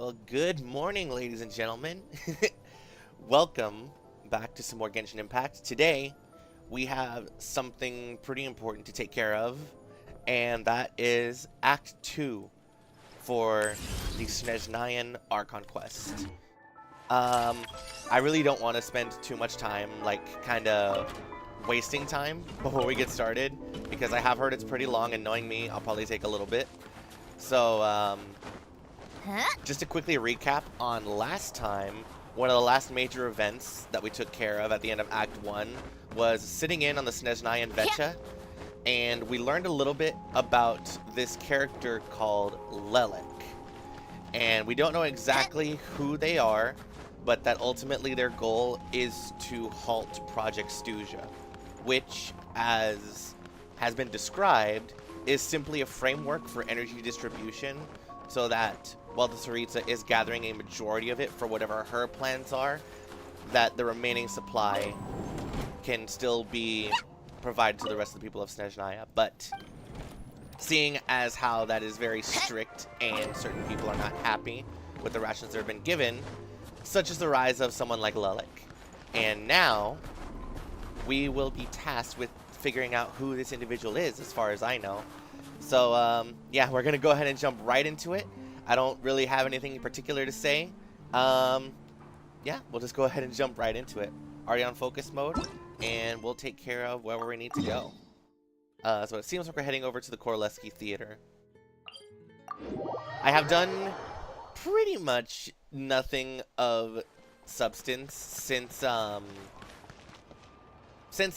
Well, good morning, ladies and gentlemen. Welcome back to some more Genshin Impact. Today, we have something pretty important to take care of, and that is Act 2 for the Snezhnaya Archon quest. I really don't want to spend too much time, kind of wasting time before we get started, because I have heard it's pretty long, and knowing me, I'll probably take a little bit. So, just to quickly recap on last time, one of the last major events that we took care of at the end of Act 1 was sitting in on the Snezhnaya Vetcha, and we learned a little bit about this character called Lelik. And we don't know exactly who they are, but that ultimately their goal is to halt Project Stuja, which, as has been described, is simply a framework for energy distribution so that while the Tsaritsa is gathering a majority of it for whatever her plans are, that the remaining supply can still be provided to the rest of the people of Snezhnaya. But seeing as how that is very strict and certain people are not happy with the rations that have been given, such as the rise of someone like Lelik. And now, we will be tasked with figuring out who this individual is, as far as I know. So, yeah, we're going to go ahead and jump right into it. I don't really have anything in particular to say. Yeah, we'll just go ahead and jump right into it. Already on focus mode, and we'll take care of wherever we need to go. So it seems like we're heading over to the Korleski Theater. I have done pretty much nothing of substance since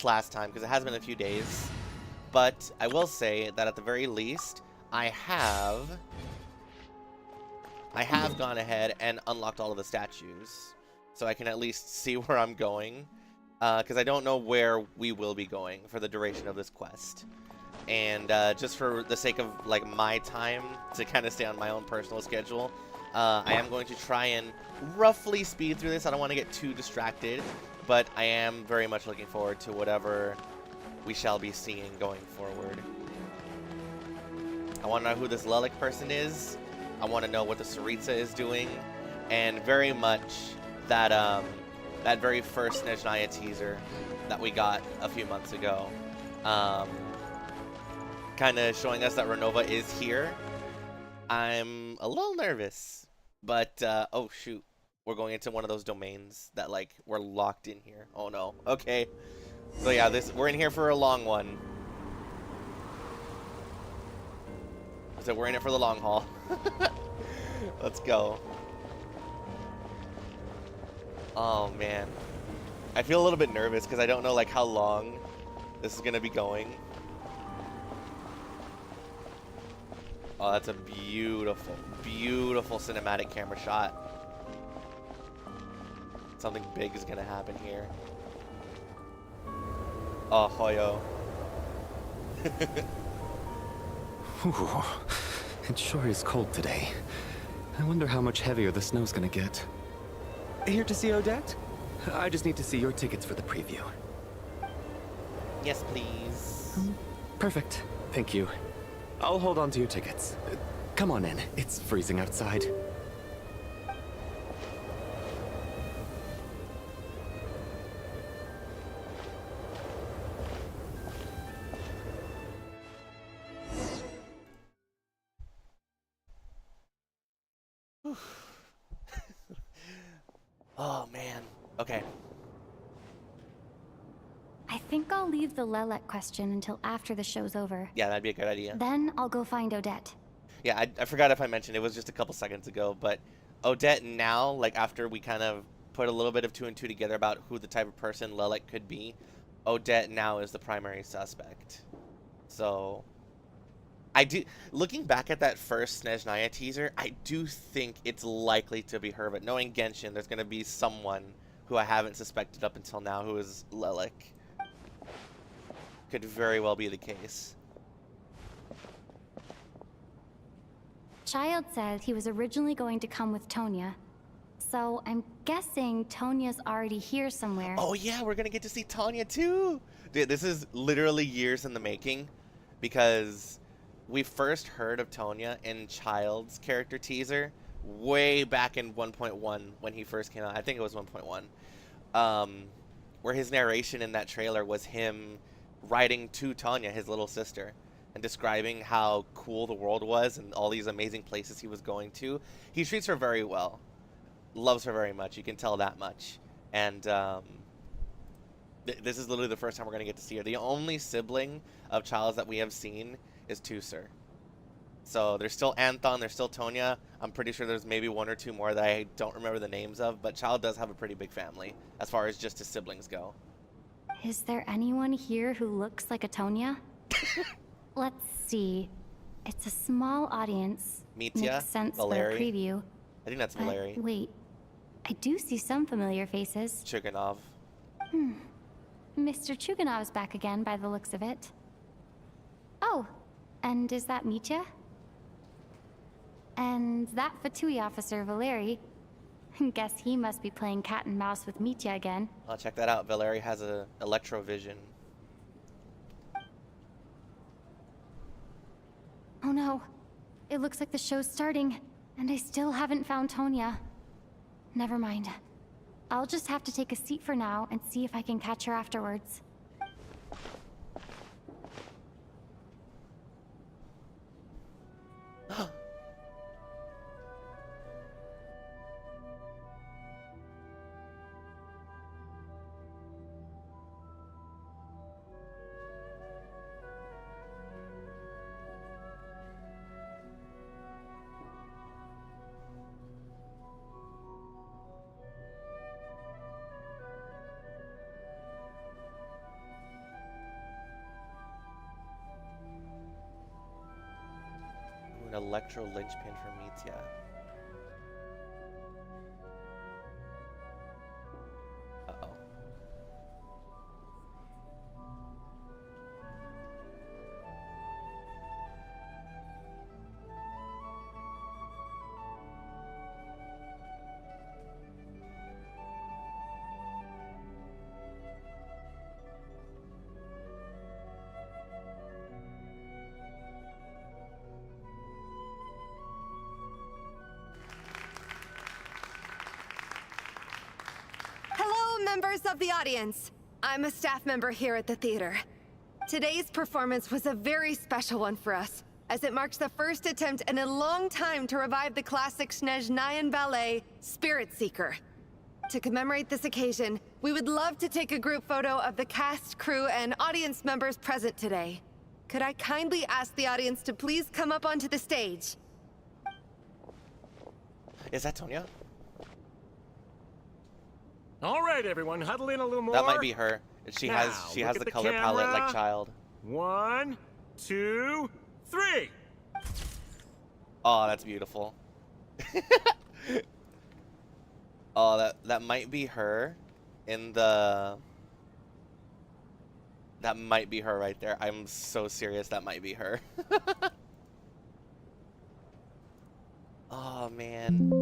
last time, because it has been a few days. But I will say that at the very least, I have gone ahead and unlocked all of the statues, so I can at least see where I'm going, because I don't know where we will be going for the duration of this quest. And just for the sake of my time to kind of stay on my own personal schedule, I am going to try and roughly speed through this. I don't want to get too distracted, but I am very much looking forward to whatever we shall be seeing going forward. I want to know who this Lelik person is. I want to know what the Tsaritsa is doing, and very much that that very first Snezhnaya teaser that we got a few months ago, kind of showing us that Ronova is here. I'm a little nervous, but oh shoot, we're going into one of those domains that we're locked in here. Oh no. Okay. So yeah, we're in here for a long one. So we're in it for the long haul. Let's go. Oh man, I feel a little bit nervous because I don't know how long this is gonna be going. Oh, that's a beautiful, beautiful cinematic camera shot. Something big is gonna happen here. Oh, Hoyo. Whew. It sure is cold today. I wonder how much heavier the snow's gonna get. Here to see Odette? I just need to see your tickets for the preview. Yes, please. Perfect. Thank you. I'll hold on to your tickets. Come on in. It's freezing outside. Oh man. Okay. I think I'll leave the Lelik question until after the show's over. Yeah, that'd be a good idea. Then I'll go find Odette. Yeah, I forgot if I mentioned, it was just a couple seconds ago, but Odette now, after we kind of put a little bit of 2 and 2 together about who the type of person Lelik could be, Odette now is the primary suspect. So, looking back at that first Snezhnaya teaser, I do think it's likely to be her, but knowing Genshin, there's going to be someone who I haven't suspected up until now who is Lelik. Could very well be the case. Child said he was originally going to come with Tonya. So I'm guessing Tonya's already here somewhere. Oh yeah, we're going to get to see Tonya too! Dude, this is literally years in the making, because we first heard of Tonya in Child's character teaser way back in 1.1 when he first came out. I think it was 1.1. Where his narration in that trailer was him writing to Tanya, his little sister, and describing how cool the world was and all these amazing places he was going to. He treats her very well, loves her very much. You can tell that much. And this is literally the first time we're going to get to see her. The only sibling of Childs that we have seen is Tusser. So there's still Anthon, there's still Tonya. I'm pretty sure there's maybe one or two more that I don't remember the names of, but Child does have a pretty big family as far as just his siblings go. Is there anyone here who looks like a Tonya? Let's see. It's a small audience. Mitya, Makes sense Valeri. for a preview. I think that's Valeri. Wait, I do see some familiar faces. Chuganov. Mr. Chuganov's back again by the looks of it. Oh, and is that Mitya? And that Fatui officer, Valeri. Guess he must be playing cat and mouse with Mitya again. Oh, check that out. Valeri has a electrovision. Oh no. It looks like the show's starting, and I still haven't found Tonya. Never mind. I'll just have to take a seat for now and see if I can catch her afterwards. An electro linchpin for Mitya. Uh-oh. Members of the audience, I'm a staff member here at the theater. Today's performance was a very special one for us, as it marks the first attempt in a long time to revive the classic Snezhnayan ballet, Spirit Seeker. To commemorate this occasion, we would love to take a group photo of the cast, crew, and audience members present today. Could I kindly ask the audience to please come up onto the stage? Is that Tonya? All right, everyone, huddle in a little more. That might be her. She Now, has look the at color palette like camera. Child. 1, 2, 3. Oh, that's beautiful. Oh, that might be her in the... That might be her right there. I'm so serious, that might be her. Oh, man.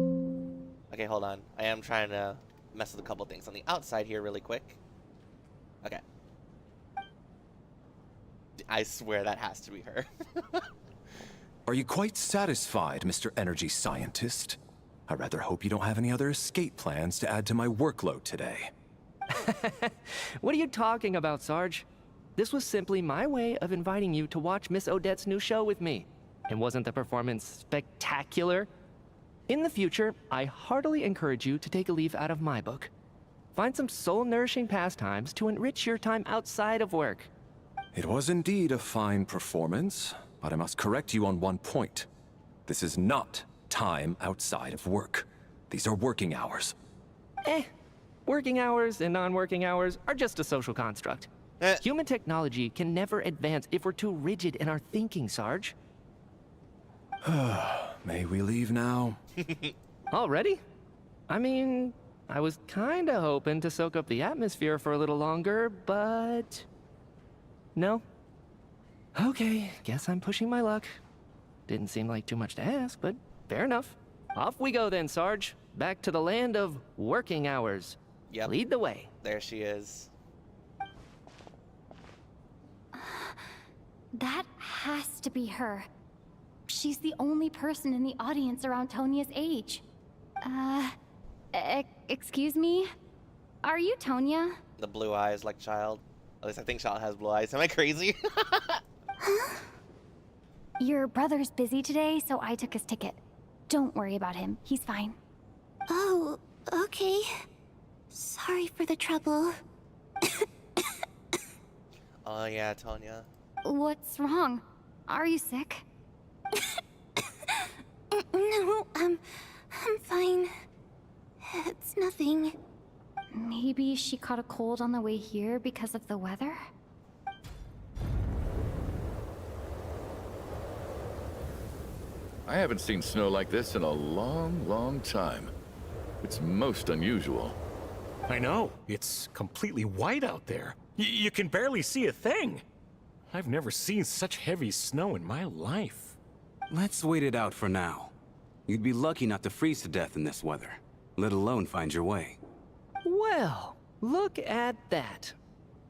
Okay, hold on. I am trying to mess with a couple things on the outside here really quick. Okay. I swear that has to be her. Are you quite satisfied, Mr. Energy Scientist? I rather hope you don't have any other escape plans to add to my workload today. What are you talking about, Sarge? This was simply my way of inviting you to watch Miss Odette's new show with me. And wasn't the performance spectacular? In the future, I heartily encourage you to take a leaf out of my book. Find some soul-nourishing pastimes to enrich your time outside of work. It was indeed a fine performance, but I must correct you on one point. This is not time outside of work. These are working hours. Working hours and non-working hours are just a social construct. Human technology can never advance if we're too rigid in our thinking, Sarge. May we leave now? Already? I mean, I was kinda hoping to soak up the atmosphere for a little longer, but... No? Okay, guess I'm pushing my luck. Didn't seem like too much to ask, but fair enough. Off we go then, Sarge. Back to the land of working hours. Yep. Lead the way. There she is. That has to be her. She's the only person in the audience around Tonia's age. Excuse me? Are you Tonia? The blue eyes like Child. At least I think Child has blue eyes. Am I crazy? Your brother's busy today, so I took his ticket. Don't worry about him. He's fine. Oh, okay. Sorry for the trouble. Oh yeah, Tonya. What's wrong? Are you sick? No, I'm fine. It's nothing. Maybe she caught a cold on the way here because of the weather? I haven't seen snow like this in a long, long time. It's most unusual. I know. It's completely white out there. You can barely see a thing. I've never seen such heavy snow in my life. Let's wait it out for now. You'd be lucky not to freeze to death in this weather, let alone find your way. Well, look at that.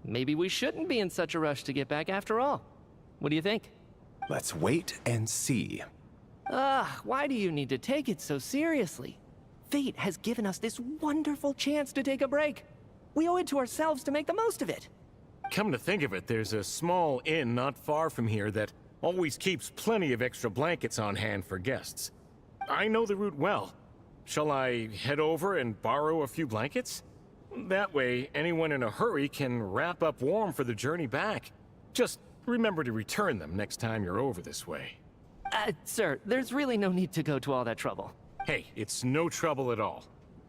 Maybe we shouldn't be in such a rush to get back after all. What do you think? Let's wait and see. Why do you need to take it so seriously? Fate has given us this wonderful chance to take a break. We owe it to ourselves to make the most of it. Come to think of it, there's a small inn not far from here that always keeps plenty of extra blankets on hand for guests. I know the route well. Shall I head over and borrow a few blankets? That way, anyone in a hurry can wrap up warm for the journey back. Just remember to return them next time you're over this way. Sir, there's really no need to go to all that trouble. Hey, it's no trouble at all.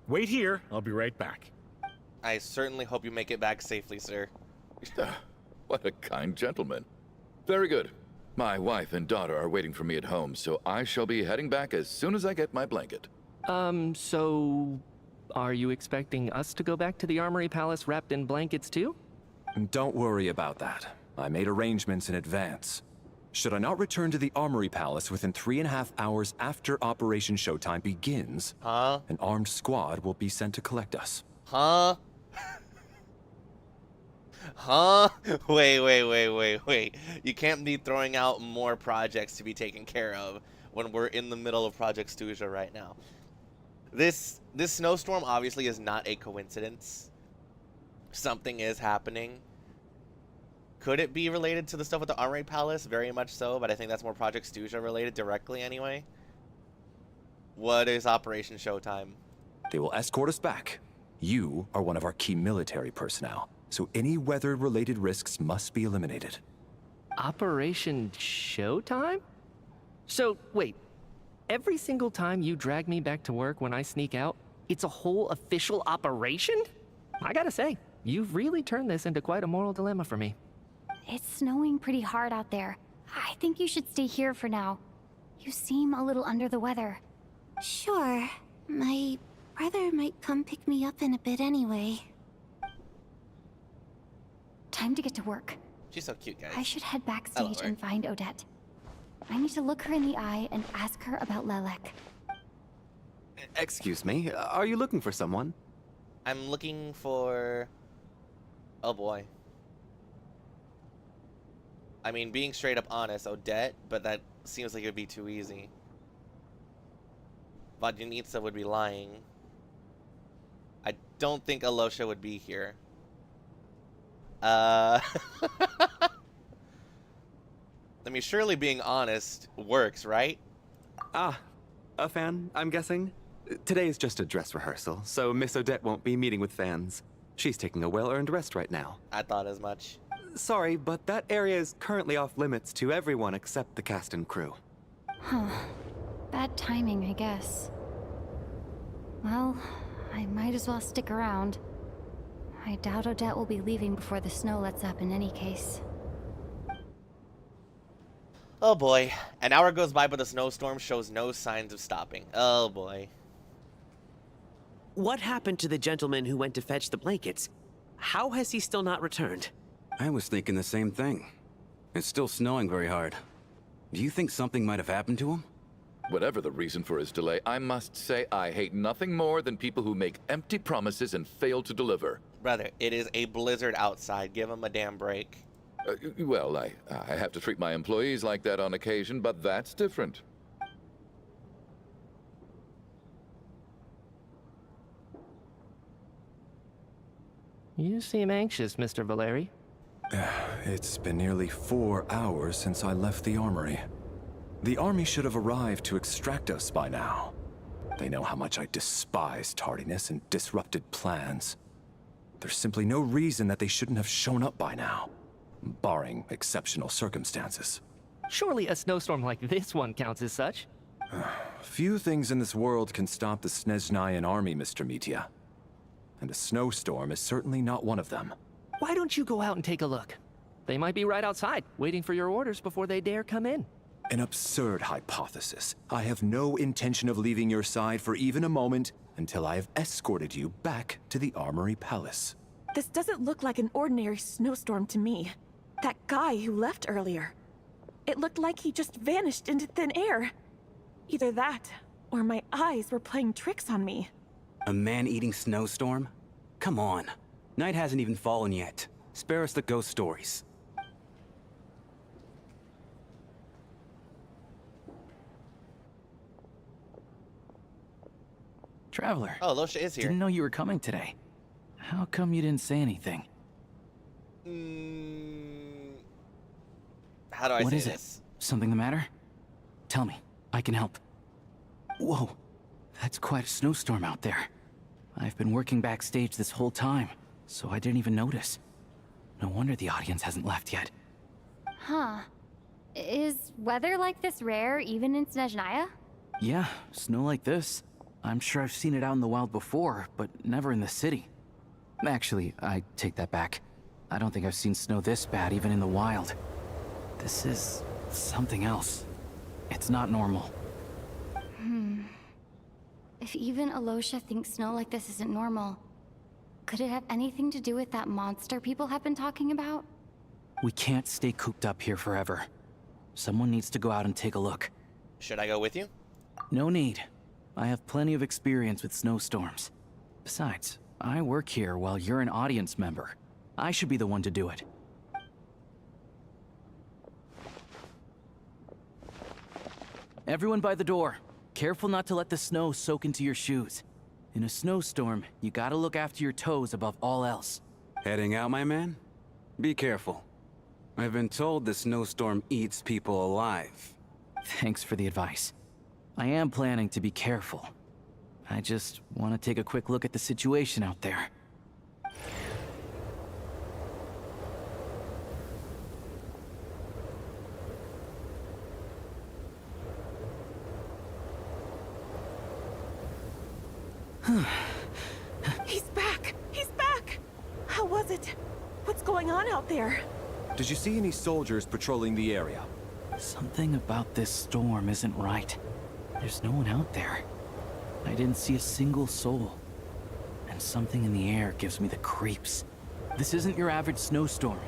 Wait here, I'll be right back. I certainly hope you make it back safely, sir. What a kind gentleman. Very good. My wife and daughter are waiting for me at home, so I shall be heading back as soon as I get my blanket. So... are you expecting us to go back to the Armory Palace wrapped in blankets too? Don't worry about that. I made arrangements in advance. Should I not return to the Armory Palace within 3.5 hours after Operation Showtime begins, an armed squad will be sent to collect us. Huh? Wait. You can't be throwing out more projects to be taken care of when we're in the middle of Project Stuja right now. This snowstorm obviously is not a coincidence. Something is happening. Could it be related to the stuff with the Armory Palace? Very much so, but I think that's more Project Stuja related directly anyway. What is Operation Showtime? They will escort us back. You are one of our key military personnel, so any weather-related risks must be eliminated. Operation Showtime? So, wait. Every single time you drag me back to work when I sneak out, it's a whole official operation? I gotta say, you've really turned this into quite a moral dilemma for me. It's snowing pretty hard out there. I think you should stay here for now. You seem a little under the weather. Sure. My brother might come pick me up in a bit anyway. Time to get to work. She's so cute, guys. I should head backstage Hello, and find Odette. I need to look her in the eye and ask her about Lelek. Excuse me, are you looking for someone? I'm looking for... oh boy. I mean, being straight up honest, Odette, but that seems like it would be too easy. Vodyanitsa would be lying. I don't think Alosha would be here. I mean, surely being honest works, right? Ah, a fan, I'm guessing? Today is just a dress rehearsal, so Miss Odette won't be meeting with fans. She's taking a well-earned rest right now. I thought as much. Sorry, but that area is currently off limits to everyone except the cast and crew. Huh. Bad timing, I guess. Well, I might as well stick around. I doubt Odette will be leaving before the snow lets up in any case. Oh boy. An hour goes by, but the snowstorm shows no signs of stopping. Oh boy. What happened to the gentleman who went to fetch the blankets? How has he still not returned? I was thinking the same thing. It's still snowing very hard. Do you think something might have happened to him? Whatever the reason for his delay, I must say I hate nothing more than people who make empty promises and fail to deliver. Brother, it is a blizzard outside. Give him a damn break. Well, I have to treat my employees like that on occasion, but that's different. You seem anxious, Mr. Valeri. It's been nearly 4 hours since I left the armory. The army should have arrived to extract us by now. They know how much I despise tardiness and disrupted plans. There's simply no reason that they shouldn't have shown up by now, barring exceptional circumstances. Surely a snowstorm like this one counts as such. Few things in this world can stop the Snezhnayan army, Mr. Mitya. And a snowstorm is certainly not one of them. Why don't you go out and take a look? They might be right outside, waiting for your orders before they dare come in. An absurd hypothesis. I have no intention of leaving your side for even a moment until I have escorted you back to the Armory Palace. This doesn't look like an ordinary snowstorm to me. That guy who left earlier. It looked like he just vanished into thin air. Either that, or my eyes were playing tricks on me. A man-eating snowstorm? Come on. Night hasn't even fallen yet. Spare us the ghost stories. Traveler. Oh, Losha is here. Didn't know you were coming today. How come you didn't say anything? How do I What say is this? it? Something the matter? Tell me. I can help. Whoa. That's quite a snowstorm out there. I've been working backstage this whole time, so I didn't even notice. No wonder the audience hasn't left yet. Huh. Is weather like this rare even in Snezhnaya? Yeah, snow like this. I'm sure I've seen it out in the wild before, but never in the city. Actually, I take that back. I don't think I've seen snow this bad even in the wild. This is something else. It's not normal. If even Alosha thinks snow like this isn't normal, could it have anything to do with that monster people have been talking about? We can't stay cooped up here forever. Someone needs to go out and take a look. Should I go with you? No need. I have plenty of experience with snowstorms. Besides, I work here while you're an audience member. I should be the one to do it. Everyone by the door. Careful not to let the snow soak into your shoes. In a snowstorm, you gotta look after your toes above all else. Heading out, my man? Be careful. I've been told the snowstorm eats people alive. Thanks for the advice. I am planning to be careful. I just want to take a quick look at the situation out there. He's back! He's back! How was it? What's going on out there? Did you see any soldiers patrolling the area? Something about this storm isn't right. There's no one out there. I didn't see a single soul. And something in the air gives me the creeps. This isn't your average snowstorm.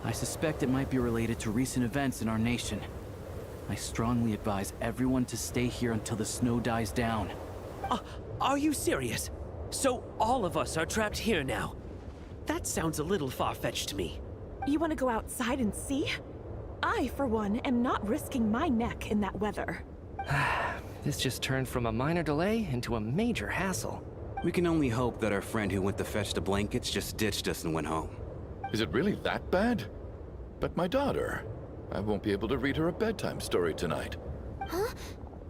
I suspect it might be related to recent events in our nation. I strongly advise everyone to stay here until the snow dies down. Are you serious? So all of us are trapped here now? That sounds a little far-fetched to me. You want to go outside and see? I, for one, am not risking my neck in that weather. This just turned from a minor delay into a major hassle. We can only hope that our friend who went to fetch the blankets just ditched us and went home. Is it really that bad? But my daughter, I won't be able to read her a bedtime story tonight. Huh?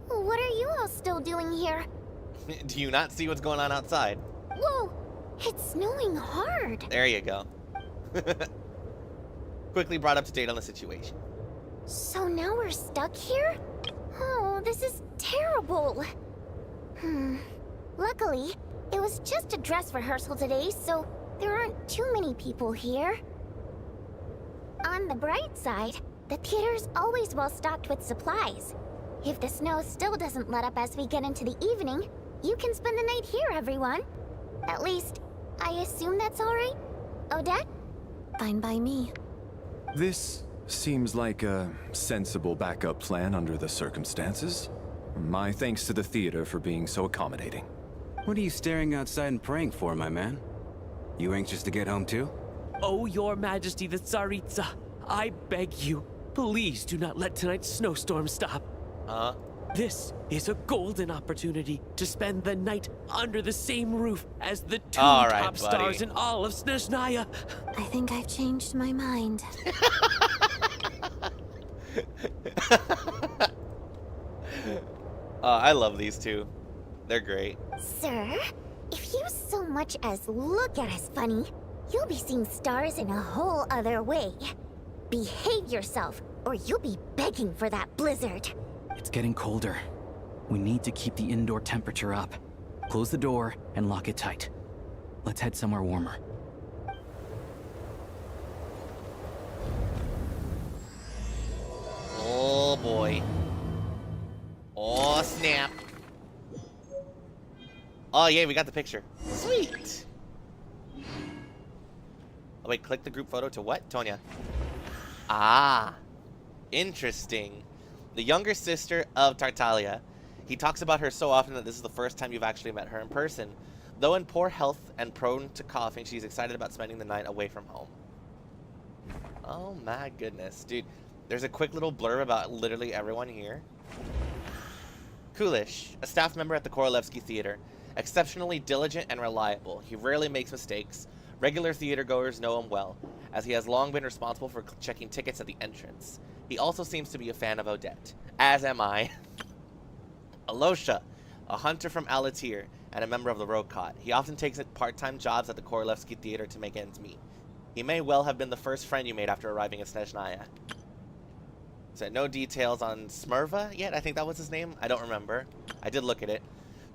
What are you all still doing here? Do you not see what's going on outside? Whoa! It's snowing hard. There you go. Quickly brought up to date on the situation. So now we're stuck here? Oh, this is terrible. Luckily, it was just a dress rehearsal today, so there aren't too many people here. On the bright side, the theater's always well stocked with supplies. If the snow still doesn't let up as we get into the evening, you can spend the night here, everyone. At least, I assume that's all right? Odette? Fine by me. This seems like a sensible backup plan under the circumstances. My thanks to the theater for being so accommodating. What are you staring outside and praying for, my man? You anxious to get home too? Oh, your majesty, the Tsaritsa. I beg you, please do not let tonight's snowstorm stop. This is a golden opportunity to spend the night under the same roof as the two top stars in all of Snezhnaya. I think I've changed my mind. I love these two. They're great. Sir, if you so much as look at us funny, you'll be seeing stars in a whole other way. Behave yourself, or you'll be begging for that blizzard. It's getting colder. We need to keep the indoor temperature up. Close the door and lock it tight. Let's head somewhere warmer. Oh boy. Oh snap. Oh yeah, we got the picture. Sweet. Oh wait, click the group photo to what? Tonya. Ah. Interesting. The younger sister of Tartaglia. He talks about her so often that this is the first time you've actually met her in person. Though in poor health and prone to coughing, she's excited about spending the night away from home. Oh my goodness, dude. There's a quick little blurb about literally everyone here. Kulish, a staff member at the Korolevsky Theater. Exceptionally diligent and reliable. He rarely makes mistakes. Regular theater goers know him well, as he has long been responsible for checking tickets at the entrance. He also seems to be a fan of Odette, as am I. Alosha, a hunter from Alatir and a member of the Rokot. He often takes part-time jobs at the Korolevsky Theater to make ends meet. He may well have been the first friend you made after arriving at Snezhnaya. So no details on Smerva yet? I think that was his name. I don't remember. I did look at it.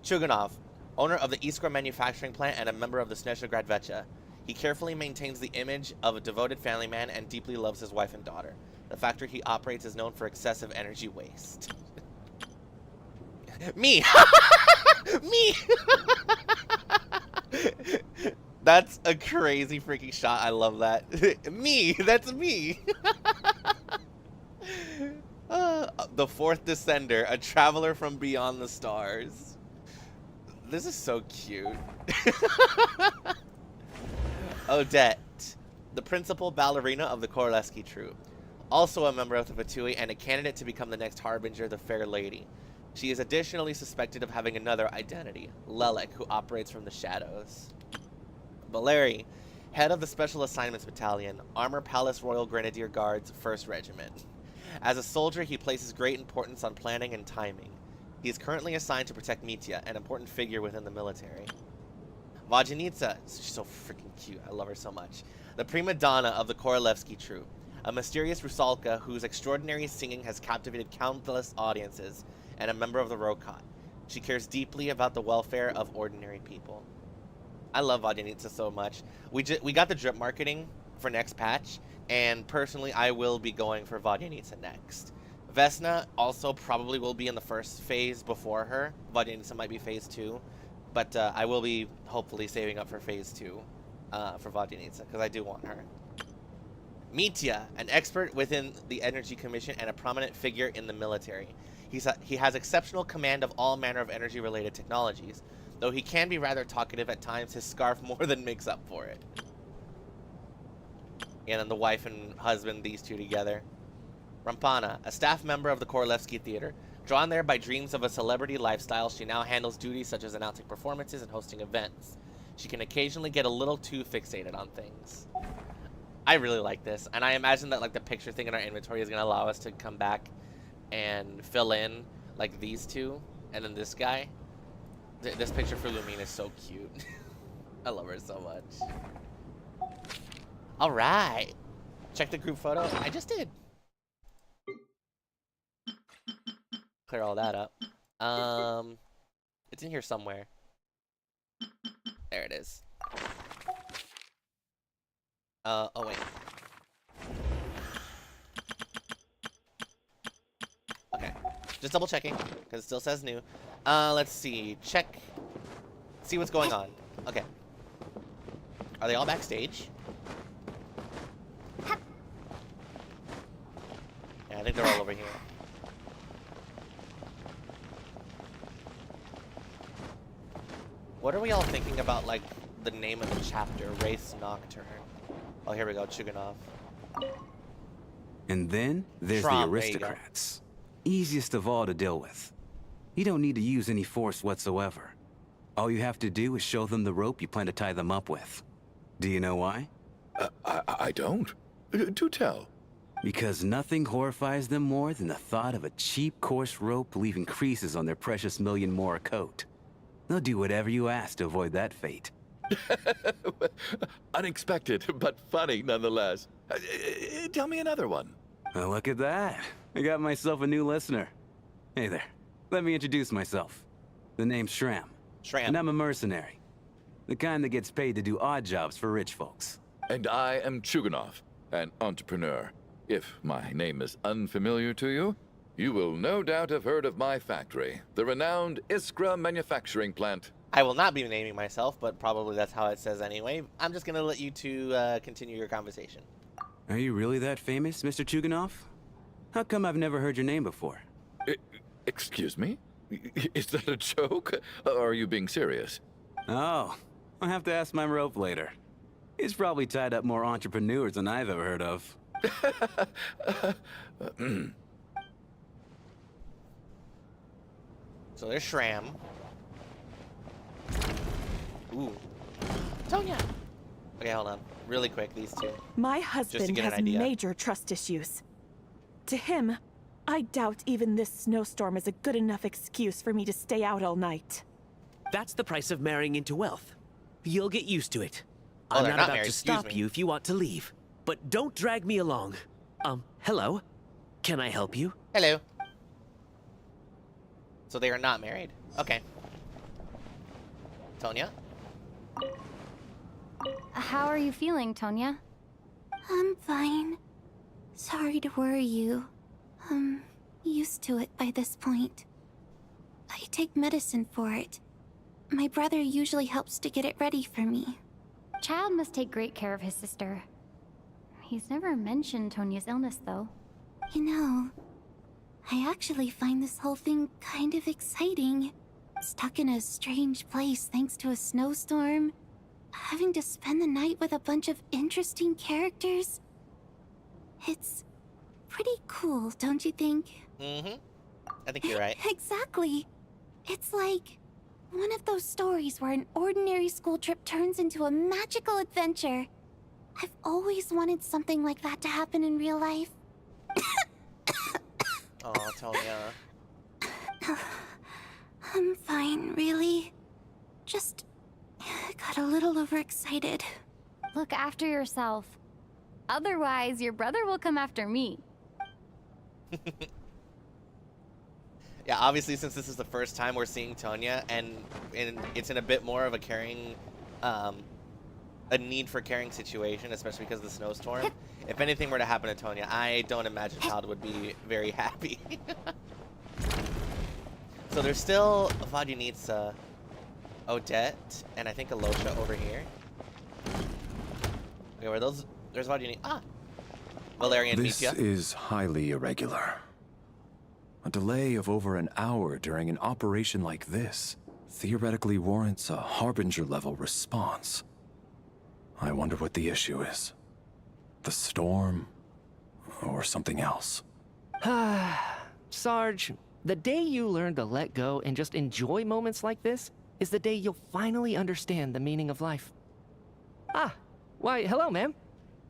Chuganov, owner of the Iskra manufacturing plant and a member of the Snezhnograd Vecha. He carefully maintains the image of a devoted family man and deeply loves his wife and daughter. The factory he operates is known for excessive energy waste. Me! Me! That's a crazy freaking shot. I love that. Me! That's me! The fourth descender, a traveler from beyond the stars. This is so cute. Odette, the principal ballerina of the Korolevsky troupe. Also a member of the Fatui and a candidate to become the next harbinger, the Fair Lady. She is additionally suspected of having another identity, Lelek, who operates from the shadows. Valeri, head of the Special Assignments Battalion, Armor Palace Royal Grenadier Guards, 1st Regiment. As a soldier, he places great importance on planning and timing. He is currently assigned to protect Mitya, an important figure within the military. Vajanitsa, she's so freaking cute, I love her so much. The prima donna of the Korolevsky troupe, a mysterious Rusalka whose extraordinary singing has captivated countless audiences, and a member of the Rokot. She cares deeply about the welfare of ordinary people. I love Vajanitsa so much. We got the drip marketing for next patch, and personally I will be going for Vajanitsa next. Vesna also probably will be in the first phase before her. Vajanitsa might be phase 2, but I will be hopefully saving up for phase 2 for Vajanitsa, because I do want her. Mitya, an expert within the Energy Commission and a prominent figure in the military. He has exceptional command of all manner of energy-related technologies. Though he can be rather talkative at times, his scarf more than makes up for it. And then the wife and husband, these two together. Rampana, a staff member of the Korolevsky Theater. Drawn there by dreams of a celebrity lifestyle, she now handles duties such as announcing performances and hosting events. She can occasionally get a little too fixated on things. I really like this, and I imagine that like the picture thing in our inventory is going to allow us to come back and fill in like these two, and then this guy. This picture for Lumine is so cute. I love her so much. All right, check the group photo. I just did. Clear all that up. It's in here somewhere. There it is. Oh wait. Okay, just double checking because it still says new. Let's see. Check. See what's going on. Okay. Are they all backstage? Yeah, I think they're all over here. What are we all thinking about, like, the name of the chapter? Race Nocturne. Oh, here we go. Chuganov. And then there's the Trump, there you go. aristocrats. Easiest of all to deal with. You don't need to use any force whatsoever. All you have to do is show them the rope you plan to tie them up with. Do you know why? I don't. Do tell. Because nothing horrifies them more than the thought of a cheap, coarse rope leaving creases on their precious million more coat. They'll do whatever you ask to avoid that fate. Unexpected, but funny nonetheless. Tell me another one. Well, look at that. I got myself a new listener. Hey there. Let me introduce myself. The name's Shram. Shram. And I'm a mercenary. The kind that gets paid to do odd jobs for rich folks. And I am Chuganov, an entrepreneur. If my name is unfamiliar to you, you will no doubt have heard of my factory, the renowned Iskra manufacturing plant. I will not be naming myself, but probably that's how it says anyway. I'm just going to let you two continue your conversation. Are you really that famous, Mr. Chuganov? How come I've never heard your name before? Excuse me? Is that a joke? Or are you being serious? Oh, I'll have to ask my rope later. He's probably tied up more entrepreneurs than I've ever heard of. So there's Shram. Ooh. Tonya! Okay, hold on. Really quick, these two. My husband has major trust issues. To him, I doubt even this snowstorm is a good enough excuse for me to stay out all night. That's the price of marrying into wealth. You'll get used to it. Oh, I'm they're not not about married, to excuse stop me. you if you want to leave. But don't drag me along. Hello? Can I help you? Hello. So they are not married. Okay. Tonya? How are you feeling, Tonya? I'm fine. Sorry to worry you. I'm used to it by this point. I take medicine for it. My brother usually helps to get it ready for me. Child must take great care of his sister. He's never mentioned Tonya's illness, though. You know, I actually find this whole thing kind of exciting. Stuck in a strange place thanks to a snowstorm. Having to spend the night with a bunch of interesting characters. It's pretty cool, don't you think? Mm-hmm. I think you're right. Exactly. It's like one of those stories where an ordinary school trip turns into a magical adventure. I've always wanted something like that to happen in real life. Oh, Tonya. I'm fine, really. Just got a little overexcited. Look after yourself. Otherwise, your brother will come after me. Yeah, obviously, since this is the first time we're seeing Tonya, and it's in a bit more of a caring, a need for caring situation, especially because of the snowstorm. If anything were to happen to Tonya, I don't imagine Child would be very happy. So there's still Vodunitsa, Odette, and I think Alosha over here. Okay, where those? There's Vodunitsa. Ah! Valerian This Mitya. is highly irregular. A delay of over an hour during an operation like this theoretically warrants a Harbinger-level response. I wonder what the issue is. The storm, or something else. Sarge, the day you learn to let go and just enjoy moments like this is the day you'll finally understand the meaning of life. Why, hello, ma'am.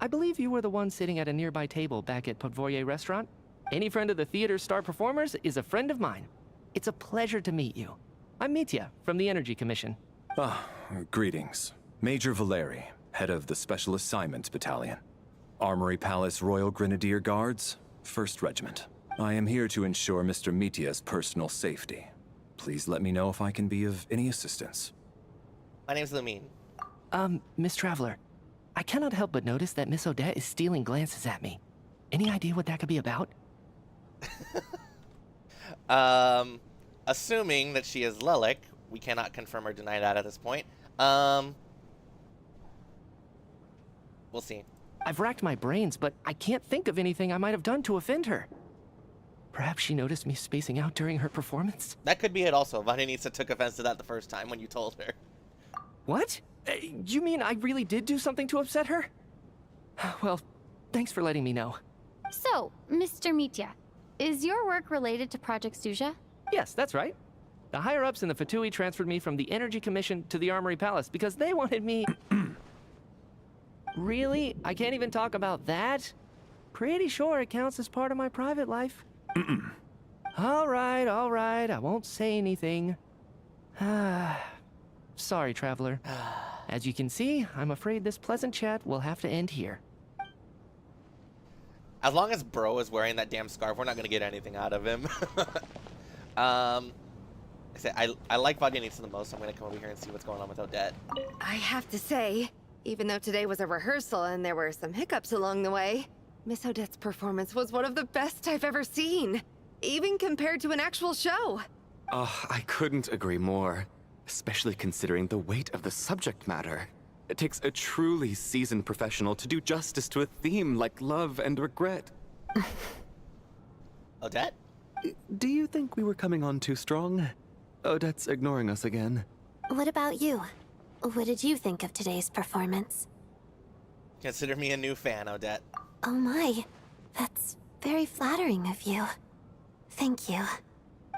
I believe you were the one sitting at a nearby table back at Podvorye Restaurant. Any friend of the theater's star performers is a friend of mine. It's a pleasure to meet you. I'm Mitya, from the Energy Commission. Greetings. Major Valeri, head of the Special Assignments Battalion. Armory Palace Royal Grenadier Guards, 1st Regiment. I am here to ensure Mr. Mitya's personal safety. Please let me know if I can be of any assistance. My name's Lumine. Miss Traveler, I cannot help but notice that Miss Odette is stealing glances at me. Any idea what that could be about? Assuming that she is Lelik, we cannot confirm or deny that at this point. We'll see. I've racked my brains, but I can't think of anything I might have done to offend her. Perhaps she noticed me spacing out during her performance? That could be it also. Vodunitsa took offense to that the first time when you told her. What? You mean I really did do something to upset her? Well, thanks for letting me know. So, Mr. Mitya, is your work related to Project Stuja? Yes, that's right. The higher-ups in the Fatui transferred me from the Energy Commission to the Armory Palace because they wanted me... Really? I can't even talk about that? Pretty sure it counts as part of my private life. All right, I won't say anything. Sorry, Traveler. As you can see, I'm afraid this pleasant chat will have to end here. As long as Bro is wearing that damn scarf, we're not gonna get anything out of him. I like Vodyanitsa the most, so I'm gonna come over here and see what's going on with Odette. I have to say, even though today was a rehearsal and there were some hiccups along the way, Miss Odette's performance was one of the best I've ever seen, even compared to an actual show. I couldn't agree more, especially considering the weight of the subject matter. It takes a truly seasoned professional to do justice to a theme like love and regret. Odette? Do you think we were coming on too strong? Odette's ignoring us again. What about you? What did you think of today's performance? Consider me a new fan, Odette. Oh my, that's very flattering of you. Thank you.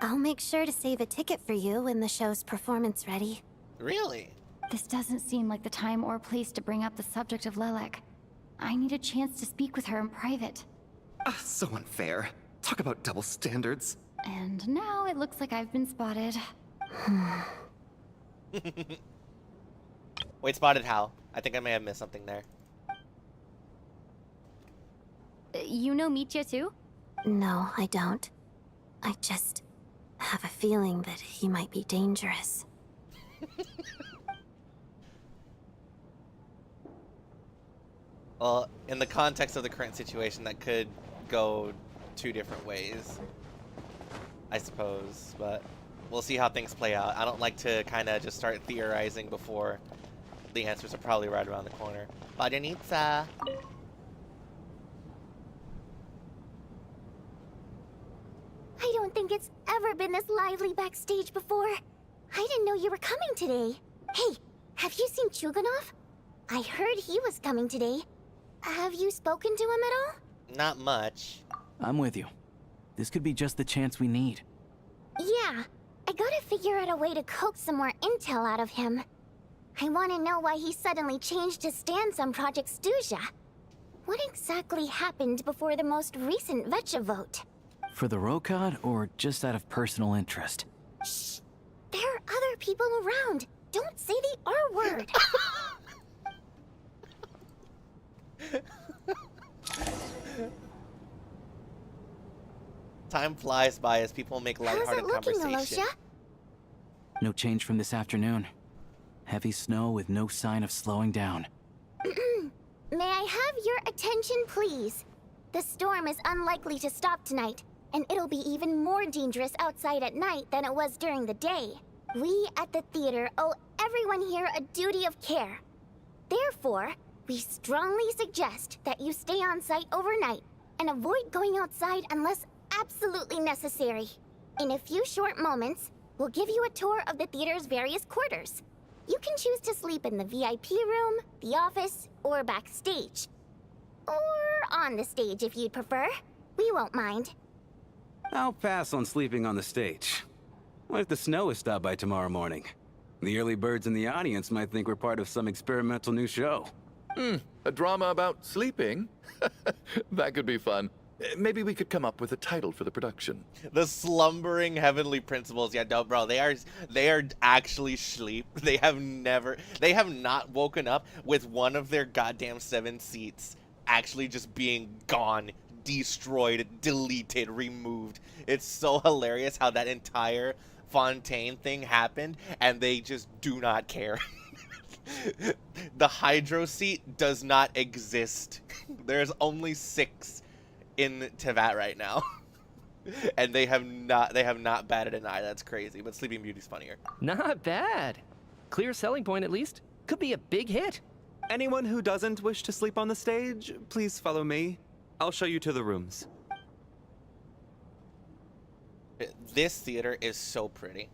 I'll make sure to save a ticket for you when the show's performance ready. Really? This doesn't seem like the time or place to bring up the subject of Lelek. I need a chance to speak with her in private. So unfair. Talk about double standards. And now it looks like I've been spotted. Wait, spotted how? I think I may have missed something there. You know Mitya too? No, I don't. I just have a feeling that he might be dangerous. Well, in the context of the current situation, that could go two different ways, I suppose, but we'll see how things play out. I don't like to kind of just start theorizing before the answers are probably right around the corner. Vodyanitsa! I don't think it's ever been this lively backstage before. I didn't know you were coming today. Hey, have you seen Chuganov? I heard he was coming today. Have you spoken to him at all? Not much. I'm with you. This could be just the chance we need. Yeah, I gotta figure out a way to coax some more intel out of him. I want to know why he suddenly changed his stance on Project Stuja. What exactly happened before the most recent Vecha vote? For the Rokad, or just out of personal interest? Shh! There are other people around. Don't say the R word. Time flies by as people make lighthearted conversation. Alosha? No change from this afternoon. Heavy snow with no sign of slowing down. May I have your attention, please? The storm is unlikely to stop tonight, and it'll be even more dangerous outside at night than it was during the day. We at the theater owe everyone here a duty of care. Therefore, we strongly suggest that you stay on site overnight and avoid going outside unless absolutely necessary. In a few short moments, we'll give you a tour of the theater's various quarters. You can choose to sleep in the VIP room, the office, or backstage. Or on the stage if you'd prefer. We won't mind. I'll pass on sleeping on the stage. What if the snow is stopped by tomorrow morning? The early birds in the audience might think we're part of some experimental new show. A drama about sleeping? That could be fun. Maybe we could come up with a title for the production. The slumbering heavenly principles. Yeah, no, bro, they are actually asleep. They have not woken up with one of their goddamn 7 seats actually just being gone, destroyed, deleted, removed. It's so hilarious how that entire Fontaine thing happened and they just do not care. The hydro seat does not exist. There's only 6 in Tevat right now. And they have not batted an eye. That's crazy. But Sleeping Beauty's funnier. Not bad. Clear selling point at least. Could be a big hit. Anyone who doesn't wish to sleep on the stage, please follow me. I'll show you to the rooms. This theater is so pretty.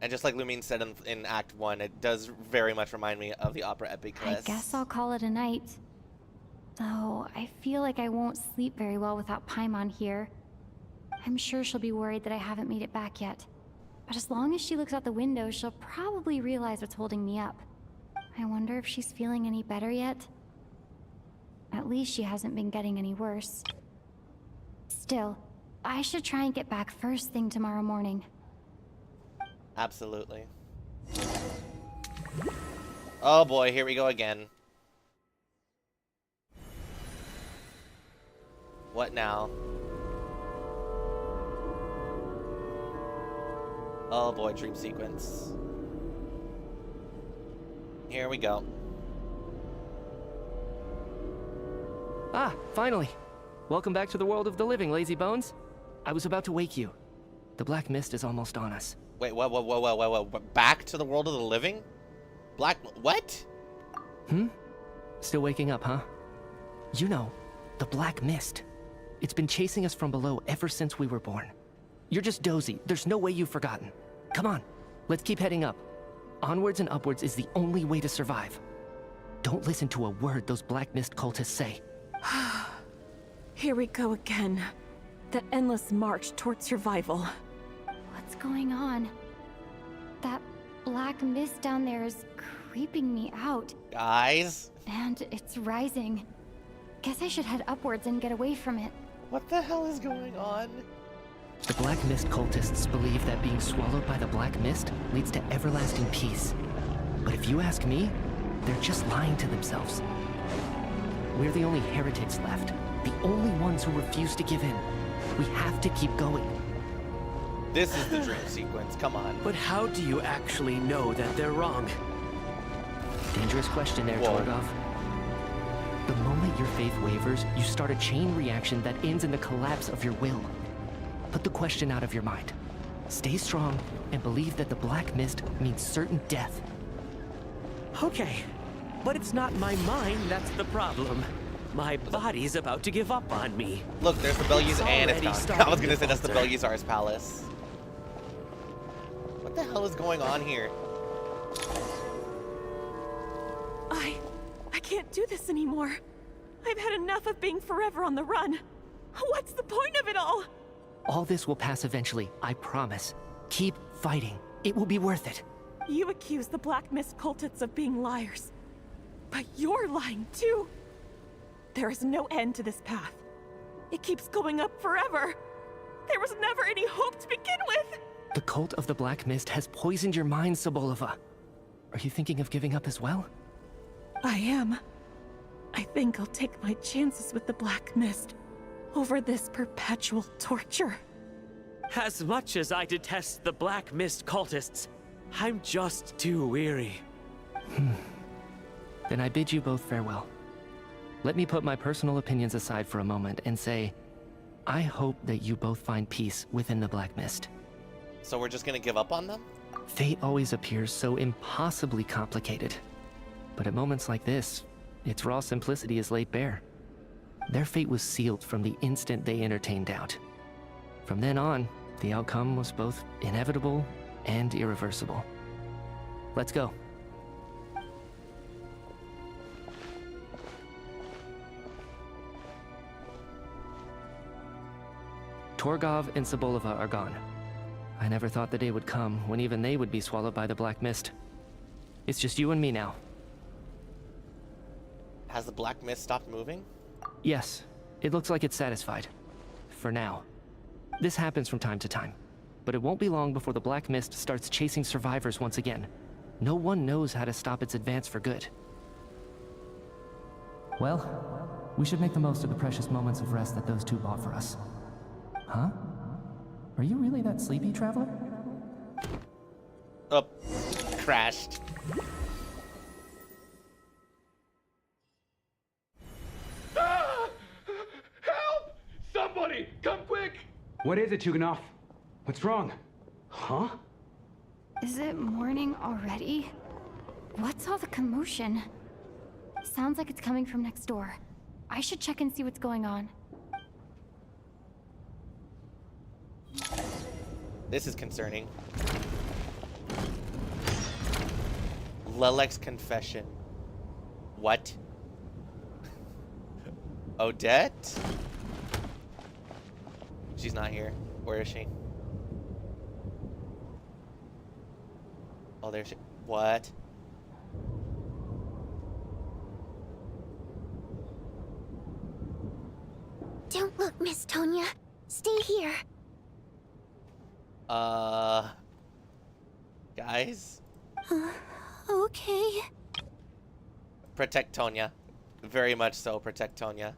And just like Lumine said in Act 1, it does very much remind me of the opera Epic. I guess I'll call it a night. Though I feel like I won't sleep very well without Paimon here. I'm sure she'll be worried that I haven't made it back yet. But as long as she looks out the window, she'll probably realize what's holding me up. I wonder if she's feeling any better yet? At least she hasn't been getting any worse. Still, I should try and get back first thing tomorrow morning. Absolutely. Oh boy, here we go again. What now? Oh boy, dream sequence. Here we go. Ah, finally. Welcome back to the world of the living, lazy bones. I was about to wake you. The black mist is almost on us. Wait, what? Back to the world of the living? What? Still waking up, huh? You know, the black mist. It's been chasing us from below ever since we were born. You're just dozy. There's no way you've forgotten. Come on, let's keep heading up. Onwards and upwards is the only way to survive. Don't listen to a word those black mist cultists say. Here we go again. The endless march toward survival. What's going on? That black mist down there is creeping me out. Guys? And it's rising. Guess I should head upwards and get away from it. What the hell is going on? The black mist cultists believe that being swallowed by the black mist leads to everlasting peace. But if you ask me, they're just lying to themselves. We're the only heretics left. The only ones who refuse to give in. We have to keep going. This is the dream sequence, come on. But how do you actually know that they're wrong? Dangerous question there, Whoa. Torgov. The moment your faith wavers, you start a chain reaction that ends in the collapse of your will. Put the question out of your mind. Stay strong and believe that the black mist means certain death. Okay, but it's not my mind that's the problem. My body's about to give up on me. Look, there's the Belgies and it's already gone. starting I was gonna to say that's the falter. Belgisar's palace. What the hell is going on here? I can't do this anymore. I've had enough of being forever on the run. What's the point of it all? All this will pass eventually, I promise. Keep fighting. It will be worth it. You accuse the Black Mist cultists of being liars. But you're lying too. There is no end to this path. It keeps going up forever. There was never any hope to begin with. The cult of the Black Mist has poisoned your mind, Sobolova. Are you thinking of giving up as well? I am. I think I'll take my chances with the Black Mist over this perpetual torture. As much as I detest the Black Mist cultists, I'm just too weary. Then I bid you both farewell. Let me put my personal opinions aside for a moment and say, I hope that you both find peace within the Black Mist. So we're just gonna give up on them? Fate always appears so impossibly complicated. But at moments like this, its raw simplicity is laid bare. Their fate was sealed from the instant they entertained doubt. From then on, the outcome was both inevitable and irreversible. Let's go. Torgov and Sobolova are gone. I never thought the day would come when even they would be swallowed by the Black Mist. It's just you and me now. Has the black mist stopped moving? Yes, it looks like it's satisfied. For now. This happens from time to time. But it won't be long before the Black Mist starts chasing survivors once again. No one knows how to stop its advance for good. Well, we should make the most of the precious moments of rest that those two bought for us. Huh? Are you really that sleepy, traveler? Oh, crashed. Help! Somebody, come quick! What is it, Chuganov? What's wrong? Huh? Is it morning already? What's all the commotion? Sounds like it's coming from next door. I should check and see what's going on. This is concerning. Lelek's confession. What? Odette? She's not here. Where is she? Oh, there she... What? Don't look, Miss Tonya. Stay here. Guys? Okay. Protect Tonya. Very much so, protect Tonya.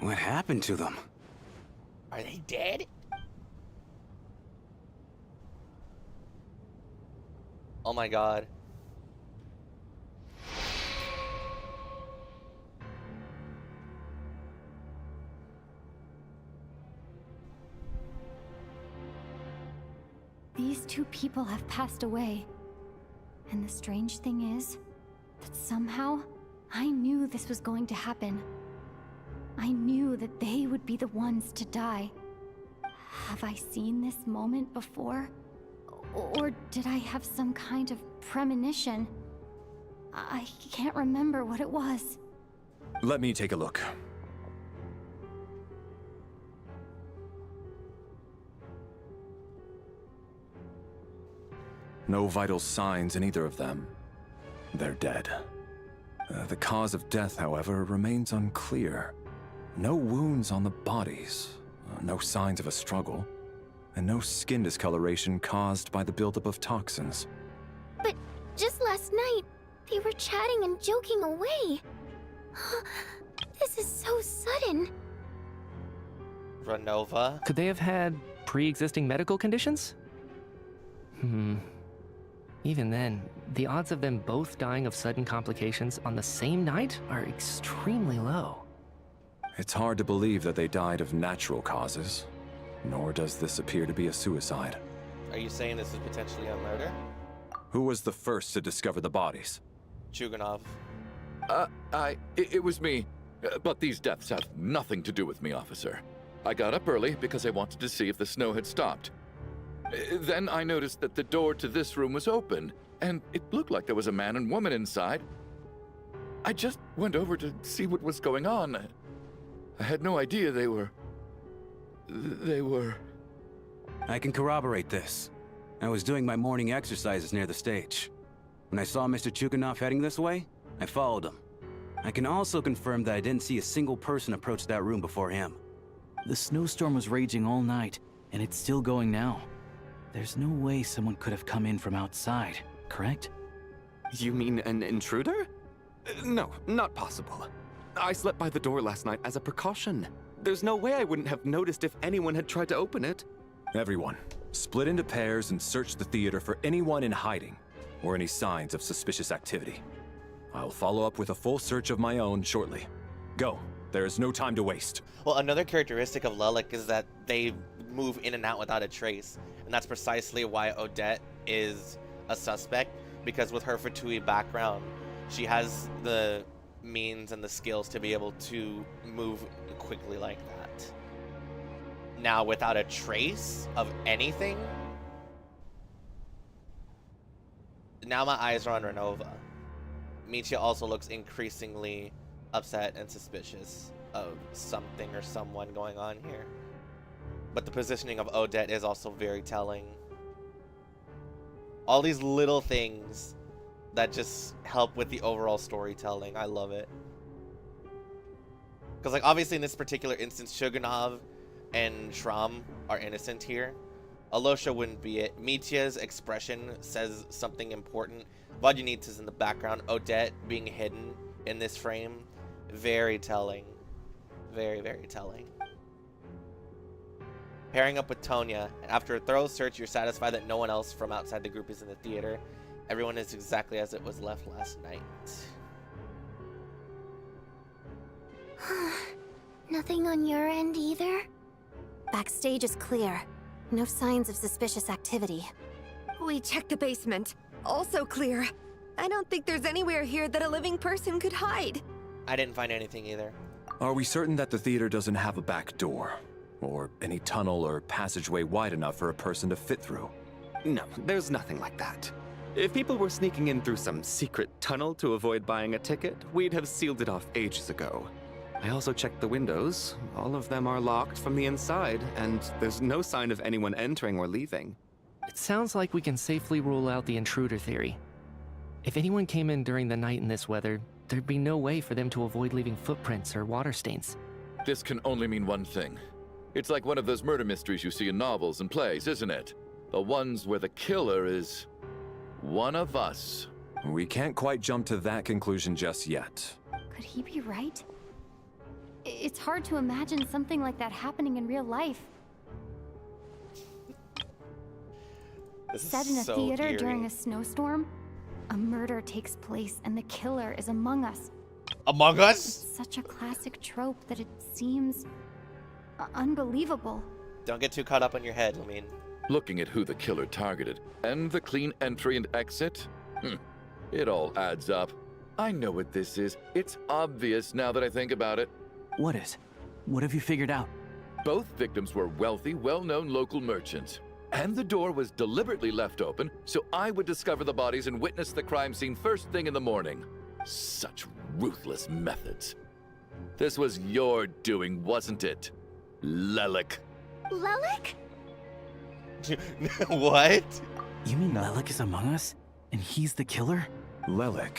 What happened to them? Are they dead? Oh my god. These two people have passed away. And the strange thing is that somehow I knew this was going to happen. I knew that they would be the ones to die. Have I seen this moment before? Or did I have some kind of premonition? I can't remember what it was. Let me take a look. No vital signs in either of them. They're dead. The cause of death, however, remains unclear. No wounds on the bodies, no signs of a struggle, and no skin discoloration caused by the buildup of toxins. But just last night, they were chatting and joking away. This is so sudden. Ronova? Could they have had pre-existing medical conditions? Even then, the odds of them both dying of sudden complications on the same night are extremely low. It's hard to believe that they died of natural causes, nor does this appear to be a suicide. Are you saying this is potentially a murder? Who was the first to discover the bodies? Chuganov. It was me. But these deaths have nothing to do with me, officer. I got up early because I wanted to see if the snow had stopped. Then I noticed that the door to this room was open, and it looked like there was a man and woman inside. I just went over to see what was going on. I had no idea they were... I can corroborate this. I was doing my morning exercises near the stage. When I saw Mr. Chuganov heading this way, I followed him. I can also confirm that I didn't see a single person approach that room before him. The snowstorm was raging all night, and it's still going now. There's no way someone could have come in from outside, correct? You mean an intruder? No, not possible. I slept by the door last night as a precaution. There's no way I wouldn't have noticed if anyone had tried to open it. Everyone, split into pairs and search the theater for anyone in hiding, or any signs of suspicious activity. I'll follow up with a full search of my own shortly. Go. There is no time to waste. Well, another characteristic of Lelik is that they move in and out without a trace. And that's precisely why Odette is a suspect, because with her Fatui background, she has the means and the skills to be able to move quickly like that. Now, without a trace of anything, now my eyes are on Ronova. Michia also looks increasingly upset and suspicious of something or someone going on here. But the positioning of Odette is also very telling. All these little things that just help with the overall storytelling. I love it. Because, like, obviously in this particular instance, Chuganov and Shram are innocent here. Alosha wouldn't be it. Michia's expression says something important. Vodunita's in the background. Odette being hidden in this frame. Very telling. Very, very telling. Pairing up with Tonya. After a thorough search, you're satisfied that no one else from outside the group is in the theater. Everyone is exactly as it was left last night. Nothing on your end either? Backstage is clear. No signs of suspicious activity. We checked the basement. Also clear. I don't think there's anywhere here that a living person could hide. I didn't find anything either. Are we certain that the theater doesn't have a back door? Or any tunnel or passageway wide enough for a person to fit through? No, there's nothing like that. If people were sneaking in through some secret tunnel to avoid buying a ticket, we'd have sealed it off ages ago. I also checked the windows. All of them are locked from the inside, and there's no sign of anyone entering or leaving. It sounds like we can safely rule out the intruder theory. If anyone came in during the night in this weather, there'd be no way for them to avoid leaving footprints or water stains. This can only mean one thing. It's like one of those murder mysteries you see in novels and plays, isn't it? The ones where the killer is one of us. We can't quite jump to that conclusion just yet. Could he be right? It's hard to imagine something like that happening in real life. Set in a theater eerie. during a snowstorm, a murder takes place and the killer is among us. Among us? It's such a classic trope that it seems unbelievable. Don't get too caught up on your head, I mean. Looking at who the killer targeted, and the clean entry and exit, it all adds up. I know what this is. It's obvious now that I think about it. What is? What have you figured out? Both victims were wealthy, well-known local merchants. And the door was deliberately left open so I would discover the bodies and witness the crime scene first thing in the morning. Such ruthless methods. This was your doing, wasn't it, Lelik? Lelik? What? You mean Lelik is among us? And he's the killer? Lelik.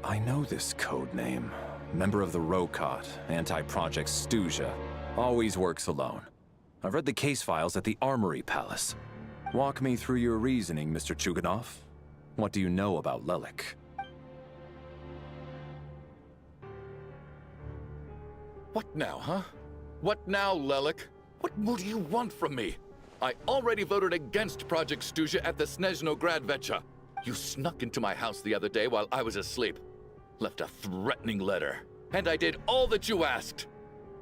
I know this code name. Member of the Rokot, anti-Project Snezhnaya. Always works alone. I've read the case files at the Armory Palace. Walk me through your reasoning, Mr. Chuganov. What do you know about Lelik? What now, huh? What now, Lelik? What more do you want from me? I already voted against Project Snezhnaya at the Snezhnograd. You snuck into my house the other day while I was asleep. Left a threatening letter. And I did all that you asked.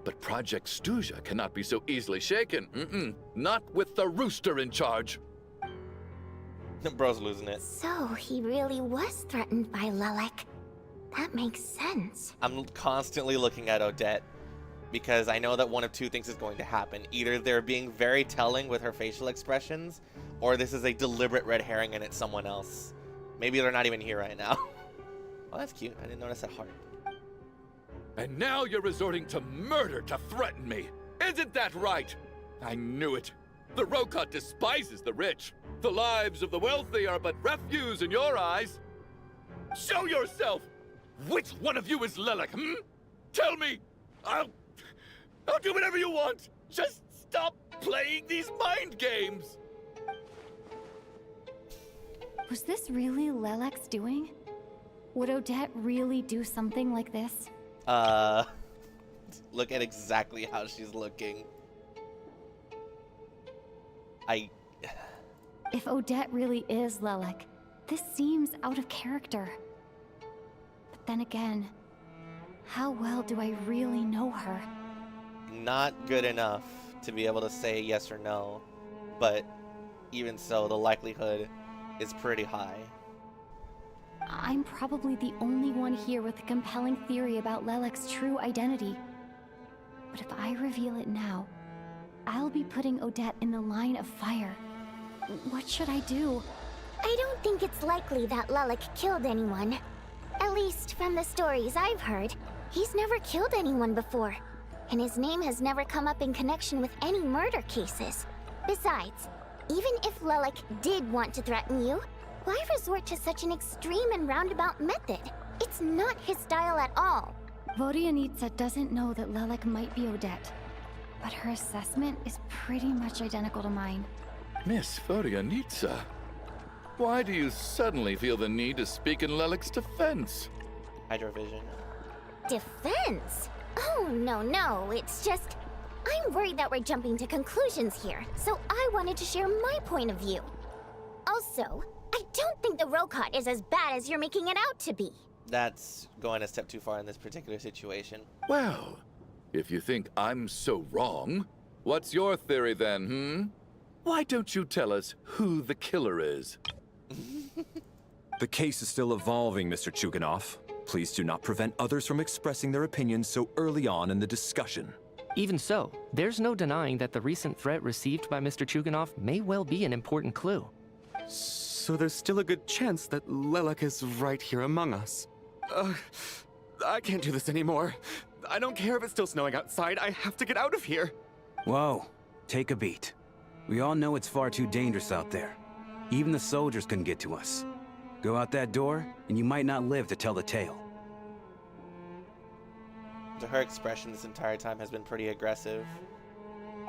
But Project Snezhnaya cannot be so easily shaken. Not with the rooster in charge. Bro's losing it. So he really was threatened by Lelik. That makes sense. I'm constantly looking at Odette because I know that one of two things is going to happen. Either they're being very telling with her facial expressions, or this is a deliberate red herring and it's someone else. Maybe they're not even here right now. Oh, that's cute. I didn't notice that heart. And now you're resorting to murder to threaten me. Isn't that right? I knew it. The Rokot despises the rich. The lives of the wealthy are but refuse in your eyes. Show yourself! Which one of you is Lelik, Tell me! I'll do whatever you want! Just stop playing these mind games! Was this really Lelek's doing? Would Odette really do something like this? Look at exactly how she's looking. If Odette really is Lelik, this seems out of character. But then again, how well do I really know her? Not good enough to be able to say yes or no, but even so, the likelihood is pretty high. I'm probably the only one here with a compelling theory about Lelek's true identity. But if I reveal it now, I'll be putting Odette in the line of fire. What should I do? I don't think it's likely that Lelik killed anyone. At least from the stories I've heard, he's never killed anyone before. And his name has never come up in connection with any murder cases. Besides, even if Lelik did want to threaten you, why resort to such an extreme and roundabout method? It's not his style at all. Vodyanitsa doesn't know that Lelik might be Odette, but her assessment is pretty much identical to mine. Miss Vodyanitsa, why do you suddenly feel the need to speak in Lelik's defense? Hydrovision. Defense? Oh, no, it's just... I'm worried that we're jumping to conclusions here, so I wanted to share my point of view. Also, I don't think the Rokot is as bad as you're making it out to be. That's going a step too far in this particular situation. Well, if you think I'm so wrong, what's your theory then, Why don't you tell us who the killer is? The case is still evolving, Mr. Chuganov. Please do not prevent others from expressing their opinions so early on in the discussion. Even so, there's no denying that the recent threat received by Mr. Chuganov may well be an important clue. So there's still a good chance that Lelek is right here among us. I can't do this anymore. I don't care if it's still snowing outside. I have to get out of here. Whoa, take a beat. We all know it's far too dangerous out there. Even the soldiers couldn't get to us. Go out that door, and you might not live to tell the tale. Her expression this entire time has been pretty aggressive.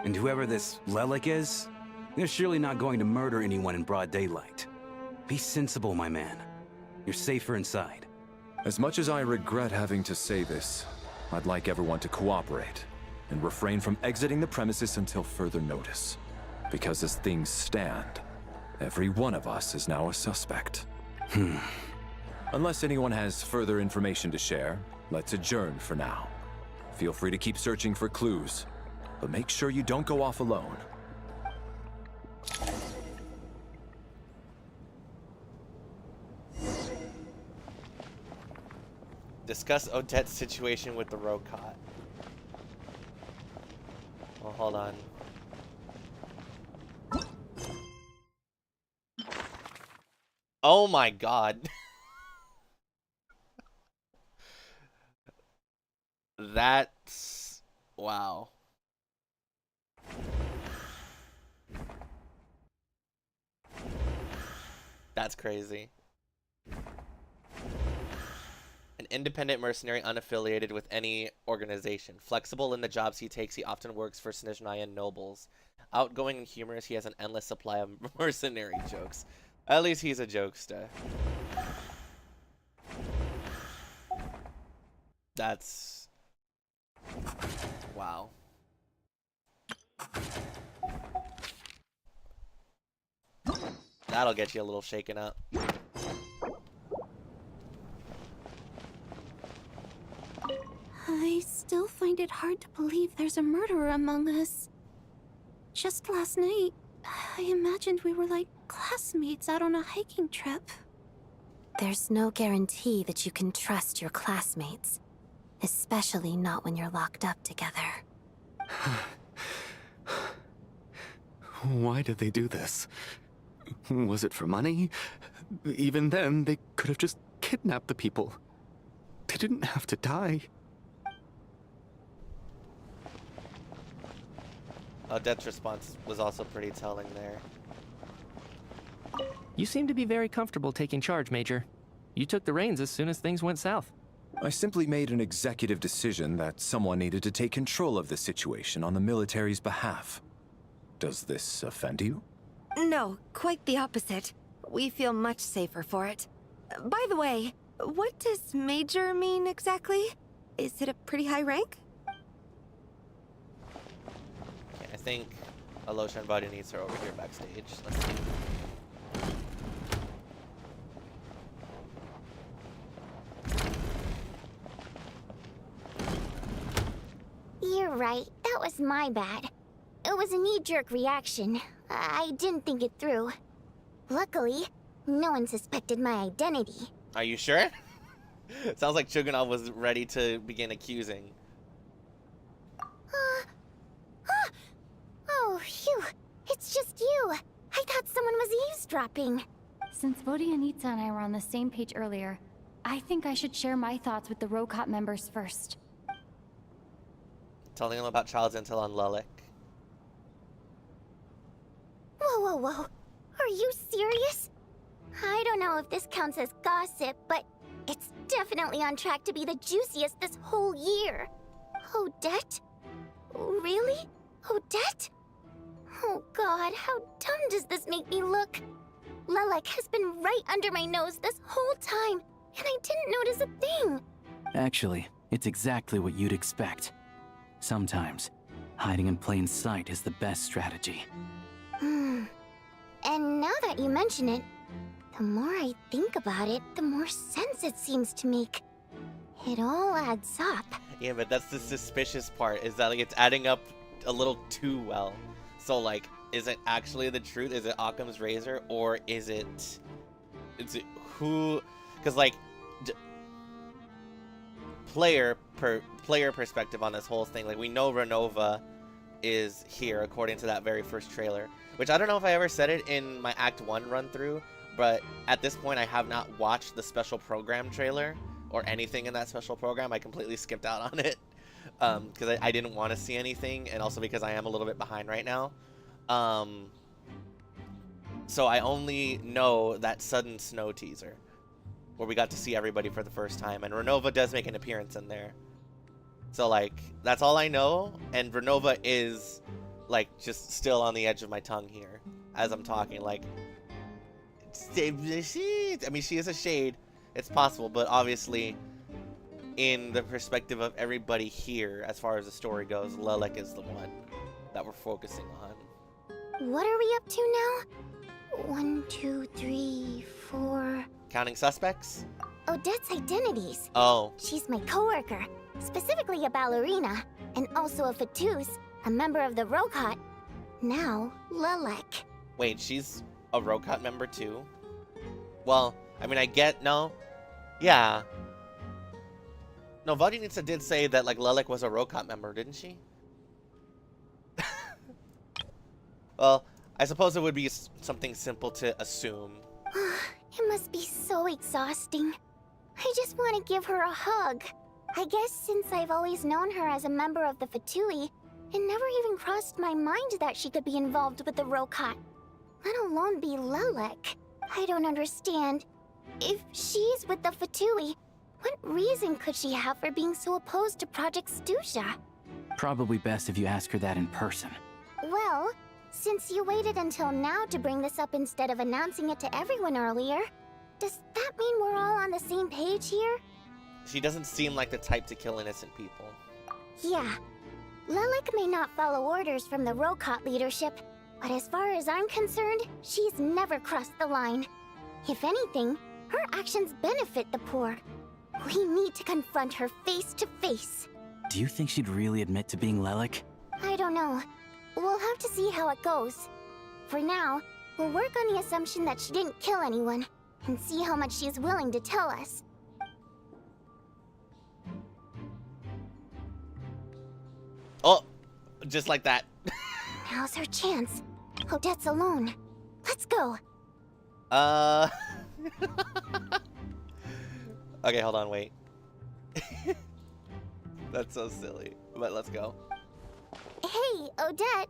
And whoever this Lelek is, they're surely not going to murder anyone in broad daylight. Be sensible, my man. You're safer inside. As much as I regret having to say this, I'd like everyone to cooperate and refrain from exiting the premises until further notice. Because as things stand, every one of us is now a suspect. Unless anyone has further information to share, let's adjourn for now. Feel free to keep searching for clues, but make sure you don't go off alone. Discuss Odette's situation with the Rokot. Well, hold on. Oh my god. That's... wow. That's crazy. An independent mercenary unaffiliated with any organization. Flexible in the jobs he takes, he often works for Snezhnaya nobles. Outgoing and humorous, he has an endless supply of mercenary jokes. At least he's a jokester. That's... wow. That'll get you a little shaken up. I still find it hard to believe there's a murderer among us. Just last night, I imagined we were like classmates out on a hiking trip. There's no guarantee that you can trust your classmates. Especially not when you're locked up together. Why did they do this? Was it for money? Even then, they could have just kidnapped the people. They didn't have to die. Odette's response was also pretty telling there. You seem to be very comfortable taking charge, Major. You took the reins as soon as things went south. I simply made an executive decision that someone needed to take control of the situation on the military's behalf. Does this offend you? No, quite the opposite. We feel much safer for it. By the way, what does Major mean exactly? Is it a pretty high rank? Okay, I think Alosha and Buddy needs her over here backstage. Let's see. You're right. That was my bad. It was a knee-jerk reaction. I didn't think it through. Luckily, no one suspected my identity. Are you sure? Sounds like Chugunov was ready to begin accusing. Oh, phew. It's just you. I thought someone was eavesdropping. Since Vodianitsa and I were on the same page earlier, I think I should share my thoughts with the Rokot members first. Telling them about Child's intel on Lelek. Whoa, whoa, whoa. Are you serious? I don't know if this counts as gossip, but it's definitely on track to be the juiciest this whole year. Odette? Really? Odette? Oh god, how dumb does this make me look? Lelek has been right under my nose this whole time, and I didn't notice a thing. Actually, it's exactly what you'd expect. Sometimes, hiding in plain sight is the best strategy. And now that you mention it, the more I think about it, the more sense it seems to make. It all adds up. Yeah, but that's the suspicious part, is that like it's adding up a little too well. So like, is it actually the truth? Is it Occam's razor, or is it who? Because like, player perspective on this whole thing. Like we know Ronova is here, according to that very first trailer. Which I don't know if I ever said it in my Act 1 run-through, but at this point I have not watched the special program trailer or anything in that special program. I completely skipped out on it because I didn't want to see anything, and also because I am a little bit behind right now. So I only know that sudden snow teaser where we got to see everybody for the first time, and Ronova does make an appearance in there. So like, that's all I know, and Ronova is like just still on the edge of my tongue here as I'm talking. Like, I mean, she is a shade, it's possible, but obviously in the perspective of everybody here, as far as the story goes, Lelek is the one that we're focusing on. What are we up to now? 1, 2, 3, 4... Counting suspects? Odette's identities. Oh. She's my coworker, specifically a ballerina, and also a Fatous, a member of the Rokot. Now, Lelek. Wait, she's a Rokot member too? Well, I mean, I get, no? Yeah. No, Vodinitsa did say that, like, Lelek was a Rokot member, didn't she? Well, I suppose it would be something simple to assume. It must be so exhausting. I just want to give her a hug. I guess since I've always known her as a member of the Fatui, it never even crossed my mind that she could be involved with the Rokot, let alone be Lelek. I don't understand. If she's with the Fatui, what reason could she have for being so opposed to Project Stusha? Probably best if you ask her that in person. Well, since you waited until now to bring this up instead of announcing it to everyone earlier, does that mean we're all on the same page here? She doesn't seem like the type to kill innocent people. Yeah. Lelek may not follow orders from the Rokot leadership, but as far as I'm concerned, she's never crossed the line. If anything, her actions benefit the poor. We need to confront her face to face. Do you think she'd really admit to being Lelek? I don't know. We'll have to see how it goes. For now, we'll work on the assumption that she didn't kill anyone, and see how much she's willing to tell us. Oh, just like that. Now's her chance. Odette's alone. Let's go. Okay, hold on, wait. That's so silly, but let's go. Hey, Odette.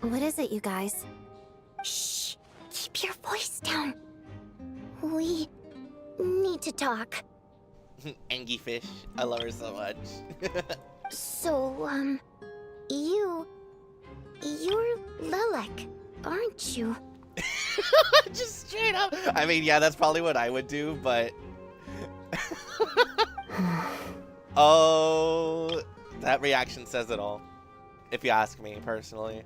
What is it, you guys? Shh. Keep your voice down. We need to talk. Angie Fish. I love her so much. So, you're Lelek, aren't you? Just straight up. I mean, yeah, that's probably what I would do, but... Oh, that reaction says it all. If you ask me, personally.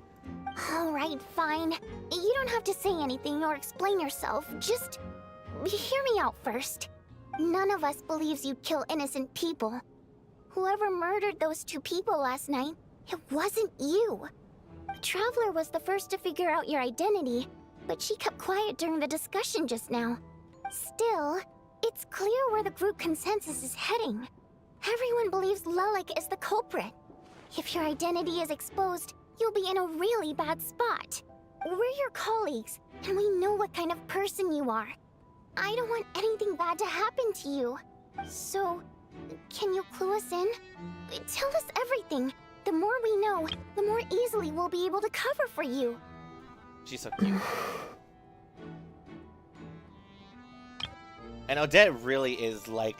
Alright, fine. You don't have to say anything or explain yourself. Just hear me out first. None of us believes you'd kill innocent people. Whoever murdered those 2 people last night, it wasn't you. The Traveler was the first to figure out your identity, but she kept quiet during the discussion just now. Still, it's clear where the group consensus is heading. Everyone believes Lelek is the culprit. If your identity is exposed, you'll be in a really bad spot. We're your colleagues, and we know what kind of person you are. I don't want anything bad to happen to you. So, can you clue us in? Tell us everything. The more we know, the more easily we'll be able to cover for you. She's so cute. And Odette really is like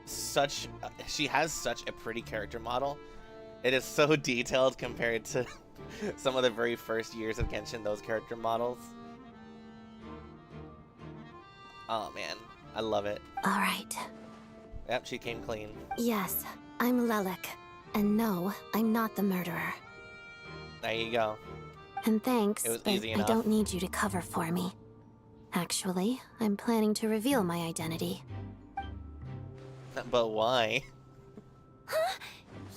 such... she has such a pretty character model. It is so detailed compared to some of the very first years of Genshin, those character models. Oh man, I love it. Alright. Yep, she came clean. Yes, I'm Lelek. And no, I'm not the murderer. There you go. And thanks, It was but easy I enough. don't need you to cover for me. Actually, I'm planning to reveal my identity. But why? Huh?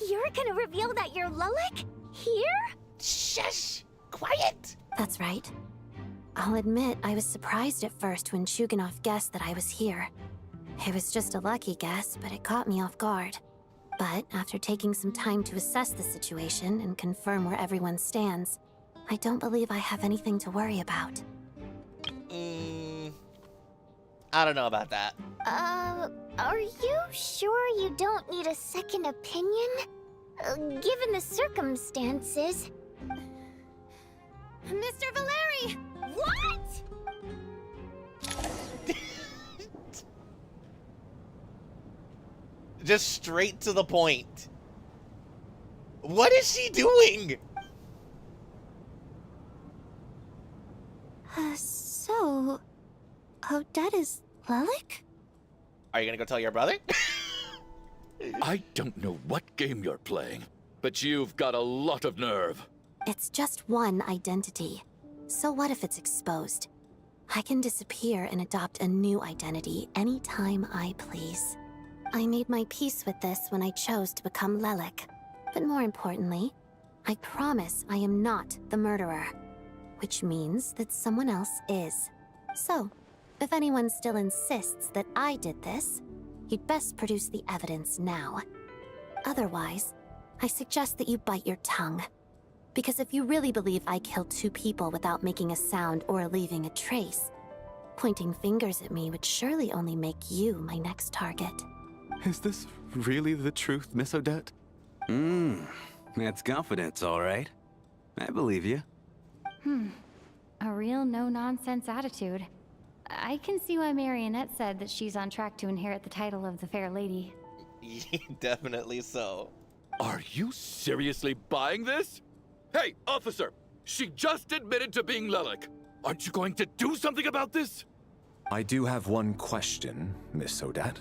You're gonna reveal that you're Lelek? Here? Shush! Quiet! That's right. I'll admit I was surprised at first when Shuganov guessed that I was here. It was just a lucky guess, but it caught me off guard. But after taking some time to assess the situation and confirm where everyone stands, I don't believe I have anything to worry about. I don't know about that. Are you sure you don't need a second opinion? Given the circumstances... Mr. Valeri! What?! Just straight to the point. What is she doing? So... Odette is Lelik? Are you gonna go tell your brother? I don't know what game you're playing, but you've got a lot of nerve. It's just one identity. So what if it's exposed? I can disappear and adopt a new identity anytime I please. I made my peace with this when I chose to become Lelik. But more importantly, I promise I am not the murderer. Which means that someone else is. So, if anyone still insists that I did this, you'd best produce the evidence now. Otherwise, I suggest that you bite your tongue. Because if you really believe I killed 2 people without making a sound or leaving a trace, pointing fingers at me would surely only make you my next target. Is this really the truth, Miss Odette? That's confidence, all right. I believe you. A real no-nonsense attitude. I can see why Marionette said that she's on track to inherit the title of the Fair Lady. Definitely so. Are you seriously buying this? Hey, officer! She just admitted to being Lelik. Aren't you going to do something about this? I do have one question, Miss Odette.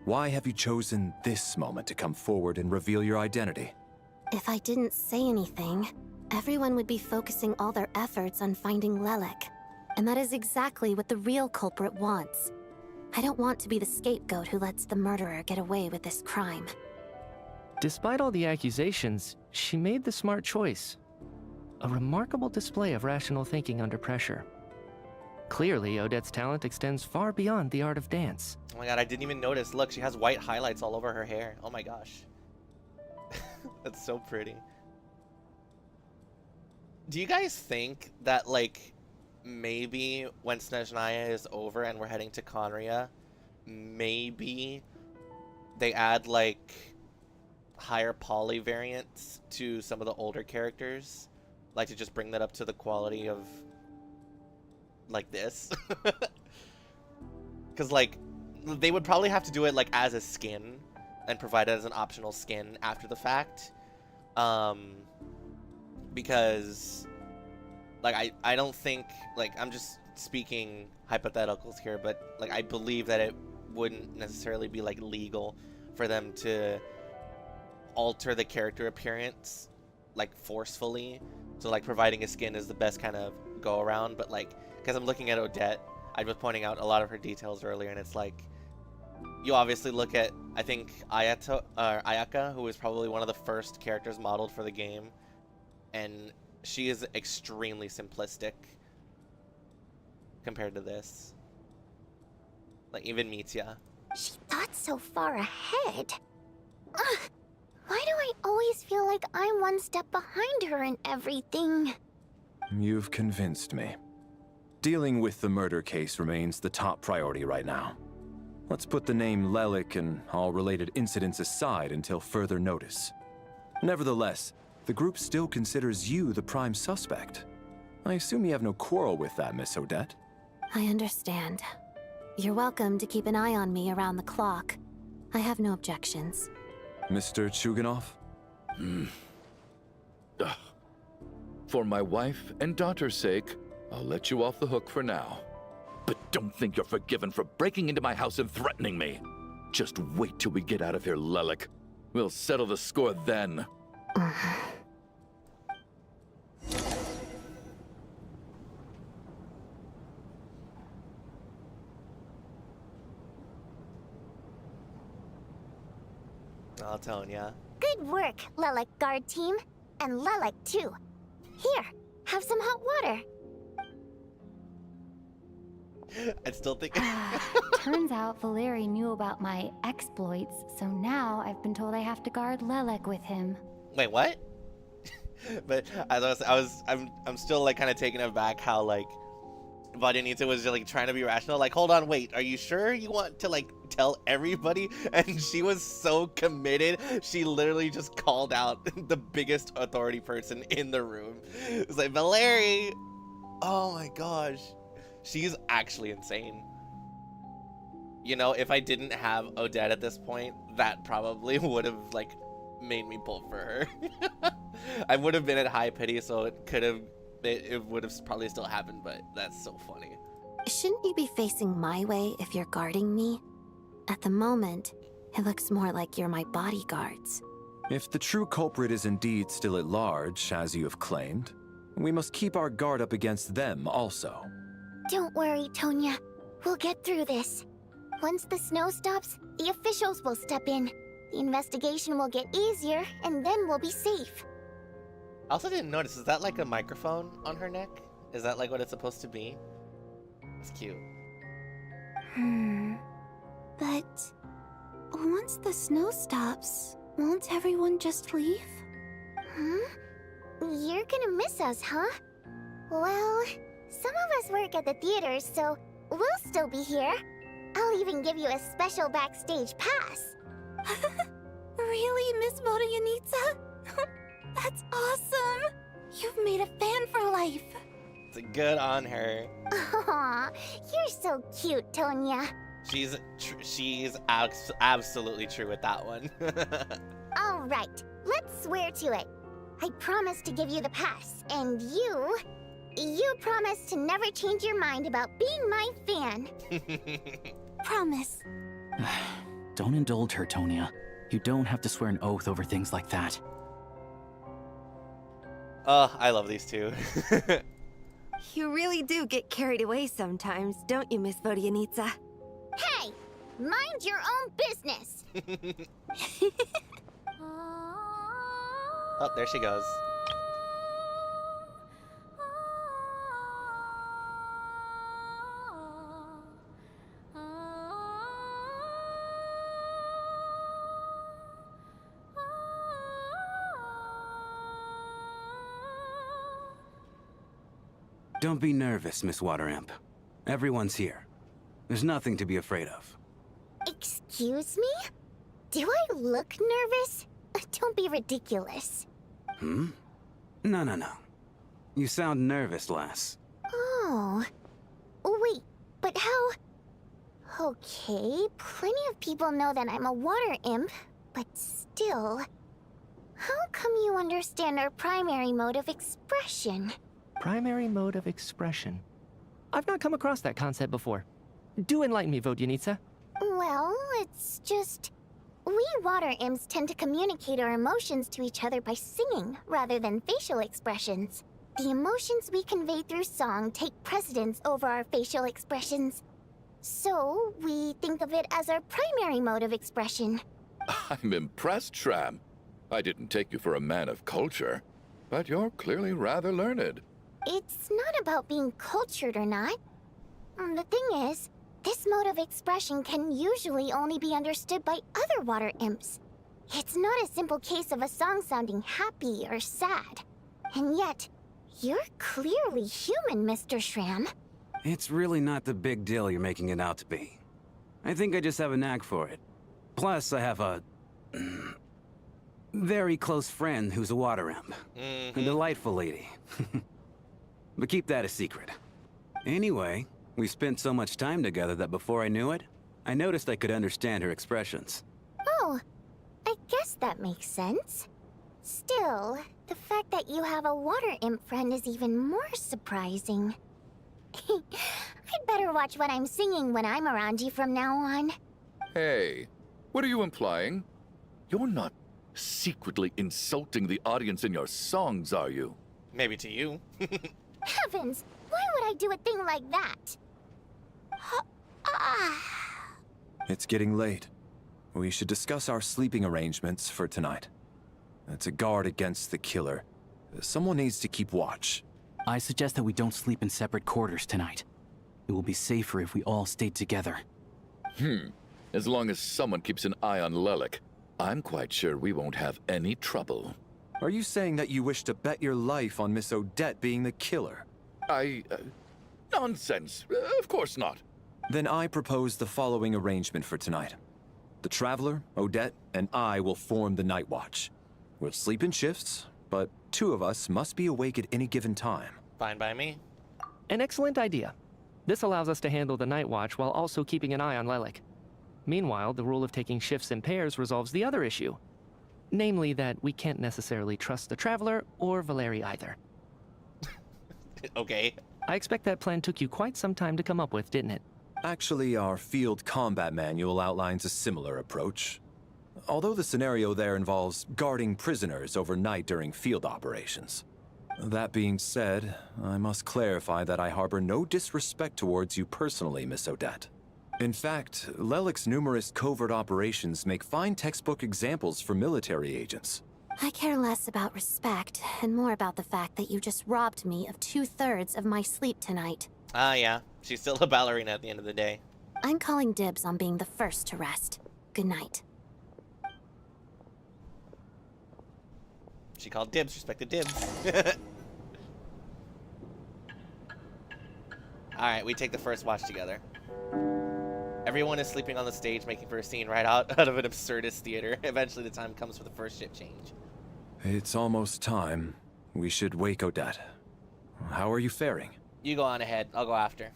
Why have you chosen this moment to come forward and reveal your identity? If I didn't say anything, everyone would be focusing all their efforts on finding Lelik. And that is exactly what the real culprit wants. I don't want to be the scapegoat who lets the murderer get away with this crime. Despite all the accusations, she made the smart choice. A remarkable display of rational thinking under pressure. Clearly, Odette's talent extends far beyond the art of dance. Oh my god, I didn't even notice. Look, she has white highlights all over her hair. Oh my gosh. That's so pretty. Do you guys think that, like, maybe when Snezhnaya is over and we're heading to Conria, maybe they add, like, higher poly variants to some of the older characters? Like, to just bring that up to the quality of, like, this? Because, like, they would probably have to do it, like, as a skin and provide it as an optional skin after the fact. Because, like, I don't think, like, I'm just speaking hypotheticals here, but, like, I believe that it wouldn't necessarily be, like, legal for them to alter the character appearance, like, forcefully. So, like, providing a skin is the best kind of go around, but, like, because I'm looking at Odette, I was pointing out a lot of her details earlier, and it's like, you obviously look at, I think, Ayaka, who is probably one of the first characters modeled for the game, and she is extremely simplistic compared to this. Like, even Mitya. She thought so far ahead. Ugh, why do I always feel like I'm one step behind her in everything? You've convinced me. Dealing with the murder case remains the top priority right now. Let's put the name Lelik and all related incidents aside until further notice. Nevertheless, the group still considers you the prime suspect. I assume you have no quarrel with that, Miss Odette? I understand. You're welcome to keep an eye on me around the clock. I have no objections. Mr. Chuganov? For my wife and daughter's sake, I'll let you off the hook for now. But don't think you're forgiven for breaking into my house and threatening me. Just wait till we get out of here, Lelik. We'll settle the score then. I'll tell ya. Good work, Lelik guard team. And Lelik too. Here, have some hot water. I'd still think. Turns out Valeri knew about my exploits, so now I've been told I have to guard Lelek with him. Wait, what? But I'm still like kind of taken aback how like Vodyanitsa was just like trying to be rational. Like, hold on, wait, are you sure you want to like tell everybody? And she was so committed. She literally just called out the biggest authority person in the room. It's like, Valeri. Oh my gosh. She's actually insane. You know, if I didn't have Odette at this point, that probably would have like made me pull for her. I would have been at high pity, so it would have probably still happened, but that's so funny. Shouldn't you be facing my way if you're guarding me? At the moment, it looks more like you're my bodyguards. If the true culprit is indeed still at large, as you have claimed, we must keep our guard up against them also. Don't worry, Tonya. We'll get through this. Once the snow stops, the officials will step in. The investigation will get easier, and then we'll be safe. I also didn't notice, is that like a microphone on her neck? Is that like what it's supposed to be? It's cute. But once the snow stops, won't everyone just leave? You're gonna miss us, huh? Well, some of us work at the theater, so we'll still be here. I'll even give you a special backstage pass. Really, Miss Vodyanitsa? That's awesome! You've made a fan for life. It's good on her. Aw, you're so cute, Tonya. She's absolutely true with that one. All right, let's swear to it. I promise to give you the pass, and you promise to never change your mind about being my fan. Promise. Don't indulge her, Tonya. You don't have to swear an oath over things like that. Oh, I love these two. You really do get carried away sometimes, don't you, Miss Vodyanitsa? Hey, mind your own business. Oh, there she goes. Don't be nervous, Miss Water Imp. Everyone's here. There's nothing to be afraid of. Excuse me? Do I look nervous? Don't be ridiculous. No. You sound nervous, lass. Oh. Wait, but how... Okay, plenty of people know that I'm a water imp, but still... How come you understand our primary mode of expression? Primary mode of expression. I've not come across that concept before. Do enlighten me, Vodyanitsa. Well, it's just... We water imps tend to communicate our emotions to each other by singing, rather than facial expressions. The emotions we convey through song take precedence over our facial expressions. So, we think of it as our primary mode of expression. I'm impressed, Shram. I didn't take you for a man of culture, but you're clearly rather learned. It's not about being cultured or not. The thing is, this mode of expression can usually only be understood by other water imps. It's not a simple case of a song sounding happy or sad. And yet, you're clearly human, Mr. Shram. It's really not the big deal you're making it out to be. I think I just have a knack for it. Plus, I have a... very close friend who's a water imp. A delightful lady. But keep that a secret. Anyway, we spent so much time together that before I knew it, I noticed I could understand her expressions. Oh, I guess that makes sense. Still, the fact that you have a water imp friend is even more surprising. I'd better watch what I'm singing when I'm around you from now on. Hey, what are you implying? You're not secretly insulting the audience in your songs, are you? Maybe to you. Heavens, why would I do a thing like that? It's getting late. We should discuss our sleeping arrangements for tonight. To guard against the killer, someone needs to keep watch. I suggest that we don't sleep in separate quarters tonight. It will be safer if we all stay together. As long as someone keeps an eye on Lelik, I'm quite sure we won't have any trouble. Are you saying that you wish to bet your life on Miss Odette being the killer? Nonsense. Of course not. Then I propose the following arrangement for tonight. The Traveler, Odette, and I will form the Night Watch. We'll sleep in shifts, but 2 of us must be awake at any given time. Fine by me. An excellent idea. This allows us to handle the Night Watch while also keeping an eye on Lelik. Meanwhile, the rule of taking shifts in pairs resolves the other issue. Namely that we can't necessarily trust the Traveler or Valeri either. Okay. I expect that plan took you quite some time to come up with, didn't it? Actually, our field combat manual outlines a similar approach. Although the scenario there involves guarding prisoners overnight during field operations. That being said, I must clarify that I harbor no disrespect towards you personally, Miss Odette. In fact, Lelik's numerous covert operations make fine textbook examples for military agents. I care less about respect and more about the fact that you just robbed me of 2/3 of my sleep tonight. Ah, yeah. She's still a ballerina at the end of the day. I'm calling dibs on being the first to rest. Good night. She called dibs, respected dibs. Alright, we take the first watch together. Everyone is sleeping on the stage, making for a scene right out of an absurdist theater. Eventually the time comes for the first shift change. It's almost time. We should wake Odette. How are you faring? You go on ahead, I'll go after.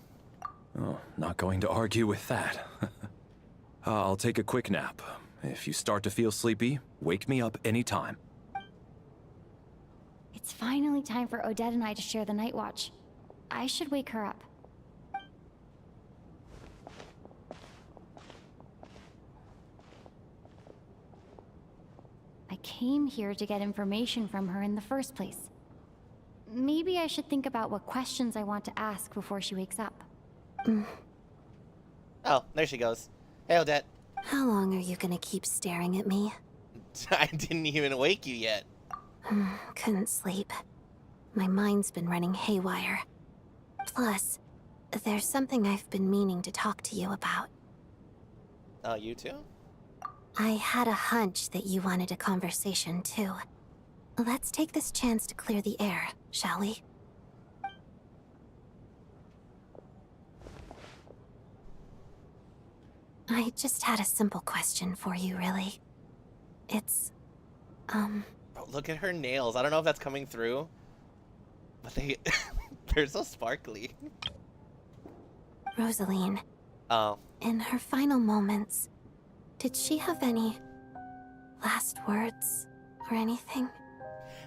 Oh, not going to argue with that. I'll take a quick nap. If you start to feel sleepy, wake me up anytime. It's finally time for Odette and I to share the night watch. I should wake her up. I came here to get information from her in the first place. Maybe I should think about what questions I want to ask before she wakes up. Oh, there she goes. Hey, Odette. How long are you gonna keep staring at me? I didn't even wake you yet. Couldn't sleep. My mind's been running haywire. Plus, there's something I've been meaning to talk to you about. Oh, you too? I had a hunch that you wanted a conversation too. Let's take this chance to clear the air, shall we? I just had a simple question for you, really. It's, Oh, look at her nails. I don't know if that's coming through, but they're so sparkly. Rosaline. Oh. In her final moments, did she have any last words or anything?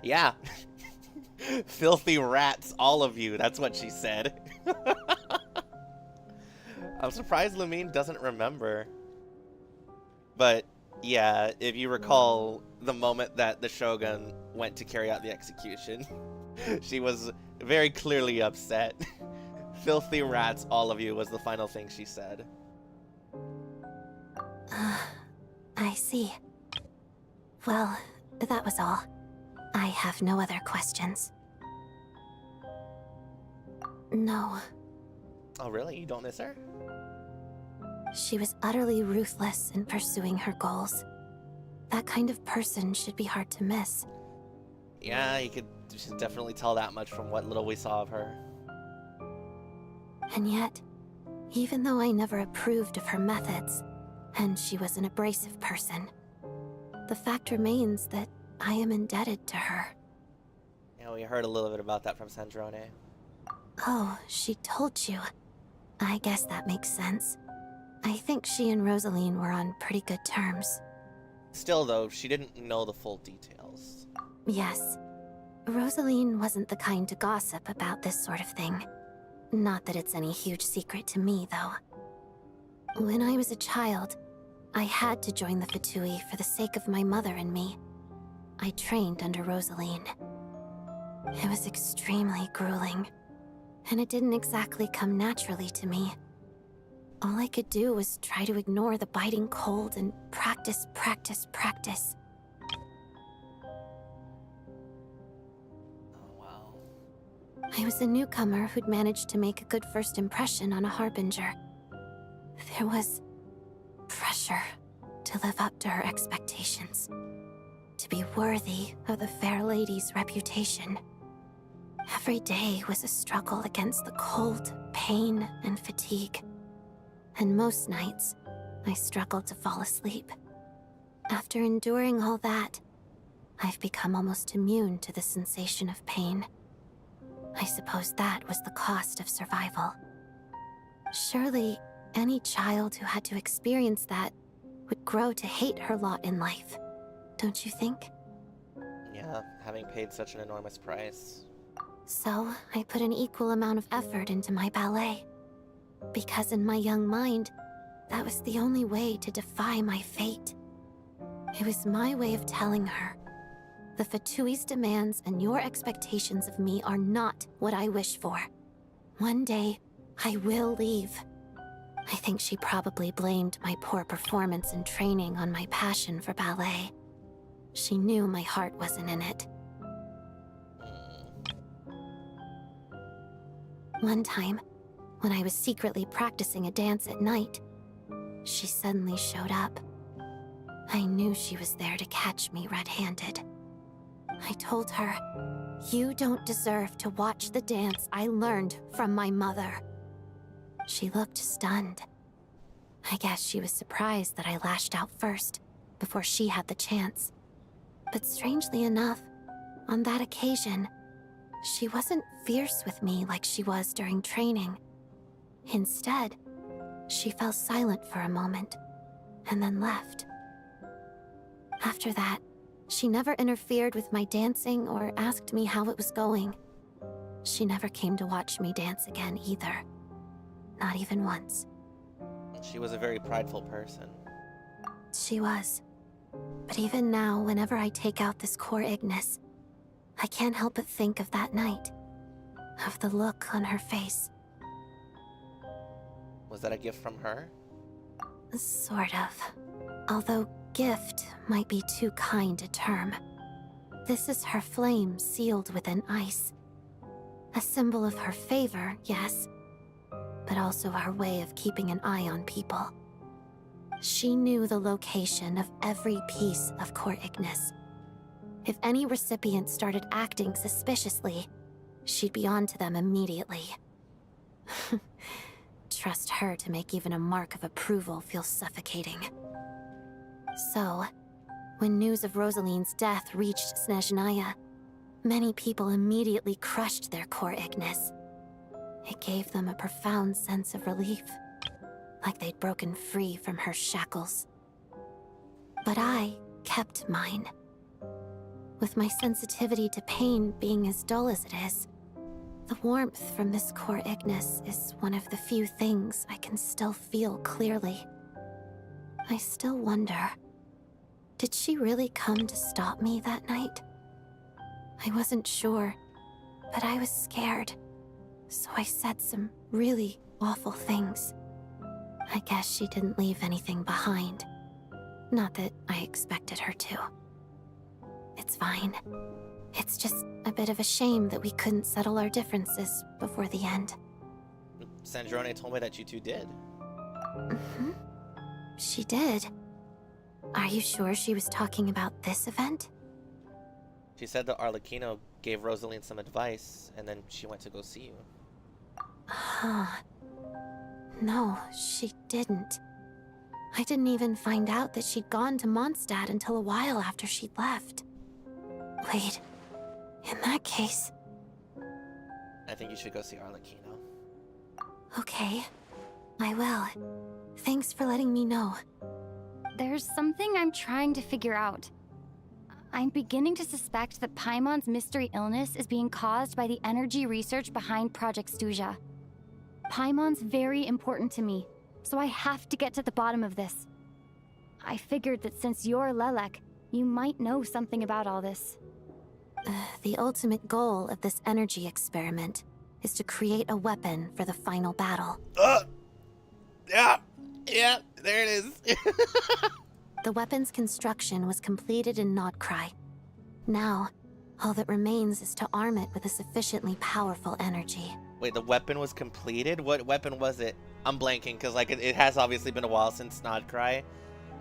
Yeah. Filthy rats, all of you. That's what she said. I'm surprised Lumine doesn't remember. But yeah, if you recall the moment that the Shogun went to carry out the execution, she was very clearly upset. Filthy rats, all of you, was the final thing she said. I see. Well, that was all. I have no other questions. No. Oh, really? You don't miss her? She was utterly ruthless in pursuing her goals. That kind of person should be hard to miss. Yeah, you could just definitely tell that much from what little we saw of her. And yet, even though I never approved of her methods, and she was an abrasive person, the fact remains that I am indebted to her. Yeah, we heard a little bit about that from Snezhnaya. Oh, she told you. I guess that makes sense. I think she and Rosaline were on pretty good terms. Still, though, she didn't know the full details. Yes. Rosaline wasn't the kind to gossip about this sort of thing. Not that it's any huge secret to me, though. When I was a child, I had to join the Fatui for the sake of my mother and me. I trained under Rosaline. It was extremely grueling, and it didn't exactly come naturally to me. All I could do was try to ignore the biting cold and practice, practice, practice. Oh, wow. I was a newcomer who'd managed to make a good first impression on a harbinger. There was pressure to live up to her expectations, to be worthy of the fair lady's reputation. Every day was a struggle against the cold, pain, and fatigue. And most nights, I struggled to fall asleep. After enduring all that, I've become almost immune to the sensation of pain. I suppose that was the cost of survival. Surely, any child who had to experience that would grow to hate her lot in life, don't you think? Yeah, having paid such an enormous price. So, I put an equal amount of effort into my ballet. Because in my young mind, that was the only way to defy my fate. It was my way of telling her, the Fatui's demands and your expectations of me are not what I wish for. One day, I will leave. I think she probably blamed my poor performance in training on my passion for ballet. She knew my heart wasn't in it. One time, when I was secretly practicing a dance at night, she suddenly showed up. I knew she was there to catch me red-handed. I told her, "You don't deserve to watch the dance I learned from my mother." She looked stunned. I guess she was surprised that I lashed out first, before she had the chance. But strangely enough, on that occasion, she wasn't fierce with me like she was during training. Instead, she fell silent for a moment, and then left. After that, she never interfered with my dancing or asked me how it was going. She never came to watch me dance again either. Not even once. She was a very prideful person. She was. But even now, whenever I take out this core Ignis, I can't help but think of that night. Of the look on her face. Was that a gift from her? Sort of. Although gift might be too kind a term. This is her flame sealed within ice. A symbol of her favor, yes, but also our way of keeping an eye on people. She knew the location of every piece of core Ignis. If any recipient started acting suspiciously, she'd be on to them immediately. Trust her to make even a mark of approval feel suffocating. So, when news of Rosaline's death reached Snezhnaya, many people immediately crushed their core Ignis. It gave them a profound sense of relief, like they'd broken free from her shackles. But I kept mine. With my sensitivity to pain being as dull as it is, the warmth from this core Ignis is one of the few things I can still feel clearly. I still wonder, did she really come to stop me that night? I wasn't sure, but I was scared, so I said some really awful things. I guess she didn't leave anything behind. Not that I expected her to. It's fine. It's just a bit of a shame that we couldn't settle our differences before the end. Snezhnaya told me that you two did. Mm-hmm. She did. Are you sure she was talking about this event? She said that Arlecchino gave Rosaline some advice, and then she went to go see you. Huh. No, she didn't. I didn't even find out that she'd gone to Mondstadt until a while after she'd left. Wait, in that case... I think you should go see Arlecchino. Okay, I will. Thanks for letting me know. There's something I'm trying to figure out. I'm beginning to suspect that Paimon's mystery illness is being caused by the energy research behind Project Stuja. Paimon's very important to me, so I have to get to the bottom of this. I figured that since you're Lelek, you might know something about all this. The ultimate goal of this energy experiment is to create a weapon for the final battle. Yeah, there it is. The weapon's construction was completed in Nodcry. Now, All that remains is to arm it with a sufficiently powerful energy. Wait, the weapon was completed? What weapon was it? I'm blanking because like it has obviously been a while since Snodcry,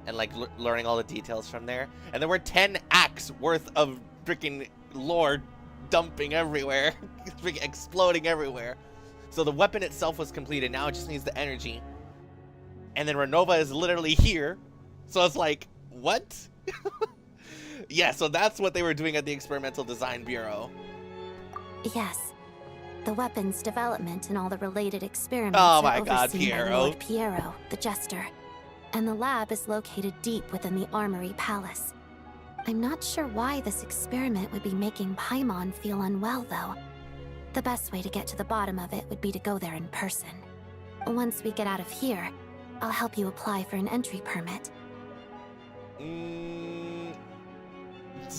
and like learning all the details from there. And there were 10 acts worth of freaking lore dumping everywhere, freaking exploding everywhere. So the weapon itself was completed. Now it just needs the energy. And then Ronova is literally here. So it's like, what? Yeah, so that's what they were doing at the Experimental Design Bureau. Yes. The weapon's development and all the related experiments are overseen by Lord Piero, the Jester. And the lab is located deep within the Armory Palace. I'm not sure why this experiment would be making Paimon feel unwell, though. The best way to get to the bottom of it would be to go there in person. Once we get out of here, I'll help you apply for an entry permit.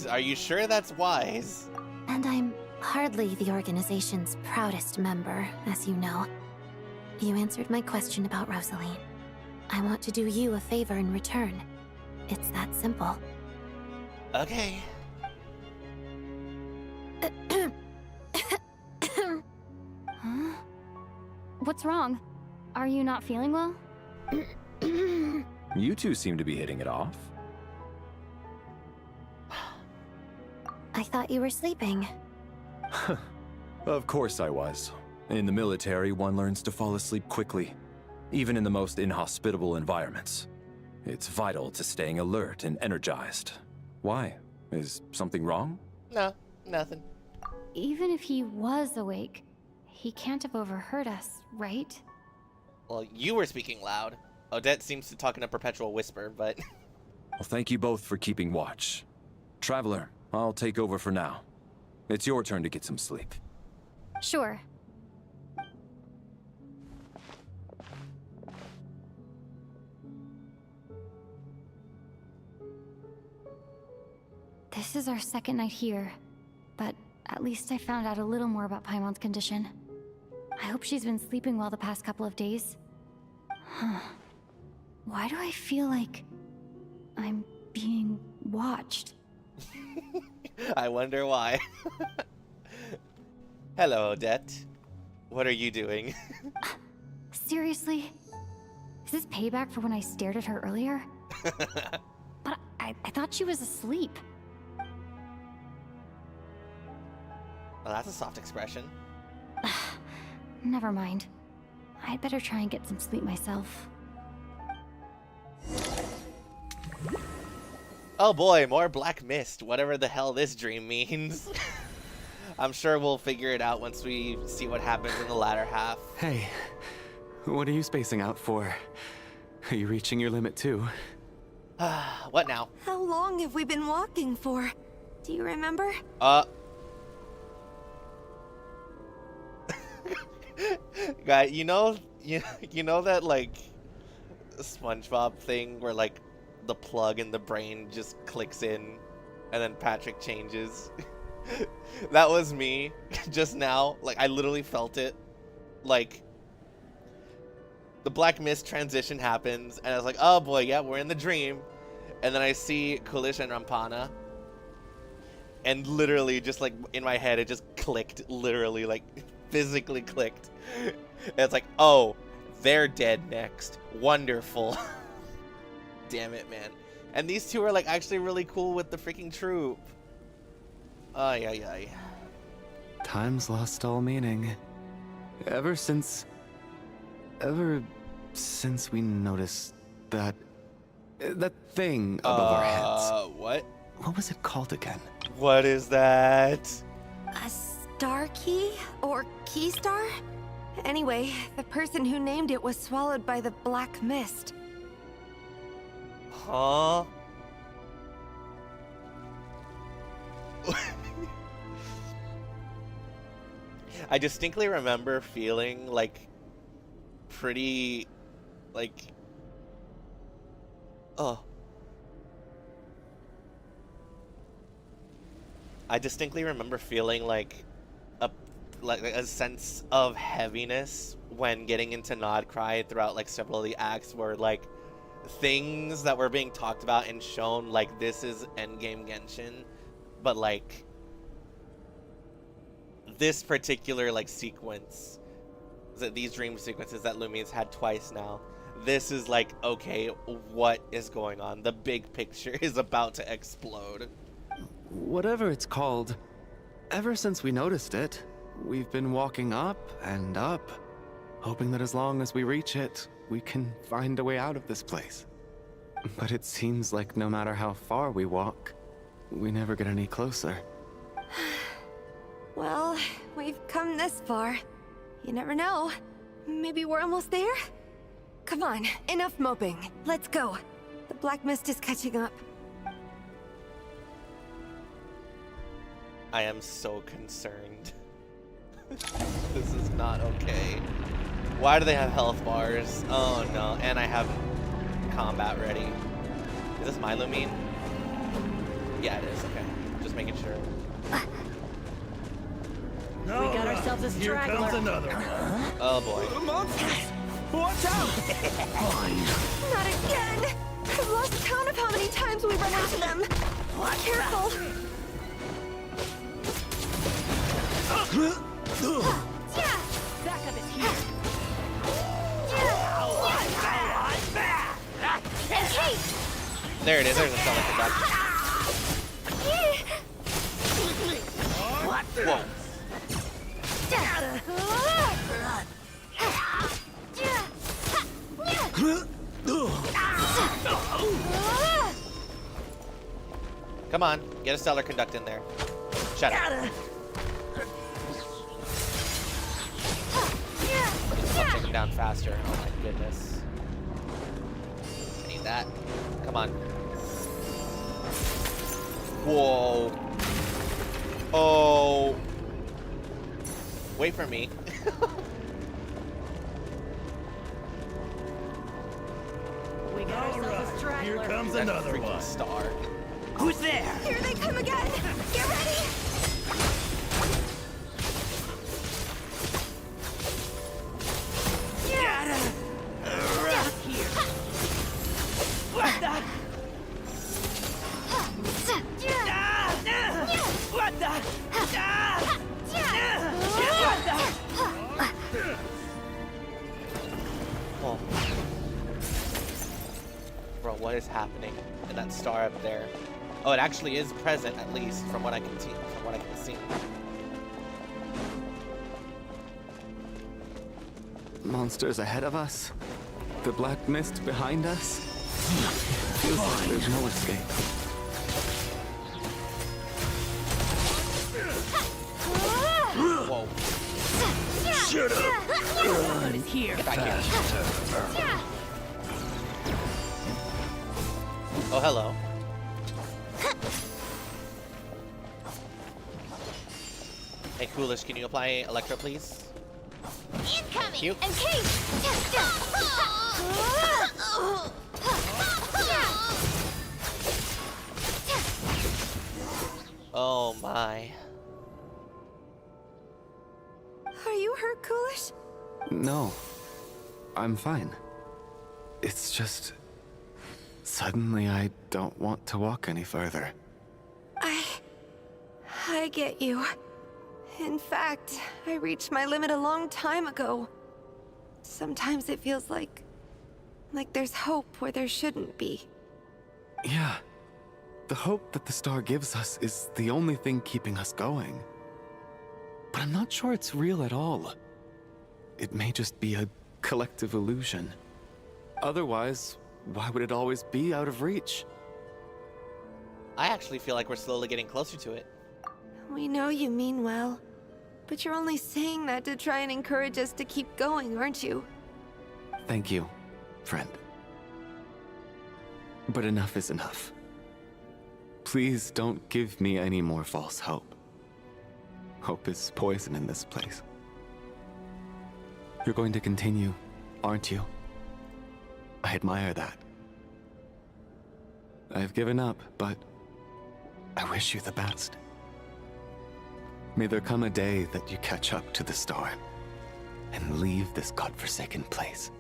Are you sure that's wise? And I'm hardly the organization's proudest member, as you know. You answered my question about Rosaline. I want to do you a favor in return. It's that simple. Okay. Huh? What's wrong? Are you not feeling well? You two seem to be hitting it off. I thought you were sleeping. Of course I was. In the military, one learns to fall asleep quickly, even in the most inhospitable environments. It's vital to staying alert and energized. Why? Is something wrong? No, nothing. Even if he was awake, he can't have overheard us, right? Well, you were speaking loud. Odette seems to talk in a perpetual whisper, but... Well, thank you both for keeping watch. Traveler, I'll take over for now. It's your turn to get some sleep. Sure. This is our second night here, but at least I found out a little more about Paimon's condition. I hope she's been sleeping well the past couple of days. Huh. Why do I feel like I'm being watched? I wonder why. Hello, Odette. What are you doing? Seriously? Is this payback for when I stared at her earlier? But I thought she was asleep. Well, that's a soft expression. Never mind. I'd better try and get some sleep myself. Oh boy, more black mist, whatever the hell this dream means. I'm sure we'll figure it out once we see what happens in the latter half. Hey, what are you spacing out for? Are you reaching your limit too? What now? How long have we been walking for? Do you remember? Guy, you know that like SpongeBob thing where like the plug in the brain just clicks in and then Patrick changes? That was me just now. Like I literally felt it. Like the black mist transition happens and I was like, oh boy, yeah, we're in the dream. And then I see Kulish and Rampana. And literally just like in my head it just clicked, literally like physically clicked. And it's like, oh, they're dead next. Wonderful. Damn it, man. And these two are like actually really cool with the freaking troop. Ay, ay, ay. Time's lost all meaning. Ever since we noticed that thing above our heads. What? What was it called again? What is that? A star key? Or key star? Anyway, the person who named it was swallowed by the black mist. Huh? I distinctly remember feeling like pretty like I distinctly remember feeling like a sense of heaviness when getting into Nodcry throughout like several of the acts where like things that were being talked about and shown like this is endgame Genshin, but like this particular like sequence, these dream sequences that Lumia's had twice now, this is like, okay, what is going on? The big picture is about to explode. Whatever it's called, ever since we noticed it, we've been walking up and up, hoping that as long as we reach it, we can find a way out of this place. But it seems like no matter how far we walk, we never get any closer. Well, we've come this far. You never know. Maybe we're almost there? Come on, enough moping. Let's go. The black mist is catching up. I am so concerned. This is not okay. Why do they have health bars? Oh no, and I have combat ready. Is this my Lumine? Yeah, it is, okay. Just making sure. We got ourselves a straggler. Here comes another one. Oh boy. Monsters! Watch out! Not again! I've lost count of how many times we run into them. Careful! Backup is here. There it is, there's a stomach attack. Whoa. Come on, get a stellar conduct in there. Shut up. I'll take him down faster. Oh my goodness. I need that. Come on. Whoa. Oh. Wait for me. We got ourselves a straggler. Here comes That another freaking one. star. Who's there? Here they come again! Get ready! What the? What the? Oh. Bro, what is happening? And that star up there. Oh, it actually is present, at least from what I can see. From what I can see. Monsters ahead of us, the black mist behind us. Feels like there's no escape. Whoa. Shut up! What is here? Get back here. Oh, hello. Hey, Coolish, can you apply Electro, please? Incoming! You? Encase! Oh my. Are you hurt, Coolish? No, I'm fine. It's just... suddenly I don't want to walk any further. I get you. In fact, I reached my limit a long time ago. Sometimes it feels like there's hope where there shouldn't be. Yeah. The hope that the star gives us is the only thing keeping us going. But I'm not sure it's real at all. It may just be a collective illusion. Otherwise, why would it always be out of reach? I actually feel like we're slowly getting closer to it. We know you mean well, but you're only saying that to try and encourage us to keep going, aren't you? Thank you, friend. But enough is enough. Please don't give me any more false hope. Hope is poison in this place. You're going to continue, aren't you? I admire that. I've given up, but I wish you the best. May there come a day that you catch up to the star and leave this godforsaken place.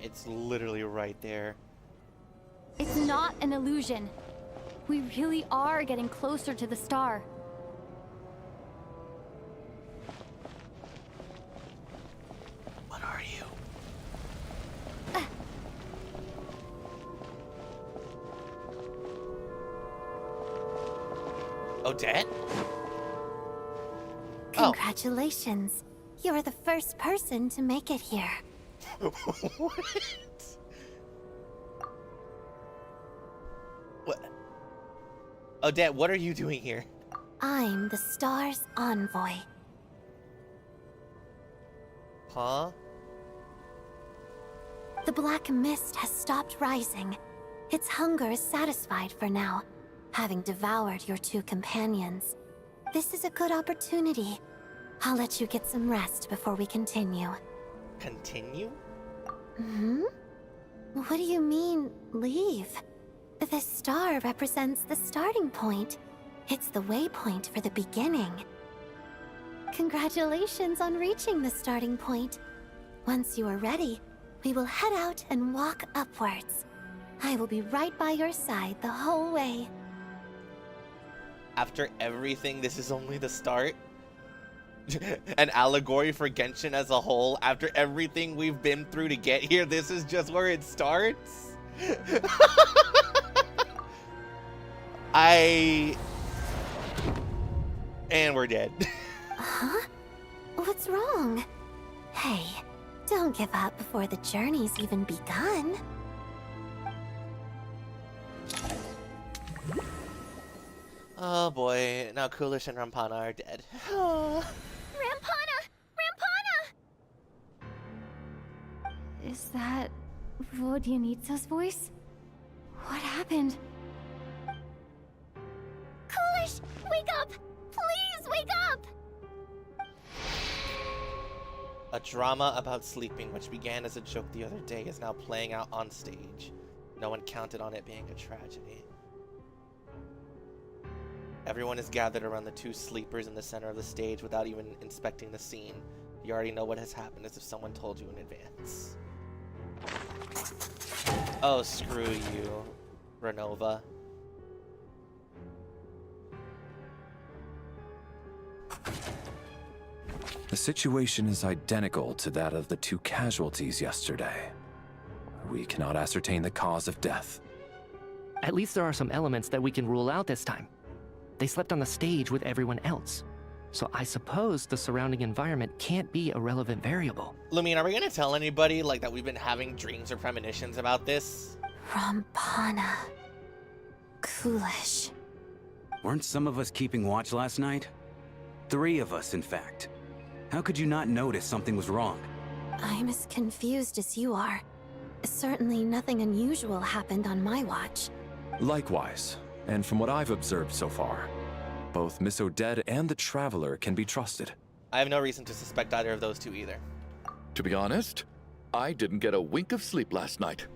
It's literally right there. It's not an illusion. We really are getting closer to the star. What are you? Odette? Congratulations. You're the first person to make it here. What? What? Odette, what are you doing here? I'm the star's envoy. Huh? The black mist has stopped rising. Its hunger is satisfied for now, having devoured your two companions. This is a good opportunity. I'll let you get some rest before we continue. Continue? What do you mean, leave? The star represents the starting point. It's the waypoint for the beginning. Congratulations on reaching the starting point. Once you are ready, we will head out and walk upwards. I will be right by your side the whole way. After everything, this is only the start? An allegory for Genshin as a whole. After everything we've been through to get here, this is just where it starts? And we're dead. Huh? What's wrong? Hey, don't give up before the journey's even begun. Oh boy, now Coolish and Rampana are dead. Rampana! Rampana! Is that Vodyanitsa's voice? What happened? Coolish, wake up! Please wake up! A drama about sleeping, which began as a joke the other day, is now playing out on stage. No one counted on it being a tragedy. Everyone is gathered around the two sleepers in the center of the stage without even inspecting the scene. You already know what has happened as if someone told you in advance. Oh, screw you, Ronova. The situation is identical to that of the two casualties yesterday. We cannot ascertain the cause of death. At least there are some elements that we can rule out this time. They slept on the stage with everyone else. So I suppose the surrounding environment can't be a relevant variable. Lumine, are we gonna tell anybody, like, that we've been having dreams or premonitions about this? Rampana. Coolish. Weren't some of us keeping watch last night? 3 of us, in fact. How could you not notice something was wrong? I'm as confused as you are. Certainly nothing unusual happened on my watch. Likewise, and from what I've observed so far, both Miss Odette and the Traveler can be trusted. I have no reason to suspect either of those two either. To be honest, I didn't get a wink of sleep last night.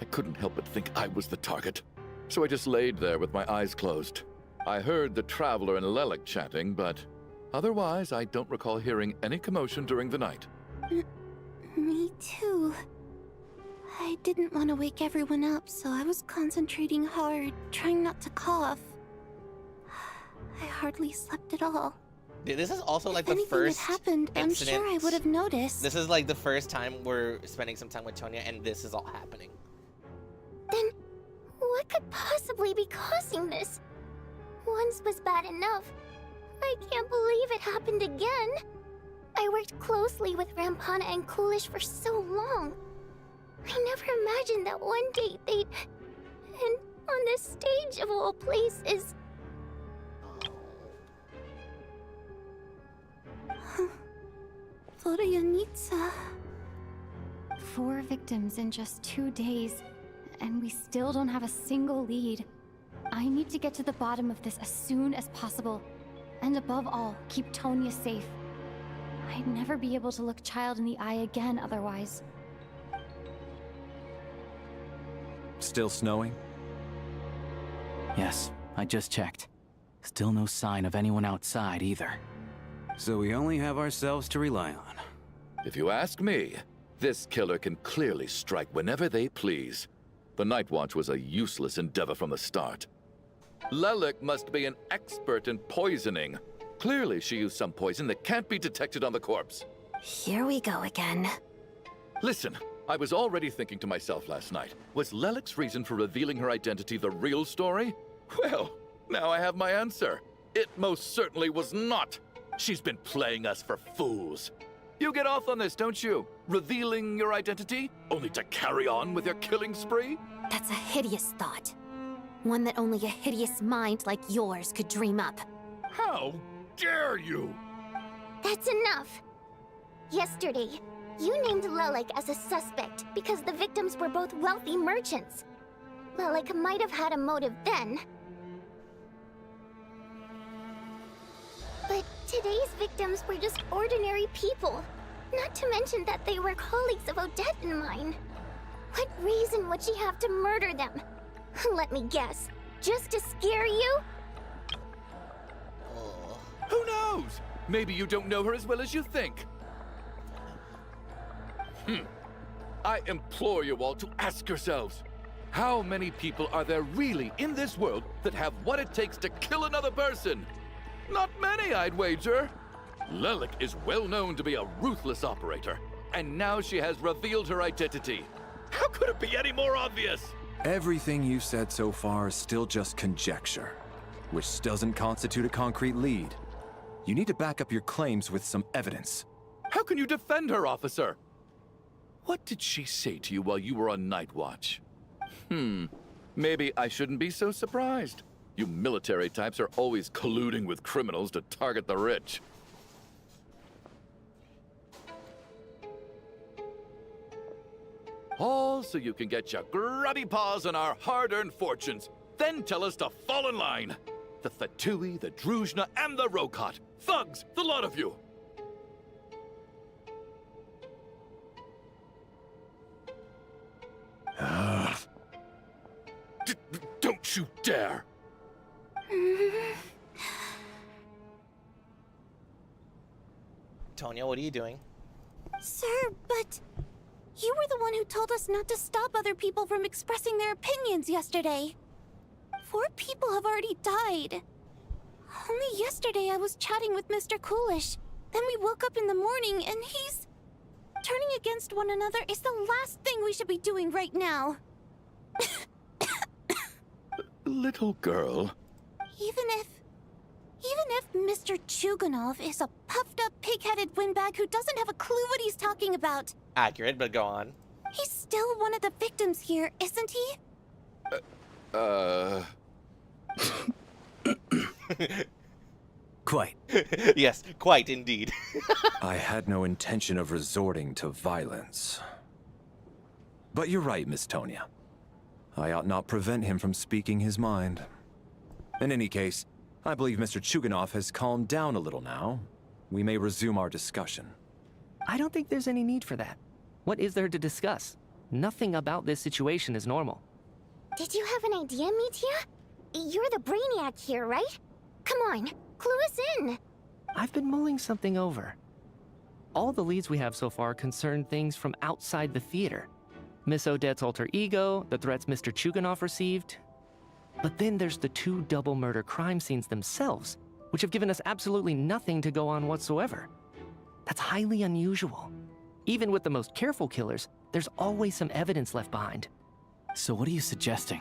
I couldn't help but think I was the target. So I just laid there with my eyes closed. I heard the Traveler and Lelik chatting, but otherwise I don't recall hearing any commotion during the night. Me too. I didn't want to wake everyone up, so I was concentrating hard, trying not to cough. I hardly slept at all. Dude, this is also like the Anything first had happened, I'm sure I would have noticed. This is like the first time we're spending some time with Tonya, and this is all happening. Then, what could possibly be causing this? Once was bad enough. I can't believe it happened again. I worked closely with Rampana and Coolish for so long. I never imagined that one day they'd... And on the stage of all places... Vodyanitsa. 4 victims in just 2 days, and we still don't have a single lead. I need to get to the bottom of this as soon as possible. And above all, keep Tonya safe. I'd never be able to look Child in the eye again otherwise. Still snowing? Yes, I just checked. Still no sign of anyone outside either. So we only have ourselves to rely on. If you ask me, This killer can clearly strike whenever they please. The Night Watch was a useless endeavor from the start. Lelik must be an expert in poisoning. Clearly she used some poison that can't be detected on the corpse. Here we go again. Listen, I was already thinking to myself last night, was Lelik's reason for revealing her identity the real story? Well, now I have my answer. It most certainly was not. She's been playing us for fools. You get off on this, don't you? Revealing your identity, only to carry on with your killing spree? That's a hideous thought. One that only a hideous mind like yours could dream up. How dare you? That's enough. Yesterday, you named Lelik as a suspect because the victims were both wealthy merchants. Lelik might have had a motive then. But today's victims were just ordinary people. Not to mention that they were colleagues of Odette and mine. What reason would she have to murder them? Let me guess. Just to scare you? Who knows? Maybe you don't know her as well as you think. I implore you all to ask yourselves, how many people are there really in this world that have what it takes to kill another person? Not many, I'd wager. Lelik is well known to be a ruthless operator, and now she has revealed her identity. How could it be any more obvious? Everything you've said so far is still just conjecture, which doesn't constitute a concrete lead. You need to back up your claims with some evidence. How can you defend her, officer? What did she say to you while you were on Night Watch? Maybe I shouldn't be so surprised. You military types are always colluding with criminals to target the rich. All so you can get your grubby paws on our hard-earned fortunes, then tell us to fall in line. The Fatui, the Druzhna, and the Rokot. Thugs, the lot of you! Don't you dare! Tonya, what are you doing? Sir, but... you were the one who told us not to stop other people from expressing their opinions yesterday. 4 people have already died. Only yesterday I was chatting with Mr. Coolish. Then we woke up in the morning and he's... turning against one another is the last thing we should be doing right now. Little girl. Even if Mr. Chuganov is a puffed-up, pig-headed windbag who doesn't have a clue what he's talking about. Accurate, but go on. He's still one of the victims here, isn't he? Quite. Yes, quite indeed. I had no intention of resorting to violence. But you're right, Miss Tonya. I ought not prevent him from speaking his mind. In any case, I believe Mr. Chuganov has calmed down a little now. We may resume our discussion. I don't think there's any need for that. What is there to discuss? Nothing about this situation is normal. Did you have an idea, Mitya? You're the brainiac here, right? Come on, clue us in. I've been mulling something over. All the leads we have so far concern things from outside the theater. Miss Odette's alter ego, the threats Mr. Chuganov received. But then there's the 2 double murder crime scenes themselves, which have given us absolutely nothing to go on whatsoever. That's highly unusual. Even with the most careful killers, there's always some evidence left behind. So what are you suggesting?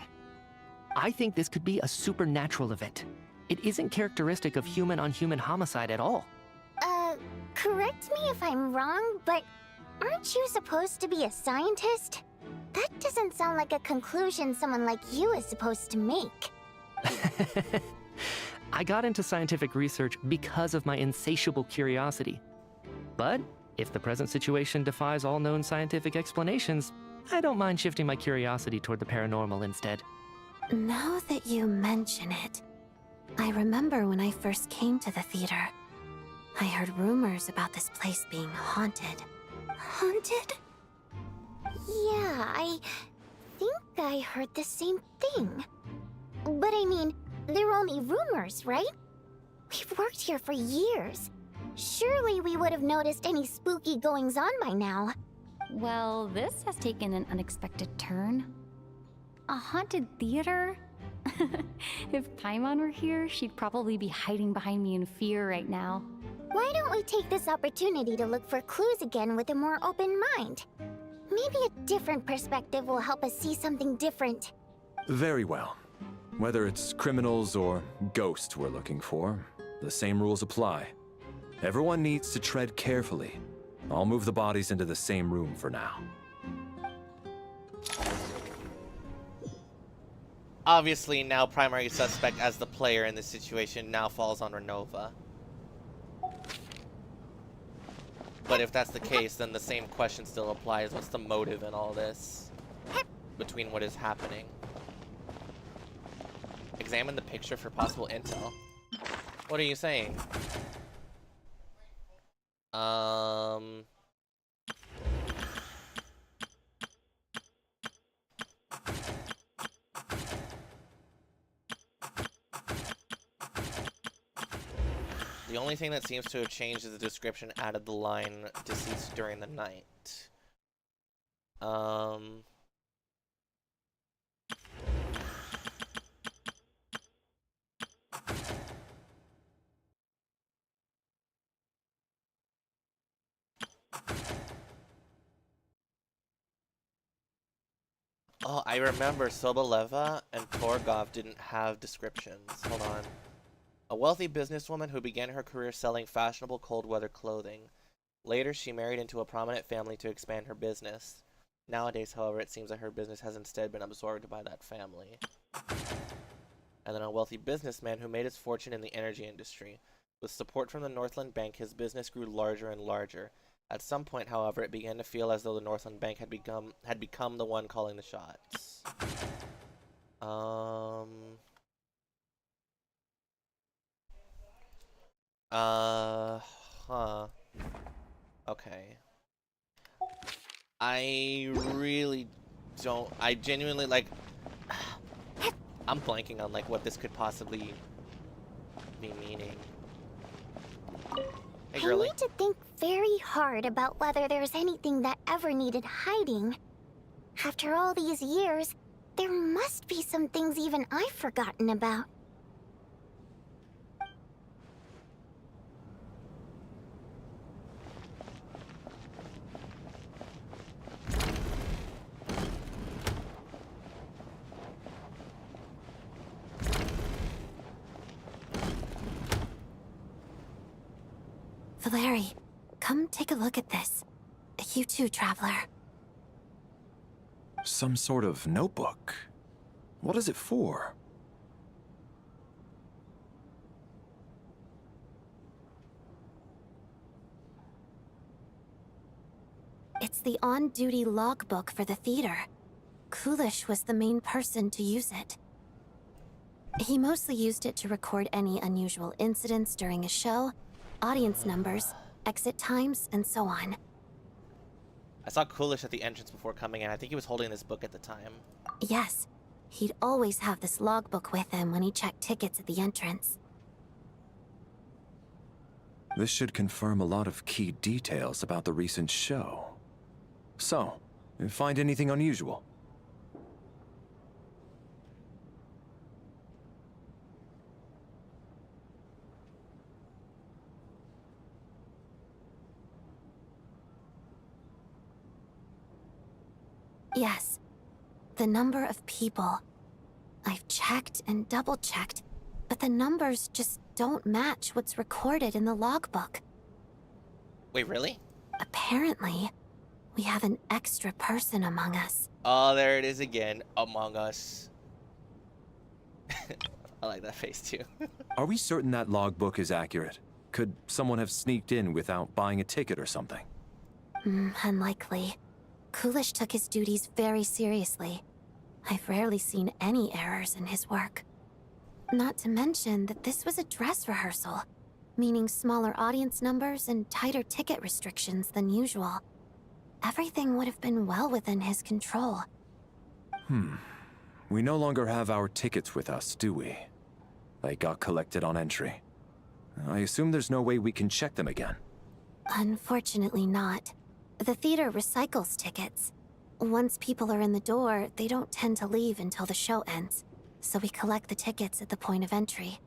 I think this could be a supernatural event. It isn't characteristic of human-on-human homicide at all. Correct me if I'm wrong, but aren't you supposed to be a scientist? That doesn't sound like a conclusion someone like you is supposed to make. I got into scientific research because of my insatiable curiosity. But if the present situation defies all known scientific explanations, I don't mind shifting my curiosity toward the paranormal instead. Now that you mention it, I remember when I first came to the theater. I heard rumors about this place being haunted. Haunted? Yeah, I think I heard the same thing. But I mean, they're only rumors, right? We've worked here for years. Surely we would have noticed any spooky goings-on by now. Well, this has taken an unexpected turn. A haunted theater? If Paimon were here, she'd probably be hiding behind me in fear right now. Why don't we take this opportunity to look for clues again with a more open mind? Maybe a different perspective will help us see something different. Very well. Whether it's criminals or ghosts we're looking for, the same rules apply. Everyone needs to tread carefully. I'll move the bodies into the same room for now. Obviously, now primary suspect as the player in this situation now falls on Ronova. But if that's the case, then the same question still applies. What's the motive in all this? Between what is happening? Examine the picture for possible intel. What are you saying? The only thing that seems to have changed is the description added the line deceased during the night. Oh, I remember Soboleva and Torgov didn't have descriptions. Hold on. A wealthy businesswoman who began her career selling fashionable cold-weather clothing. Later, she married into a prominent family to expand her business. Nowadays, however, it seems that her business has instead been absorbed by that family. And then a wealthy businessman who made his fortune in the energy industry. With support from the Northland Bank, his business grew larger and larger. At some point, however, it began to feel as though the Northland Bank had become the one calling the shots. Okay. I really don't... I genuinely, like... I'm blanking on, like, what this could possibly be meaning. Hey, girlie. I need to think very hard about whether there's anything that ever needed hiding. After all these years, there must be some things even I've forgotten about. Valeri, come take a look at this. You too, Traveler. Some sort of notebook. What is it for? It's the on-duty logbook for the theater. Kulish was the main person to use it. He mostly used it to record any unusual incidents during a show, audience numbers, exit times, and so on. I saw Kulish at the entrance before coming in. I think he was holding this book at the time. Yes, he'd always have this logbook with him when he checked tickets at the entrance. This should confirm a lot of key details about the recent show. So, find anything unusual? Yes. The number of people. I've checked and double-checked, but the numbers just don't match what's recorded in the logbook. Wait, really? Apparently, we have an extra person among us. Oh, there it is again. Among Us. I like that face, too. Are we certain that logbook is accurate? Could someone have sneaked in without buying a ticket or something? Unlikely. Kulish took his duties very seriously. I've rarely seen any errors in his work. Not to mention that this was a dress rehearsal, meaning smaller audience numbers and tighter ticket restrictions than usual. Everything would have been well within his control. We no longer have our tickets with us, do we? They got collected on entry. I assume there's no way we can check them again. Unfortunately not. The theater recycles tickets. Once people are in the door, they don't tend to leave until the show ends. So we collect the tickets at the point of entry.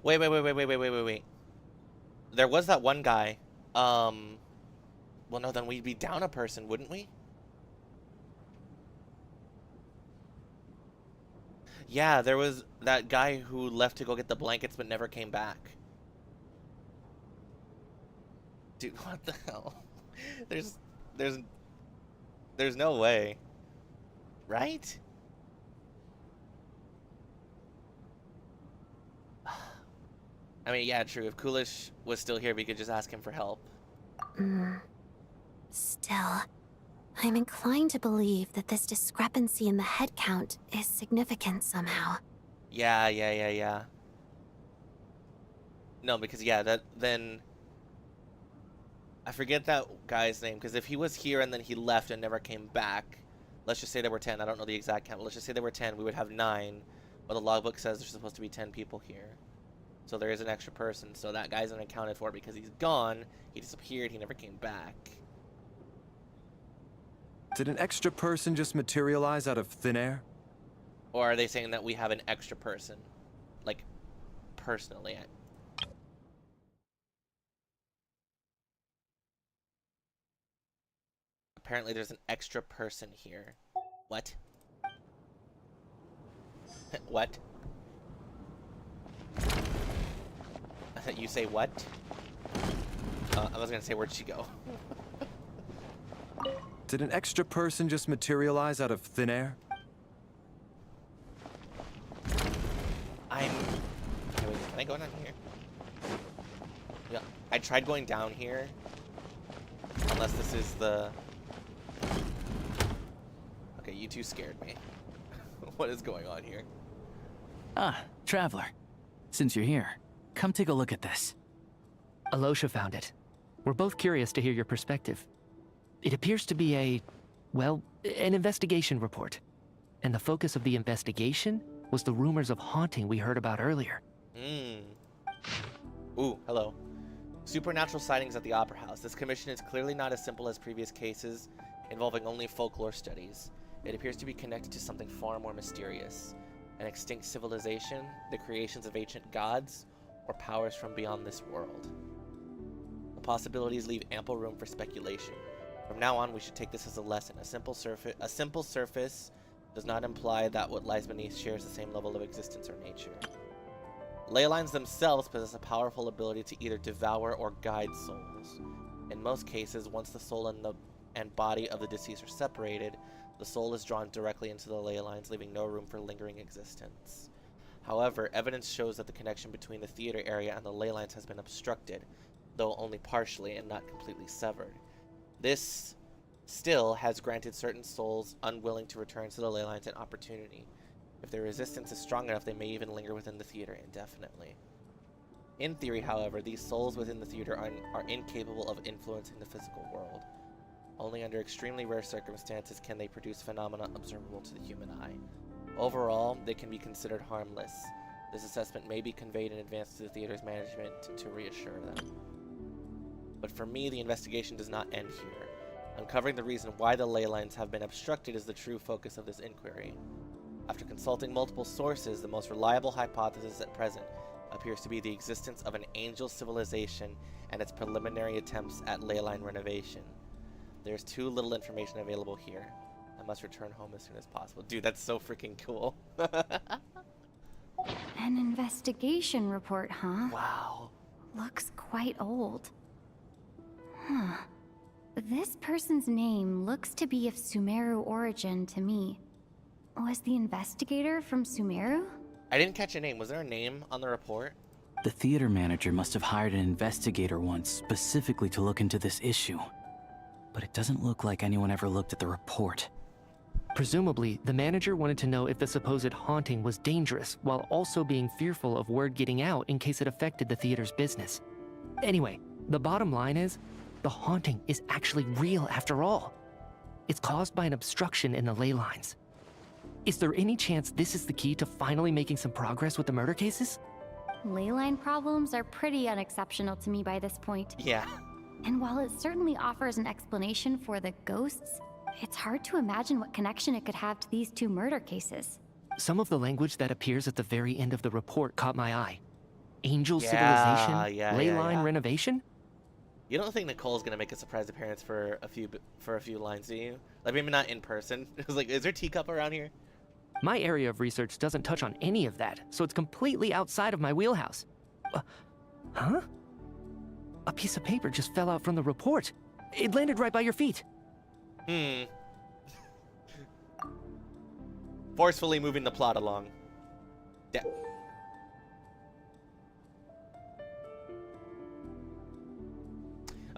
Wait. There was that one guy. Well, no, then we'd be down a person, wouldn't we? Yeah, there was that guy who left to go get the blankets but never came back. Dude, what the hell? There's no way. Right? I mean, yeah, true. If Coolish was still here, we could just ask him for help. Still, I'm inclined to believe that this discrepancy in the head count is significant somehow. Yeah. No, because yeah, then I forget that guy's name, because if he was here and then he left and never came back, let's just say there were 10. I don't know the exact count, but let's just say there were 10. We would have 9, but the logbook says there's supposed to be 10 people here. So there is an extra person, so that guy's unaccounted for because he's gone. He disappeared, he never came back. Did an extra person just materialize out of thin air? Or are they saying that we have an extra person? Like, personally. Apparently there's an extra person here. What? What? You say what? I was gonna say, where'd she go? Did an extra person just materialize out of thin air? Okay, wait, can I go down here? Yeah, I tried going down here. Unless this is the... Okay, you two scared me. What is going on here? Ah, Traveler. Since you're here, come take a look at this. Alosha found it. We're both curious to hear your perspective. It appears to be an investigation report. And the focus of the investigation was the rumors of haunting we heard about earlier. Ooh, hello. Supernatural sightings at the Opera House. This commission is clearly not as simple as previous cases involving only folklore studies. It appears to be connected to something far more mysterious. An extinct civilization, the creations of ancient gods, or powers from beyond this world. The possibilities leave ample room for speculation. From now on, we should take this as a lesson. A simple surface does not imply that what lies beneath shares the same level of existence or nature. Ley lines themselves possess a powerful ability to either devour or guide souls. In most cases, once the soul and body of the deceased are separated, the soul is drawn directly into the ley lines, leaving no room for lingering existence. However, evidence shows that the connection between the theater area and the ley lines has been obstructed, though only partially and not completely severed. This still has granted certain souls unwilling to return to the ley lines an opportunity. If their resistance is strong enough, they may even linger within the theater indefinitely. In theory, however, these souls within the theater are incapable of influencing the physical world. Only under extremely rare circumstances can they produce phenomena observable to the human eye. Overall, they can be considered harmless. This assessment may be conveyed in advance to the theater's management to reassure them. But for me, the investigation does not end here. Uncovering the reason why the ley lines have been obstructed is the true focus of this inquiry. After consulting multiple sources, the most reliable hypothesis at present appears to be the existence of an angel civilization and its preliminary attempts at ley line renovation. There's too little information available here. I must return home as soon as possible. Dude, that's so freaking cool. An investigation report, huh? Wow. Looks quite old. Huh. This person's name looks to be of Sumeru origin to me. Was the investigator from Sumeru? I didn't catch a name. Was there a name on the report? The theater manager must have hired an investigator once specifically to look into this issue. But it doesn't look like anyone ever looked at the report. Presumably, the manager wanted to know if the supposed haunting was dangerous, while also being fearful of word getting out in case it affected the theater's business. Anyway, the bottom line is, the haunting is actually real after all. It's caused by an obstruction in the ley lines. Is there any chance this is the key to finally making some progress with the murder cases? Ley line problems are pretty unexceptional to me by this point. Yeah. And while it certainly offers an explanation for the ghosts, it's hard to imagine what connection it could have to these two murder cases. Some of the language that appears at the very end of the report caught my eye. Angel civilization, ley line renovation? You don't think Nicole's gonna make a surprise appearance for a few lines, do you? Like maybe not in person. It was like, is there teacup around here? My area of research doesn't touch on any of that, so it's completely outside of my wheelhouse. Huh? A piece of paper just fell out from the report. It landed right by your feet. Forcefully moving the plot along.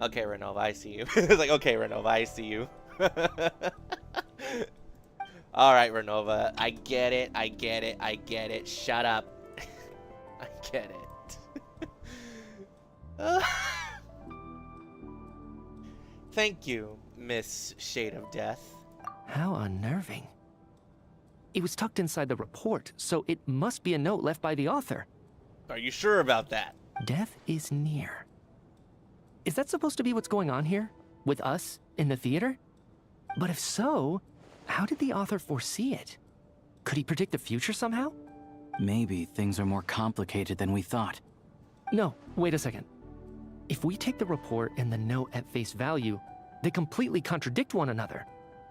Okay, Ronova, I see you. It's like, okay, Ronova, I see you. Alright, Ronova, I get it, I get it, I get it. Shut up. I get it. Thank you, Miss Shade of Death. How unnerving. It was tucked inside the report, so it must be a note left by the author. Are you sure about that? Death is near. Is that supposed to be what's going on here? With us in the theater? But if so, how did the author foresee it? Could he predict the future somehow? Maybe things are more complicated than we thought. No, wait a second. If we take the report and the note at face value, they completely contradict one another.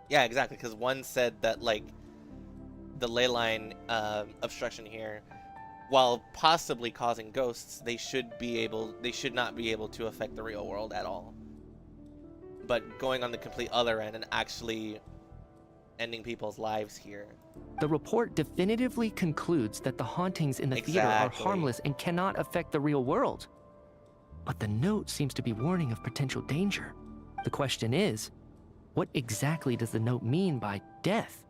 Yeah, exactly, because one said that, like, the ley line obstruction here, while possibly causing ghosts, they should not be able to affect the real world at all. But going on the complete other end and actually ending people's lives here. The report definitively concludes that the hauntings in the theater are harmless and cannot affect the real world. But the note seems to be warning of potential danger. The question is, what exactly does the note mean by death?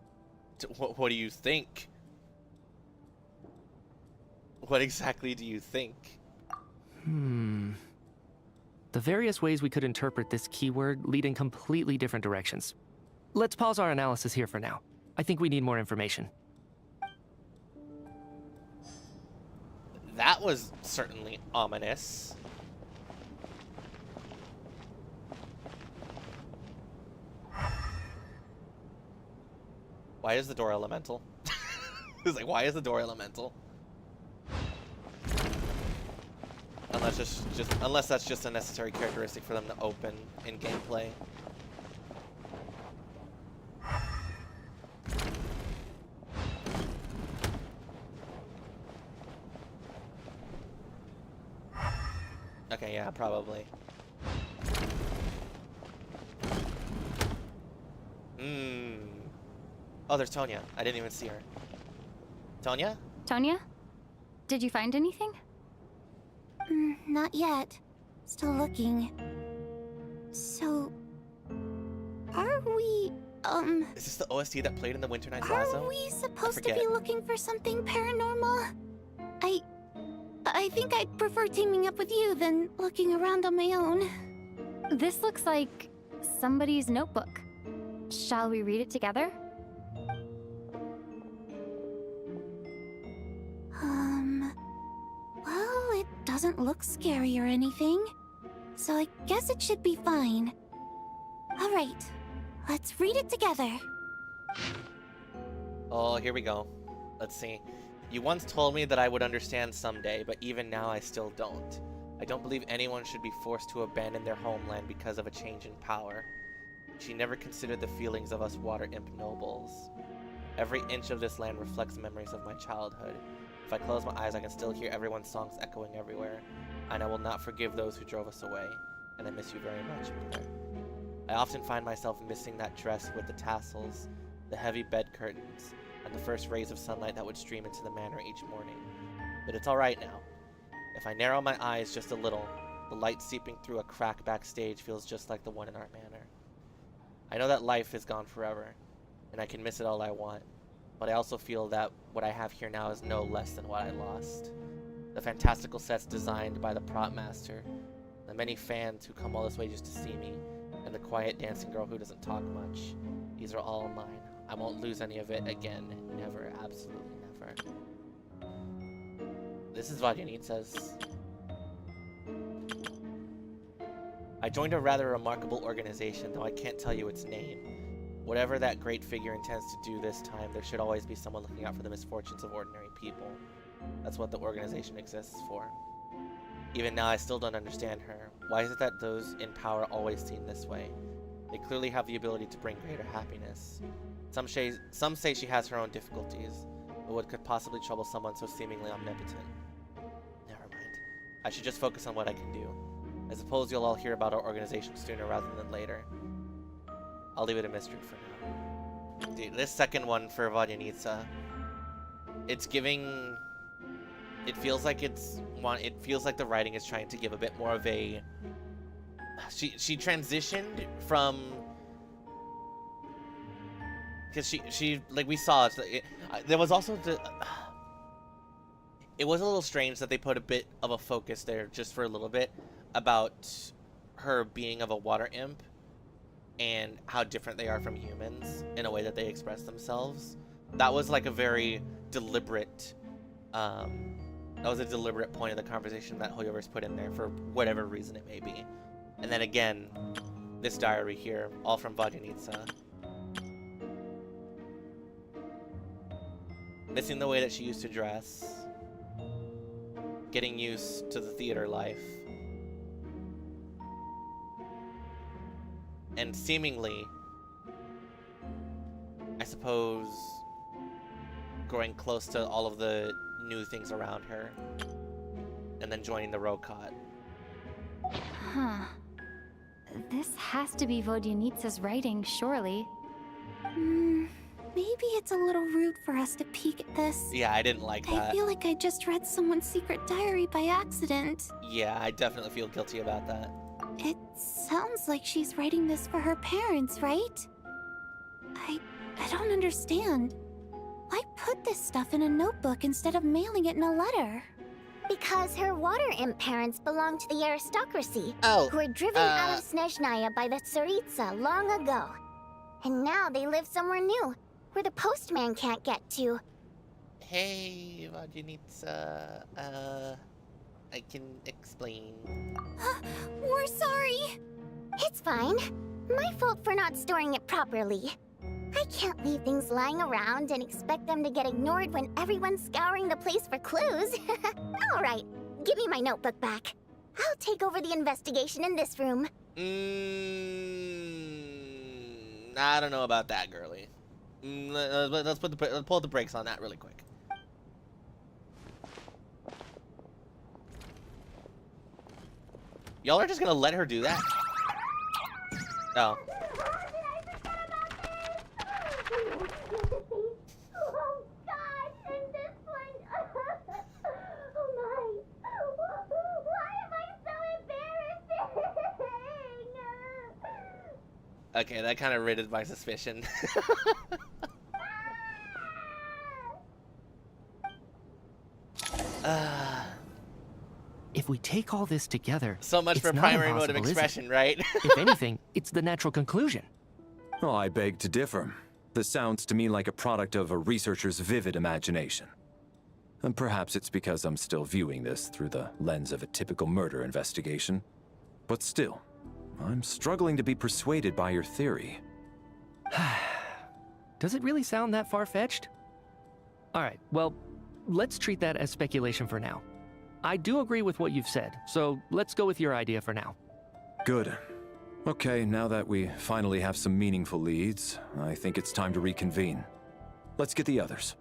What do you think? What exactly do you think? The various ways we could interpret this keyword lead in completely different directions. Let's pause our analysis here for now. I think we need more information. That was certainly ominous. Why is the door elemental? It's like, why is the door elemental? Unless that's just a necessary characteristic for them to open in gameplay. Okay, yeah, probably. Oh, there's Tonya. I didn't even see her. Tonya? Tonya? Did you find anything? Not yet. Still looking. So... Are we, Is this the OST that played in the Winter Nights Lazo? Are we supposed to be looking for something paranormal? I think I'd prefer teaming up with you than looking around on my own. This looks like somebody's notebook. Shall we read it together? Well, it doesn't look scary or anything, so I guess it should be fine. All right, let's read it together. Oh, here we go. Let's see. You once told me that I would understand someday, but even now I still don't. I don't believe anyone should be forced to abandon their homeland because of a change in power. She never considered the feelings of us water imp nobles. Every inch of this land reflects memories of my childhood. If I close my eyes, I can still hear everyone's songs echoing everywhere. And I will not forgive those who drove us away. And I miss you very much, Mother. I often find myself missing that dress with the tassels, the heavy bed curtains, and the first rays of sunlight that would stream into the manor each morning. But it's alright now. If I narrow my eyes just a little, the light seeping through a crack backstage feels just like the one in our manor. I know that life is gone forever, and I can miss it all I want, but I also feel that what I have here now is no less than what I lost. The fantastical sets designed by the prop master, the many fans who come all this way just to see me, and the quiet dancing girl who doesn't talk much. These are all mine. I won't lose any of it again. Never. Absolutely never. This is what Janine says. I joined a rather remarkable organization, though I can't tell you its name. Whatever that great figure intends to do this time, there should always be someone looking out for the misfortunes of ordinary people. That's what the organization exists for. Even now, I still don't understand her. Why is it that those in power always seem this way? They clearly have the ability to bring greater happiness. Some say she has her own difficulties, but what could possibly trouble someone so seemingly omnipotent? Never mind. I should just focus on what I can do. I suppose you'll all hear about our organization sooner rather than later. I'll leave it a mystery for now. Dude, this second one for Vodyanitsa, it's giving... It feels like it feels like the writing is trying to give a bit more of a... She transitioned from... Because she like we saw, there was also the... It was a little strange that they put a bit of a focus there, just for a little bit, about her being of a water imp and how different they are from humans in a way that they express themselves. That was like a very deliberate... that was a deliberate point of the conversation that Hoyoverse put in there for whatever reason it may be. And then again, this diary here, all from Vodyanitsa. Missing the way that she used to dress. Getting used to the theater life. And seemingly, I suppose, growing close to all of the new things around her. And then joining the Rokot. Huh. This has to be Vodyanitsa's writing, surely. Maybe it's a little rude for us to peek at this. Yeah, I didn't like that. I feel like I just read someone's secret diary by accident. Yeah, I definitely feel guilty about that. It sounds like she's writing this for her parents, right? I don't understand. Why put this stuff in a notebook instead of mailing it in a letter? Because her water imp parents belonged to the aristocracy, who were driven out of Snezhnaya by the Tsaritsa long ago. And now they live somewhere new, where the postman can't get to. Hey, Vodyanitsa, I can explain. We're sorry. It's fine. My fault for not storing it properly. I can't leave things lying around and expect them to get ignored when everyone's scouring the place for clues. All right, give me my notebook back. I'll take over the investigation in this room. I don't know about that, girly. Let's pull the brakes on that really quick. Y'all are just gonna let her do that? Oh. Okay, that kind of rated my suspicion. If we take all this together, so much for primary mode of expression, right? If anything, it's the natural conclusion. Oh, I beg to differ. This sounds to me like a product of a researcher's vivid imagination. And perhaps it's because I'm still viewing this through the lens of a typical murder investigation. But still, I'm struggling to be persuaded by your theory. Does it really sound that far-fetched? Alright, well, let's treat that as speculation for now. I do agree with what you've said, so let's go with your idea for now. Good. Okay, now that we finally have some meaningful leads, I think it's time to reconvene. Let's get the others.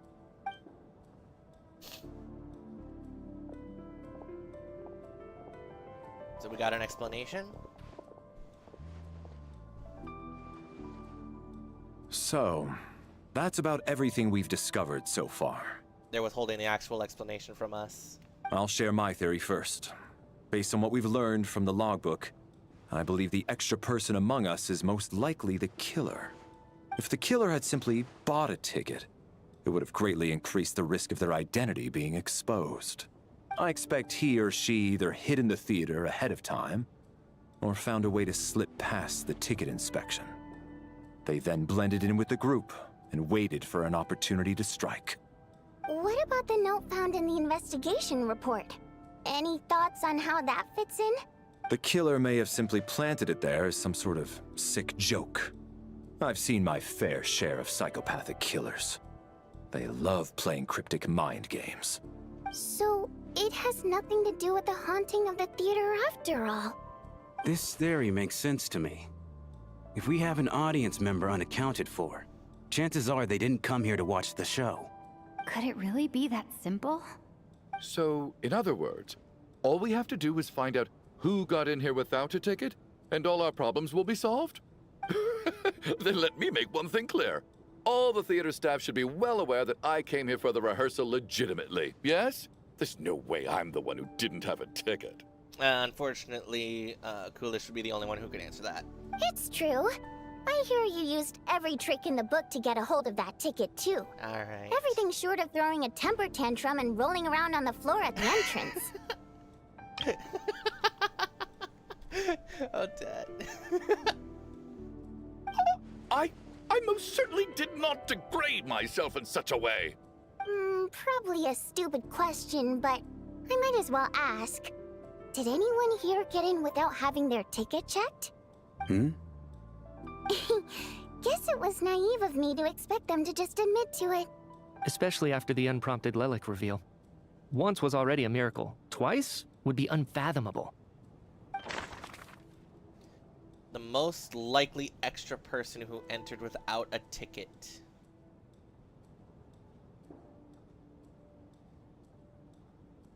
So we got an explanation? So, that's about everything we've discovered so far. They're withholding the actual explanation from us. I'll share my theory first. Based on what we've learned from the logbook, I believe the extra person among us is most likely the killer. If the killer had simply bought a ticket, it would have greatly increased the risk of their identity being exposed. I expect he or she either hid in the theater ahead of time, or found a way to slip past the ticket inspection. They then blended in with the group and waited for an opportunity to strike. What about the note found in the investigation report? Any thoughts on how that fits in? The killer may have simply planted it there as some sort of sick joke. I've seen my fair share of psychopathic killers. They love playing cryptic mind games. So, it has nothing to do with the haunting of the theater after all. This theory makes sense to me. If we have an audience member unaccounted for, chances are they didn't come here to watch the show. Could it really be that simple? So, in other words, all we have to do is find out who got in here without a ticket, and all our problems will be solved? Then let me make one thing clear. All the theater staff should be well aware that I came here for the rehearsal legitimately, yes? There's no way I'm the one who didn't have a ticket. Unfortunately, Coolish would be the only one who could answer that. It's true. I hear you used every trick in the book to get a hold of that ticket, too. Alright. Everything short of throwing a temper tantrum and rolling around on the floor at the entrance. Oh, Dad. I most certainly did not degrade myself in such a way. Probably a stupid question, but I might as well ask. Did anyone here get in without having their ticket checked? Guess it was naive of me to expect them to just admit to it. Especially after the unprompted Lelic reveal. Once was already a miracle. Twice would be unfathomable. The most likely extra person who entered without a ticket.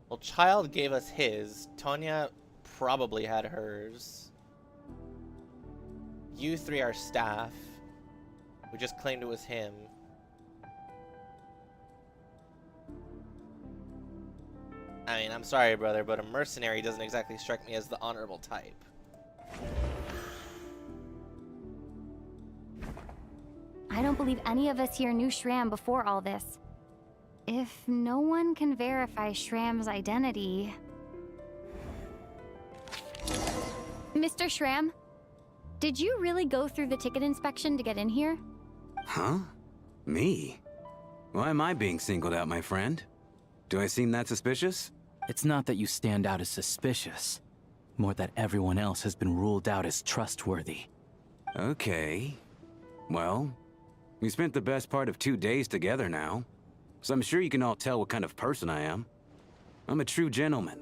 Well, Child gave us his. Tonya probably had hers. You three are staff. We just claimed it was him. I mean, I'm sorry, brother, but a mercenary doesn't exactly strike me as the honorable type. I don't believe any of us here knew Shram before all this. If no one can verify Shram's identity... Mr. Shram, did you really go through the ticket inspection to get in here? Huh? Me? Why am I being singled out, my friend? Do I seem that suspicious? It's not that you stand out as suspicious. More that everyone else has been ruled out as trustworthy. Okay. Well, we spent the best part of 2 days together now. So I'm sure you can all tell what kind of person I am. I'm a true gentleman.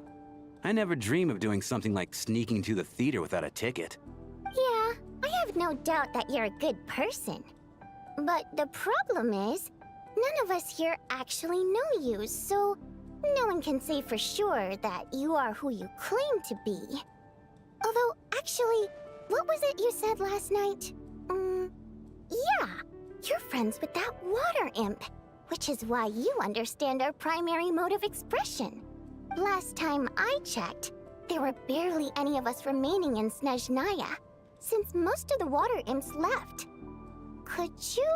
I never dream of doing something like sneaking to the theater without a ticket. Yeah, I have no doubt that you're a good person. But the problem is, none of us here actually know you, so no one can say for sure that you are who you claim to be. Although, actually, what was it you said last night? Yeah, you're friends with that water imp, which is why you understand our primary mode of expression. Last time I checked, there were barely any of us remaining in Snezhnaya, since most of the water imps left. Could you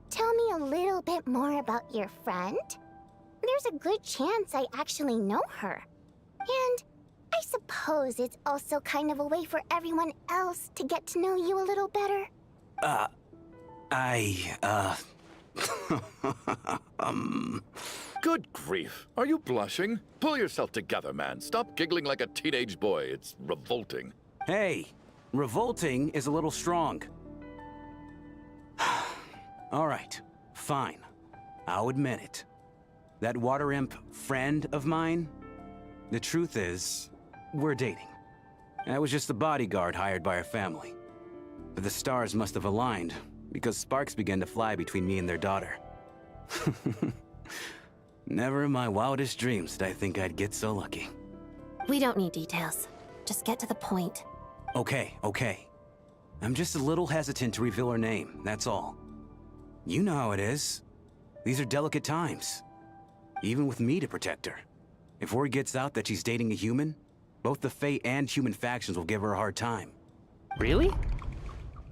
tell me a little bit more about your friend? There's a good chance I actually know her. And I suppose it's also kind of a way for everyone else to get to know you a little better. Good grief. Are you blushing? Pull yourself together, man. Stop giggling like a teenage boy. It's revolting. Hey, revolting is a little strong. All right, fine. I'll admit it. That water imp friend of mine, the truth is, we're dating. I was just a bodyguard hired by our family. But the stars must have aligned, because sparks began to fly between me and their daughter. Never in my wildest dreams did I think I'd get so lucky. We don't need details. Just get to the point. Okay. I'm just a little hesitant to reveal her name, that's all. You know how it is. These are delicate times. Even with me to protect her. If word gets out that she's dating a human, both the Fae and human factions will give her a hard time. Really?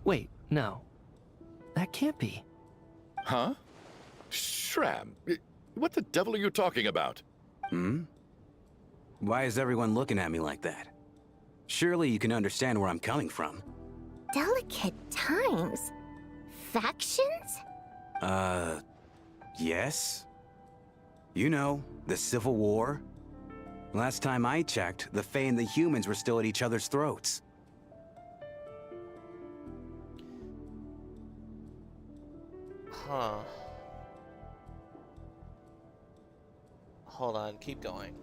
Wait, no. That can't be. Huh? Shram, what the devil are you talking about? Why is everyone looking at me like that? Surely you can understand where I'm coming from. Delicate times? Factions? Yes. You know, the Civil War. Last time I checked, the Fae and the humans were still at each other's throats. Huh. Hold on, keep going.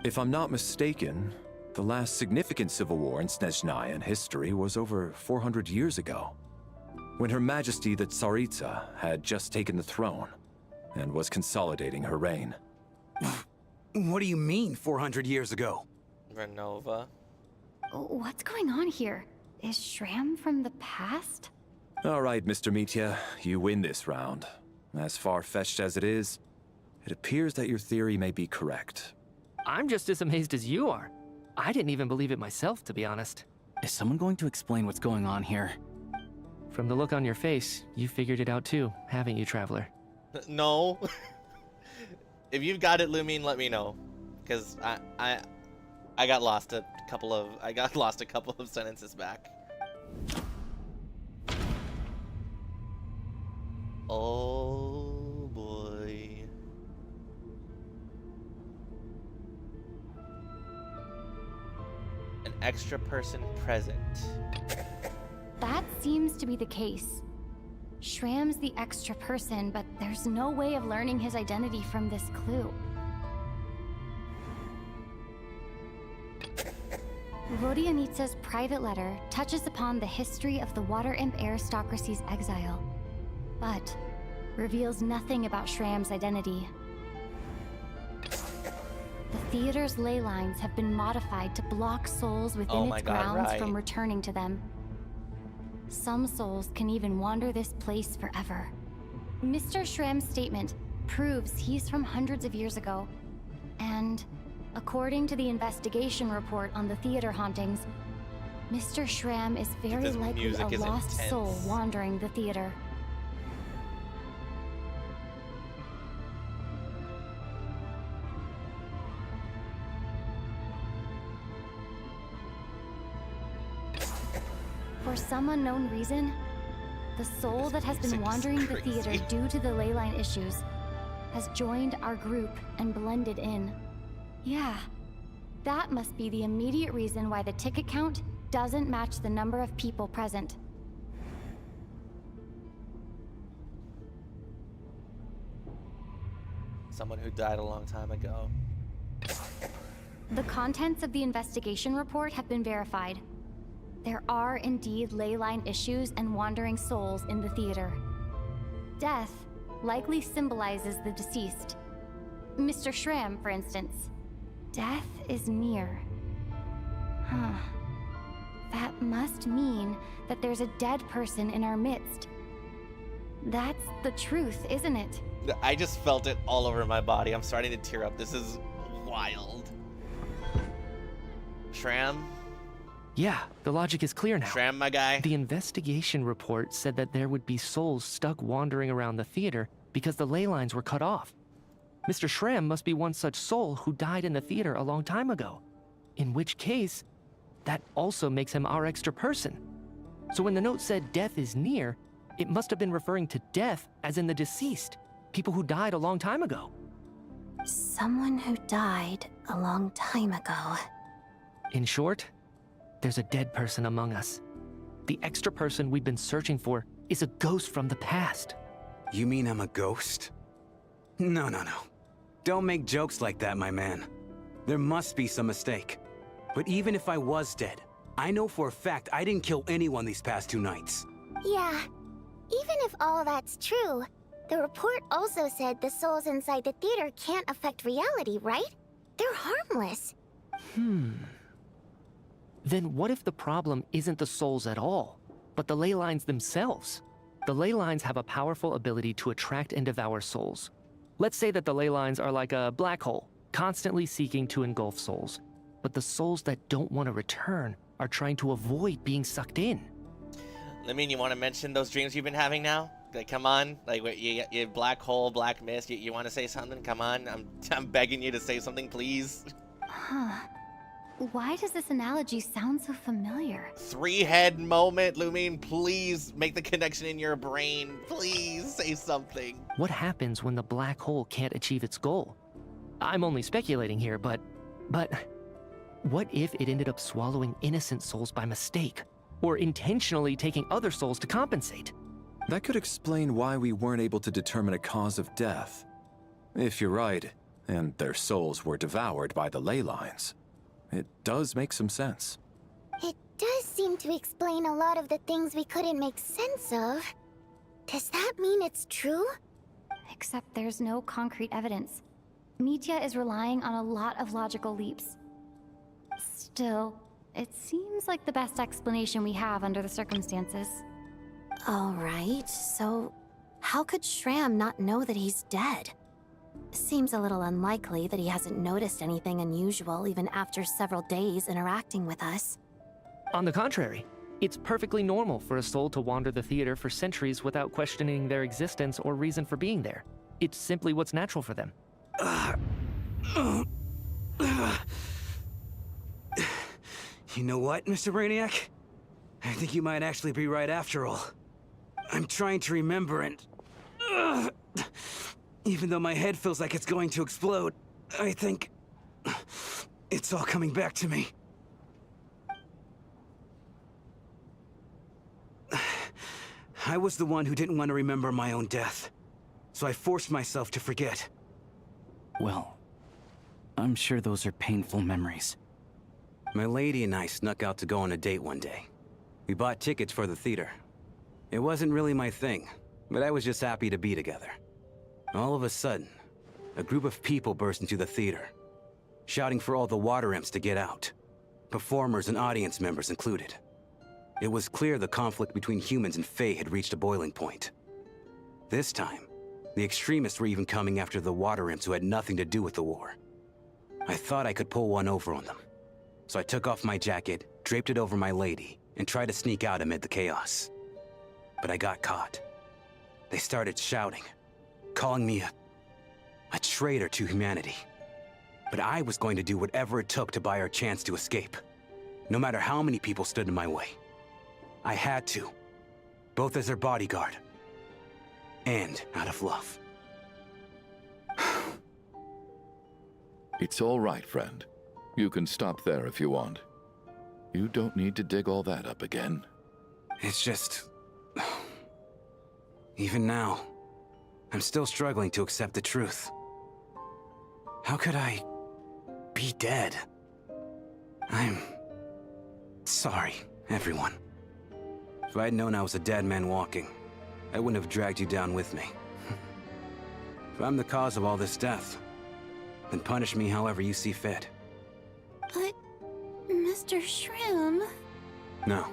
If I'm not mistaken, the last significant civil war in Snezhnayan history was over 400 years ago, when Her Majesty the Tsaritsa had just taken the throne and was consolidating her reign. What do you mean, 400 years ago? Ronova. What's going on here? Is Shram from the past? All right, Mr. Mitya, you win this round. As far-fetched as it is, it appears that your theory may be correct. I'm just as amazed as you are. I didn't even believe it myself, to be honest. Is someone going to explain what's going on here? From the look on your face, you figured it out too, haven't you, Traveler? No. If you've got it, Lumine, let me know. Because I got lost a couple of sentences back. Oh boy. An extra person present. That seems to be the case. Shram's the extra person, but there's no way of learning his identity from this clue. Vodianitsa's private letter touches upon the history of the Water Imp aristocracy's exile, but reveals nothing about Shram's identity. The theater's ley lines have been modified to block souls within its grounds from returning to them. Some souls can even wander this place forever. Mr. Shram's statement proves he's from hundreds of years ago, and according to the investigation report on the theater hauntings, Mr. Shram is very likely a lost soul wandering the theater. For some unknown reason, the soul that has been wandering the theater due to the ley line issues has joined our group and blended in. Yeah, that must be the immediate reason why the ticket count doesn't match the number of people present. Someone who died a long time ago. The contents of the investigation report have been verified. There are indeed ley line issues and wandering souls in the theater. Death likely symbolizes the deceased. Mr. Shram, for instance. Death is near. Huh. That must mean that there's a dead person in our midst. That's the truth, isn't it? I just felt it all over my body. I'm starting to tear up. This is wild. Shram? Yeah, the logic is clear now. Shram, my guy. The investigation report said that there would be souls stuck wandering around the theater because the ley lines were cut off. Mr. Shram must be one such soul who died in the theater a long time ago. In which case, that also makes him our extra person. So when the note said death is near, it must have been referring to death as in the deceased, people who died a long time ago. Someone who died a long time ago. In short, there's a dead person among us. The extra person we've been searching for is a ghost from the past. You mean I'm a ghost? No. Don't make jokes like that, my man. There must be some mistake. But even if I was dead, I know for a fact I didn't kill anyone these past 2 nights. Yeah, even if all that's true, the report also said the souls inside the theater can't affect reality, right? They're harmless. Then what if the problem isn't the souls at all, but the ley lines themselves? The ley lines have a powerful ability to attract and devour souls. Let's say that the ley lines are like a black hole, constantly seeking to engulf souls. But the souls that don't want to return are trying to avoid being sucked in. I mean, you want to mention those dreams you've been having now? Like, come on. Like, you black hole, black mist. You want to say something? Come on. I'm begging you to say something, please. Huh. Why does this analogy sound so familiar? 3-head moment, Lumine. Please make the connection in your brain. Please say something. What happens when the black hole can't achieve its goal? I'm only speculating here, but But what if it ended up swallowing innocent souls by mistake? Or intentionally taking other souls to compensate? That could explain why we weren't able to determine a cause of death. If you're right, and their souls were devoured by the ley lines, it does make some sense. It does seem to explain a lot of the things we couldn't make sense of. Does that mean it's true? Except there's no concrete evidence. Mitya is relying on a lot of logical leaps. Still, it seems like the best explanation we have under the circumstances. All right, so how could Shram not know that he's dead? Seems a little unlikely that he hasn't noticed anything unusual even after several days interacting with us. On the contrary, it's perfectly normal for a soul to wander the theater for centuries without questioning their existence or reason for being there. It's simply what's natural for them. You know what, Mr. Brainiac? I think you might actually be right after all. I'm trying to remember and... even though my head feels like it's going to explode, I think... it's all coming back to me. I was the one who didn't want to remember my own death, so I forced myself to forget. Well, I'm sure those are painful memories. My lady and I snuck out to go on a date one day. We bought tickets for the theater. It wasn't really my thing, but I was just happy to be together. All of a sudden, a group of people burst into the theater, shouting for all the water imps to get out, performers and audience members included. It was clear the conflict between humans and Fae had reached a boiling point. This time, the extremists were even coming after the water imps who had nothing to do with the war. I thought I could pull one over on them. So I took off my jacket, draped it over my lady, and tried to sneak out amid the chaos. But I got caught. They started shouting, calling me a traitor to humanity. But I was going to do whatever it took to buy our chance to escape, no matter how many people stood in my way. I had to, both as their bodyguard and out of love. It's all right, friend. You can stop there if you want. You don't need to dig all that up again. It's just... even now, I'm still struggling to accept the truth. How could I be dead? I'm sorry, everyone. If I'd known I was a dead man walking, I wouldn't have dragged you down with me. If I'm the cause of all this death, then punish me however you see fit. But, Mr. Shrim... No.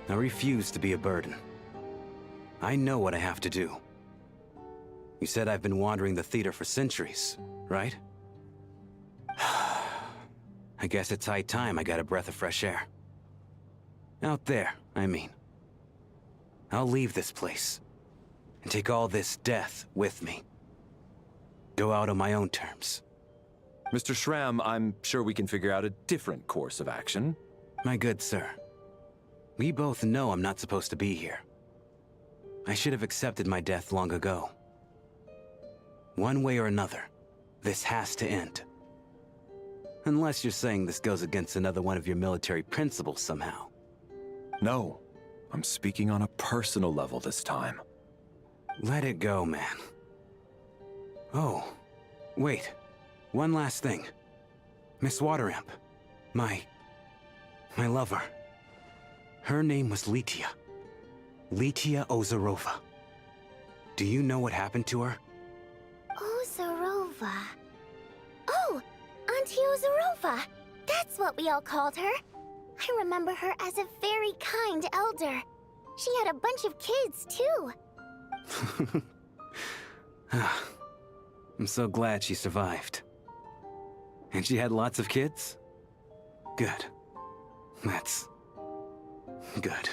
I refuse to be a burden. I know what I have to do. You said I've been wandering the theater for centuries, right? I guess it's high time I got a breath of fresh air. Out there, I mean. I'll leave this place, and take all this death with me. Go out on my own terms. Mr. Shram, I'm sure we can figure out a different course of action. My good sir, we both know I'm not supposed to be here. I should have accepted my death long ago. One way or another, this has to end. Unless you're saying this goes against another one of your military principles somehow. No, I'm speaking on a personal level this time. Let it go, man. Oh, wait. One last thing. Miss Waterimp. My lover. Her name was Litia. Litia Ozarova. Do you know what happened to her? Ozarova. Oh, Auntie Ozarova. That's what we all called her. I remember her as a very kind elder. She had a bunch of kids, too. I'm so glad she survived. And she had lots of kids? Good. That's... good.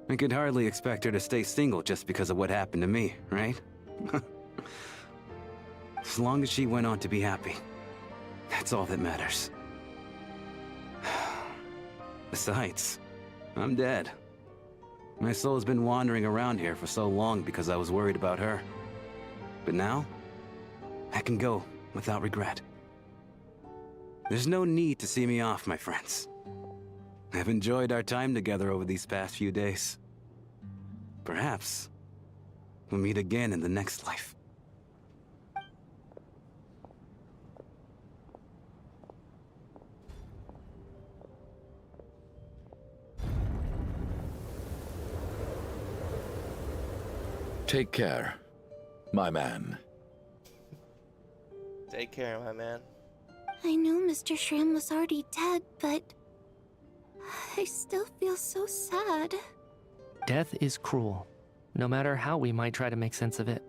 I could hardly expect her to stay single just because of what happened to me, right? As long as she went on to be happy, that's all that matters. Besides, I'm dead. My soul's been wandering around here for so long because I was worried about her. But now, I can go without regret. There's no need to see me off, my friends. I've enjoyed our time together over these past few days. Perhaps we'll meet again in the next life. Take care, my man. Take care, my man. I know Mr. Shram was already dead, but I still feel so sad. Death is cruel, no matter how we might try to make sense of it.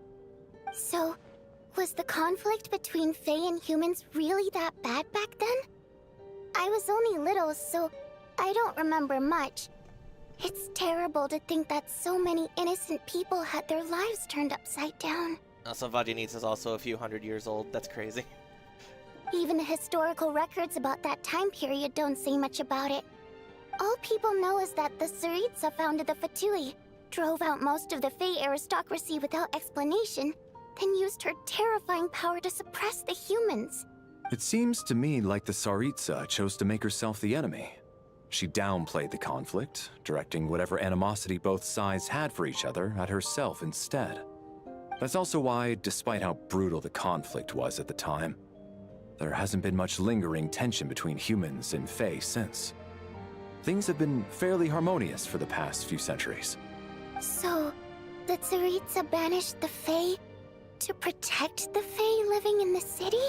So, was the conflict between Fae and humans really that bad back then? I was only little, so I don't remember much. It's terrible to think that so many innocent people had their lives turned upside down. Also, Vodyanitsa is also a few hundred years old. That's crazy. Even the historical records about that time period don't say much about it. All people know is that the Tsaritsa founded the Fatui, drove out most of the Fae aristocracy without explanation, then used her terrifying power to suppress the humans. It seems to me like the Tsaritsa chose to make herself the enemy. She downplayed the conflict, directing whatever animosity both sides had for each other at herself instead. That's also why, despite how brutal the conflict was at the time, there hasn't been much lingering tension between humans and Fae since. Things have been fairly harmonious for the past few centuries. So, the Tsaritsa banished the Fae to protect the Fae living in the city?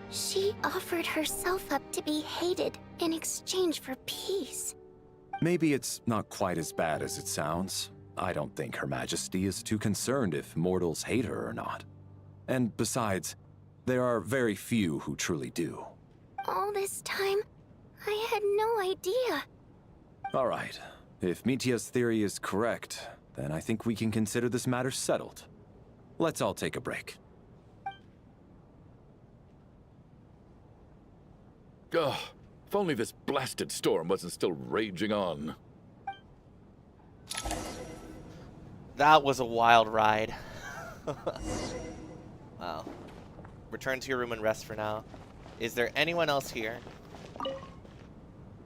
She offered herself up to be hated in exchange for peace. Maybe it's not quite as bad as it sounds. I don't think Her Majesty is too concerned if mortals hate her or not. And besides, there are very few who truly do. All this time, I had no idea. All right. If Mitya's theory is correct, then I think we can consider this matter settled. Let's all take a break. Ugh, if only this blasted storm wasn't still raging on. That was a wild ride. Wow. Return to your room and rest for now. Is there anyone else here?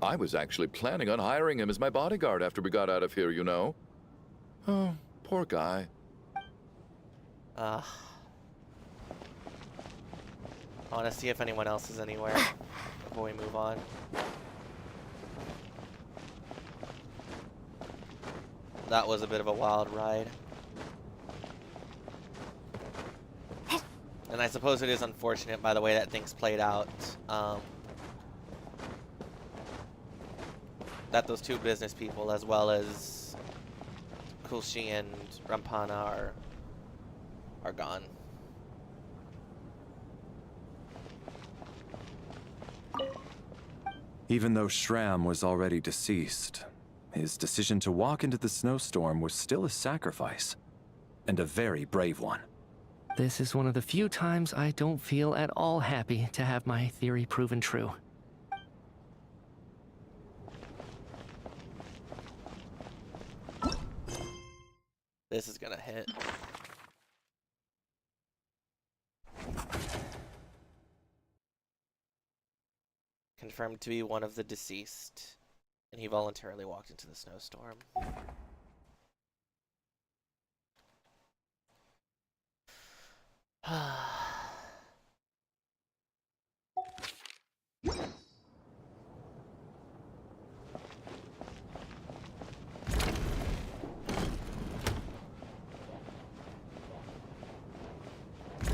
I was actually planning on hiring him as my bodyguard after we got out of here, you know. Oh, poor guy. I want to see if anyone else is anywhere before we move on. That was a bit of a wild ride. And I suppose it is unfortunate by the way that things played out. That those two business people, as well as Kulshi and Rampana, are gone. Even though Shram was already deceased, his decision to walk into the snowstorm was still a sacrifice, and a very brave one. This is one of the few times I don't feel at all happy to have my theory proven true. This is gonna hit. Confirmed to be one of the deceased, and he voluntarily walked into the snowstorm.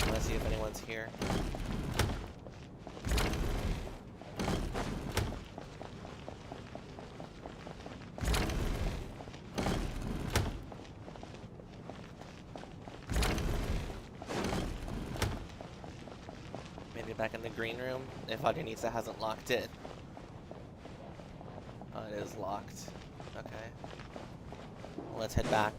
Let's see if anyone's here. Maybe back in the green room, if Vodyanitsa hasn't locked it. Oh, it is locked. Okay. Well, let's head back.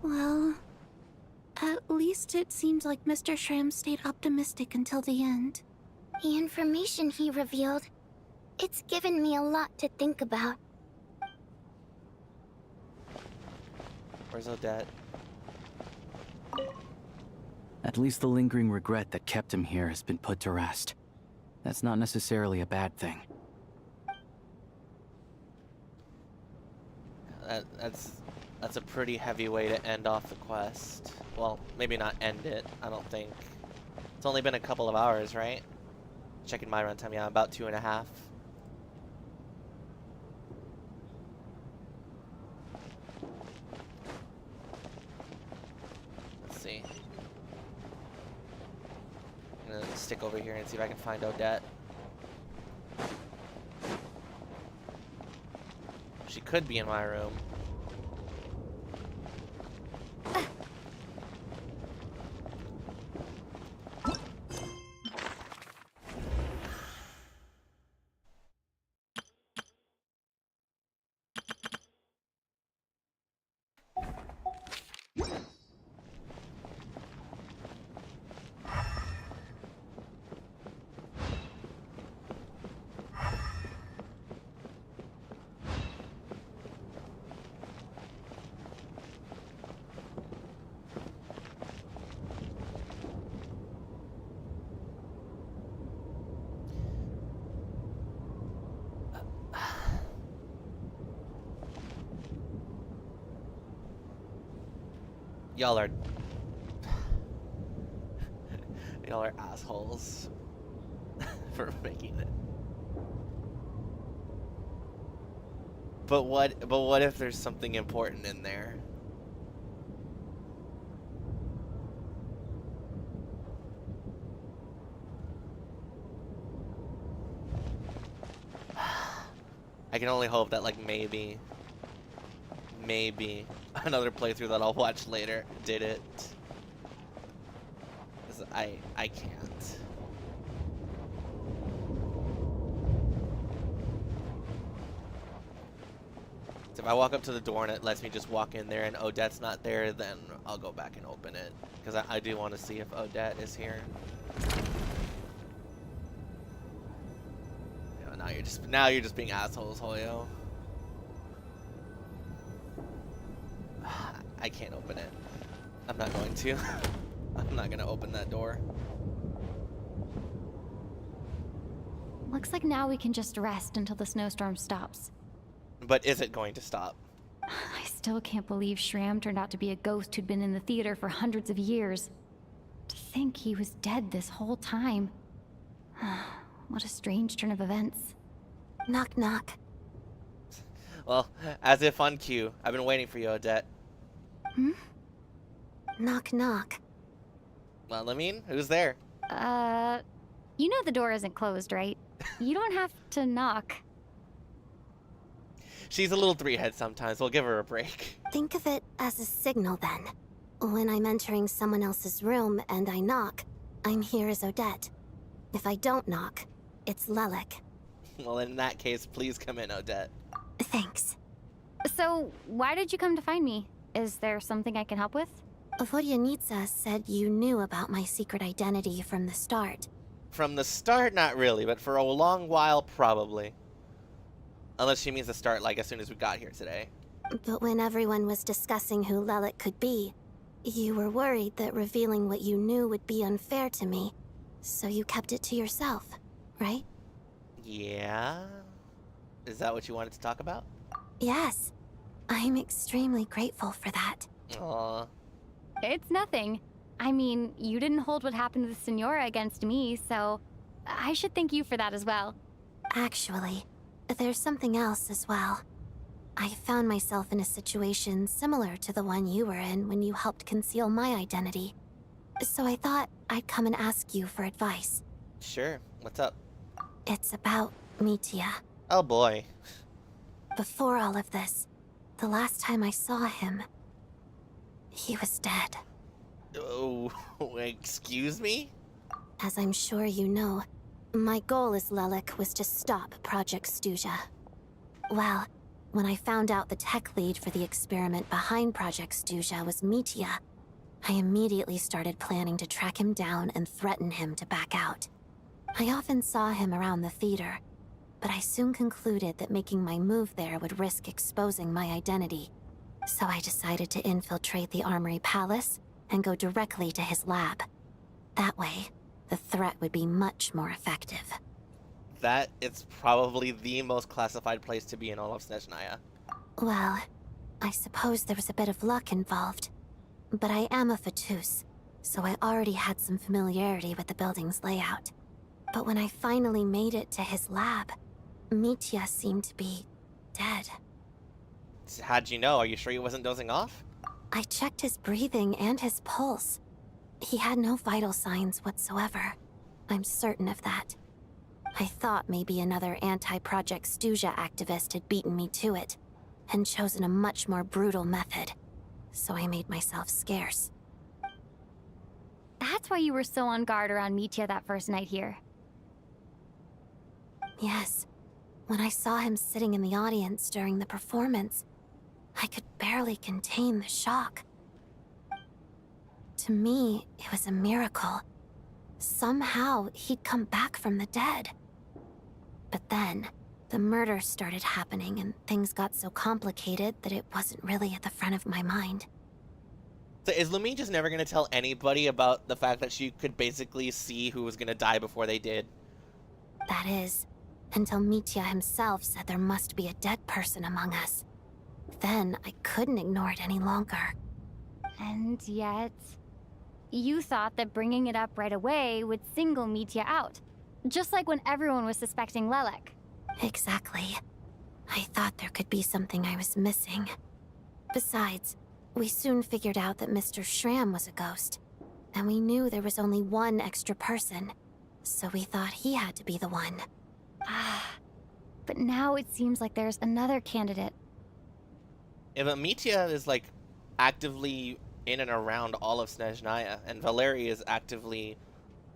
Well, at least But it seemed like Mr. Shram stayed optimistic until the end. The information he revealed, it's given me a lot to think about. Where's Odette? At least the lingering regret that kept him here has been put to rest. That's not necessarily a bad thing. That's a pretty heavy way to end off the quest. Well, maybe not end it, I don't think. It's only been a couple of hours, right? Checking my runtime, yeah, about 2.5. Let's see. I'm gonna stick over here and see if I can find Odette. She could be in my room. Y'all are assholes for making it. But what if there's something important in there? I can only hope that, like, maybe another playthrough that I'll watch later did it. 'Cause I can't. So if I walk up to the door and it lets me just walk in there and Odette's not there, then I'll go back and open it. Because I do want to see if Odette is here. Now you're just being assholes, Hoyo. I can't open it. I'm not going to. I'm not gonna open that door. Looks like now we can just rest until the snowstorm stops. But is it going to stop? I still can't believe Shram turned out to be a ghost who'd been in the theater for hundreds of years. To think he was dead this whole time. What a strange turn of events. Knock knock. Well, as if on cue. I've been waiting for you, Odette. Hmm? Knock knock. Well, I mean, who's there? You know the door isn't closed, right? You don't have to knock. She's a little three-head sometimes. We'll give her a break. Think of it as a signal then. When I'm entering someone else's room and I knock, I'm here as Odette. If I don't knock, it's Lelik. Well, in that case, please come in, Odette. Thanks. So, why did you come to find me? Is there something I can help with? Vodyanitsa said you knew about my secret identity from the start. From the start, not really, but for a long while, probably. Unless she means the start, like, as soon as we got here today. But when everyone was discussing who Lelik could be, you were worried that revealing what you knew would be unfair to me. So you kept it to yourself, right? Yeah? Is that what you wanted to talk about? Yes. I'm extremely grateful for that. Aww. It's nothing. I mean, you didn't hold what happened to the Senora against me, so I should thank you for that as well. Actually, there's something else as well. I found myself in a situation similar to the one you were in when you helped conceal my identity. So I thought I'd come and ask you for advice. Sure. What's up? It's about Mitya. Oh boy. Before all of this, the last time I saw him, he was dead. Oh, excuse me? As I'm sure you know, my goal as Lelik was to stop Project Stuzha. Well, when I found out the tech lead for the experiment behind Project Stuzha was Mitya, I immediately started planning to track him down and threaten him to back out. I often saw him around the theater, but I soon concluded that making my move there would risk exposing my identity. So I decided to infiltrate the Armory Palace and go directly to his lab. That way, the threat would be much more effective. That is probably the most classified place to be in all of Snezhnaya. Well, I suppose there was a bit of luck involved. But I am a Fatus, so I already had some familiarity with the building's layout. But when I finally made it to his lab, Mitya seemed to be dead. How'd you know? Are you sure he wasn't dozing off? I checked his breathing and his pulse. He had no vital signs whatsoever. I'm certain of that. I thought maybe another anti-Project Stuzha activist had beaten me to it, and chosen a much more brutal method. So I made myself scarce. That's why you were so on guard around Mitya that first night here. Yes. When I saw him sitting in the audience during the performance, I could barely contain the shock. To me, it was a miracle. Somehow, he'd come back from the dead. But then, the murder started happening and things got so complicated that it wasn't really at the front of my mind. So is Lumine just never going to tell anybody about the fact that she could basically see who was going to die before they did? That is, until Mitya himself said there must be a dead person among us. Then I couldn't ignore it any longer. And yet, you thought that bringing it up right away would single Mitya out. Just like when everyone was suspecting Lelek. Exactly. I thought there could be something I was missing. Besides, we soon figured out that Mr. Shram was a ghost. And we knew there was only one extra person. So we thought he had to be the one. But now it seems like there's another candidate. If Mitya is like actively in and around all of Snezhnaya, and Valeri is actively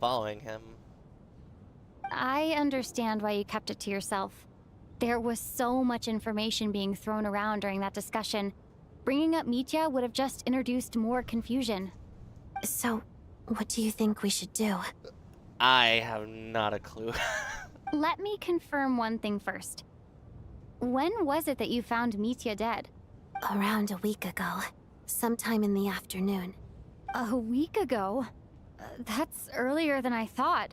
following him. I understand why you kept it to yourself. There was so much information being thrown around during that discussion. Bringing up Mitya would have just introduced more confusion. So, what do you think we should do? I have not a clue. Let me confirm one thing first. When was it that you found Mitya dead? Around a week ago. Sometime in the afternoon. A week ago? That's earlier than I thought.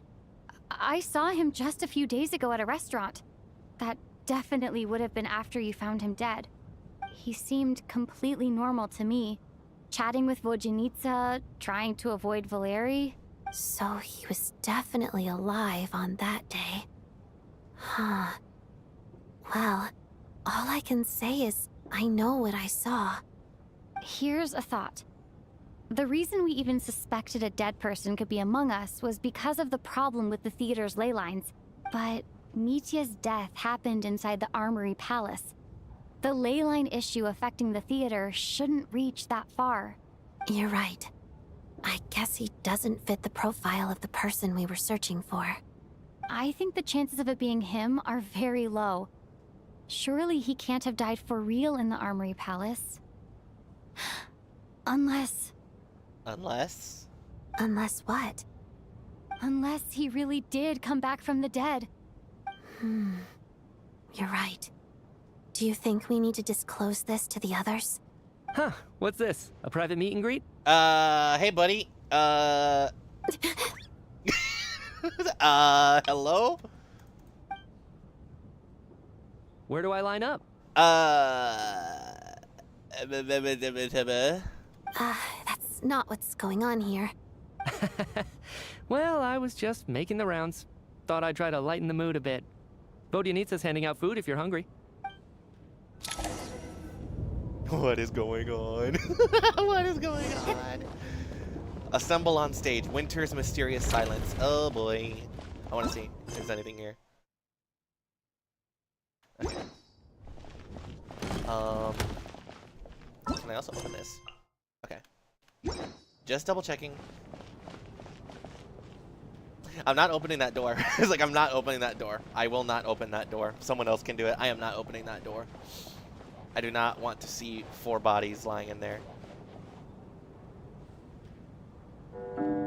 I saw him just a few days ago at a restaurant. That definitely would have been after you found him dead. He seemed completely normal to me. Chatting with Vodjanitsa, trying to avoid Valeri. So he was definitely alive on that day. Huh. Well, all I can say is I know what I saw. Here's a thought. The reason we even suspected a dead person could be among us was because of the problem with the theater's ley lines. But Mitya's death happened inside the Armory Palace. The ley line issue affecting the theater shouldn't reach that far. You're right. I guess he doesn't fit the profile of the person we were searching for. I think the chances of it being him are very low. Surely he can't have died for real in the Armory Palace. Unless... Unless? Unless what? Unless he really did come back from the dead. You're right. Do you think we need to disclose this to the others? Huh, what's this? A private meet and greet? Hey buddy. Hello? Where do I line up? That's not what's going on here. Well, I was just making the rounds. Thought I'd try to lighten the mood a bit. Vodjanitsa's handing out food if you're hungry. What is going on? What is going on? Assemble on stage. Winter's mysterious silence. Oh boy. I want to see if there's anything here. Okay. Can I also open this? Okay. Just double checking. I'm not opening that door. It's like, I'm not opening that door. I will not open that door. Someone else can do it. I am not opening that door. I do not want to see 4 bodies lying in there.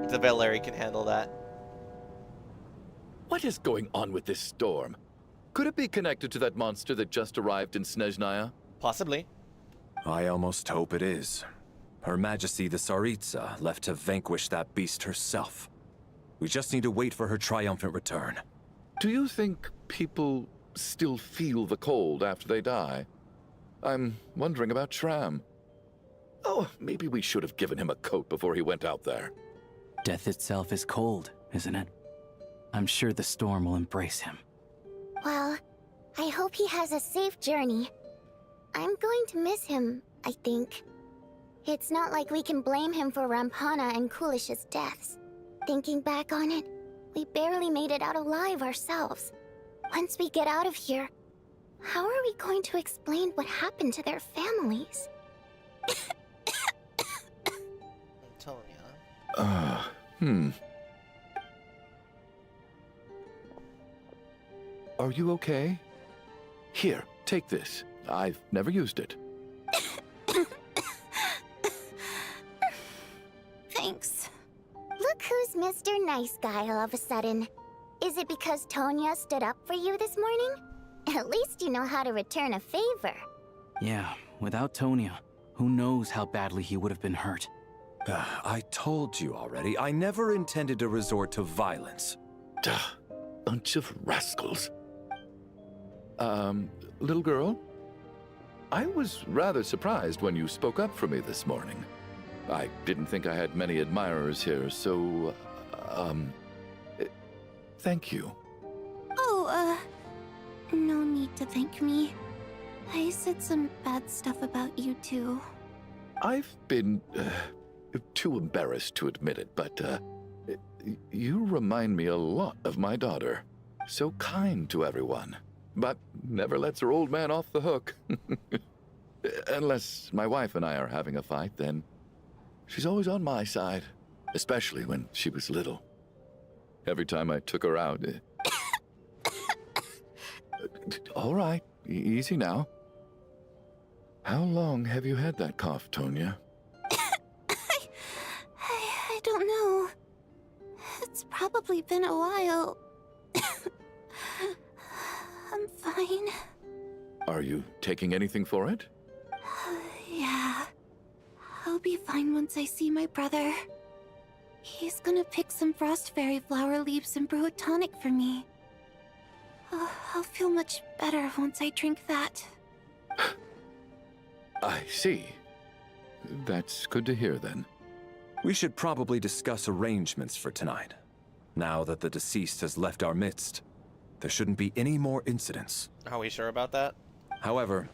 the Valeri can handle that. What is going on with this storm? Could it be connected to that monster that just arrived in Snezhnaya? Possibly. I almost hope it is. Her Majesty the Tsaritsa left to vanquish that beast herself. We just need to wait for her triumphant return. Do you think people still feel the cold after they die? I'm wondering about Shram. Oh, maybe we should have given him a coat before he went out there. Death itself is cold, isn't it? I'm sure the storm will embrace him. Well, I hope he has a safe journey. I'm going to miss him, I think. It's not like we can blame him for Rampana and Kulish's deaths. Thinking back on it, we barely made it out alive ourselves. Once we get out of here, how are we going to explain what happened to their families? Antonia. Are you okay? Here, take this. I've never used it. Thanks. Look who's Mr. Nice Guy all of a sudden. Is it because Tonya stood up for you this morning? At least you know how to return a favor. Yeah, without Tonya, who knows how badly he would have been hurt. I told you already, I never intended to resort to violence. Duh, bunch of rascals. Little girl? I was rather surprised when you spoke up for me this morning. I didn't think I had many admirers here, so, thank you. Oh, no need to thank me. I said some bad stuff about you too. I've been, too embarrassed to admit it, but, you remind me a lot of my daughter. So kind to everyone, but never lets her old man off the hook. Unless my wife and I are having a fight, then she's always on my side, especially when she was little. Every time I took her out... All right, easy now. How long have you had that cough, Tonya? I don't know. It's probably been a while. I'm fine. Are you taking anything for it? Yeah. I'll be fine once I see my brother. He's gonna pick some frost fairy flower leaves and brew a tonic for me. I'll feel much better once I drink that. I see. That's good to hear, then. We should probably discuss arrangements for tonight. Now that the deceased has left our midst, there shouldn't be any more incidents. Are we sure about that? However,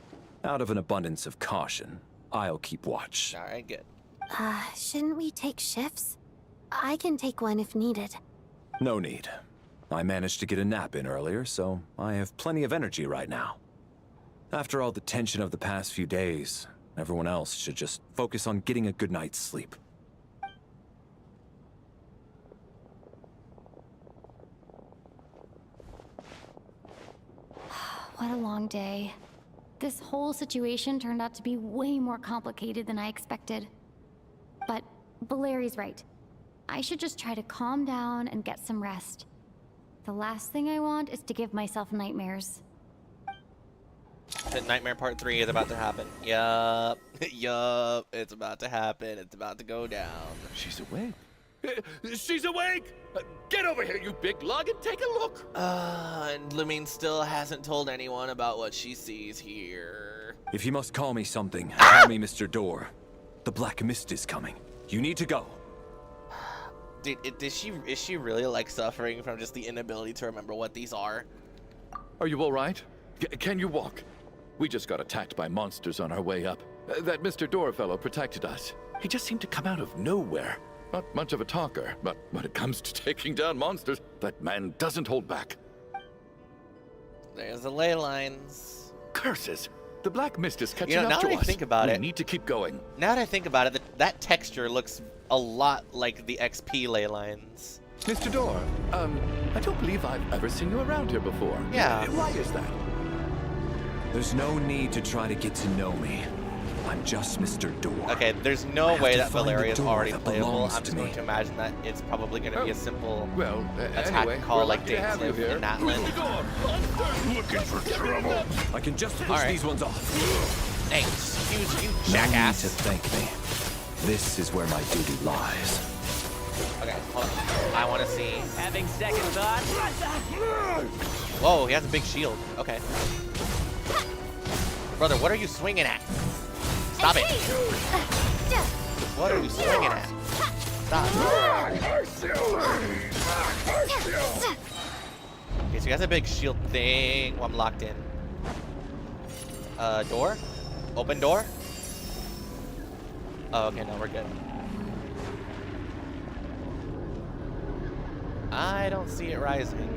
out of an abundance of caution, I'll keep watch. Alright, good. Shouldn't we take shifts? I can take one if needed. No need. I managed to get a nap in earlier, so I have plenty of energy right now. After all the tension of the past few days, everyone else should just focus on getting a good night's sleep. What a long day. This whole situation turned out to be way more complicated than I expected. But Valeri's right. I should just try to calm down and get some rest. The last thing I want is to give myself nightmares. The Nightmare Part 3 is about to happen. Yup. Yup. It's about to happen. It's about to go down. She's awake. She's awake! Get over here, you big lug, and take a look! And Lumine still hasn't told anyone about what she sees here. If you must call me something, call me Mr. Door. The Black Mist is coming. You need to go. Is she really like suffering from just the inability to remember what these are? Are you all right? Can you walk? We just got attacked by monsters on our way up. That Mr. Door fellow protected us. He just seemed to come out of nowhere. Not much of a talker, but when it comes to taking down monsters, that man doesn't hold back. There's the ley lines. Curses! The Black Mist is catching now up to that us. I think about it, we need to keep going. Now that I think about it, that texture looks a lot like the XP ley lines. Mr. Door, I don't believe I've ever seen you around here before. Yeah. Why is that? There's no need to try to get to know me. I'm just Mr. Door. Okay, there's no I have way to that find the Valeria is door already that playable. belongs I'm to just going me. to imagine that it's probably going to be a simple attack anyway, call we're like lucky to have you Dave here. in Natland. Looking for trouble. I can just push Alright. these ones off. Hey, excuse you, No need jackass. to thank me. This is where my duty lies. Okay, hold on. I want to see. Having second thoughts? Whoa, he has a big shield. Okay. Brother, what are you swinging at? Stop it. What are you swinging at? Stop. Okay, so he has a big shield thing. Well, I'm locked in. Door? Open door? Oh, okay, no, we're good. I don't see it rising.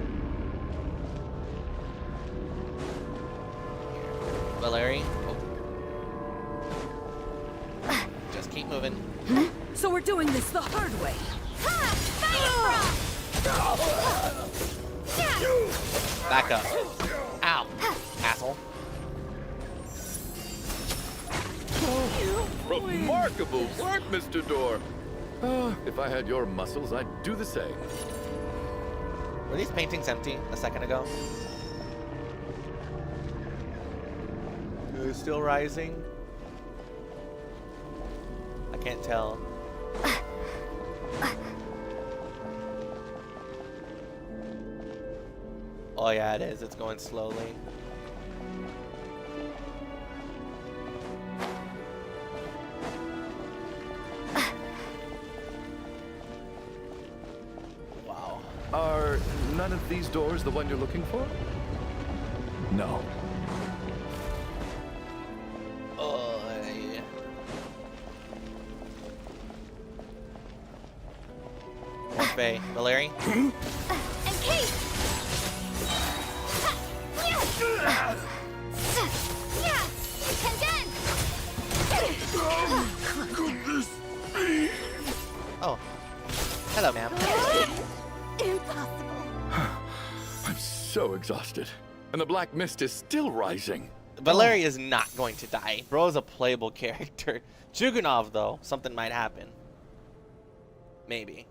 Valerie? Oh. Just keep moving. So we're doing this the hard way. Back up. Ow. Asshole. Remarkable work, Mr. Door. If I had your muscles, I'd do the same. Were these paintings empty a second ago? It's still rising? I can't tell. Oh yeah, it is. It's going slowly. Wow. Are none of these doors the one you're looking for? No. Oh, yeah. Morphe, Valerie? And Kate! Oh. Hello, ma'am. Impossible. I'm so exhausted. And the black mist is still rising. Valerie is not going to die. Bro is a playable character. Chugunov, though, something might happen. Maybe.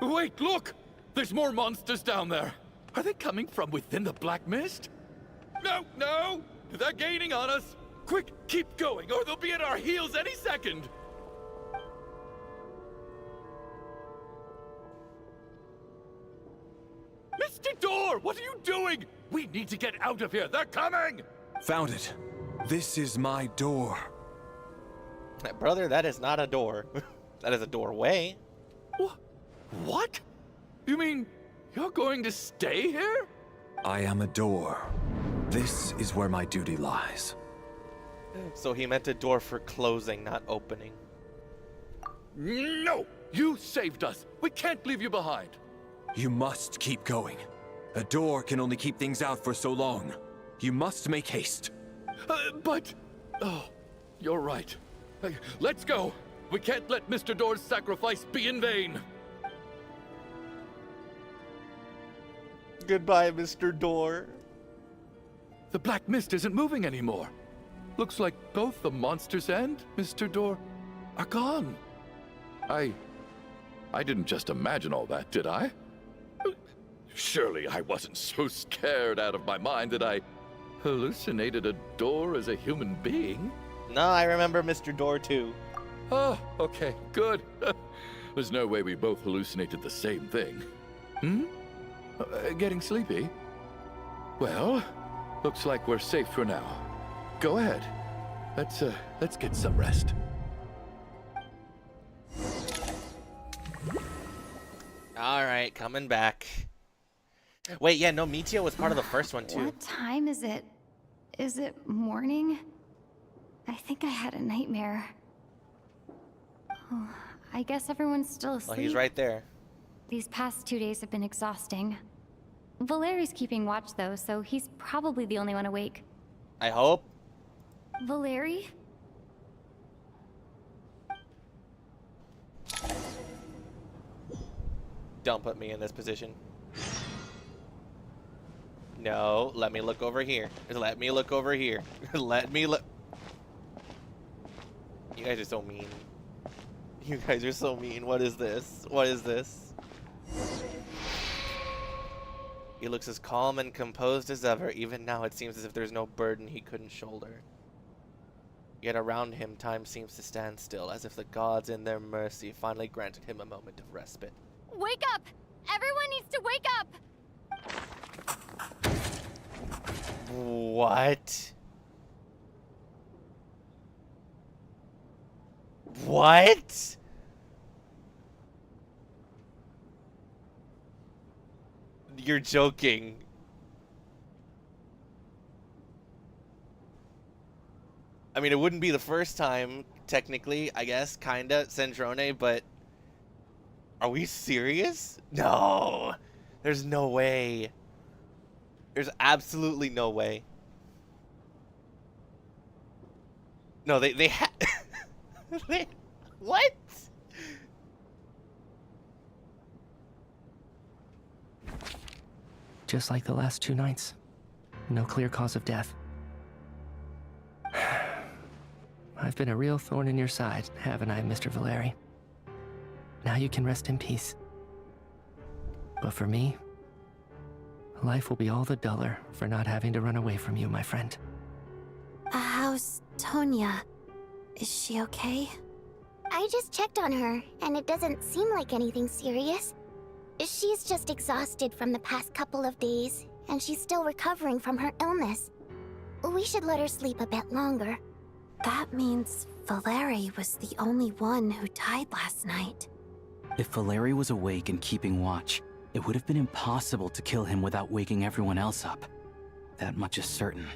Wait, look! There's more monsters down there. Are they coming from within the black mist? No, no! They're gaining on us! Quick, keep going, or they'll be at our heels any second! Mr. Door, what are you doing? We need to get out of here. They're coming! Found it. This is my door. Brother, that is not a door. That is a doorway. What? You mean you're going to stay here? I am a door. This is where my duty lies. So he meant a door for closing, not opening. No! You saved us. We can't leave you behind. You must keep going. A door can only keep things out for so long. You must make haste. But... Oh, you're right. Let's go. We can't let Mr. Door's sacrifice be in vain. Goodbye, Mr. Door. The black mist isn't moving anymore. Looks like both the monsters and Mr. Door are gone. I didn't just imagine all that, did I? Surely I wasn't so scared out of my mind that I hallucinated a door as a human being. No, I remember Mr. Door too. Oh, okay, good. There's no way we both hallucinated the same thing. Hmm? Getting sleepy? Well, looks like we're safe for now. Go ahead. Let's get some rest. All right, coming back. Wait, yeah, no, Mitya was part of the first one too. What time is it? Is it morning? I think I had a nightmare. Oh, I guess everyone's still asleep. Well, he's right there. These past 2 days have been exhausting. Valeri's keeping watch though, so he's probably the only one awake. I hope. Valeri? Don't put me in this position. No, let me look over here. Let me look over here. Let me look. You guys are so mean. You guys are so mean. What is this? What is this? He looks as calm and composed as ever. Even now it seems as if there's no burden he couldn't shoulder. Yet around him time seems to stand still, as if the gods in their mercy finally granted him a moment of respite. Wake up! Everyone needs to wake up! What? What? You're joking. I mean, it wouldn't be the first time, technically, I guess, kinda, Snezhnaya, but are we serious? No! There's no way. There's absolutely no way. No, they had... What? Just like the last 2 nights. No clear cause of death. I've been a real thorn in your side, haven't I, Mr. Valeri? Now you can rest in peace. But for me, life will be all the duller for not having to run away from you, my friend. How's Tonya? Is she okay? I just checked on her, and it doesn't seem like anything serious. She's just exhausted from the past couple of days, and she's still recovering from her illness. We should let her sleep a bit longer. That means Valeri was the only one who died last night. If Valeri was awake and keeping watch, it would have been impossible to kill him without waking everyone else up. That much is certain.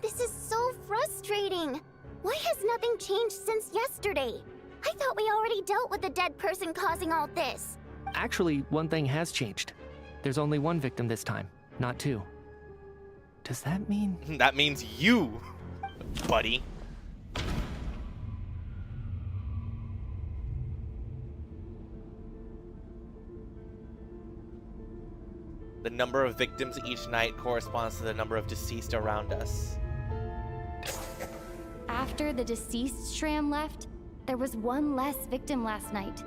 This is so frustrating. Why has nothing changed since yesterday? I thought we already dealt with the dead person causing all this. Actually, one thing has changed. There's only 1 victim this time, not 2. Does that mean... That means you, buddy. The number of victims each night corresponds to the number of deceased around us. After the deceased Shram left, there was 1 less victim last night.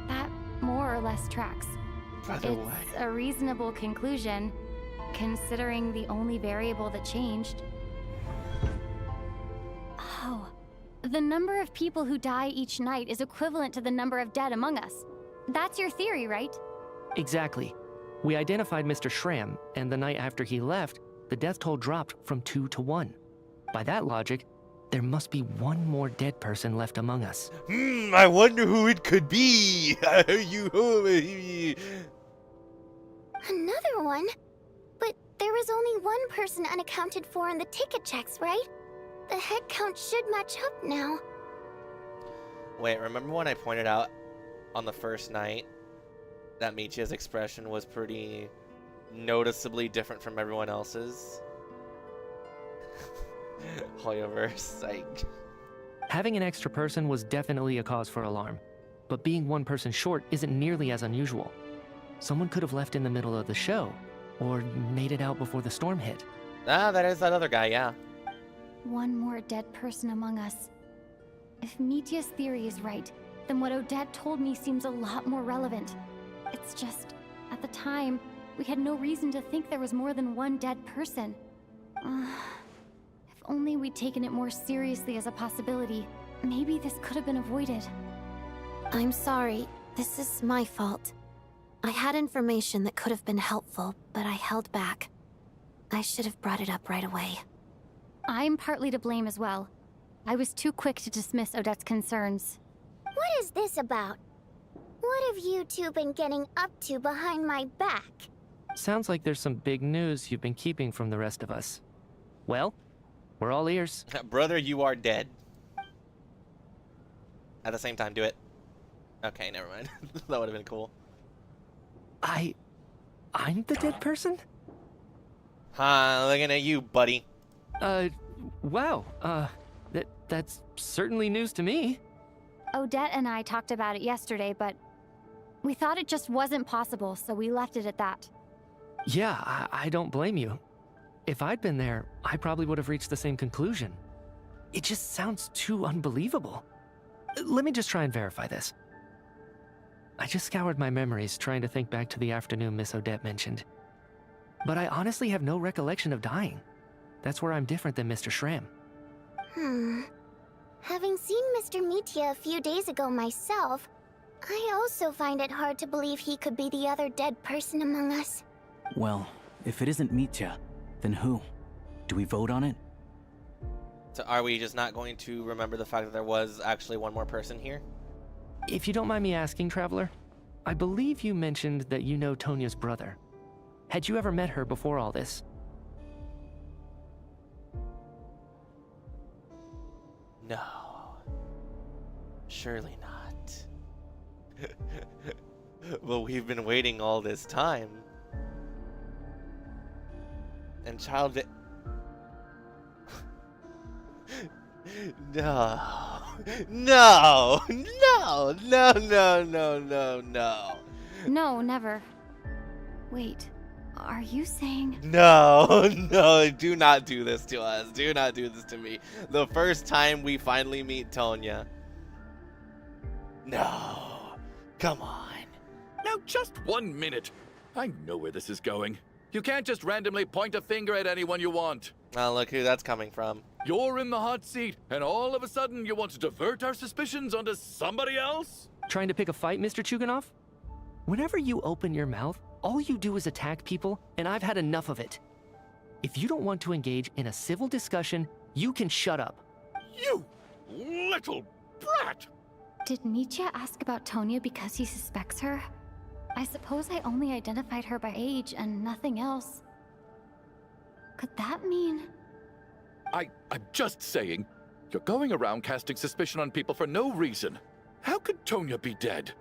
That more or less tracks. Brother, it's what? a reasonable conclusion, considering the only variable that changed. Oh, the number of people who die each night is equivalent to the number of dead among us. That's your theory, right? Exactly. We identified Mr. Shram, and the night after he left, the death toll dropped from 2 to 1. By that logic, there must be 1 more dead person left among us. I wonder who it could be. Another one? But there was only 1 person unaccounted for in the ticket checks, right? The head count should match up now. Wait, remember when I pointed out on the first night that Michia's expression was pretty noticeably different from everyone else's? Hoyoverse, like... Having an extra person was definitely a cause for alarm, but being 1 person short isn't nearly as unusual. Someone could have left in the middle of the show, or made it out before the storm hit. Ah, that is that other guy, yeah. 1 more dead person among us. If Mitya's theory is right, then what Odette told me seems a lot more relevant. It's just, at the time, we had no reason to think there was more than 1 dead person. If only we'd taken it more seriously as a possibility, maybe this could have been avoided. I'm sorry. This is my fault. I had information that could have been helpful, but I held back. I should have brought it up right away. I'm partly to blame as well. I was too quick to dismiss Odette's concerns. What is this about? What have you two been getting up to behind my back? Sounds like there's some big news you've been keeping from the rest of us. Well, we're all ears. Brother, you are dead. At the same time, do it. Okay, never mind. That would have been cool. I'm the dead person? Looking at you, buddy. Wow. That's certainly news to me. Odette and I talked about it yesterday, but we thought it just wasn't possible, so we left it at that. Yeah, I don't blame you. If I'd been there, I probably would have reached the same conclusion. It just sounds too unbelievable. Let me just try and verify this. I just scoured my memories trying to think back to the afternoon Miss Odette mentioned. But I honestly have no recollection of dying. That's where I'm different than Mr. Shram. Having seen Mr. Mitya a few days ago myself, I also find it hard to believe he could be the other dead person among us. Well, if it isn't Mitya, then who? Do we vote on it? So are we just not going to remember the fact that there was actually one more person here? If you don't mind me asking, Traveler, I believe you mentioned that you know Tonya's brother. Had you ever met her before all this? No. Surely not. Well, we've been waiting all this time. And child... No. No. No. No, no, no, no, no. No, never. Wait, are you saying... No, no, do not do this to us. Do not do this to me. The first time we finally meet Tonya. No. Come on. Now, just 1 minute. I know where this is going. You can't just randomly point a finger at anyone you want. Oh, look who that's coming from. You're in the hot seat, and all of a sudden you want to divert our suspicions onto somebody else? Trying to pick a fight, Mr. Chuganov? Whenever you open your mouth, all you do is attack people, and I've had enough of it. If you don't want to engage in a civil discussion, you can shut up. You little brat! Did Nietzsche ask about Tonya because he suspects her? I suppose I only identified her by age and nothing else. Could that mean... I'm just saying, you're going around casting suspicion on people for no reason. How could Tonya be dead?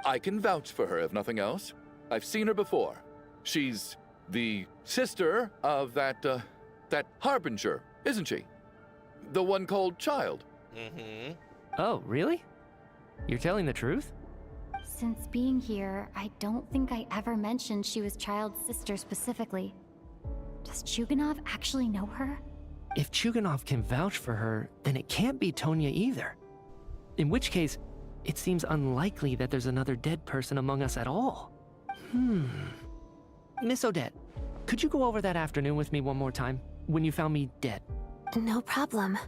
I can vouch for her, if nothing else. I've seen her before. She's the sister of that Harbinger, isn't she? The one called Child. Mm-hmm. Oh, really? You're telling the truth? Since being here, I don't think I ever mentioned she was Child's sister specifically. Does Chuganov actually know her? If Chuganov can vouch for her, then it can't be Tonya either. In which case, it seems unlikely that there's another dead person among us at all. Miss Odette, could you go over that afternoon with me one more time, when you found me dead? No problem.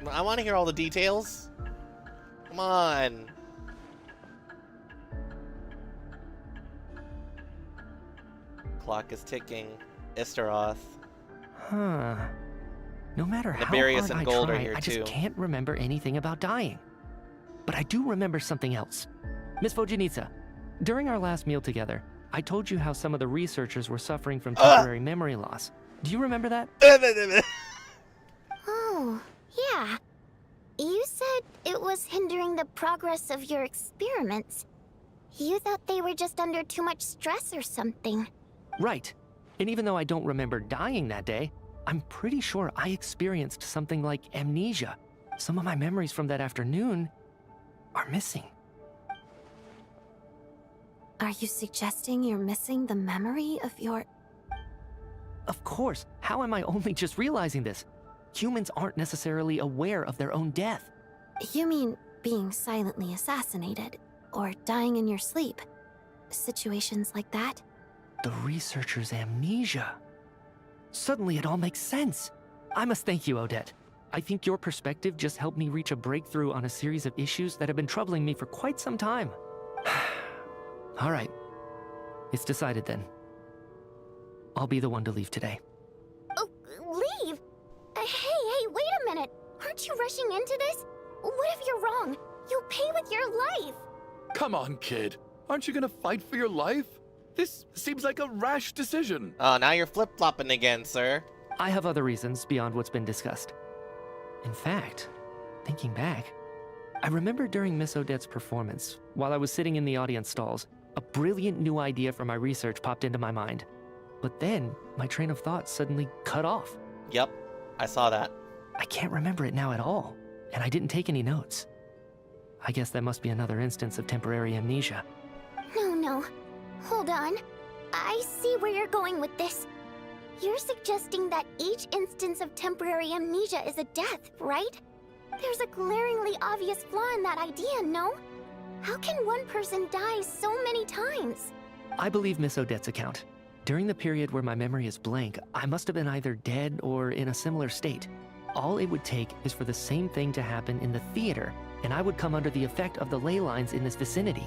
I want to hear all the details. Come on. Clock is ticking. Istaroth. Huh. No matter how Nefarious hard and I Gold are try, here I just too. can't remember anything about dying. But I do remember something else. Miss Vojanitsa, during our last meal together, I told you how some of the researchers were suffering from temporary memory loss. Do you remember that? Oh, yeah. You said it was hindering the progress of your experiments. You thought they were just under too much stress or something. Right. And even though I don't remember dying that day, I'm pretty sure I experienced something like amnesia. Some of my memories from that afternoon are missing. Are you suggesting you're missing the memory of your... Of course. How am I only just realizing this? Humans aren't necessarily aware of their own death. You mean being silently assassinated, or dying in your sleep? Situations like that? The researcher's amnesia. Suddenly it all makes sense. I must thank you, Odette. I think your perspective just helped me reach a breakthrough on a series of issues that have been troubling me for quite some time. All right. It's decided then. I'll be the one to leave today. Oh, leave? Hey, wait a minute. Aren't you rushing into this? What if you're wrong? You'll pay with your life. Come on, kid. Aren't you gonna fight for your life? This seems like a rash decision. Oh, now you're flip-flopping again, sir. I have other reasons beyond what's been discussed. In fact, thinking back, I remember during Miss Odette's performance, while I was sitting in the audience stalls, a brilliant new idea for my research popped into my mind. But then, my train of thought suddenly cut off. Yep, I saw that. I can't remember it now at all, and I didn't take any notes. I guess that must be another instance of temporary amnesia. No. Hold on. I see where you're going with this. You're suggesting that each instance of temporary amnesia is a death, right? There's a glaringly obvious flaw in that idea, no? How can one person die so many times? I believe Miss Odette's account. During the period where my memory is blank, I must have been either dead or in a similar state. All it would take is for the same thing to happen in the theater, and I would come under the effect of the ley lines in this vicinity.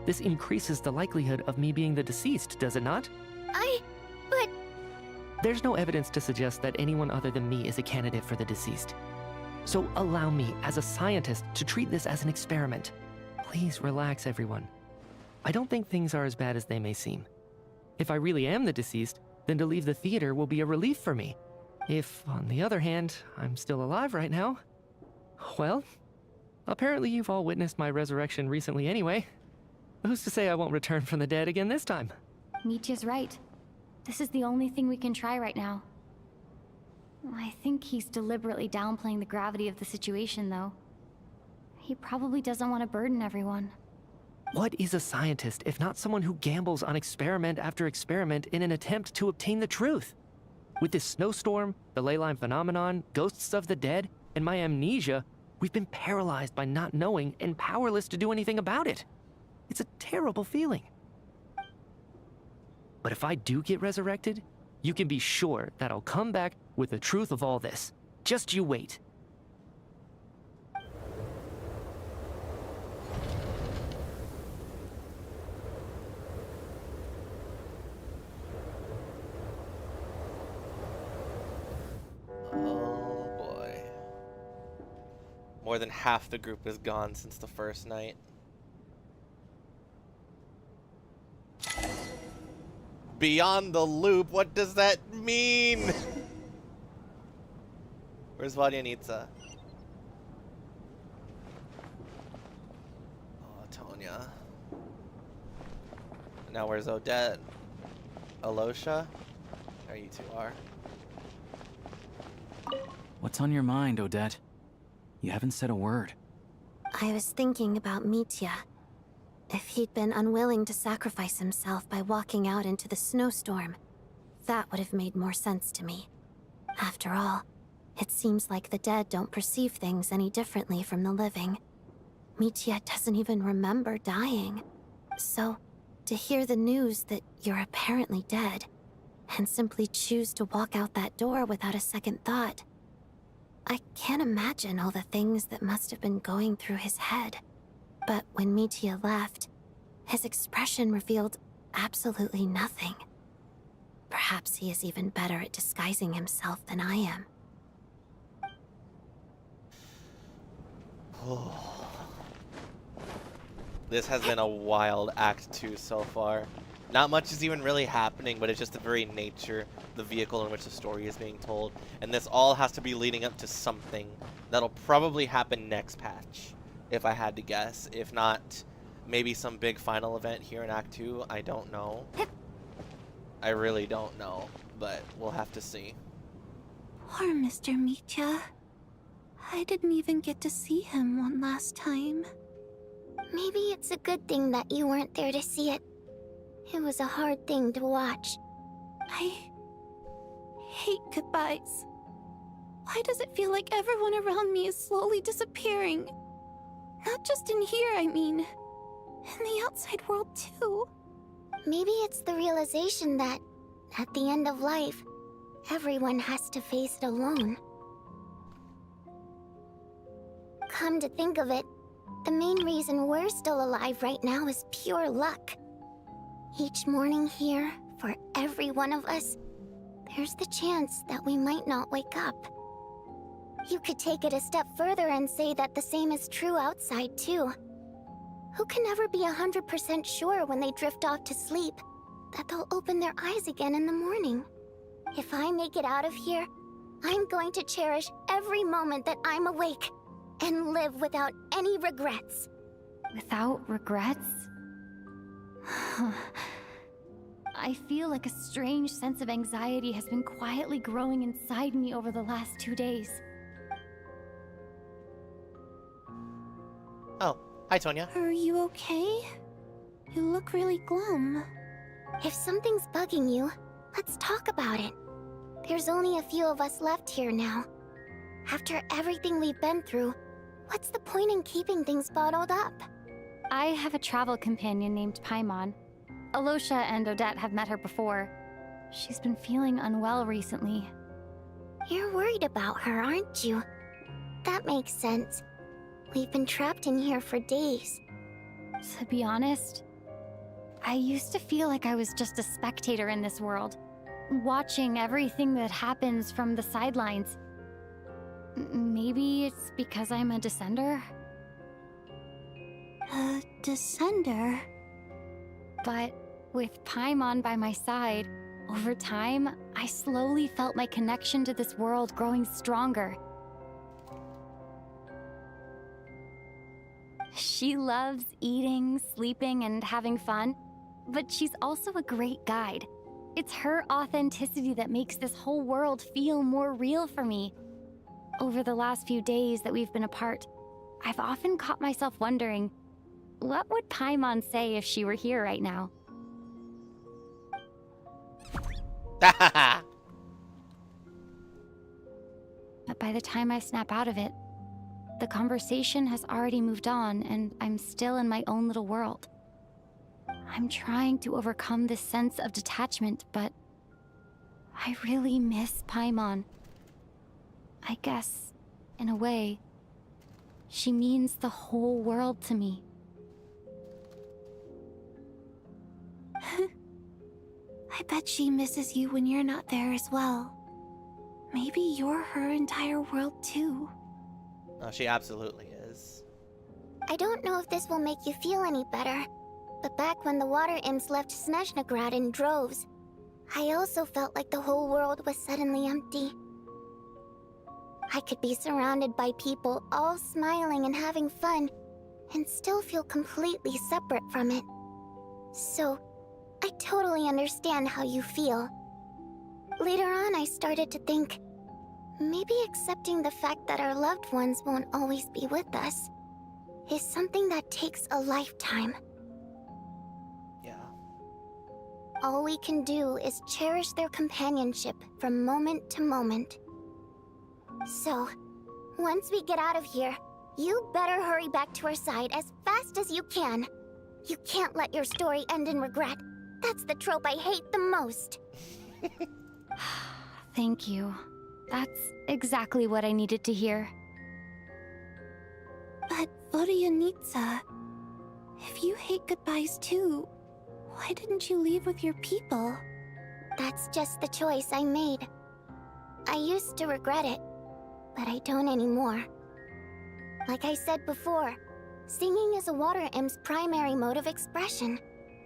This increases the likelihood of me being the deceased, does it not? But... There's no evidence to suggest that anyone other than me is a candidate for the deceased. So allow me, as a scientist, to treat this as an experiment. Please relax, everyone. I don't think things are as bad as they may seem. If I really am the deceased, then to leave the theater will be a relief for me. If, on the other hand, I'm still alive right now, well, apparently you've all witnessed my resurrection recently anyway. Who's to say I won't return from the dead again this time? Mitya's right. This is the only thing we can try right now. I think he's deliberately downplaying the gravity of the situation, though. He probably doesn't want to burden everyone. What is a scientist if not someone who gambles on experiment after experiment in an attempt to obtain the truth? With this snowstorm, the ley line phenomenon, ghosts of the dead, and my amnesia, we've been paralyzed by not knowing and powerless to do anything about it. It's a terrible feeling. But if I do get resurrected, you can be sure that I'll come back with the truth of all this. Just you wait. Oh boy. More than half the group is gone since the first night. Beyond the loop, what does that mean? Where's Vadianitsa? Oh, Tonya. Now where's Odette? Alosha? There you two are. What's on your mind, Odette? You haven't said a word. I was thinking about Mitya. If he'd been unwilling to sacrifice himself by walking out into the snowstorm, that would have made more sense to me. After all, it seems like the dead don't perceive things any differently from the living. Mitya doesn't even remember dying. So, to hear the news that you're apparently dead, and simply choose to walk out that door without a second thought, I can't imagine all the things that must have been going through his head. But when Mitya left, his expression revealed absolutely nothing. Perhaps he is even better at disguising himself than I am. This has been a wild Act 2 so far. Not much is even really happening, but it's just the very nature, the vehicle in which the story is being told. And this all has to be leading up to something that'll probably happen next patch, if I had to guess. If not, maybe some big final event here in Act 2. I don't know. I really don't know, but we'll have to see. Poor Mr. Mitya. I didn't even get to see him one last time. Maybe it's a good thing that you weren't there to see it. It was a hard thing to watch. I hate goodbyes. Why does it feel like everyone around me is slowly disappearing? Not just in here, I mean. In the outside world, too. Maybe it's the realization that, at the end of life, everyone has to face it alone. Come to think of it, the main reason we're still alive right now is pure luck. Each morning here, for every one of us, there's the chance that we might not wake up. You could take it a step further and say that the same is true outside, too. Who can never be 100% sure when they drift off to sleep that they'll open their eyes again in the morning? If I make it out of here, I'm going to cherish every moment that I'm awake and live without any regrets. Without regrets? I feel like a strange sense of anxiety has been quietly growing inside me over the last 2 days. Oh, hi, Tonya. Are you okay? You look really glum. If something's bugging you, let's talk about it. There's only a few of us left here now. After everything we've been through, what's the point in keeping things bottled up? I have a travel companion named Paimon. Alosha and Odette have met her before. She's been feeling unwell recently. You're worried about her, aren't you? That makes sense. We've been trapped in here for days. To be honest, I used to feel like I was just a spectator in this world, watching everything that happens from the sidelines. Maybe it's because I'm a descender? A descender? But with Paimon by my side, over time, I slowly felt my connection to this world growing stronger. She loves eating, sleeping, and having fun, but she's also a great guide. It's her authenticity that makes this whole world feel more real for me. Over the last few days that we've been apart, I've often caught myself wondering, what would Paimon say if she were here right now? But by the time I snap out of it, the conversation has already moved on and I'm still in my own little world. I'm trying to overcome this sense of detachment, but I really miss Paimon. I guess, in a way, she means the whole world to me. I bet she misses you when you're not there as well. Maybe you're her entire world too. Oh, she absolutely is. I don't know if this will make you feel any better, but back when the water imps left Snezhnaya in droves, I also felt like the whole world was suddenly empty. I could be surrounded by people all smiling and having fun, and still feel completely separate from it. So, I totally understand how you feel. Later on, I started to think, maybe accepting the fact that our loved ones won't always be with us is something that takes a lifetime. Yeah. All we can do is cherish their companionship from moment to moment. So, once we get out of here, you better hurry back to our side as fast as you can. You can't let your story end in regret. That's the trope I hate the most. Thank you. That's exactly what I needed to hear. But Vodyanitsa, if you hate goodbyes too, why didn't you leave with your people? That's just the choice I made. I used to regret it, but I don't anymore. Like I said before, singing is a water imp's primary mode of expression.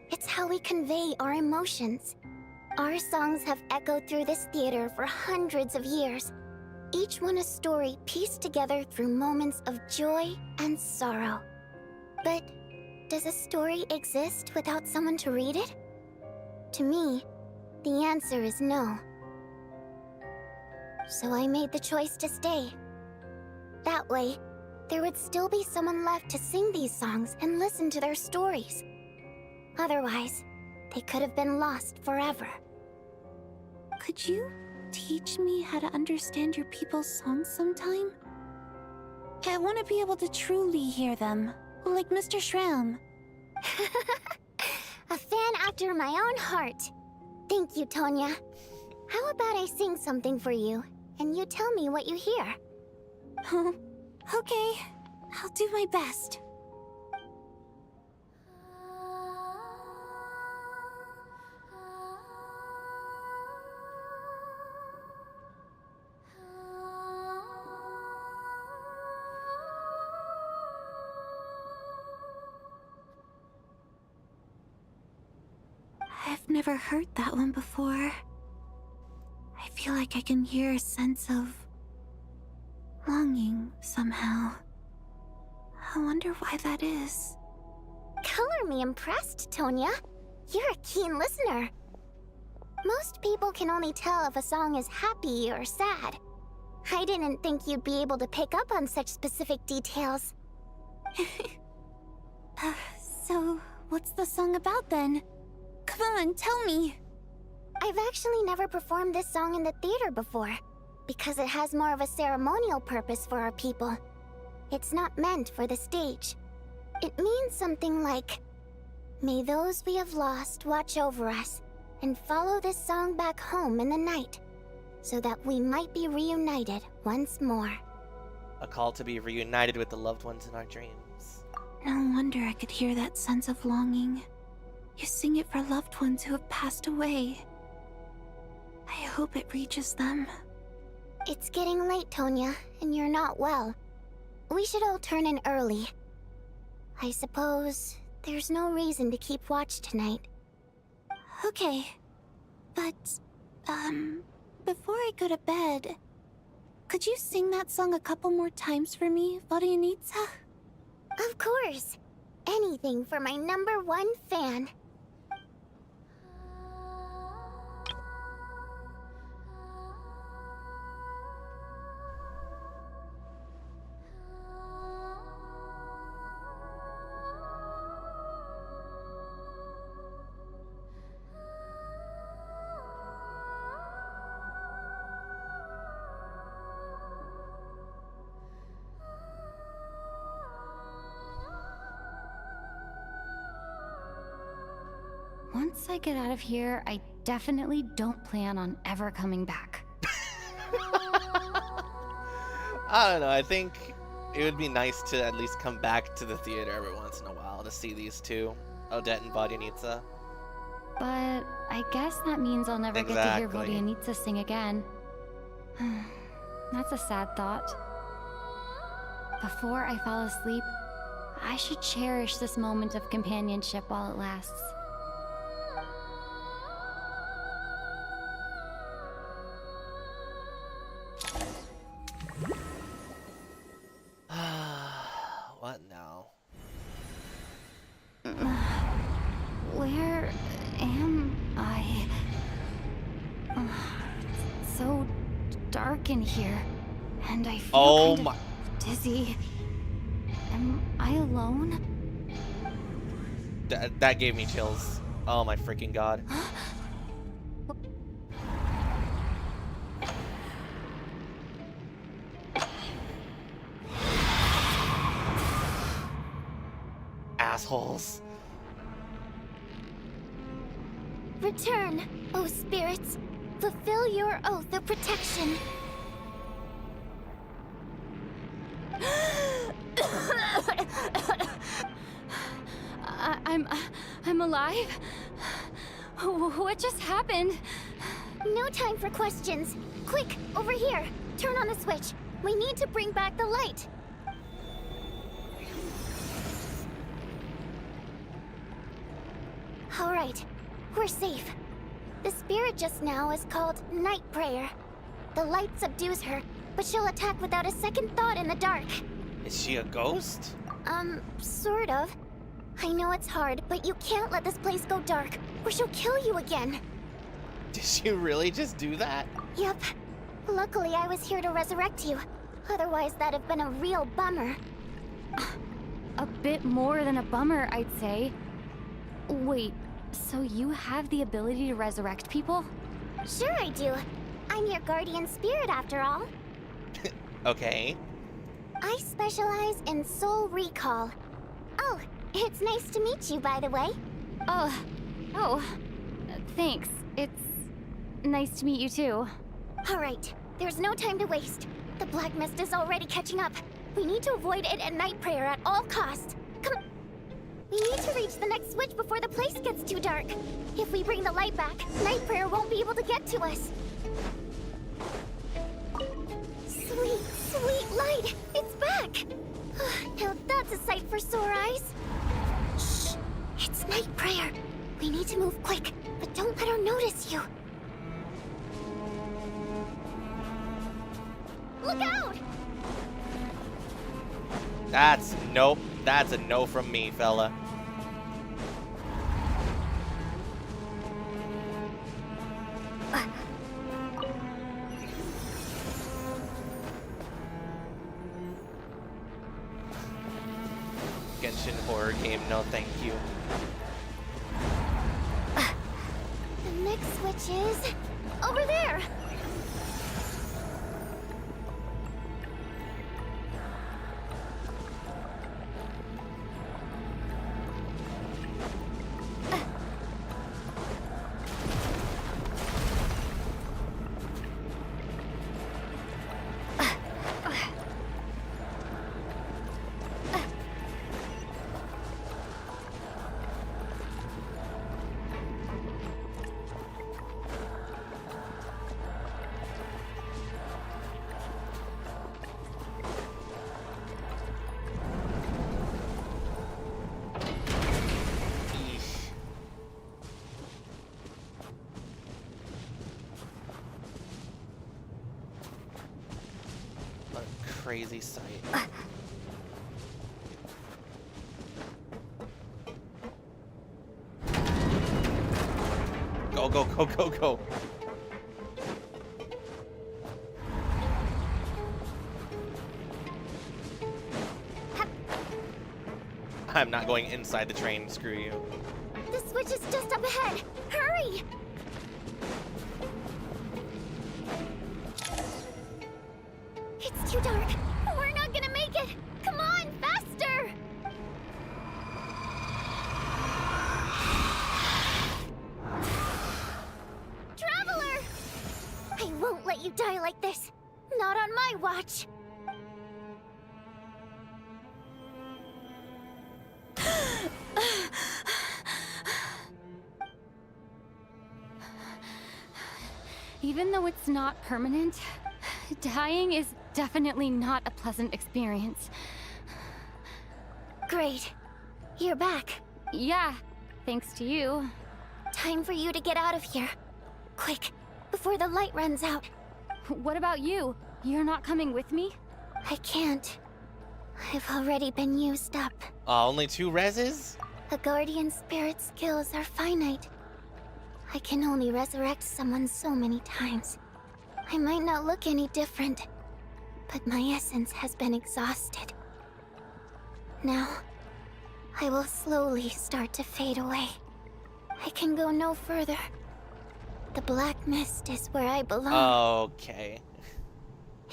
It's how we convey our emotions. Our songs have echoed through this theater for hundreds of years, each one a story pieced together through moments of joy and sorrow. But does a story exist without someone to read it? To me, the answer is no. So I made the choice to stay. That way, there would still be someone left to sing these songs and listen to their stories. Otherwise, they could have been lost forever. Could you teach me how to understand your people's songs sometime? I want to be able to truly hear them, like Mr. Shram. A fan after my own heart. Thank you, Tonya. How about I sing something for you, and you tell me what you hear? Okay, I'll do my best. I've never heard that one before. I feel like I can hear a sense of longing somehow. I wonder why that is. Color me impressed, Tonya. You're a keen listener. Most people can only tell if a song is happy or sad. I didn't think you'd be able to pick up on such specific details. So, what's the song about then? Come on, tell me! I've actually never performed this song in the theater before, because it has more of a ceremonial purpose for our people. It's not meant for the stage. It means something like, "May those we have lost watch over us, and follow this song back home in the night, so that we might be reunited once more." A call to be reunited with the loved ones in our dreams. No wonder I could hear that sense of longing. You sing it for loved ones who have passed away. I hope it reaches them. It's getting late, Tonya, and you're not well. We should all turn in early. I suppose there's no reason to keep watch tonight. Okay, but, before I go to bed, could you sing that song a couple more times for me, Vodianitsa? Of course. Anything for my #1 fan. Once I get out of here, I definitely don't plan on ever coming back. I don't know, I think it would be nice to at least come back to the theater every once in a while to see these two, Odette and Vodianitsa. But I guess that means I'll never get to hear Vodianitsa sing again. That's a sad thought. Before I fall asleep, I should cherish this moment of companionship while it lasts. What now? Where am I? It's so dark in here, and I feel kind of dizzy. Am I alone? That gave me chills. Oh my freaking god. Assholes. Return, O spirits. Fulfill your oath of protection. I'm alive? What just happened? No time for questions. Quick, over here. Turn on the switch. We need to bring back the light. All right, we're safe. The spirit just now is called Night Prayer. The light subdues her, but she'll attack without a second thought in the dark. Is she a ghost? Sort of. I know it's hard, but you can't let this place go dark, or she'll kill you again. Did she really just do that? Yep. Luckily, I was here to resurrect you. Otherwise, that'd have been a real bummer. A bit more than a bummer, I'd say. Wait, so you have the ability to resurrect people? Sure I do. I'm your guardian spirit after all. Okay. I specialize in soul recall. Oh, it's nice to meet you, by the way. Thanks. It's nice to meet you too. All right, there's no time to waste. The black mist is already catching up. We need to avoid it at Night Prayer at all costs. Come on. We need to reach the next switch before the place gets too dark. If we bring the light back, Night Prayer won't be able to get to us. Sweet, sweet light! It's back! Now that's a sight for sore eyes. Shh! It's Night Prayer. We need to move quick, but don't let her notice you. Look out! Nope. That's a no from me, fella. Genshin horror game, no thank you. The Quick switches. Over there! Crazy sight. Go, go, go, go, go. I'm not going inside the train, screw you. The switch is just up ahead. Hurry! It's too dark. We're not gonna make it. Come on, faster! Traveler! I won't let you die like this. Not on my watch. Even though it's not permanent, dying is definitely not a pleasant experience. Great. You're back. Yeah, thanks to you. Time for you to get out of here. Quick, before the light runs out. What about you? You're not coming with me? I can't. I've already been used up. Only 2 reses? A guardian spirit's skills are finite. I can only resurrect someone so many times. I might not look any different, but my essence has been exhausted. Now, I will slowly start to fade away. I can go no further. The black mist is where I belong. Okay.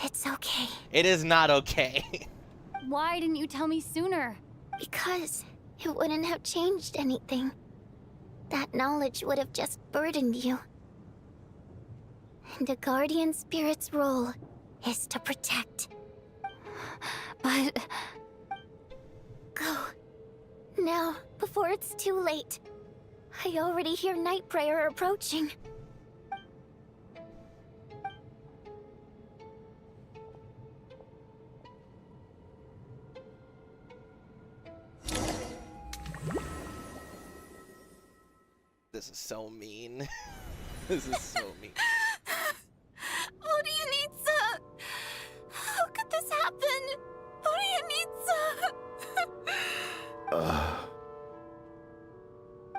It's okay. It is not okay. Why didn't you tell me sooner? Because it wouldn't have changed anything. That knowledge would have just burdened you. And a guardian spirit's role is to protect. But... Go. Now, before it's too late. I already hear night prayer approaching. This is so mean. This is so mean. What do you need, sir? How could this happen? What do you need, sir?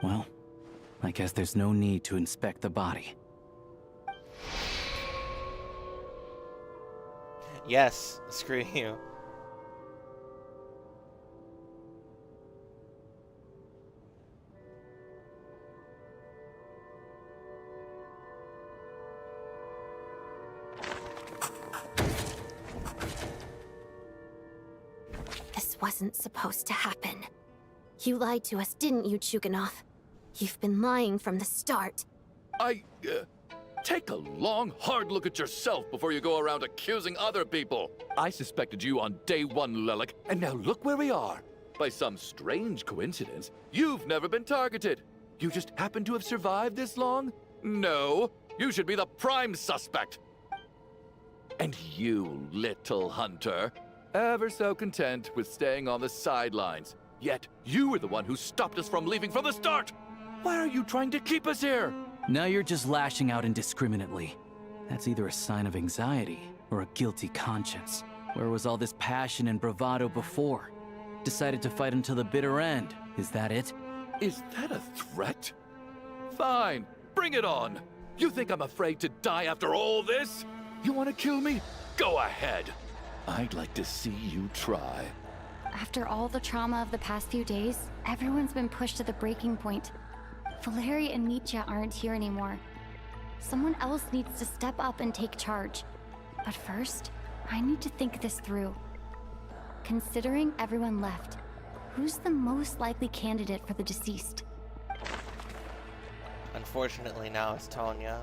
Well, I guess there's no need to inspect the body. Yes, screw you. Wasn't supposed to happen. You lied to us, didn't you, Chuganov? You've been lying from the start. Take a long, hard look at yourself before you go around accusing other people. I suspected you on day 1, Lelik, and now look where we are. By some strange coincidence, you've never been targeted. You just happen to have survived this long? No, you should be the prime suspect. And you, little hunter, ever so content with staying on the sidelines. Yet, you were the one who stopped us from leaving from the start! Why are you trying to keep us here? Now you're just lashing out indiscriminately. That's either a sign of anxiety or a guilty conscience. Where was all this passion and bravado before? Decided to fight until the bitter end. Is that it? Is that a threat? Fine, bring it on! You think I'm afraid to die after all this? You want to kill me? Go ahead! I'd like to see you try. After all the trauma of the past few days, everyone's been pushed to the breaking point. Valeri and Nietzsche aren't here anymore, Someone else needs to step up and take charge. But first, I need to think this through. Considering everyone left, who's the most likely candidate for the deceased? Unfortunately, now it's Tonya.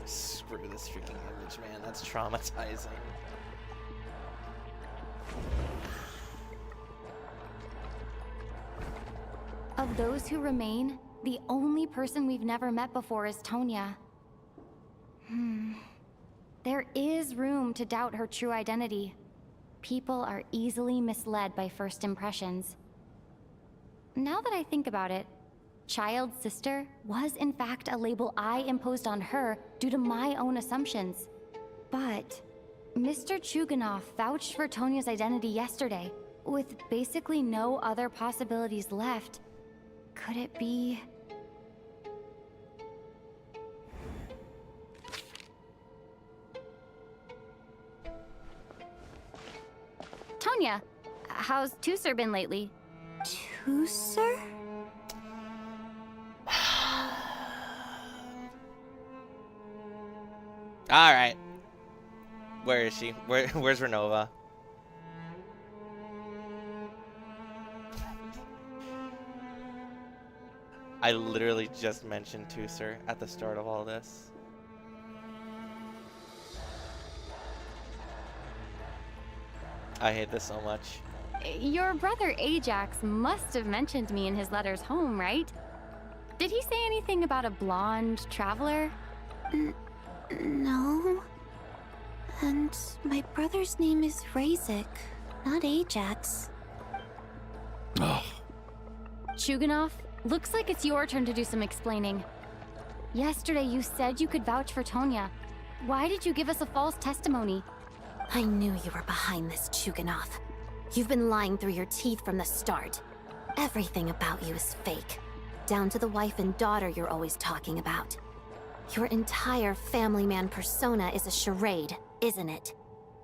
Screw this freaking image, man. That's traumatizing. Of those who remain, the only person we've never met before is Tonya. There is room to doubt her true identity. People are easily misled by first impressions. Now that I think about it, child sister was in fact a label I imposed on her due to my own assumptions. But Mr. Chuganov vouched for Tonya's identity yesterday, with basically no other possibilities left. Could it be... Tonya, how's Tusser been lately? Tusser? Alright. Where is she? Where's Ronova? I literally just mentioned Tusser at the start of all this. I hate this so much. Your brother Ajax must have mentioned me in his letters home, right? Did he say anything about a blonde traveler? No. And my brother's name is Razik, not Ajax. Oh. Chuganov, looks like it's your turn to do some explaining. Yesterday you said you could vouch for Tonya. Why did you give us a false testimony? I knew you were behind this, Chuganov. You've been lying through your teeth from the start. Everything about you is fake. Down to the wife and daughter you're always talking about. Your entire family man persona is a charade, isn't it?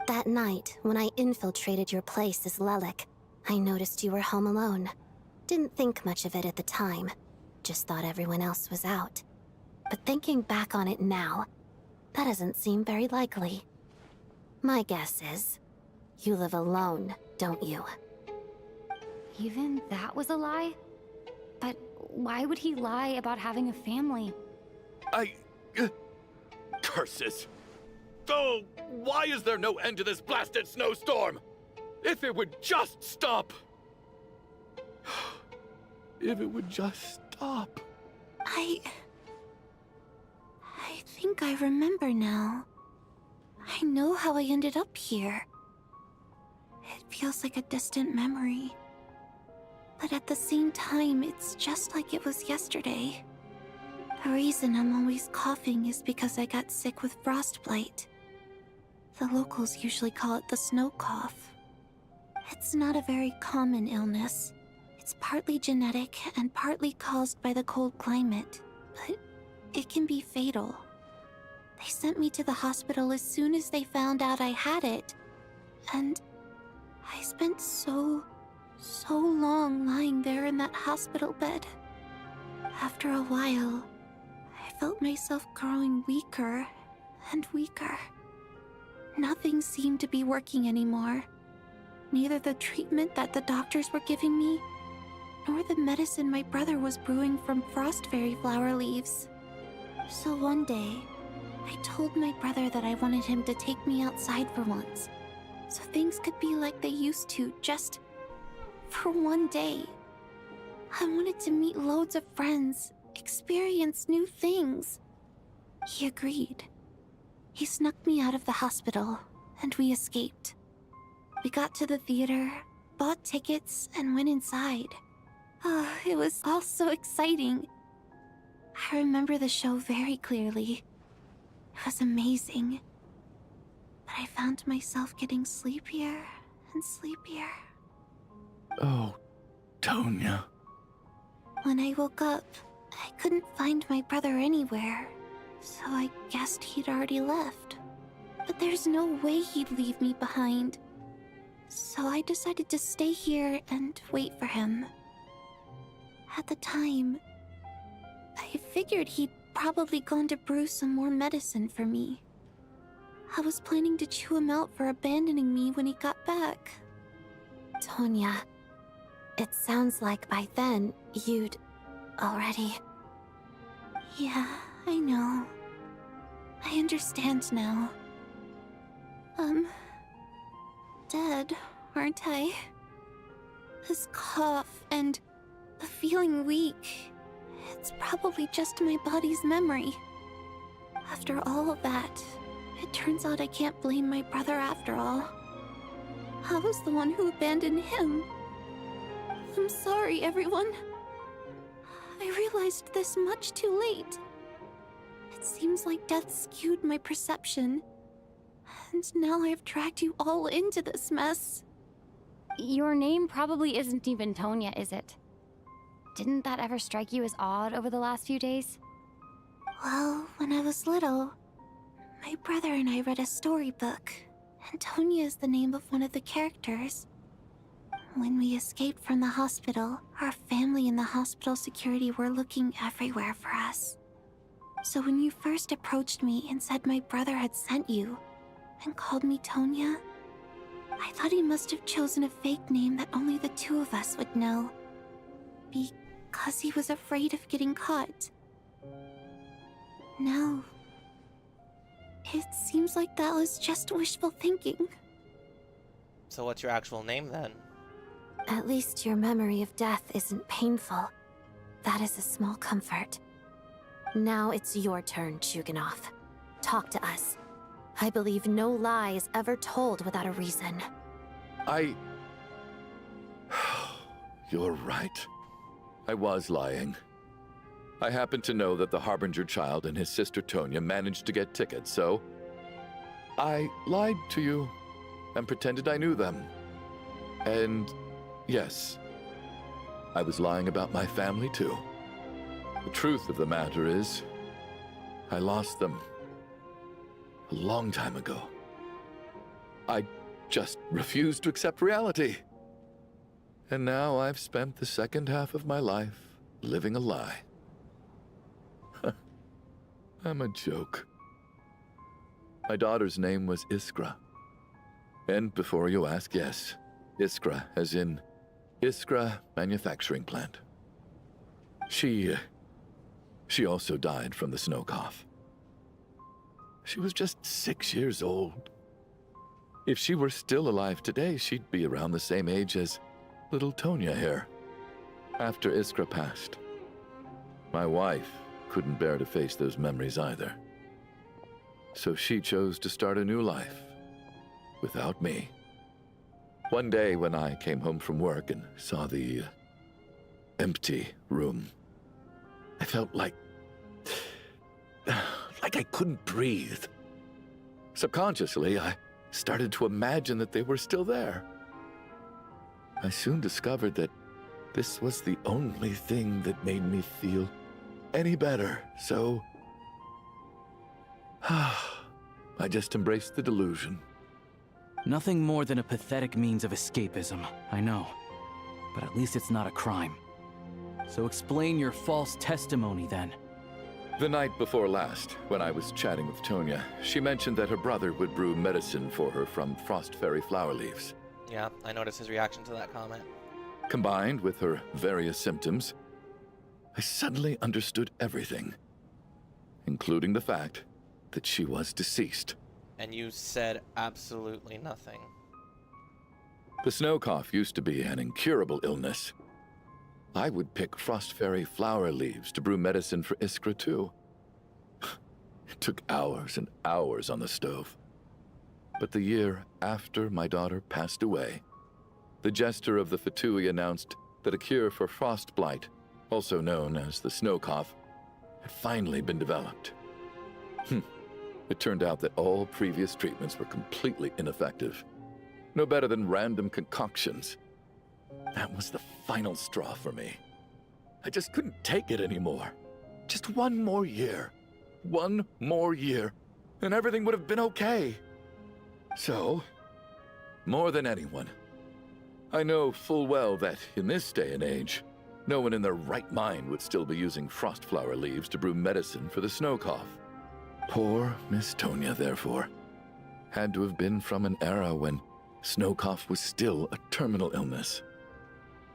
That night, when I infiltrated your place as Lelik, I noticed you were home alone. Didn't think much of it at the time. Just thought everyone else was out. But thinking back on it now, that doesn't seem very likely. My guess is, you live alone, don't you? Even that was a lie? But why would he lie about having a family? Curses! Oh, why is there no end to this blasted snowstorm? If it would just stop! If it would just stop. I think I remember now. I know how I ended up here. It feels like a distant memory. But at the same time, it's just like it was yesterday. The reason I'm always coughing is because I got sick with frostbite. The locals usually call it the snow cough. It's not a very common illness. It's partly genetic and partly caused by the cold climate, but it can be fatal. They sent me to the hospital as soon as they found out I had it. And I spent so long lying there in that hospital bed. After a while, I felt myself growing weaker and weaker. Nothing seemed to be working anymore. Neither the treatment that the doctors were giving me, nor the medicine my brother was brewing from frost fairy flower leaves. So one day, I told my brother that I wanted him to take me outside for once, so things could be like they used to, just for one day. I wanted to meet loads of friends, experience new things. He agreed. He snuck me out of the hospital, and we escaped. We got to the theater, bought tickets, and went inside. It was all so exciting. I remember the show very clearly. It was amazing. But I found myself getting sleepier and sleepier. Oh, Tonya. When I woke up, I couldn't find my brother anywhere, so I guessed he'd already left. But there's no way he'd leave me behind. So So I decided to stay here and wait for him. At the time, I figured he'd probably gone to brew some more medicine for me. I was planning to chew him out for abandoning me when he got back. Tonya, it sounds like by then you'd already... Yeah, I know. I understand now. Dead, aren't I? This cough and the feeling weak, it's probably just my body's memory. After all of that, it turns out I can't blame my brother after all. I was the one who abandoned him. I'm sorry, everyone. I realized this much too late. It seems like death skewed my perception. And now I've dragged you all into this mess. Your name probably isn't even Tonya, is it? Didn't that ever strike you as odd over the last few days? Well, when I was little, my brother and I read a storybook, and Tonya is the name of one of the characters. When we escaped from the hospital, our family and the hospital security were looking everywhere for us. So when you first approached me and said my brother had sent you, and called me Tonya, I thought he must have chosen a fake name that only the two of us would know. Because he was afraid of getting caught. No. It seems like that was just wishful thinking. So what's your actual name then? At least your memory of death isn't painful. That is a small comfort. Now it's your turn, Chuganov. Talk to us. I believe no lie is ever told without a reason. You're right. I was lying. I happen to know that the Harbinger child and his sister Tonya managed to get tickets, so I lied to you and pretended I knew them. And yes, I was lying about my family too. The truth of the matter is, I lost them a long time ago. I just refused to accept reality. And now I've spent the second half of my life living a lie. I'm a joke. My daughter's name was Iskra. And before you ask, yes, Iskra, as in Iskra Manufacturing Plant. She also died from the snow cough. She was just 6 years old. If she were still alive today, she'd be around the same age as little Tonya here. After Iskra passed, my wife couldn't bear to face those memories either. So she chose to start a new life without me. One day when I came home from work and saw the empty room, I felt like I couldn't breathe. Subconsciously, I started to imagine that they were still there. I soon discovered that this was the only thing that made me feel any better, so I just embraced the delusion. Nothing more than a pathetic means of escapism, I know. But at least it's not a crime. So explain your false testimony, then. The night before last, when I was chatting with Tonya, she mentioned that her brother would brew medicine for her from frost fairy flower leaves. Yeah, I noticed his reaction to that comment. Combined with her various symptoms, I suddenly understood everything, including the fact that she was deceased. And you said absolutely nothing. The snow cough used to be an incurable illness. I would pick frost fairy flower leaves to brew medicine for Iskra too. It took hours and hours on the stove. But the year after my daughter passed away, the jester of the Fatui announced that a cure for frost blight, also known as the snow cough, had finally been developed. It turned out that all previous treatments were completely ineffective. No better than random concoctions. That was the final straw for me. I just couldn't take it anymore. Just one more year. One more year, and everything would have been okay. So, more than anyone, I know full well that, in this day and age, no one in their right mind would still be using frost flower leaves to brew medicine for the snow cough. Poor Miss Tonya, therefore, had to have been from an era when snow cough was still a terminal illness.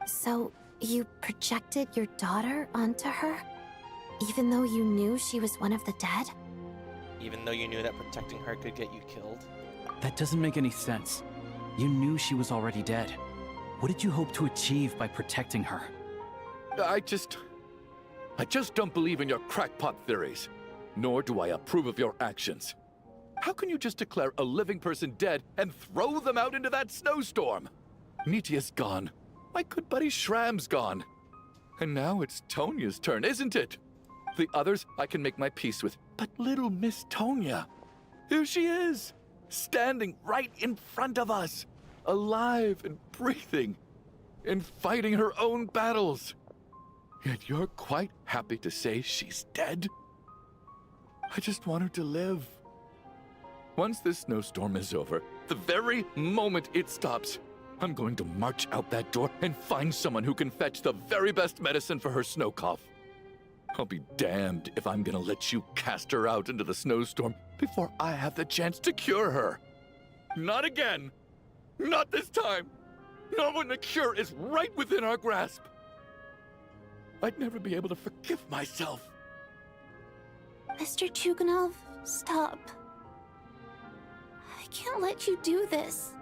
So, you projected your daughter onto her? Even though you knew she was one of the dead? Even though you knew that protecting her could get you killed? That doesn't make any sense. You knew she was already dead. What did you hope to achieve by protecting her? I just don't believe in your crackpot theories, nor do I approve of your actions. How can you just declare a living person dead and throw them out into that snowstorm? Nitia's gone. My good buddy Shram's gone. And now it's Tonya's turn, isn't it? The others I can make my peace with, but little Miss Tonya, here she is, standing right in front of us, alive and breathing, and fighting her own battles. Yet you're quite happy to say she's dead? I just want her to live. Once this snowstorm is over, the very moment it stops, I'm going to march out that door and find someone who can fetch the very best medicine for her snow cough. I'll be damned if I'm gonna let you cast her out into the snowstorm before I have the chance to cure her. Not again. Not this time. Not when the cure is right within our grasp. I'd never be able to forgive myself. Mr. Chuganov, stop. I can't let you do this.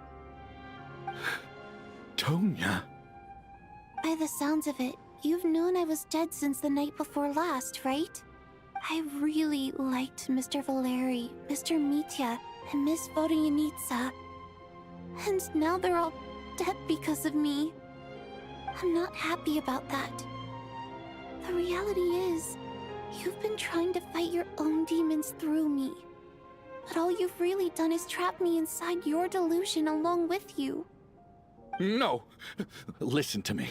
Tonya. By the sounds of it, you've known I was dead since the night before last, right? I really liked Mr. Valeri, Mr. Mitya, and Miss Vodyanitsa. And now they're all dead because of me. I'm not happy about that. The reality is, you've been trying to fight your own demons through me. But all you've really done is trap me inside your delusion along with you. No! Listen to me.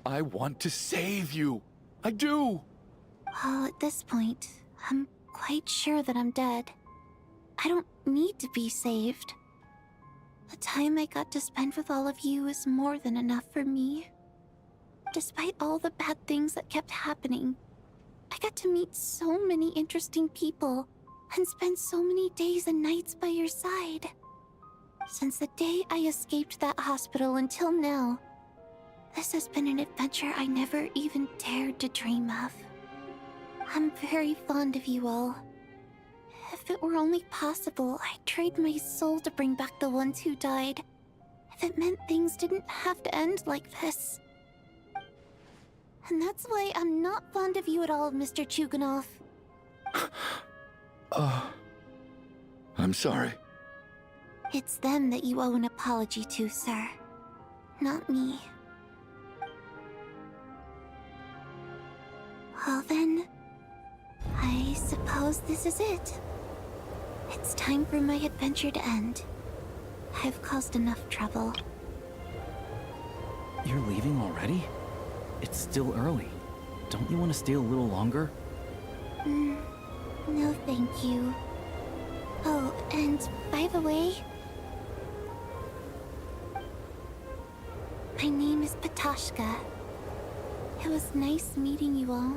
I want to save you. I do! Well, at this point, I'm quite sure that I'm dead. I don't need to be saved. The time I got to spend with all of you is more than enough for me. Despite all the bad things that kept happening, I got to meet so many interesting people and spend so many days and nights by your side. Since the day I escaped that hospital until now, this has been an adventure I never even dared to dream of. I'm very fond of you all. If it were only possible, I'd trade my soul to bring back the ones who died. If it meant things didn't have to end like this. And that's why I'm not fond of you at all, Mr. Chuganov. I'm sorry. It's them that you owe an apology to, sir. Not me. Well then, I suppose this is it. It's time for my adventure to end. I've caused enough trouble. You're leaving already? It's still early. Don't you want to stay a little longer? No thank you. Oh, and by the way, my name is Patashka. It was nice meeting you all.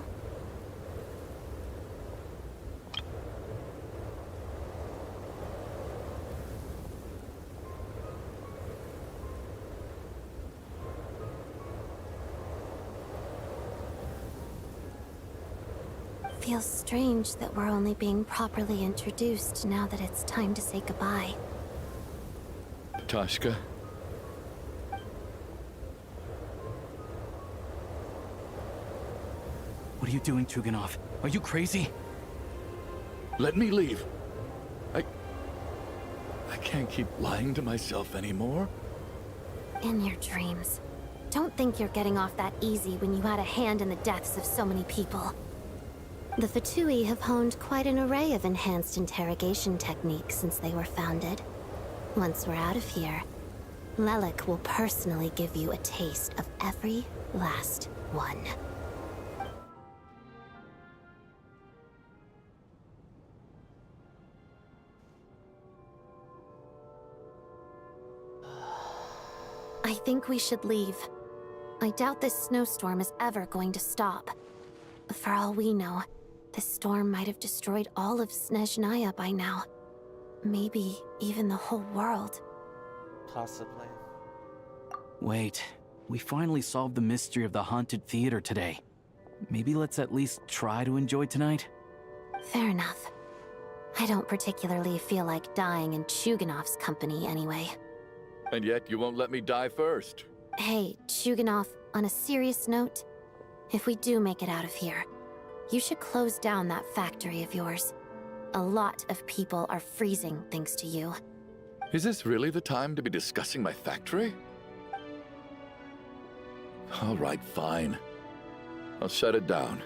Feels strange that we're only being properly introduced now that it's time to say goodbye. Patashka. What are you doing, Chuganov? Are you crazy? Let me leave. I can't keep lying to myself anymore. In your dreams. Don't think you're getting off that easy when you had a hand in the deaths of so many people. The Fatui have honed quite an array of enhanced interrogation techniques since they were founded. Once we're out of here, Lelik will personally give you a taste of every last one. I think we should leave. I doubt this snowstorm is ever going to stop. For all we know, this storm might have destroyed all of Snezhnaya by now. Maybe even the whole world. Possibly. Wait, we finally solved the mystery of the haunted theater today. Maybe let's at least try to enjoy tonight? Fair enough. I don't particularly feel like dying in Chuganov's company anyway. And yet you won't let me die first. Hey, Chuganov, on a serious note, if we do make it out of here, you should close down that factory of yours. A lot of people are freezing thanks to you. Is this really the time to be discussing my factory? All right, fine. I'll shut it down.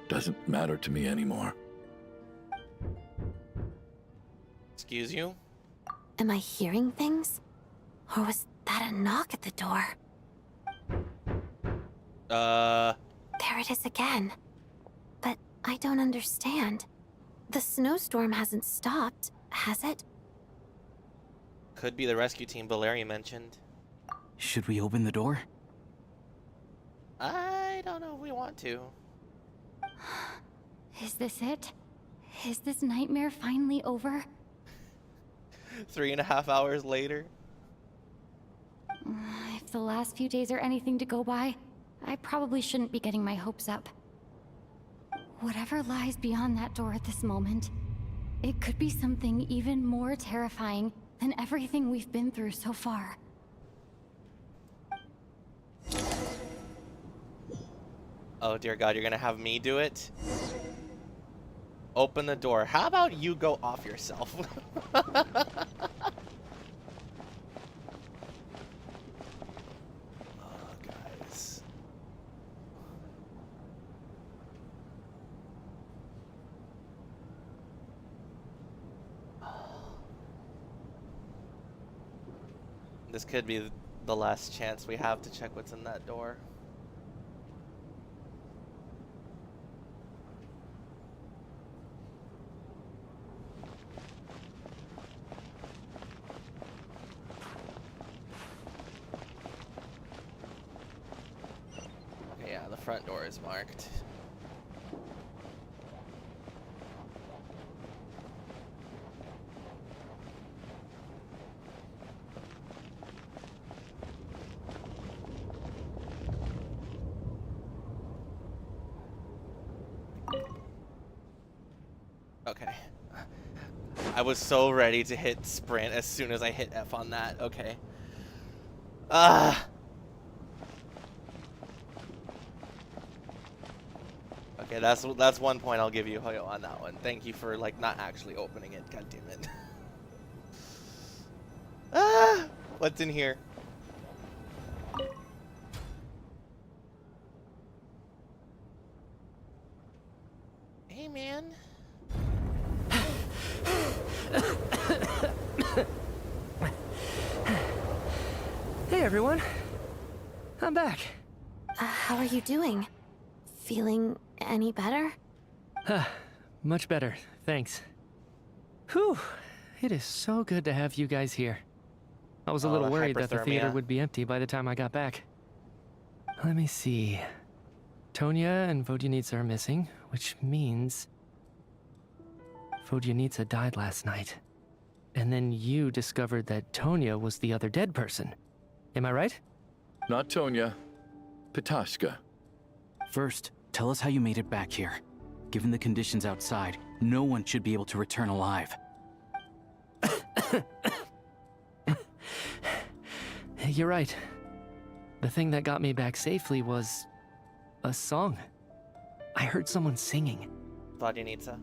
Doesn't matter to me anymore. Excuse you? Am I hearing things? Or was that a knock at the door? There it is again. But I don't understand. The snowstorm hasn't stopped, has it? Could be the rescue team Valeria mentioned. Should we open the door? I don't know if we want to. Is this it? Is this nightmare finally over? 3.5 hours later. If the last few days are anything to go by, I probably shouldn't be getting my hopes up. Whatever lies beyond that door at this moment, it could be something even more terrifying than everything we've been through so far. Oh dear God, you're gonna have me do it? Open the door. How about you go off yourself? Guys. This could be the last chance we have to check what's in that door. Okay, yeah, the front door is marked. Okay. I was so ready to hit sprint as soon as I hit F on that. Okay. Okay, that's 1 point I'll give you on that one. Thank you for like not actually opening it. God damn it. What's in here? Hey, man. Hey, everyone. I'm back. How are you doing? Feeling any better? Much better, thanks. Whew, it is so good to have you guys here. I was a little worried that the theater would be empty by the time I got back. Let me see. Tonya and Vodyanitsa are missing, which means Vodyanitsa died last night. And then you discovered that Tonya was the other dead person. Am I right? Not Tonya. Pitashka. First, tell us how you made it back here. Given the conditions outside, no one should be able to return alive. You're right. The thing that got me back safely was a song. I heard someone singing. Vodyanitsa.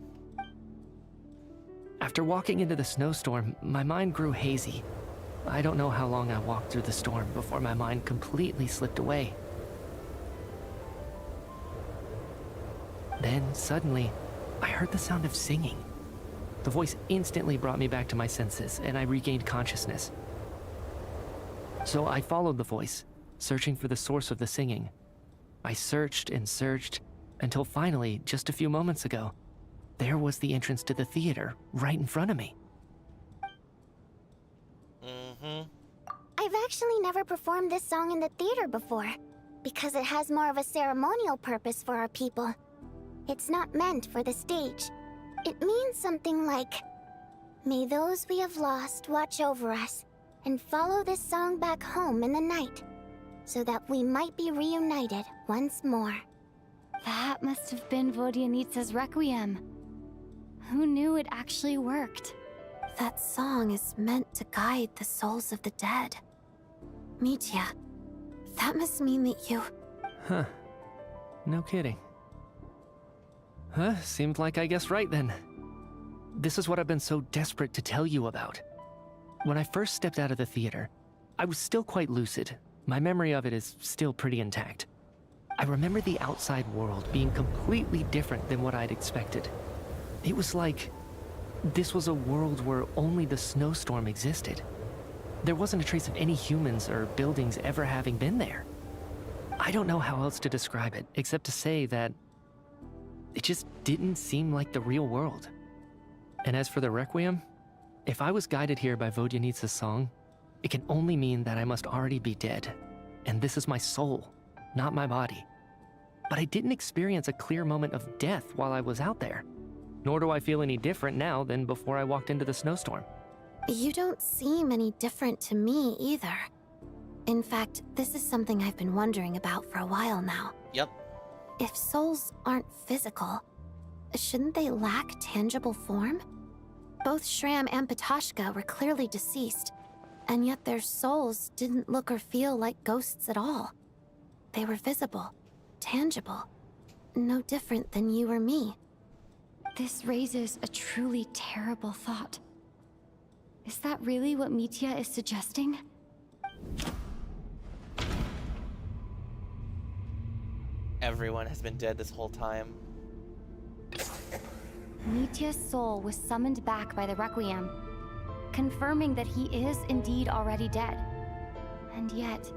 After walking into the snowstorm, my mind grew hazy. I don't know how long I walked through the storm before my mind completely slipped away. Then, suddenly, I heard the sound of singing. The voice instantly brought me back to my senses, and I regained consciousness. So I followed the voice, searching for the source of the singing. I searched and searched, until finally, just a few moments ago, there was the entrance to the theater, right in front of me. I've actually never performed this song in the theater before, because it has more of a ceremonial purpose for our people. It's not meant for the stage. It means something like, "May those we have lost watch over us, and follow this song back home in the night, so that we might be reunited once more." That must have been Vodyanitsa's Requiem. Who knew it actually worked? That song is meant to guide the souls of the dead. Mitya, that must mean that you... Huh. No kidding. Huh, seemed like I guessed right then. This is what I've been so desperate to tell you about. When I first stepped out of the theater, I was still quite lucid. My memory of it is still pretty intact. I remember the outside world being completely different than what I'd expected. It was like this was a world where only the snowstorm existed. There wasn't a trace of any humans or buildings ever having been there. I don't know how else to describe it, except to say that it just didn't seem like the real world. And as for the Requiem, if I was guided here by Vodyanitsa's song, it can only mean that I must already be dead. And this is my soul, not my body. But I didn't experience a clear moment of death while I was out there. Nor do I feel any different now than before I walked into the snowstorm. You don't seem any different to me either. In fact, this is something I've been wondering about for a while now. Yep. If souls aren't physical, shouldn't they lack tangible form? Both Shram and Patoshka were clearly deceased, and yet their souls didn't look or feel like ghosts at all. They were visible, tangible, no different than you or me. This raises a truly terrible thought. Is that really what Mitya is suggesting? Everyone has been dead this whole time. Mitya's soul was summoned back by the Requiem, confirming that he is indeed already dead. And yet,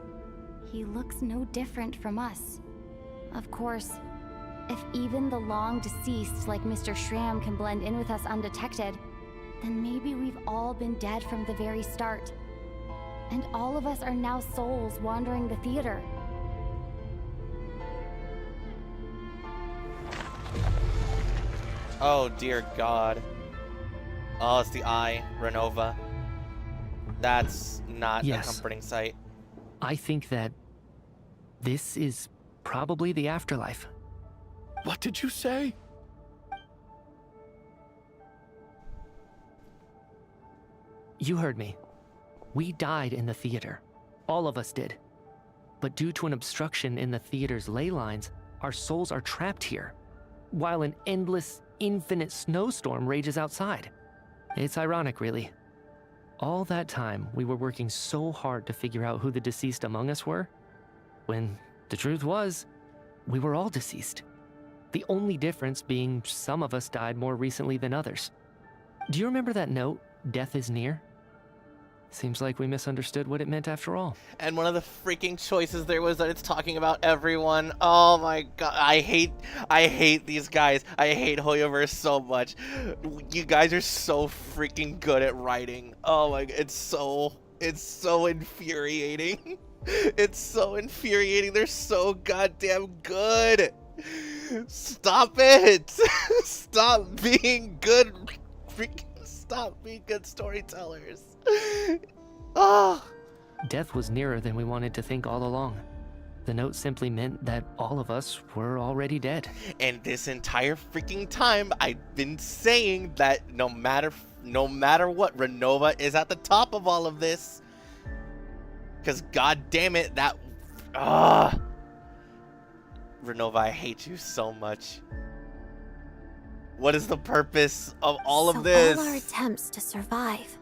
he looks no different from us. Of course, if even the long deceased like Mr. Shram can blend in with us undetected, then maybe we've all been dead from the very start. And all of us are now souls wandering the theater. Oh dear God. Oh, it's the eye, Ronova. That's not a comforting sight. I think that this is probably the afterlife. What did you say? You heard me. We died in the theater. All of us did. But due to an obstruction in the theater's ley lines, our souls are trapped here, while an endless, infinite snowstorm rages outside. It's ironic, really. All that time, we were working so hard to figure out who the deceased among us were, when the truth was, we were all deceased. The only difference being some of us died more recently than others. Do you remember that note, "Death is near"? Seems like we misunderstood what it meant after all. And one of the freaking choices there was that it's talking about everyone. Oh my God, I hate these guys. I hate Hoyoverse so much. You guys are so freaking good at writing. Oh my, it's so infuriating. It's so infuriating. They're so goddamn good. Stop it. Stop being good. Stop being good storytellers. Oh. Death was nearer than we wanted to think all along. The note simply meant that all of us were already dead. And this entire freaking time, I've been saying that no matter what, Ronova is at the top of all of this. Because god damn it, that... Ronova, I hate you so much. What is the purpose of all of this? All our attempts to survive,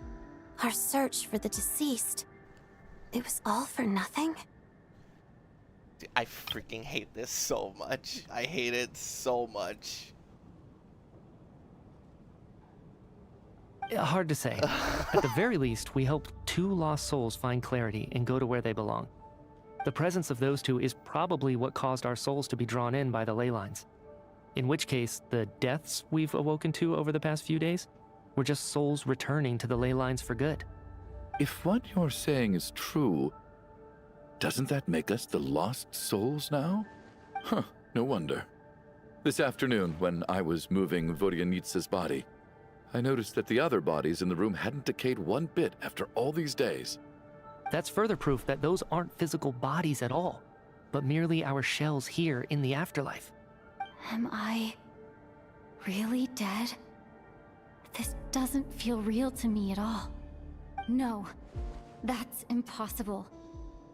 our search for the deceased, it was all for nothing? Dude, I freaking hate this so much. I hate it so much. Hard to say. At the very least, we helped 2 lost souls find clarity and go to where they belong. The presence of those 2 is probably what caused our souls to be drawn in by the ley lines. In which case, the deaths we've awoken to over the past few days were just souls returning to the ley lines for good. if what you're saying is true, doesn't that make us the lost souls now? Huh, no wonder. This afternoon, when I was moving Vodyanitsa's body, I noticed that the other bodies in the room hadn't decayed one bit after all these days. That's further proof that those aren't physical bodies at all, but merely our shells here in the afterlife. Am I really dead? This doesn't feel real to me at all. No, that's impossible.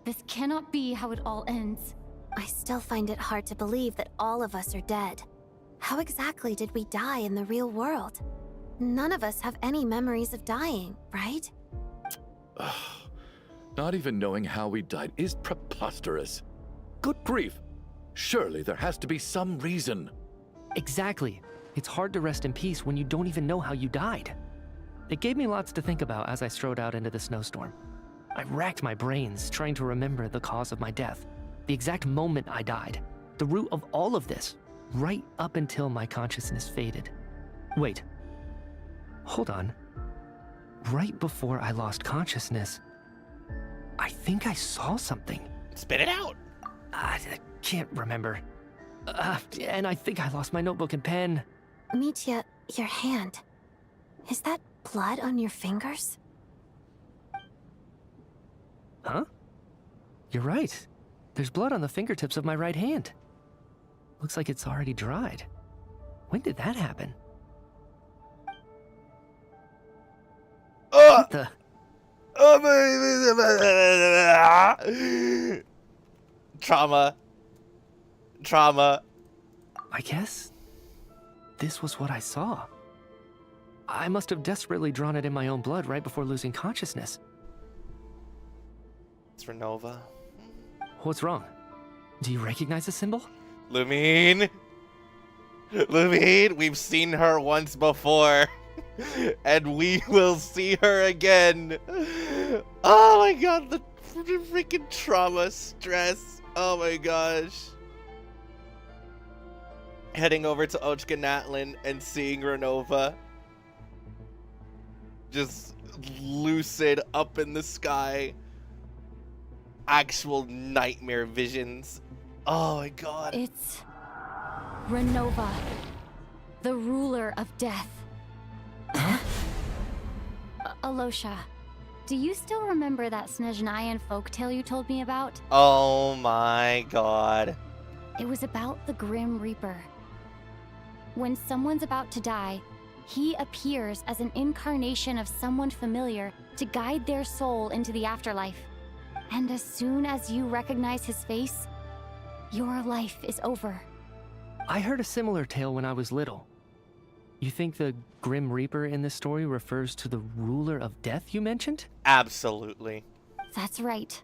This cannot be how it all ends. I still find it hard to believe that all of us are dead. How exactly did we die in the real world? None of us have any memories of dying, right? Not even knowing how we died is preposterous. Good grief! Surely there has to be some reason. Exactly. It's hard to rest in peace when you don't even know how you died. It gave me lots to think about as I strode out into the snowstorm. I racked my brains trying to remember the cause of my death, the exact moment I died, the root of all of this, right up until my consciousness faded. Wait. Hold on. Right before I lost consciousness, I think I saw something. Spit it out. I can't remember. And I think I lost my notebook and pen. Mitya, your hand. Is that blood on your fingers? Huh? You're right. There's blood on the fingertips of my right hand. Looks like it's already dried. When did that happen? What the? Trauma. Trauma. I guess this was what I saw. I must have desperately drawn it in my own blood right before losing consciousness. It's Ronova. What's wrong? Do you recognize the symbol? Lumine? Lumine, we've seen her once before. And we will see her again. Oh my god, the freaking trauma, stress. Oh my gosh. Heading over to Ochkanatlin and seeing Ronova. Just lucid up in the sky. Actual nightmare visions. Oh my god. It's Ronova, the ruler of death. Alosha, do you still remember that Snezhnayan folktale you told me about? Oh my god. It was about the Grim Reaper. When someone's about to die, he appears as an incarnation of someone familiar to guide their soul into the afterlife. And as soon as you recognize his face, your life is over. I heard a similar tale when I was little. You think the Grim Reaper in this story refers to the ruler of death you mentioned? Absolutely. That's right.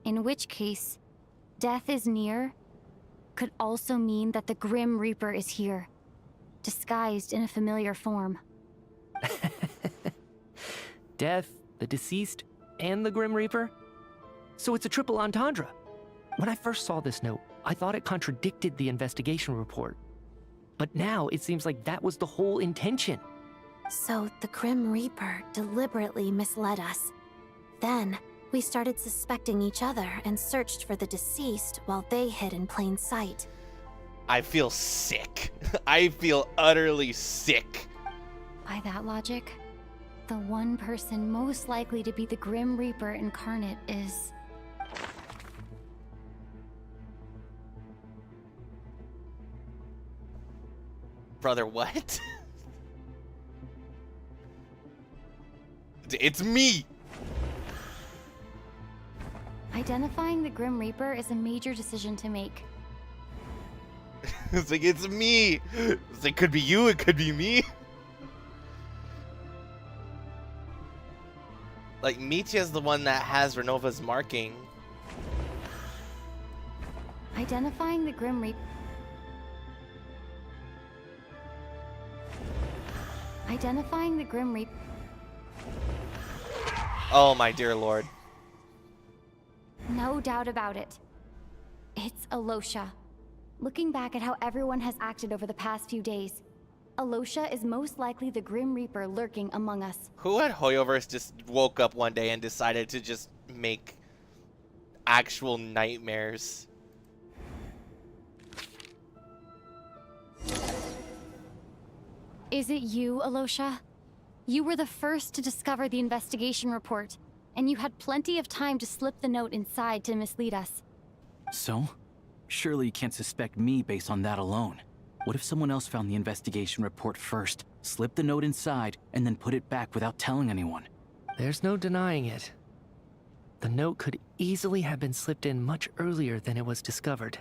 In which case, death is near could also mean that the Grim Reaper is here, disguised in a familiar form. Death, the deceased, and the Grim Reaper? So it's a triple entendre. When I first saw this note, I thought it contradicted the investigation report. But now it seems like that was the whole intention. So the Grim Reaper deliberately misled us. Then, we started suspecting each other and searched for the deceased while they hid in plain sight. I feel sick. I feel utterly sick. By that logic, the one person most likely to be the Grim Reaper incarnate is... Brother, what? It's me! Identifying the Grim Reaper is a major decision to make. It's like, it's me! It's like, could be you, it could be me. Like, Mitya's the one that has Renova's marking. Identifying the Grim Reaper... Identifying the Grim Reaper... Oh my dear lord. No doubt about it. It's Alosha. Looking back at how everyone has acted over the past few days, Alosha is most likely the Grim Reaper lurking among us. Who at Hoyoverse just woke up one day and decided to just make actual nightmares? Is it you, Alosha? You were the first to discover the investigation report, and you had plenty of time to slip the note inside to mislead us. So? Surely you can't suspect me based on that alone. What if someone else found the investigation report first, slipped the note inside, and then put it back without telling anyone? There's no denying it. The note could easily have been slipped in much earlier than it was discovered.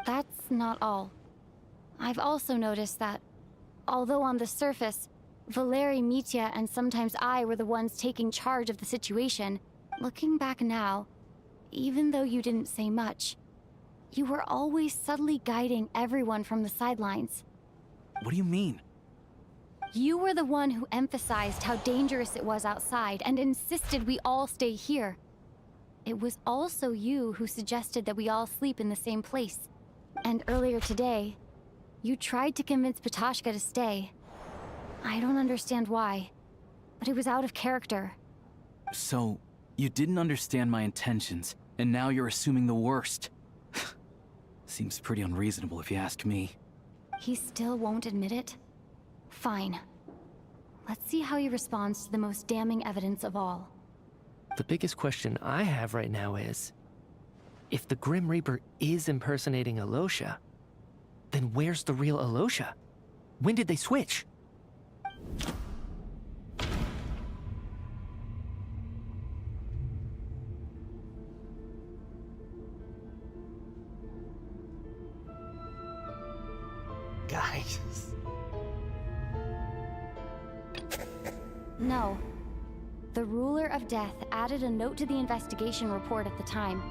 That's not all. I've also noticed that, although on the surface, Valeri, Mitya, and sometimes I were the ones taking charge of the situation, looking back now, even though you didn't say much, you were always subtly guiding everyone from the sidelines. What do you mean? You were the one who emphasized how dangerous it was outside and insisted we all stay here. It was also you who suggested that we all sleep in the same place. And earlier today, you tried to convince Patoshka to stay. I don't understand why, but it was out of character. So, you didn't understand my intentions, and now you're assuming the worst. Seems pretty unreasonable if you ask me. He still won't admit it? Fine. Let's see how he responds to the most damning evidence of all. The biggest question I have right now is, if the Grim Reaper is impersonating Alosha, then where's the real Alosha? When did they switch? Guys. No. The Ruler of Death added a note to the investigation report at the time.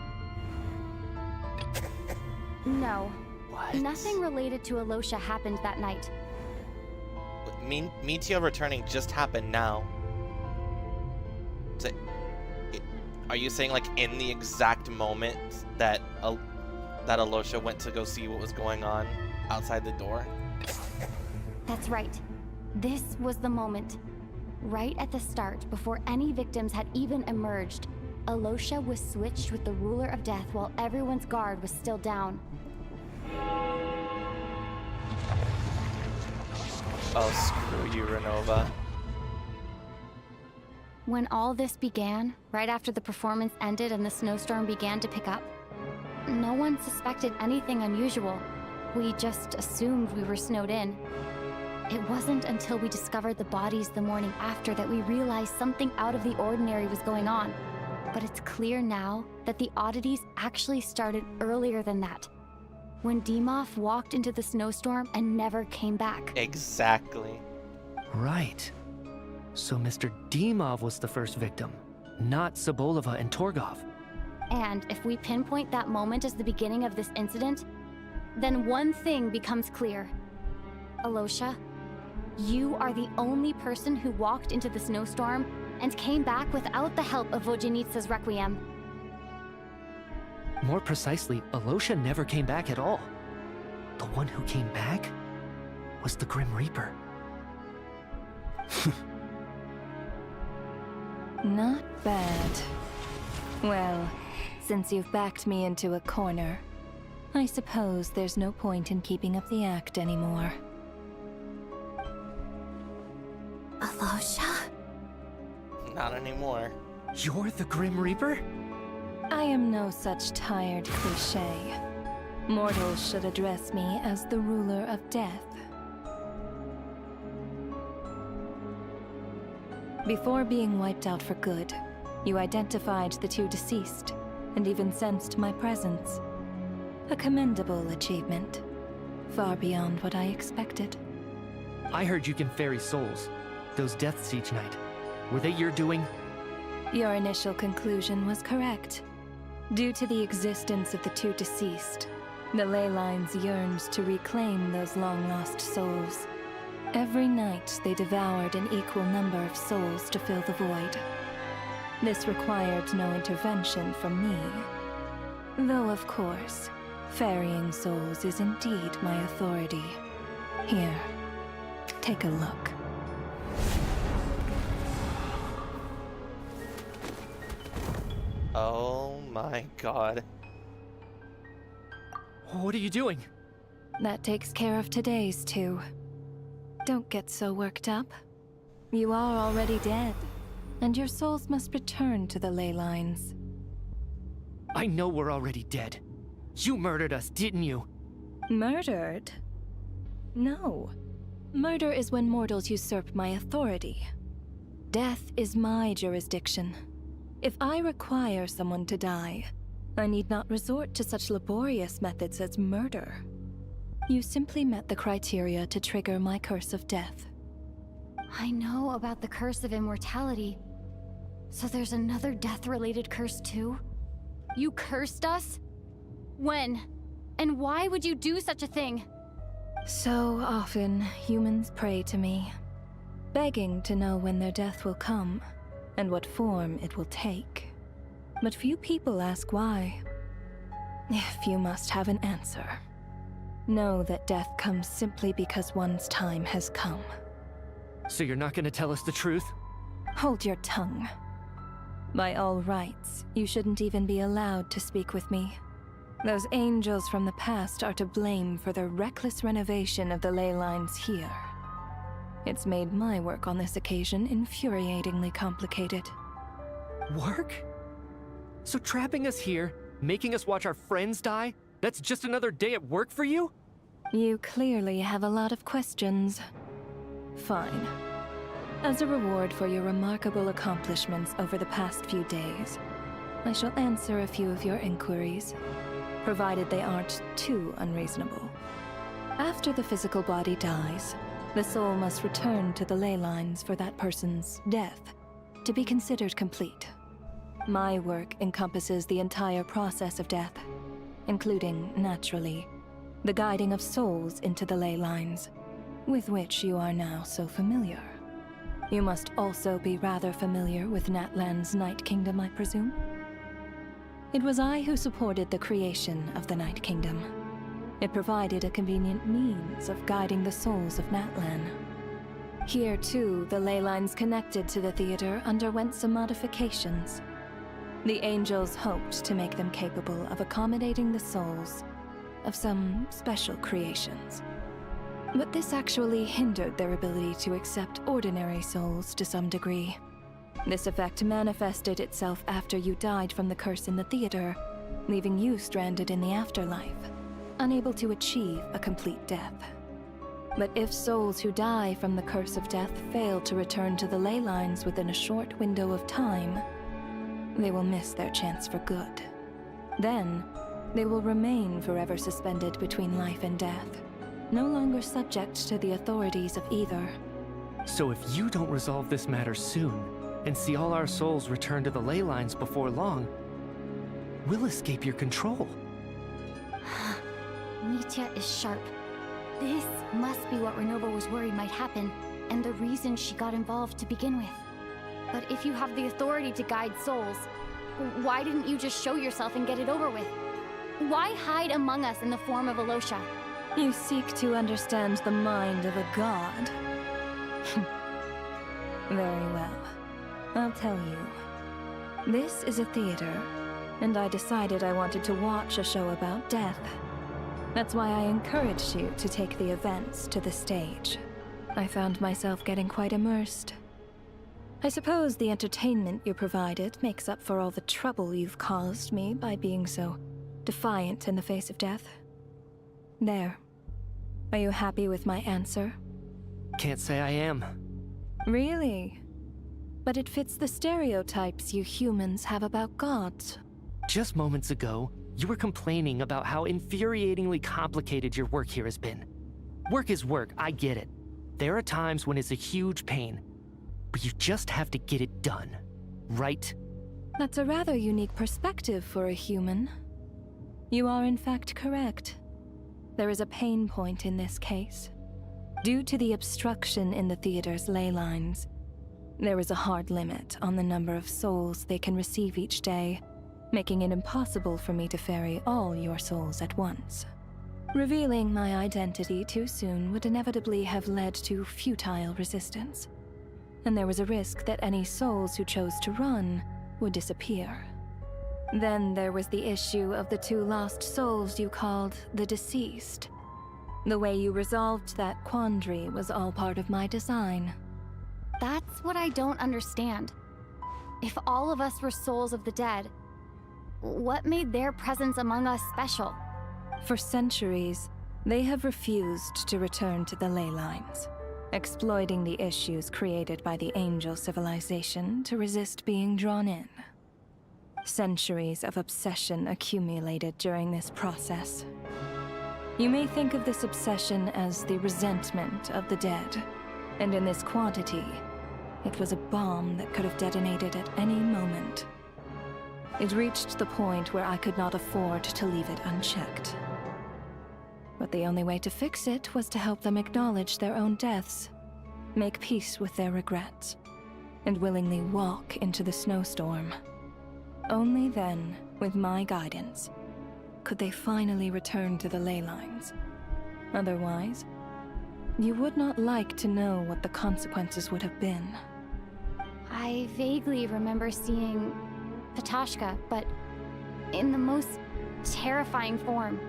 No. What? Nothing related to Alosha happened that night. Mitya returning just happened now. So, are you saying like in the exact moment that that Alosha went to go see what was going on outside the door? That's right. This was the moment. Right at the start, before any victims had even emerged, Alosha was switched with the Ruler of Death while everyone's guard was still down. Oh, screw you, Ronova. When all this began, right after the performance ended and the snowstorm began to pick up, no one suspected anything unusual. We just assumed we were snowed in. It wasn't until we discovered the bodies the morning after that we realized something out of the ordinary was going on. But it's clear now that the oddities actually started earlier than that, when Dimov walked into the snowstorm and never came back. Exactly. Right. So Mr. Dimov was the first victim, not Sobolova and Torgov. And if we pinpoint that moment as the beginning of this incident, then one thing becomes clear. Alosha, you are the only person who walked into the snowstorm and came back without the help of Vojanitsa's Requiem. More precisely, Alosha never came back at all. The one who came back was the Grim Reaper. Not bad. Well, since you've backed me into a corner, I suppose there's no point in keeping up the act anymore. Alosha? Not anymore. You're the Grim Reaper? I am no such tired cliché. Mortals should address me as the Ruler of Death. Before being wiped out for good, you identified the two deceased, and even sensed my presence. A commendable achievement. Far beyond what I expected. I heard you can ferry souls. Those deaths each night. Were they your doing? Your initial conclusion was correct. Due to the existence of the two deceased, the ley lines yearns to reclaim those long-lost souls. Every night they devoured an equal number of souls to fill the void. This required no intervention from me. Though, of course, ferrying souls is indeed my authority. Here, take a look. Oh my god. What are you doing? That takes care of today's two. Don't get so worked up. You are already dead, and your souls must return to the ley lines. I know we're already dead. You murdered us, didn't you? Murdered? No. Murder is when mortals usurp my authority. Death is my jurisdiction. If I require someone to die, I need not resort to such laborious methods as murder. You simply met the criteria to trigger my curse of death. I know about the curse of immortality. So there's another death-related curse too? You cursed us? When? And why would you do such a thing? So often, humans pray to me, begging to know when their death will come, and what form it will take. But few people ask why. If you must have an answer, know that death comes simply because one's time has come. So you're not gonna tell us the truth? Hold your tongue. By all rights, you shouldn't even be allowed to speak with me. Those angels from the past are to blame for the reckless renovation of the ley lines here. It's made my work on this occasion infuriatingly complicated. Work? So trapping us here, making us watch our friends die, that's just another day at work for you? You clearly have a lot of questions. Fine. As a reward for your remarkable accomplishments over the past few days, I shall answer a few of your inquiries, provided they aren't too unreasonable. After the physical body dies, the soul must return to the ley lines for that person's death to be considered complete. My work encompasses the entire process of death, including, naturally, the guiding of souls into the ley lines, with which you are now so familiar. You must also be rather familiar with Natlan's Night Kingdom, I presume? It was I who supported the creation of the Night Kingdom. It provided a convenient means of guiding the souls of Natlan. Here, too, the ley lines connected to the theater underwent some modifications. The angels hoped to make them capable of accommodating the souls of some special creations. But this actually hindered their ability to accept ordinary souls to some degree. This effect manifested itself after you died from the curse in the theater, leaving you stranded in the afterlife, unable to achieve a complete death. But if souls who die from the curse of death fail to return to the ley lines within a short window of time, they will miss their chance for good. Then, they will remain forever suspended between life and death, no longer subject to the authorities of either. So if you don't resolve this matter soon, and see all our souls return to the ley lines before long, we'll escape your control. Nitya is sharp. This must be what Ronova was worried might happen, and the reason she got involved to begin with. But if you have the authority to guide souls, why didn't you just show yourself and get it over with? Why hide among us in the form of Alosha? You seek to understand the mind of a god. Very well. I'll tell you. This is a theater, and I decided I wanted to watch a show about death. That's why I encouraged you to take the events to the stage. I found myself getting quite immersed. I suppose the entertainment you provided makes up for all the trouble you've caused me by being so defiant in the face of death. There. Are you happy with my answer? Can't say I am. Really? But it fits the stereotypes you humans have about gods. Just moments ago, you were complaining about how infuriatingly complicated your work here has been. Work is work, I get it. There are times when it's a huge pain, but you just have to get it done, right? That's a rather unique perspective for a human. You are in fact correct. There is a pain point in this case. Due to the obstruction in the theater's ley lines, there is a hard limit on the number of souls they can receive each day, making it impossible for me to ferry all your souls at once. Revealing my identity too soon would inevitably have led to futile resistance, and there was a risk that any souls who chose to run would disappear. Then there was the issue of the 2 lost souls you called the deceased. The way you resolved that quandary was all part of my design. That's what I don't understand. If all of us were souls of the dead, what made their presence among us special? For centuries, they have refused to return to the ley lines, exploiting the issues created by the angel civilization to resist being drawn in. Centuries of obsession accumulated during this process. You may think of this obsession as the resentment of the dead, and in this quantity, it was a bomb that could have detonated at any moment. It reached the point where I could not afford to leave it unchecked. But the only way to fix it was to help them acknowledge their own deaths, make peace with their regrets, and willingly walk into the snowstorm. Only then, with my guidance, could they finally return to the ley lines. Otherwise, you would not like to know what the consequences would have been. I vaguely remember seeing Patoshka, but in the most terrifying form.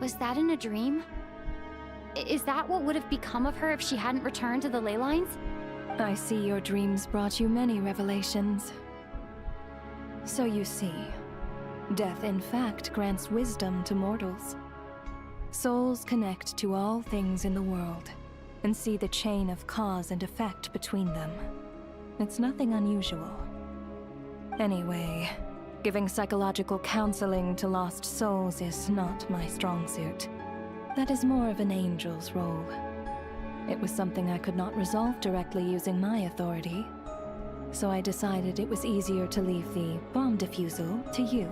Was that in a dream? Is that what would have become of her if she hadn't returned to the ley lines? I see your dreams brought you many revelations. So you see, death in fact grants wisdom to mortals. Souls connect to all things in the world and see the chain of cause and effect between them. It's nothing unusual. Anyway, giving psychological counseling to lost souls is not my strong suit. That is more of an angel's role. It was something I could not resolve directly using my authority, so I decided it was easier to leave the bomb defusal to you.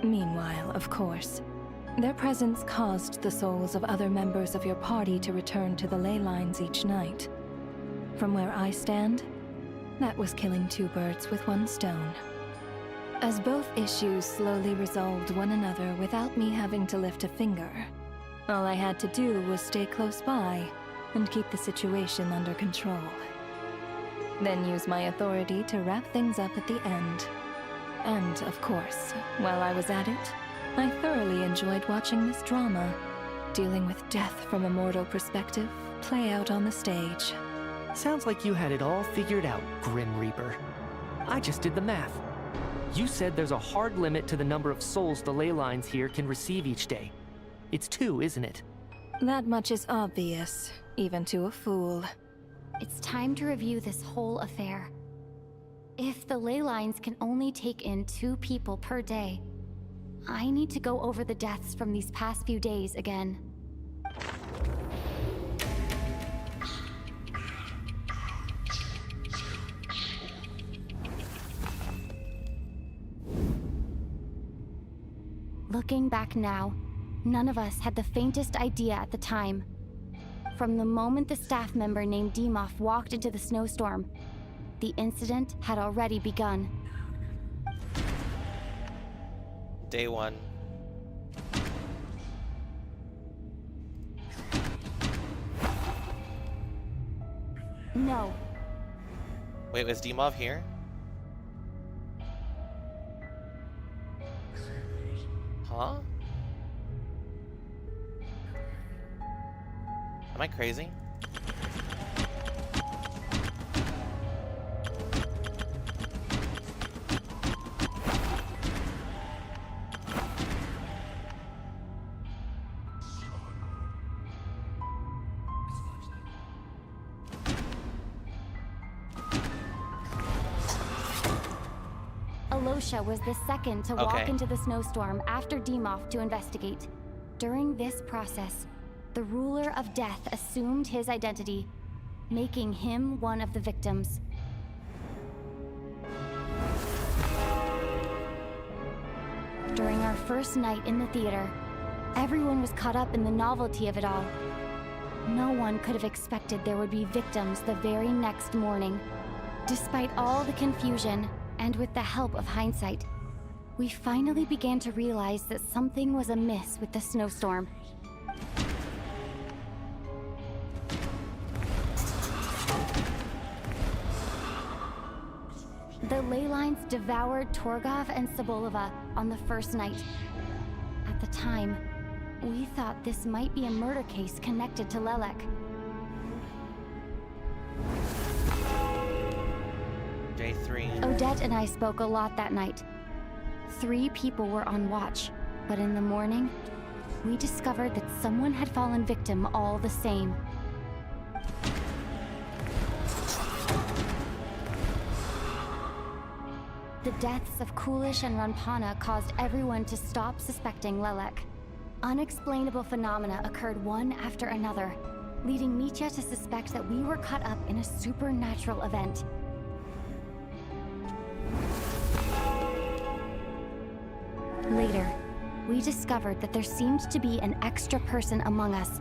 Meanwhile, of course, their presence caused the souls of other members of your party to return to the ley lines each night. From where I stand, that was killing 2 birds with 1 stone. As both issues slowly resolved one another without me having to lift a finger, all I had to do was stay close by and keep the situation under control. Then use my authority to wrap things up at the end. And, of course, while I was at it, I thoroughly enjoyed watching this drama, dealing with death from a mortal perspective, play out on the stage. Sounds like you had it all figured out, Grim Reaper. I just did the math. You said there's a hard limit to the number of souls the ley lines here can receive each day. It's 2, isn't it? That much is obvious, even to a fool. It's time to review this whole affair. If the ley lines can only take in 2 people per day, I need to go over the deaths from these past few days again. Looking back now, none of us had the faintest idea at the time. From the moment the staff member named Dimov walked into the snowstorm, the incident had already begun. Day 1. No. Wait, was Dimov here? Huh? Am I crazy? Alosha was the second to walk into the snowstorm after Dimov to investigate. During this process, the ruler of death assumed his identity, making him one of the victims. During our first night in the theater, everyone was caught up in the novelty of it all. No one could have expected there would be victims the very next morning. Despite all the confusion, and with the help of hindsight, we finally began to realize that something was amiss with the snowstorm. The ley lines devoured Torgov and Sobolova on the first night. At the time, we thought this might be a murder case connected to Lelek. Day 3. Odette and I spoke a lot that night. 3 people were on watch, but in the morning, we discovered that someone had fallen victim all the same. The deaths of Kulish and Ranpana caused everyone to stop suspecting Lelek. Unexplainable phenomena occurred one after another, leading Mitya to suspect that we were caught up in a supernatural event. Later, we discovered that there seemed to be an extra person among us,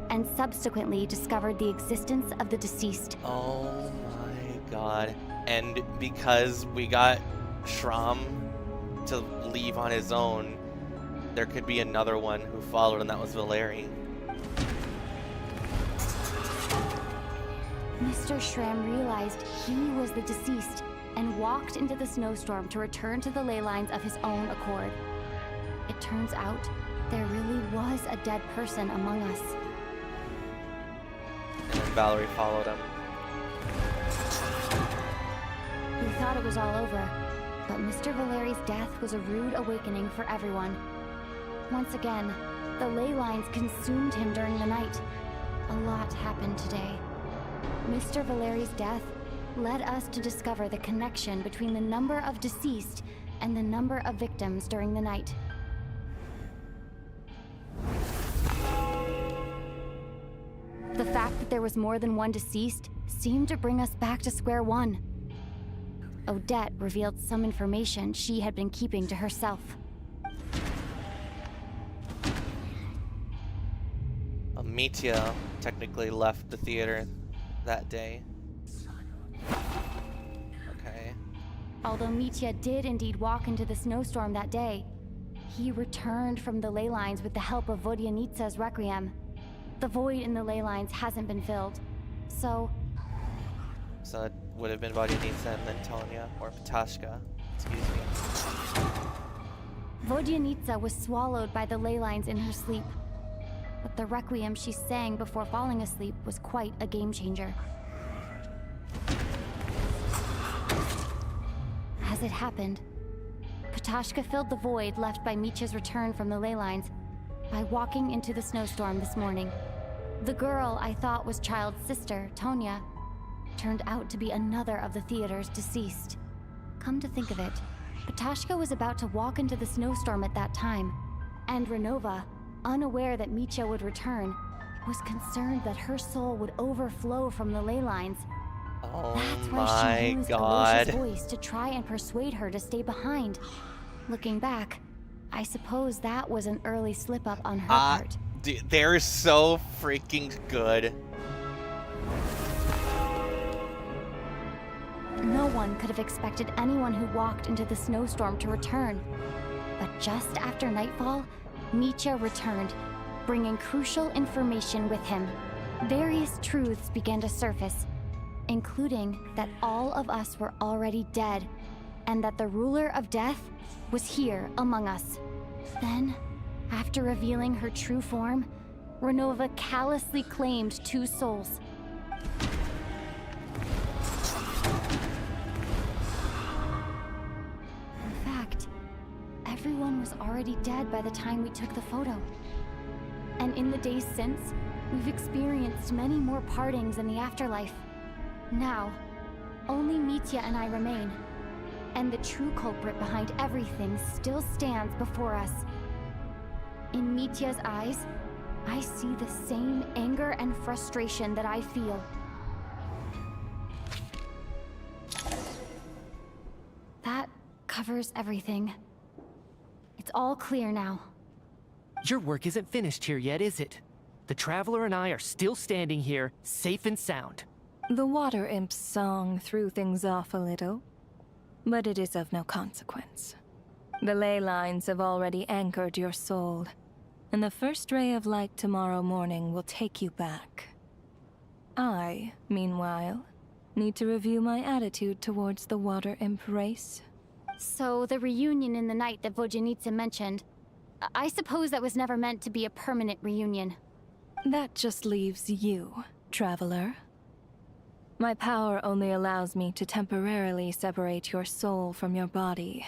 and subsequently discovered the existence of the deceased. Oh my god. And because we got Shram to leave on his own, there could be another one who followed, and that was Valeri. Mr. Shram realized he was the deceased and walked into the snowstorm to return to the ley lines of his own accord. It turns out there really was a dead person among us. And then Valerie followed him. We thought it was all over, but Mr. Valeri's death was a rude awakening for everyone. Once again, the ley lines consumed him during the night. A lot happened today. Mr. Valeri's death led us to discover the connection between the number of deceased and the number of victims during the night. The fact that there was more than one deceased seemed to bring us back to square one. Odette revealed some information she had been keeping to herself. Mitya technically left the theater that day. Okay. Although Mitya did indeed walk into the snowstorm that day, he returned from the ley lines with the help of Vodyanitsa's requiem. The void in the ley lines hasn't been filled, so it would have been Vodyanitsa and then Tonya, or Patashka, excuse me. Vodyanitsa was swallowed by the ley lines in her sleep. But the requiem she sang before falling asleep was quite a game changer. As it happened, Patashka filled the void left by Mitya's return from the ley lines by walking into the snowstorm this morning. The girl I thought was Child's sister, Tonya, turned out to be another of the theater's deceased. Come to think of it, Patashka was about to walk into the snowstorm at that time, and Ronova, unaware that Mitya would return, was concerned that her soul would overflow from the ley lines. Oh That's why she used god. Alicia's voice to try and persuade her to stay behind. Looking back, I suppose that was an early slip-up on her part. Dude, they're so freaking good. No one could have expected anyone who walked into the snowstorm to return. But just after nightfall, Mitya returned, bringing crucial information with him. Various truths began to surface, including that all of us were already dead, and that the ruler of death was here among us. Then, after revealing her true form, Ronova callously claimed 2 souls. In fact, everyone was already dead by the time we took the photo. And in the days since, we've experienced many more partings in the afterlife. Now, only Mitya and I remain, and the true culprit behind everything still stands before us. In Mitya's eyes, I see the same anger and frustration that I feel. That covers everything. It's all clear now. Your work isn't finished here yet, is it? The Traveler and I are still standing here, safe and sound. The Water Imp's song threw things off a little, but it is of no consequence. The ley lines have already anchored your soul, and the first ray of light tomorrow morning will take you back. I, meanwhile, need to review my attitude towards the Water Imp race. So, the reunion in the night that Vojanitsa mentioned, I suppose that was never meant to be a permanent reunion. That just leaves you, Traveler. My power only allows me to temporarily separate your soul from your body.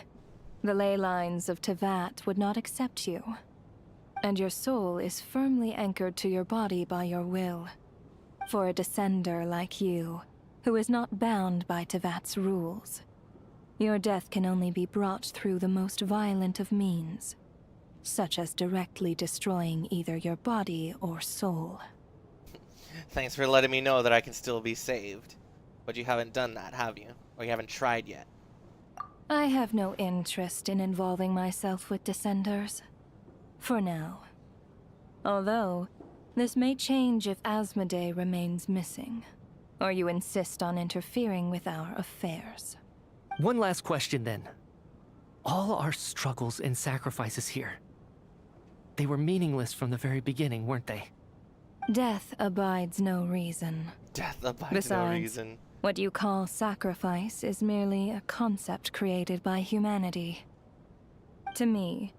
The ley lines of Teyvat would not accept you. And your soul is firmly anchored to your body by your will. For a descender like you, who is not bound by Teyvat's rules, your death can only be brought through the most violent of means, such as directly destroying either your body or soul. Thanks for letting me know that I can still be saved. But you haven't done that, have you? Or you haven't tried yet? I have no interest in involving myself with Descenders. For now. Although, this may change if Asmodee remains missing, or you insist on interfering with our affairs. One last question then. All our struggles and sacrifices here, they were meaningless from the very beginning, weren't they? Death abides no reason. Death abides Besides, no reason. What you call sacrifice is merely a concept created by humanity. To me,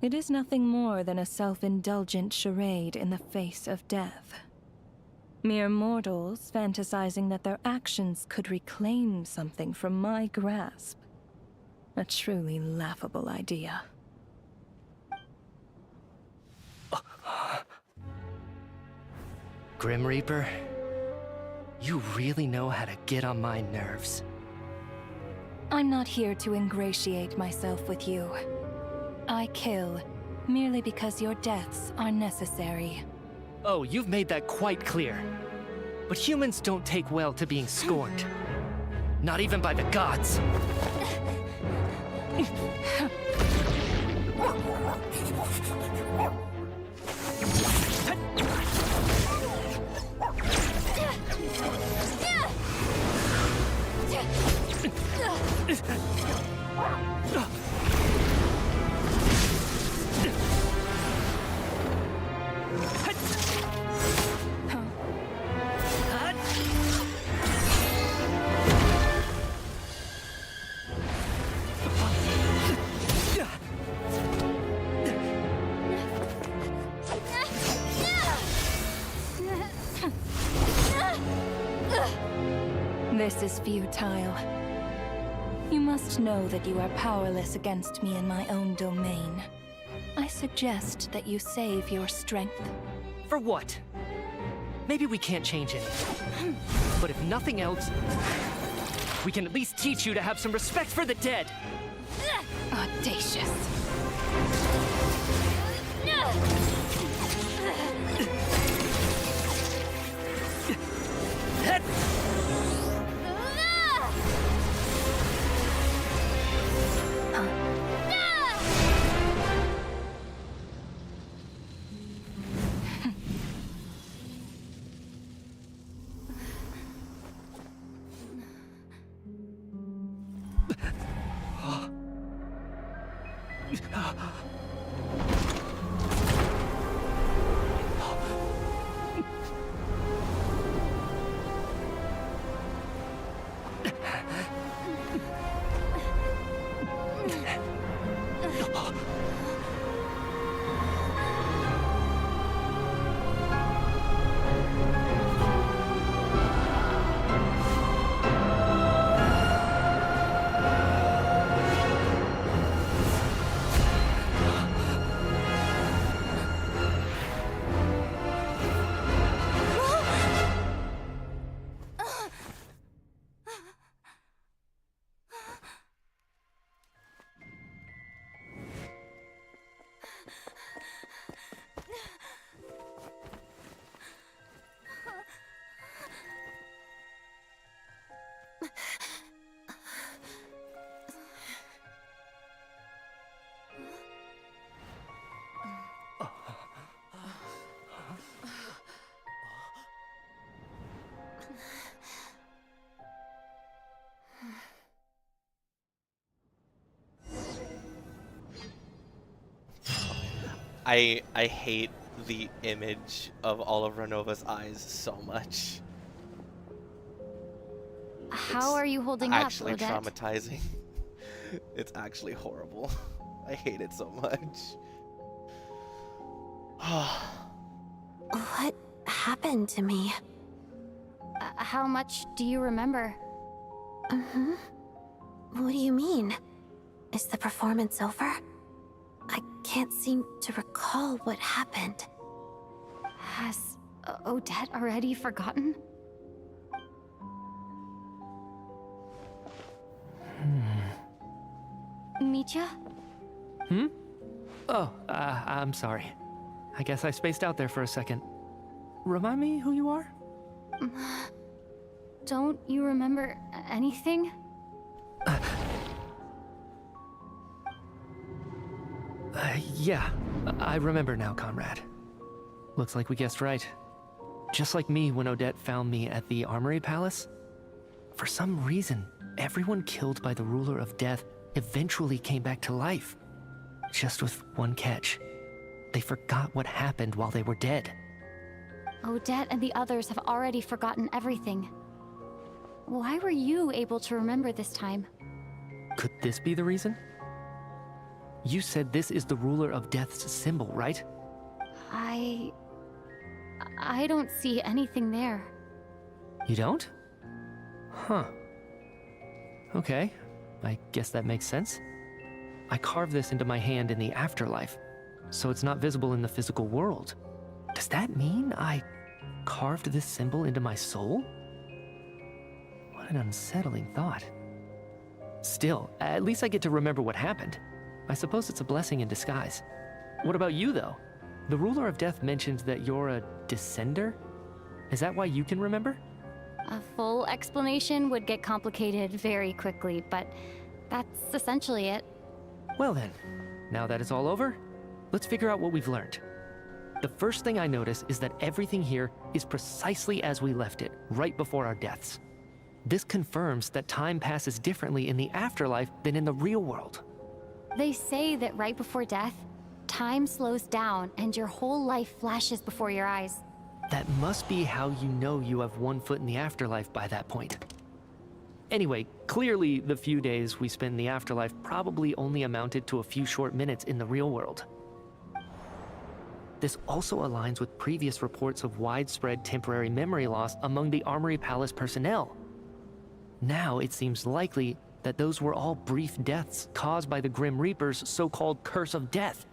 it is nothing more than a self-indulgent charade in the face of death. Mere mortals fantasizing that their actions could reclaim something from my grasp. A truly laughable idea. Grim Reaper, you really know how to get on my nerves. I'm not here to ingratiate myself with you. I kill merely because your deaths are necessary. Oh, you've made that quite clear. But humans don't take well to being scorned. Not even by the gods. This is futile. You must know that you are powerless against me in my own domain. I suggest that you save your strength. For what? Maybe we can't change anything. But if nothing else, we can at least teach you to have some respect for the dead. Audacious. I hate the image of all of Ronova's eyes so much. How are you holding up, Actually Odette? traumatizing. It's actually horrible. I hate it so much. What happened to me? How much do you remember? What do you mean? Is the performance over? I can't seem to recall what happened. Has Odette already forgotten? Mitya? Oh, I'm sorry. I guess I spaced out there for a second. Remind me who you are? Don't you remember anything? Yeah, I remember now, comrade. Looks like we guessed right. Just like me when Odette found me at the Armory Palace. For some reason, everyone killed by the Ruler of Death eventually came back to life. Just with one catch. They forgot what happened while they were dead. Odette and the others have already forgotten everything. Why were you able to remember this time? Could this be the reason? You said this is the Ruler of Death's symbol, right? I don't see anything there. You don't? Huh. Okay, I guess that makes sense. I carved this into my hand in the afterlife, so it's not visible in the physical world. Does that mean I carved this symbol into my soul? What an unsettling thought. Still, at least I get to remember what happened. I suppose it's a blessing in disguise. What about you, though? The Ruler of Death mentioned that you're a descender? Is that why you can remember? A full explanation would get complicated very quickly, but that's essentially it. Well then, now that it's all over, let's figure out what we've learned. The first thing I notice is that everything here is precisely as we left it, right before our deaths. This confirms that time passes differently in the afterlife than in the real world. They say that right before death, time slows down and your whole life flashes before your eyes. That must be how you know you have one foot in the afterlife by that point. Anyway, clearly the few days we spend in the afterlife probably only amounted to a few short minutes in the real world. This also aligns with previous reports of widespread temporary memory loss among the Armory Palace personnel. Now it seems likely that those were all brief deaths caused by the Grim Reaper's so-called curse of death.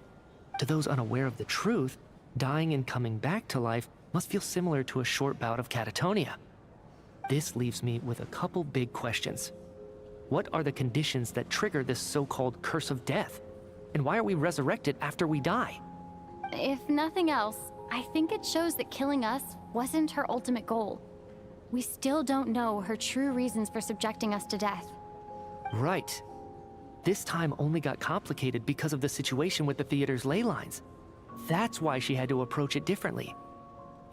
To those unaware of the truth, dying and coming back to life must feel similar to a short bout of catatonia. This leaves me with a couple big questions. What are the conditions that trigger this so-called curse of death? And why are we resurrected after we die? If nothing else, I think it shows that killing us wasn't her ultimate goal. We still don't know her true reasons for subjecting us to death. Right. This time only got complicated because of the situation with the theater's ley lines. That's why she had to approach it differently.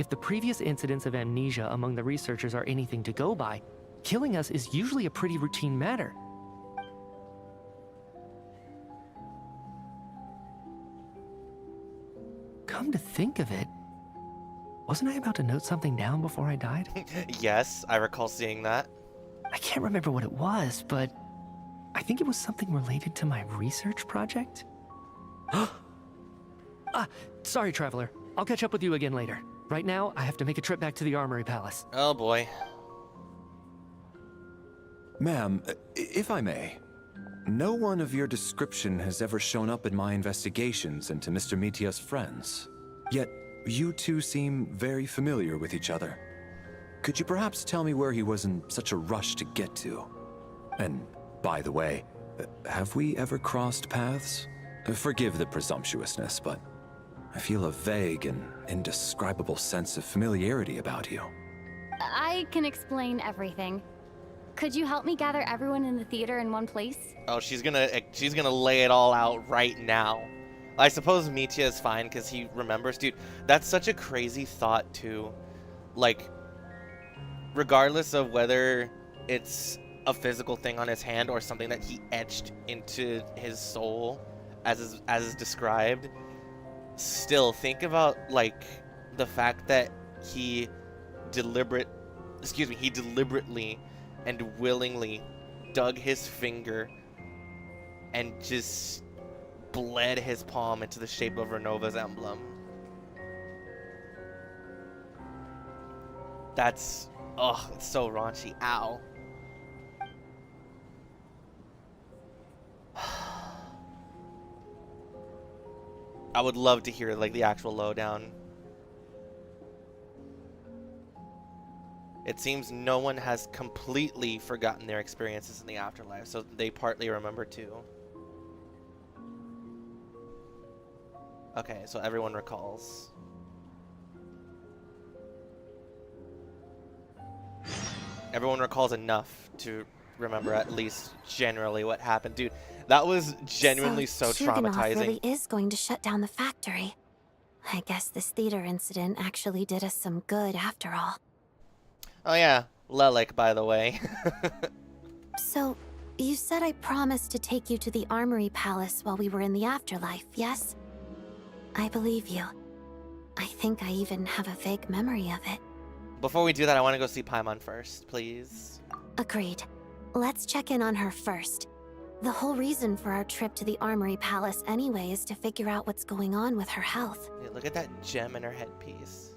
If the previous incidents of amnesia among the researchers are anything to go by, killing us is usually a pretty routine matter. Come to think of it, wasn't I about to note something down before I died? Yes, I recall seeing that. I can't remember what it was, but I think it was something related to my research project. Sorry, Traveler. I'll catch up with you again later. Right now, I have to make a trip back to the Armory Palace. Oh boy. Ma'am, if I may, no one of your description has ever shown up in my investigations into Mr. Mitya's friends. Yet, you two seem very familiar with each other. Could you perhaps tell me where he was in such a rush to get to? And, by the way, have we ever crossed paths? Forgive the presumptuousness, but I feel a vague and indescribable sense of familiarity about you. I can explain everything. Could you help me gather everyone in the theater in one place? Oh, she's gonna lay it all out right now. I suppose Mitya is fine because he remembers. Dude, that's such a crazy thought too. Like, regardless of whether it's a physical thing on his hand or something that he etched into his soul, as is described, still think about like the fact that he deliberately and willingly dug his finger and just bled his palm into the shape of Ronova's emblem. That's, oh, it's so raunchy. Ow. I would love to hear like the actual lowdown. It seems no one has completely forgotten their experiences in the afterlife, so they partly remember too. Okay, so everyone recalls. Everyone recalls enough to remember at least generally what happened. Dude, that was genuinely so traumatizing. Really is going to shut down the factory. I guess this theater incident actually did us some good after all. Oh yeah, Lelik, by the way. So, you said I promised to take you to the Armory Palace while we were in the afterlife, yes? I believe you. I think I even have a vague memory of it. Before we do that, I want to go see Paimon first, please. Agreed. Let's check in on her first. The whole reason for our trip to the Armory Palace anyway is to figure out what's going on with her health. Yeah, look at that gem in her headpiece.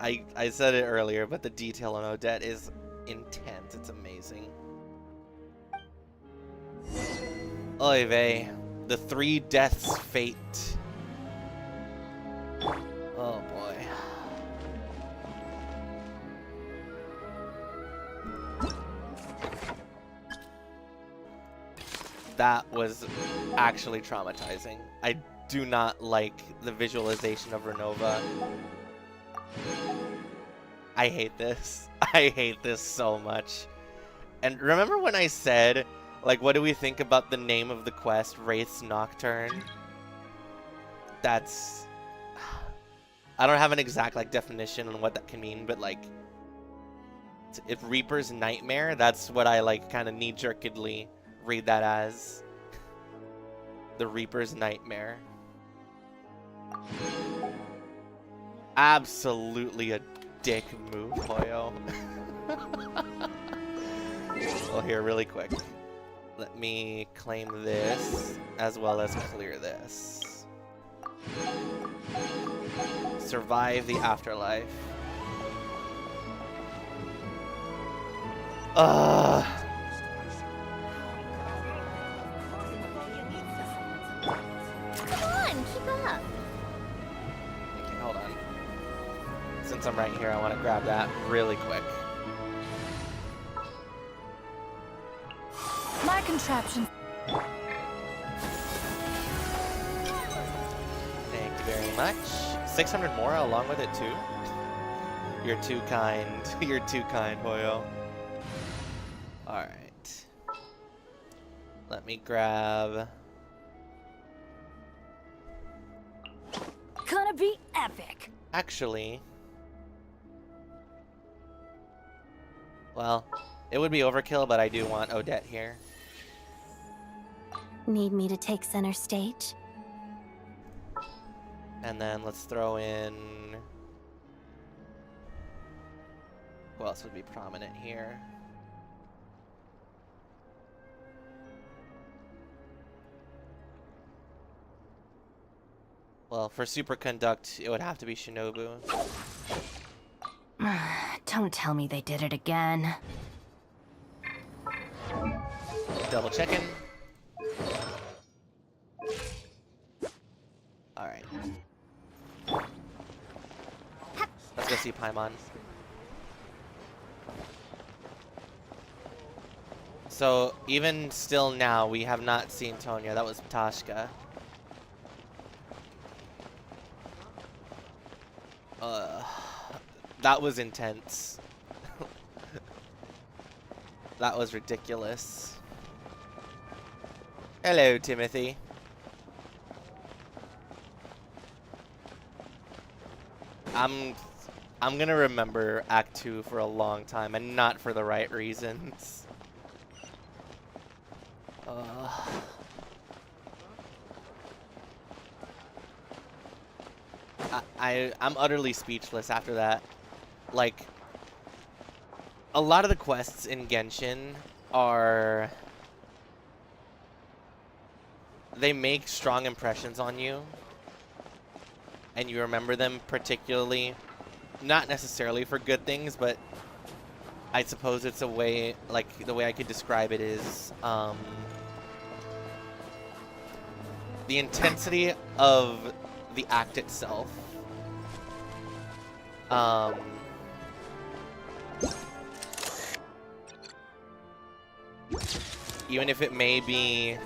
I said it earlier, but the detail on Odette is intense. It's amazing. Oy vey. The 3 deaths fate. Oh boy. That was actually traumatizing. I do not like the visualization of Ronova. I hate this. I hate this so much. And remember when I said, like, what do we think about the name of the quest, Wraith's Nocturne? That's... I don't have an exact, like, definition on what that can mean, but, like, if Reaper's Nightmare, that's what I, like, kind of knee-jerkedly read that as. The Reaper's Nightmare. Absolutely a dick move, Hoyo. Well, here, really quick. Let me claim this, as well as clear this. Survive the afterlife. Ugh. Come on, keep up. Okay, hold on. Since I'm right here, I want to grab that really quick. My contraption. Thank you very much. 600 more along with it too. You're too kind. You're too kind, Hoyo. Alright. Let me grab... Gonna be epic. Actually... Well, it would be overkill, but I do want Odette here. Need me to take center stage? And then let's throw in... Who else would be prominent here? Well, for Superconduct, it would have to be Shinobu. Don't tell me they did it again. Double checking. Alright. Let's go see Paimon. So, even still now, we have not seen Tonya. That was Tashka. That was intense. That was ridiculous. Hello, Timothy. I'm gonna remember Act 2 for a long time, and not for the right reasons. I'm utterly speechless after that. Like, a lot of the quests in Genshin are... They make strong impressions on you. And you remember them particularly, not necessarily for good things, but I suppose it's a way, like, the way I could describe it is, the intensity of the act itself. Even if it may be,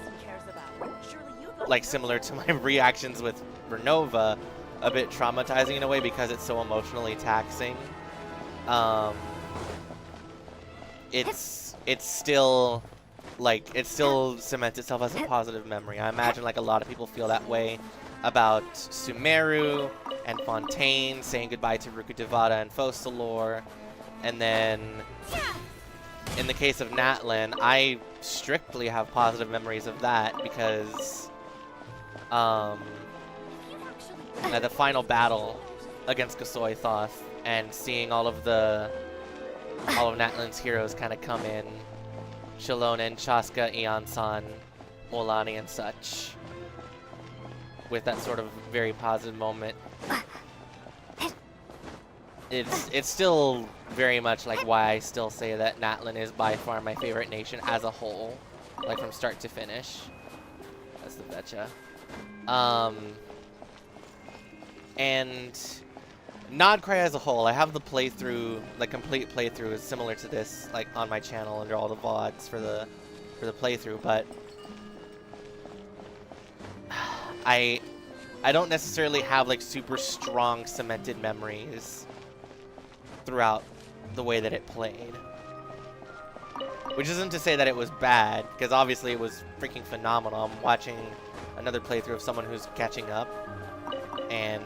like, similar to my reactions with Ronova, a bit traumatizing in a way because it's so emotionally taxing. It's still, like, it still cements itself as a positive memory. I imagine, like, a lot of people feel that way about Sumeru and Fontaine, saying goodbye to Rukkhadevata and Focalors, and then in the case of Natlan, I strictly have positive memories of that because at the final battle against Gasoithoth and seeing all of Natlan's heroes kind of come in, Shalona, Chaska, Eon-san, Molani, and such, with that sort of very positive moment. It's still very much like why I still say that Natlan is by far my favorite nation as a whole, like from start to finish. That's the betcha. And Nodcry as a whole, I have the playthrough, the complete playthrough is similar to this, like on my channel under all the VODs for the playthrough, but I don't necessarily have like super strong cemented memories throughout the way that it played. Which isn't to say that it was bad, because obviously it was freaking phenomenal. I'm watching another playthrough of someone who's catching up, and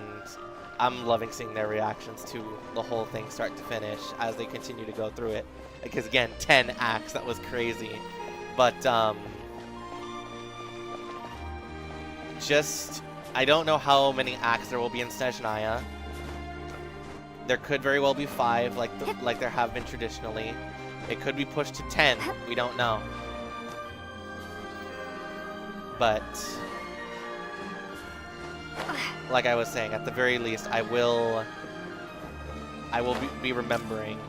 I'm loving seeing their reactions to the whole thing start to finish as they continue to go through it. Because again, 10 acts, that was crazy. But just, I don't know how many acts there will be in Snezhnaya. There could very well be 5, like there have been traditionally. It could be pushed to 10. We don't know. But like I was saying, at the very least, I will be remembering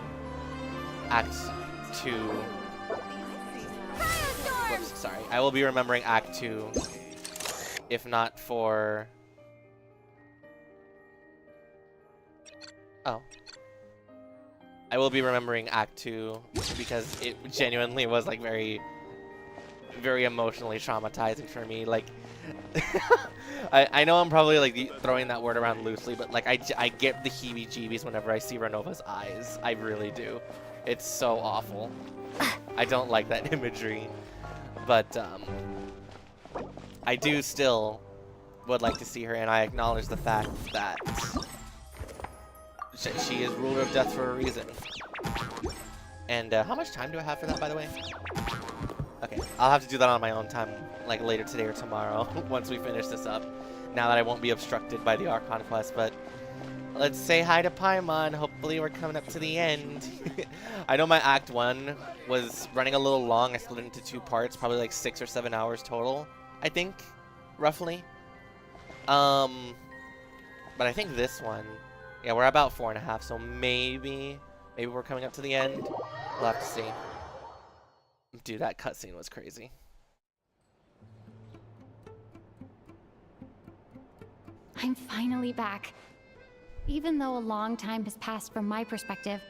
Act 2. Whoops, sorry. I will be remembering Act 2, if not for... Oh. I will be remembering Act 2 because it genuinely was like very, very emotionally traumatizing for me. Like, I know I'm probably like throwing that word around loosely, but like I get the heebie-jeebies whenever I see Ronova's eyes. I really do. It's so awful. I don't like that imagery, but I do still would like to see her, and I acknowledge the fact that she is ruler of death for a reason. And how much time do I have for that, by the way? Okay, I'll have to do that on my own time, like later today or tomorrow, once we finish this up. Now that I won't be obstructed by the Archon quest, but let's say hi to Paimon. Hopefully we're coming up to the end. I know my Act 1 was running a little long. I split it into 2 parts, probably like 6 or 7 hours total, I think, roughly. But I think this one, yeah, we're about 4.5, so maybe we're coming up to the end. We'll have to see. Dude, that cutscene was crazy. I'm finally back. Even though a long time has passed from my perspective,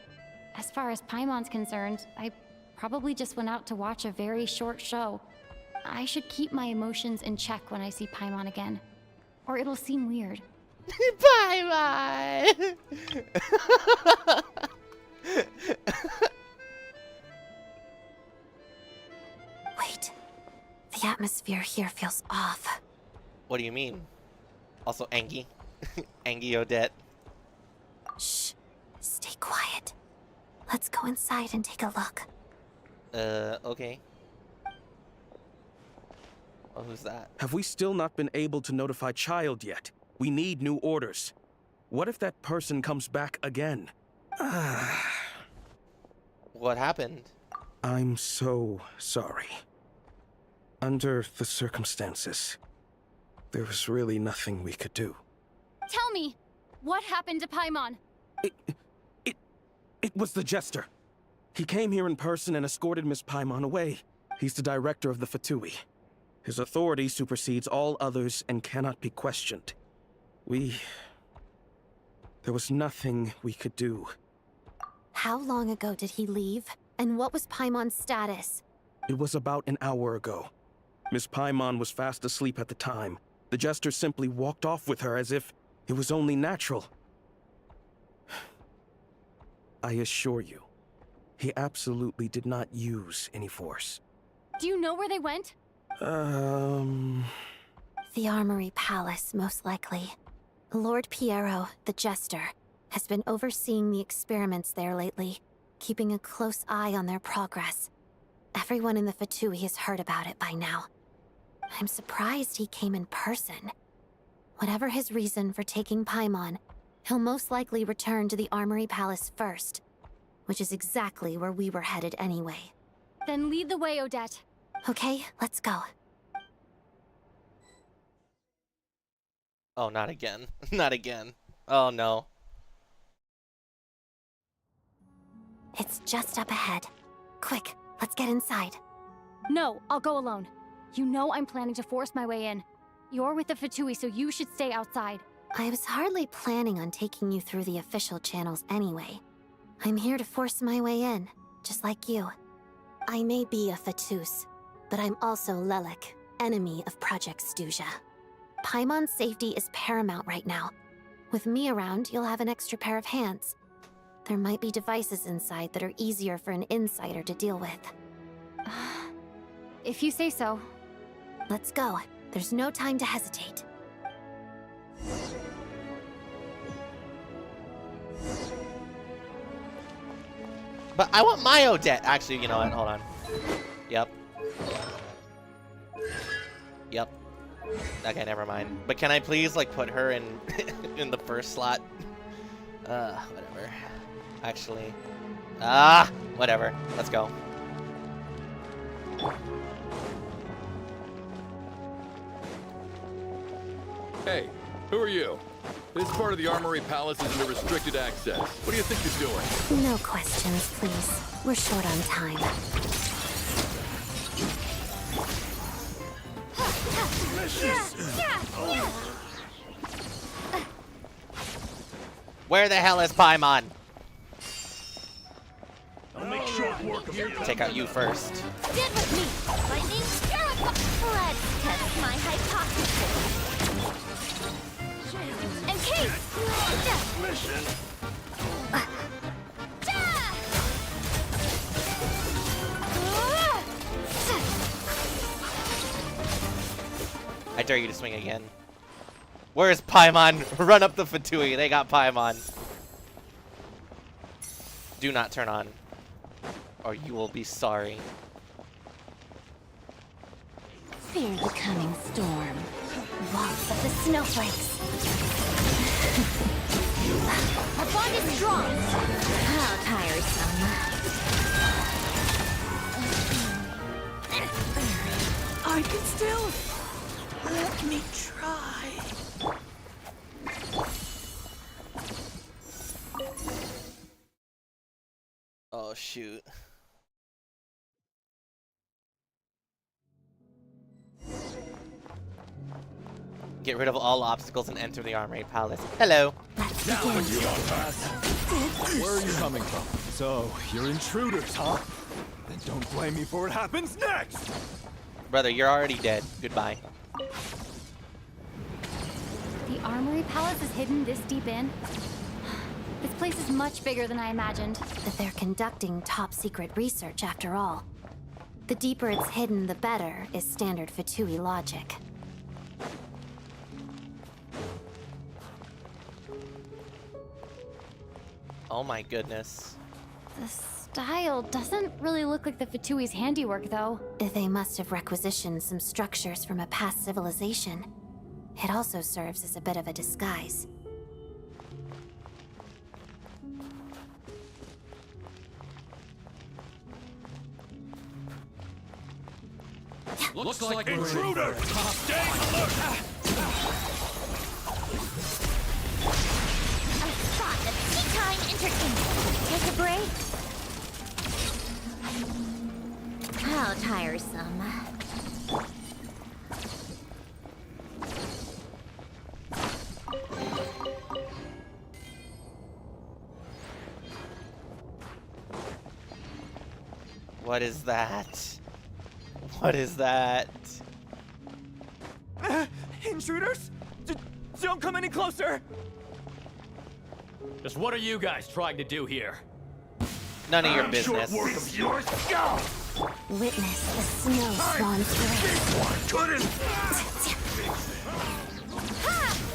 as far as Paimon's concerned, I probably just went out to watch a very short show. I should keep my emotions in check when I see Paimon again, or it'll seem weird. Paimon! Wait. The atmosphere here feels off. What do you mean? Also, Angie. Angie Odette. Shh. Stay quiet. Let's go inside and take a look. Okay. Oh, who's that? Have we still not been able to notify Child yet? We need new orders. What if that person comes back again? What happened? I'm so sorry. Under the circumstances, there was really nothing we could do. Tell me, what happened to Paimon? It was the Jester. He came here in person and escorted Miss Paimon away. He's the director of the Fatui. His authority supersedes all others and cannot be questioned. There was nothing we could do. How long ago did he leave? And what was Paimon's status? It was about an hour ago. Miss Paimon was fast asleep at the time. The Jester simply walked off with her as if it was only natural. I assure you, he absolutely did not use any force. Do you know where they went? The Armory Palace, most likely. Lord Piero, the Jester, has been overseeing the experiments there lately, keeping a close eye on their progress. Everyone in the Fatui has heard about it by now. I'm surprised he came in person. Whatever his reason for taking Paimon, he'll most likely return to the Armory Palace first, which is exactly where we were headed anyway. Then lead the way, Odette. Okay, let's go. Oh, not again. Not again. Oh, no. It's just up ahead. Quick, let's get inside. No, I'll go alone. You know I'm planning to force my way in. You're with the Fatui, so you should stay outside. I was hardly planning on taking you through the official channels anyway. I'm here to force my way in, just like you. I may be a Fatus, but I'm also Lelik, enemy of Project Stuzha. Paimon's safety is paramount right now. With me around, you'll have an extra pair of hands. There might be devices inside that are easier for an insider to deal with. If you say so. Let's go. There's no time to hesitate. But I want my Odette. Actually, you know what? Hold on. Yep. Yep. Okay, never mind. But can I please, like, put her in in the first slot? Whatever. Actually. Whatever. Let's go. Hey, who are you? This part of the Armory Palace is under restricted access. What do you think you're doing? No questions, please. We're short on time. Where the hell is Paimon? I'll make short work of you. Take out you first. Get with me, lightning purifier. Let's test my hypothesis. And Kate! Mission! I dare you to swing again. Where's Paimon? Run up the Fatui. They got Paimon. Do not turn on, or you will be sorry. Fear the coming storm. Waltz of the snowflakes. Our bond is strong. How tiresome. I can still... Let me try. Oh, shoot. Get rid of all obstacles and enter the Armory Palace. Hello. Now you Where are you coming from? So, you're intruders, huh? Then don't blame me for what happens next! Brother, you're already dead. Goodbye. The Armory Palace is hidden this deep in? This place is much bigger than I imagined. That they're conducting top-secret research, after all. The deeper it's hidden, the better, is standard Fatui logic. Oh my goodness. The style doesn't really look like the Fatui's handiwork, though. They must have requisitioned some structures from a past civilization. It also serves as a bit of a disguise. Looks like intruder! Stay alert! A shot of tea-time entertainment. Take a break. How tiresome. What is that? What is that? Intruders? Don't come any closer! Just what are you guys trying to do here? None of your business. Witness the snow swan's parade. Couldn't!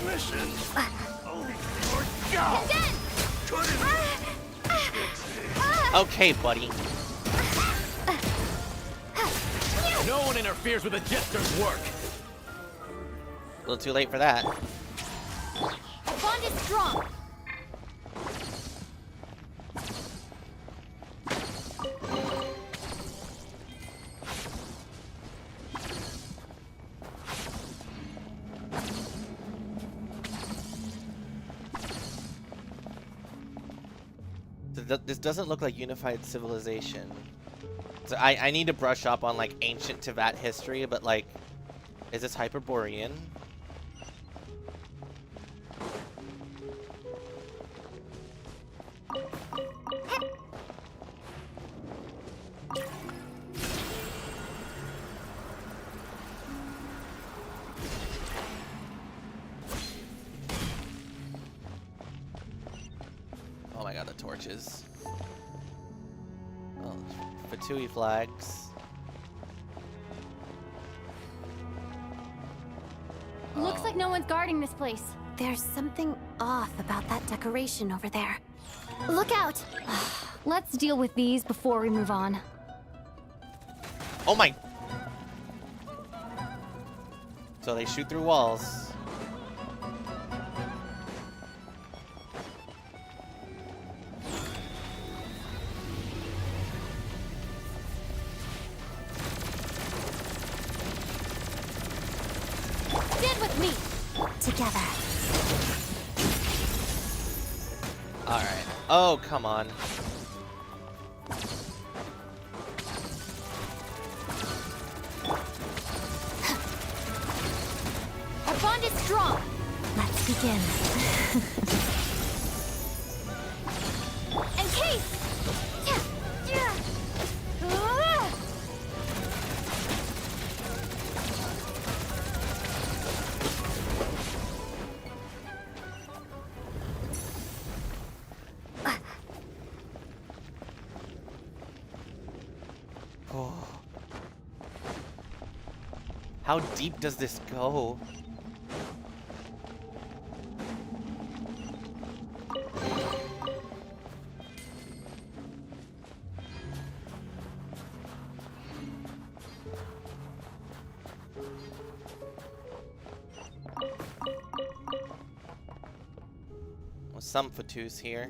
Mission! Okay, buddy. No one interferes with a jester's work. A little too late for that. The bond is strong. This doesn't look like unified civilization. So I need to brush up on like ancient Teyvat history, but like, is this Hyperborean? Oh my god, the torches. Oh, Fatui flags. Looks like no one's guarding this place. There's something off about that decoration over there. Look out! Let's deal with these before we move on. Oh my! So they shoot through walls. Together. Alright. Oh, come on. Our bond is strong. Let's begin. Encase! How deep does this go? Well, some Fatus here.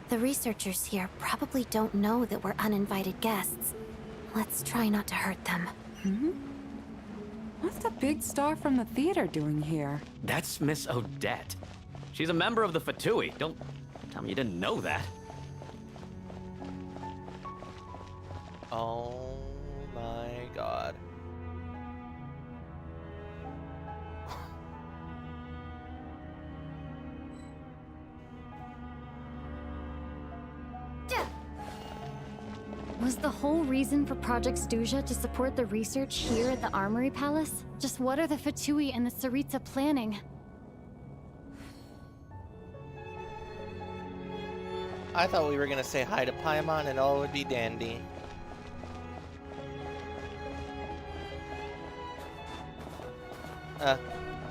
The researchers here probably don't know that we're uninvited guests. Let's try not to hurt them. What's the big star from the theater doing here? That's Miss Odette. She's a member of the Fatui. Don't tell me you didn't know that. Oh my god. Was the whole reason for Project Stuzha to support the research here at the Armory Palace? Just what are the Fatui and the Tsaritsa planning? I thought we were gonna say hi to Paimon and all would be dandy.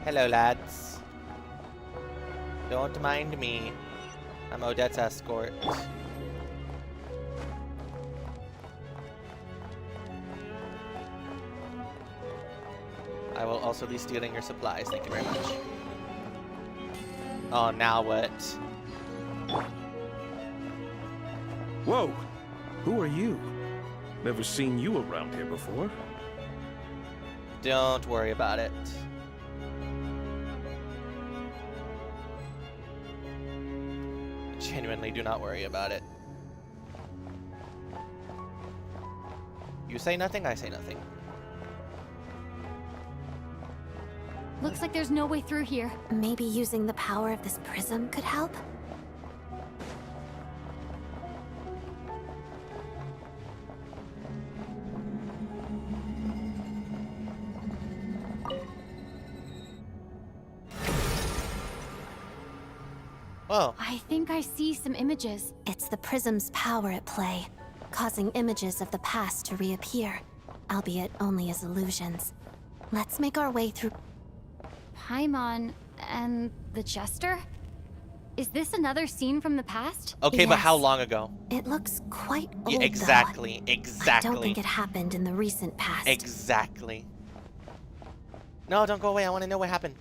Hello lads. Don't mind me. I'm Odette's escort. I will also be stealing your supplies, thank you very much. Oh, now what? Whoa! Who are you? Never seen you around here before. Don't worry about it. Genuinely, do not worry about it. You say nothing, I say nothing. Looks like there's no way through here. Maybe using the power of this prism could help? Oh. I think I see some images. It's the prism's power at play, causing images of the past to reappear, albeit only as illusions. Let's make our way through... Paimon and the Jester? Is this another scene from the past? Okay, but how long ago? It looks quite old, Yeah, exactly, though. exactly. I don't think it happened in the recent past. Exactly. No, don't go away. I want to know what happened.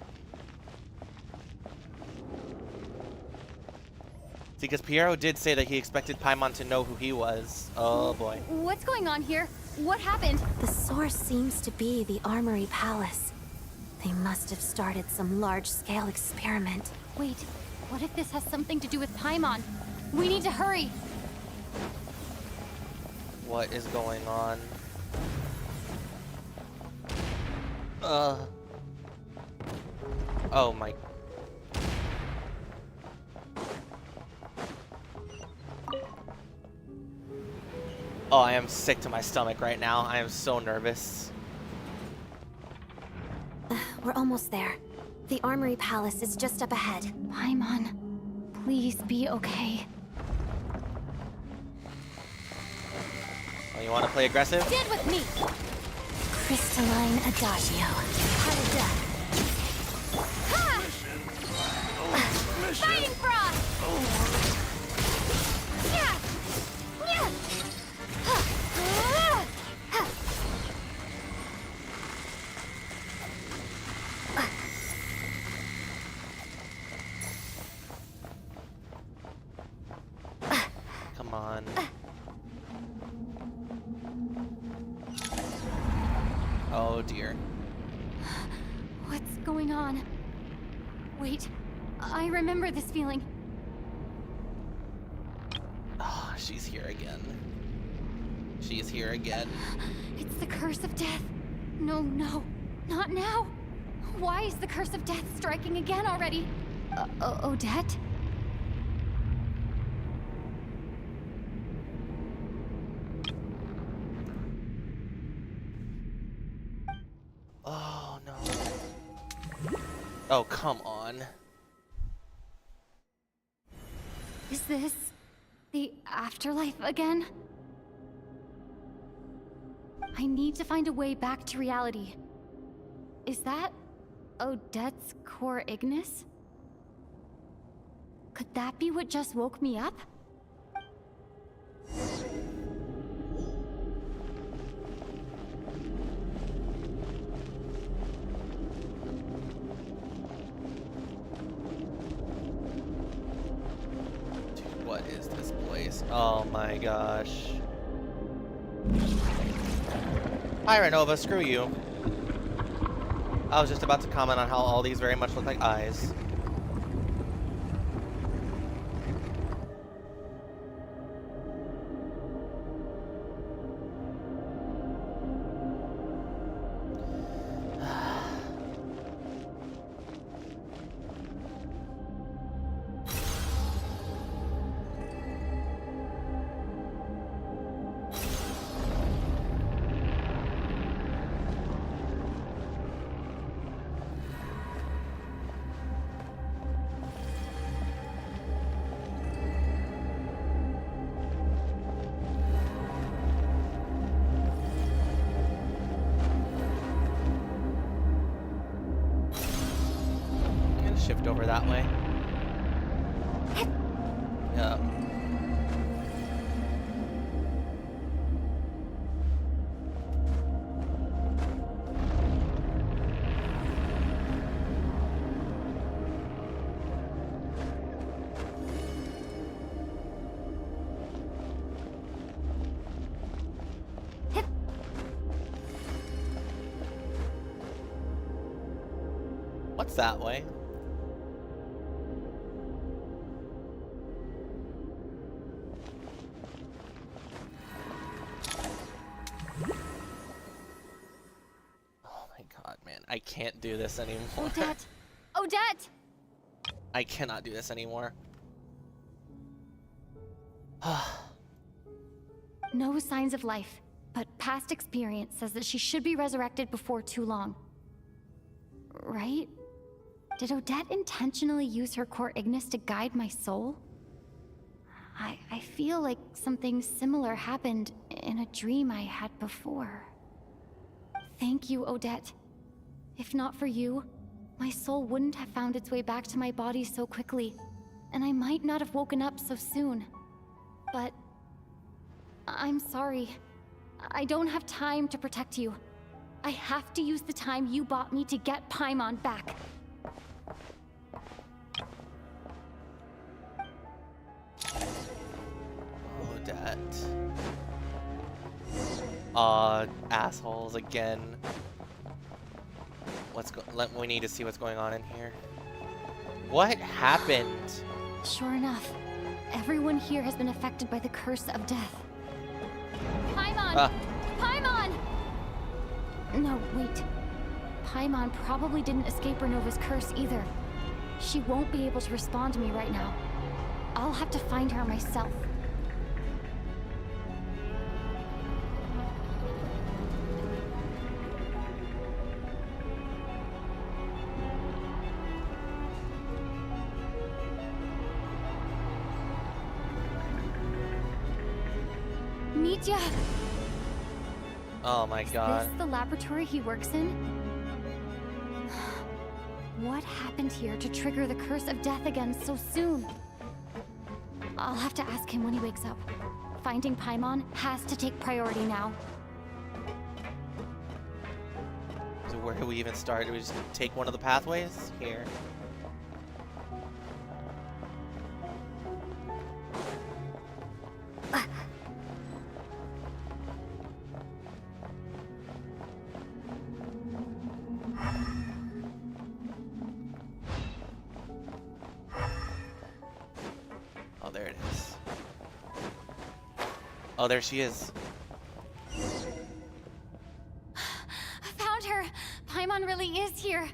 See, because Piero did say that he expected Paimon to know who he was. Oh, boy. What's going on here? What happened? The source seems to be the Armory Palace. They must have started some large-scale experiment. Wait, what if this has something to do with Paimon? We need to hurry! What is going on? Oh my... Oh, I am sick to my stomach right now. I am so nervous. We're almost there. The Armory Palace is just up ahead. Paimon, please be okay. Oh, you want to play aggressive? Stand with me! Crystalline Adagio. Harada. Ha! Fighting Frost! Yeah! Yeah! Come on. Oh dear. What's going on? Wait, I remember this feeling. Oh, she's here again. She's here again. It's the curse of death. No, no, not now. Why is the curse of death striking again already? Odette? Oh no. Oh, come on. Is this the afterlife again? I need to find a way back to reality. Is that Odette's core Ignis? Could that be what just woke me up? Dude, what is this place? Oh my gosh. Hi, Ronova, screw you. I was just about to comment on how all these very much look like eyes. Shift over that way. Yeah. What's that way? Oh my god, man. I can't do this anymore. Odette! Odette! I cannot do this anymore. No signs of life, but past experience says that she should be resurrected before too long. Right? Did Odette intentionally use her core Ignis to guide my soul? I feel like something similar happened in a dream I had before. Thank you, Odette. If not for you, my soul wouldn't have found its way back to my body so quickly, and I might not have woken up so soon. But I'm sorry. I don't have time to protect you. I have to use the time you bought me to get Paimon back. Odette. Assholes again. We need to see what's going on in here. What happened? Sure enough, everyone here has been affected by the curse of death. Paimon! Paimon! No, wait. Paimon probably didn't escape Ronova's curse either. She won't be able to respond to me right now. I'll have to find her myself. Mitya! Oh my god. Is this the laboratory he works in? What happened here to trigger the curse of death again so soon? I'll have to ask him when he wakes up. Finding Paimon has to take priority now. So where do we even start? Do we just take one of the pathways? Here. Oh, there it is. Oh, there she is. I found her! Paimon really is here!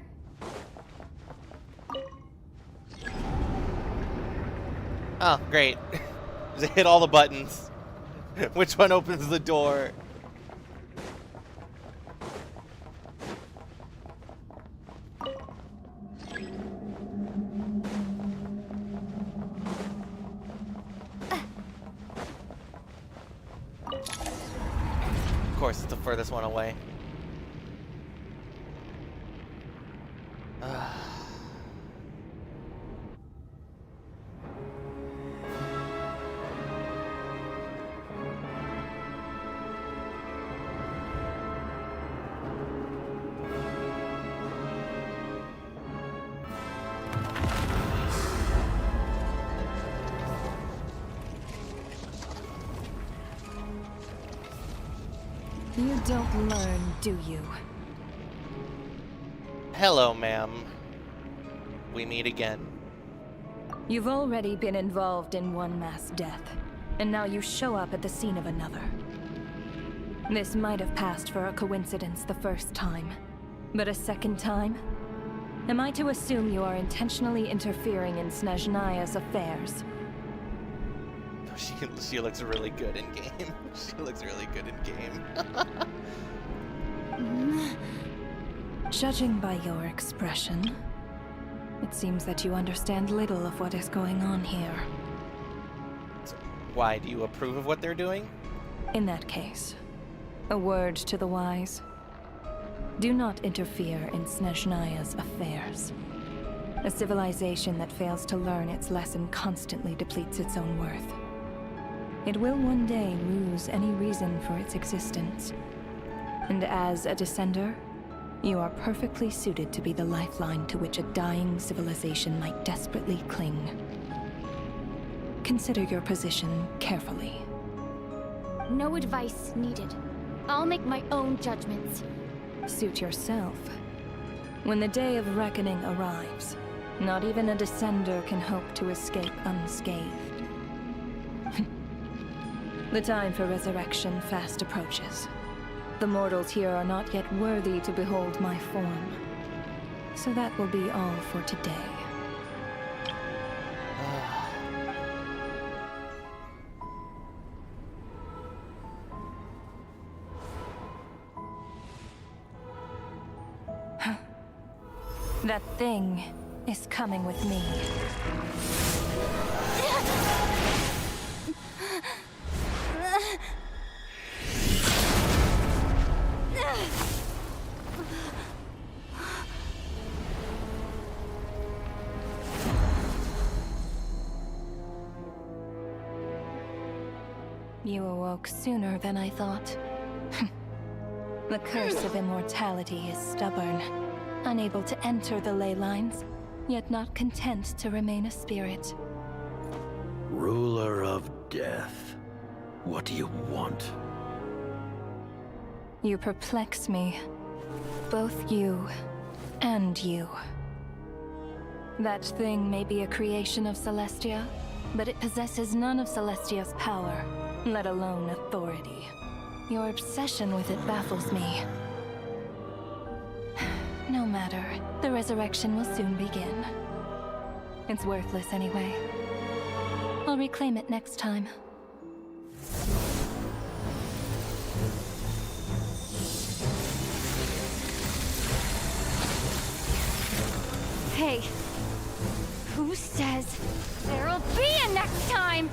Oh, great. Just hit all the buttons. Which one opens the door? Of course, it's the furthest one away. You don't learn, do you? Hello, ma'am. We meet again. You've already been involved in one mass death, and now you show up at the scene of another. This might have passed for a coincidence the first time, but a second time? Am I to assume you are intentionally interfering in Snezhnaya's affairs? She looks really good in game. She looks really good in game. Judging by your expression, it seems that you understand little of what is going on here. Why, do you approve of what they're doing? In that case, a word to the wise. Do not interfere in Snezhnaya's affairs. A civilization that fails to learn its lesson constantly depletes its own worth. It will one day lose any reason for its existence. And as a descender, you are perfectly suited to be the lifeline to which a dying civilization might desperately cling. Consider your position carefully. No advice needed. I'll make my own judgments. Suit yourself. When the day of reckoning arrives, not even a descender can hope to escape unscathed. The time for resurrection fast approaches. The mortals here are not yet worthy to behold my form. So that will be all for today. That thing is coming with me. You awoke sooner than I thought. The curse of immortality is stubborn, unable to enter the ley lines, yet not content to remain a spirit. Ruler of death, what do you want? You perplex me. Both you and you. That thing may be a creation of Celestia, but it possesses none of Celestia's power, let alone authority. Your obsession with it baffles me. No matter, the resurrection will soon begin. It's worthless anyway. I'll reclaim it next time. Hey, who says there'll be a next time?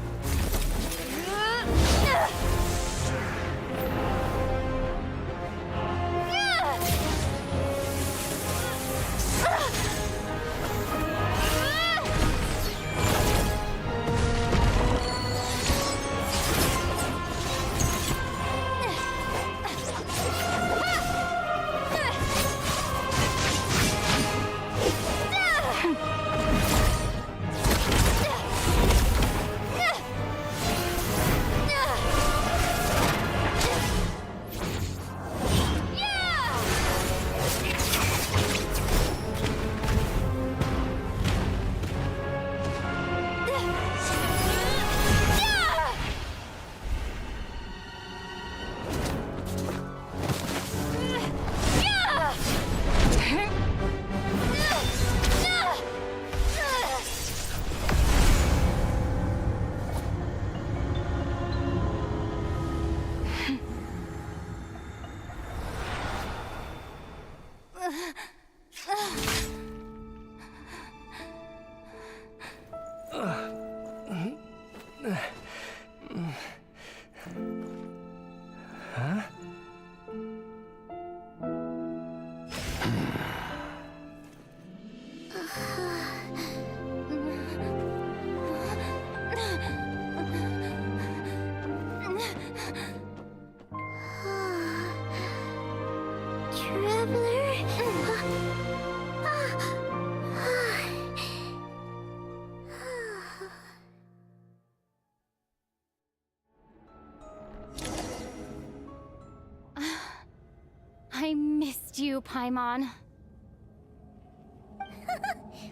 I missed you, Paimon.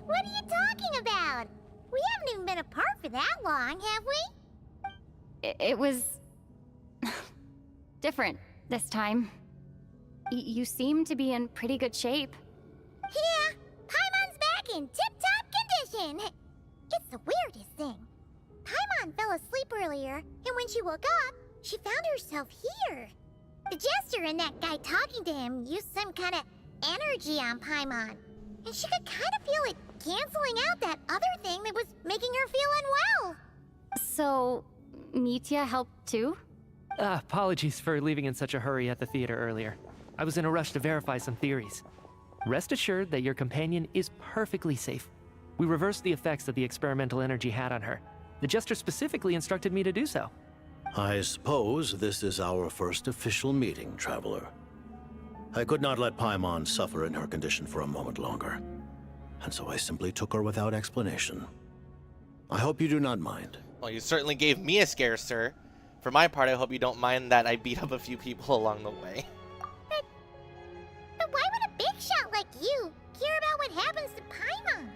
What are you talking about? We haven't even been apart for that long, have we? It was different this time. You seem to be in pretty good shape. Yeah, Paimon's back in tip-top condition. It's the weirdest thing. Paimon fell asleep earlier, and when she woke up, she found herself here. The Jester and that guy talking to him used some kind of energy on Paimon, and she could kind of feel it canceling out that other thing that was making her feel unwell. So, Mitya helped too? Apologies for leaving in such a hurry at the theater earlier. I was in a rush to verify some theories. Rest assured that your companion is perfectly safe. We reversed the effects that the experimental energy had on her. The Jester specifically instructed me to do so. I suppose this is our first official meeting, Traveler. I could not let Paimon suffer in her condition for a moment longer, and so I simply took her without explanation. I hope you do not mind. Well, you certainly gave me a scare, sir. For my part, I hope you don't mind that I beat up a few people along the way. But why would a big shot like you what happens to Paimon?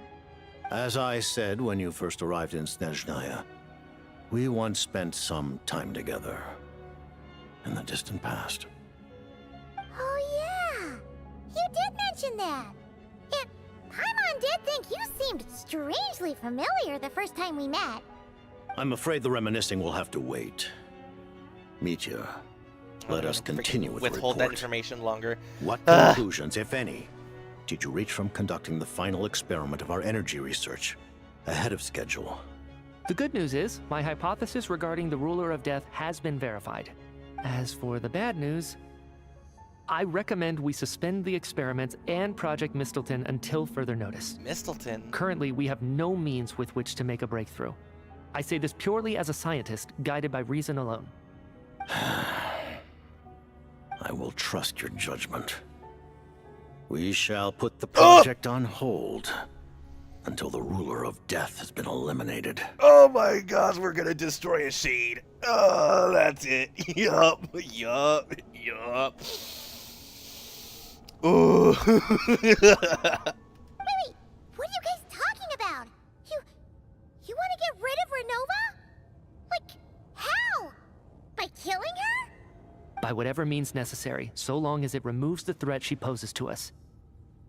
As I said when you first arrived in Snezhnaya, we once spent some time together in the distant past. Oh yeah, you did mention that. And Paimon did think you seemed strangely familiar the first time we met. I'm afraid the reminiscing will have to wait. Mitya, let us continue with the withhold that report. information longer. What conclusions, if any, did you reach from conducting the final experiment of our energy research ahead of schedule? The good news is, my hypothesis regarding the Ruler of Death has been verified. As for the bad news, I recommend we suspend the experiments and Project Mistleton until further notice. Mistleton? Currently, we have no means with which to make a breakthrough. I say this purely as a scientist, guided by reason alone. I will trust your judgment. We shall put the project on hold until the Ruler of Death has been eliminated. Oh my gosh, we're gonna destroy a shade. Oh, that's it. Yup. Ooh. Wait, what are you guys talking about? You want to get rid of Ronova? Like, how? By killing her? By whatever means necessary, so long as it removes the threat she poses to us.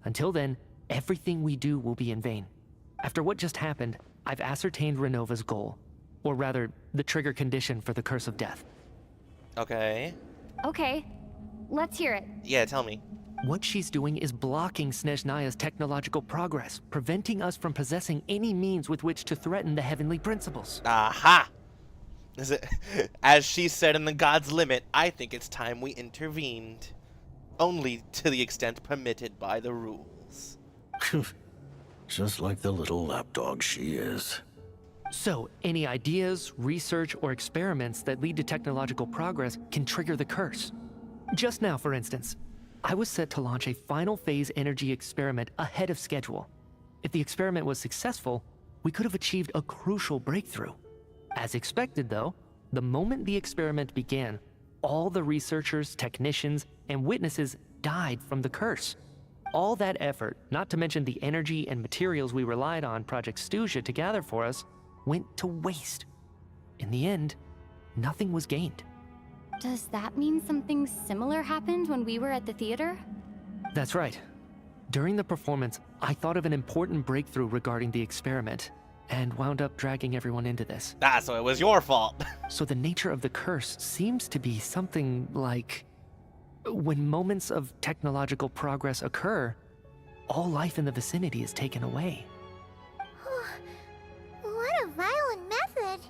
Until then, everything we do will be in vain. After what just happened, I've ascertained Renova's goal. Or rather, the trigger condition for the Curse of Death. Okay. Okay, let's hear it. Yeah, tell me. What she's doing is blocking Snezhnaya's technological progress, preventing us from possessing any means with which to threaten the heavenly principles. Aha! Is it, as she said in The God's Limit, I think it's time we intervened. Only to the extent permitted by the rules. Just like the little lapdog she is. So, any ideas, research, or experiments that lead to technological progress can trigger the curse. Just now, for instance, I was set to launch a final phase energy experiment ahead of schedule. If the experiment was successful, we could have achieved a crucial breakthrough. As expected, though, the moment the experiment began, all the researchers, technicians, and witnesses died from the curse. All that effort, not to mention the energy and materials we relied on Project Stuzha to gather for us, went to waste. In the end, nothing was gained. Does that mean something similar happened when we were at the theater? That's right. During the performance, I thought of an important breakthrough regarding the experiment, and wound up dragging everyone into this. Ah, so it was your fault. So the nature of the curse seems to be something like, when moments of technological progress occur, all life in the vicinity is taken away. What a violent method.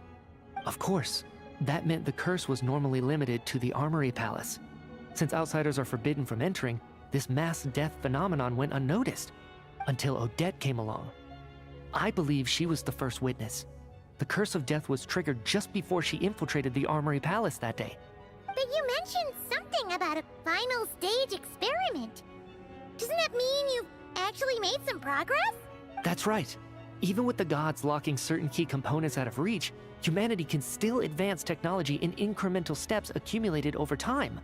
Of course, that meant the curse was normally limited to the Armory Palace. Since outsiders are forbidden from entering, this mass death phenomenon went unnoticed, until Odette came along. I believe she was the first witness. The Curse of Death was triggered just before she infiltrated the Armory Palace that day. But you mentioned something about a final stage experiment. Doesn't that mean you've actually made some progress? That's right. Even with the gods locking certain key components out of reach, humanity can still advance technology in incremental steps accumulated over time.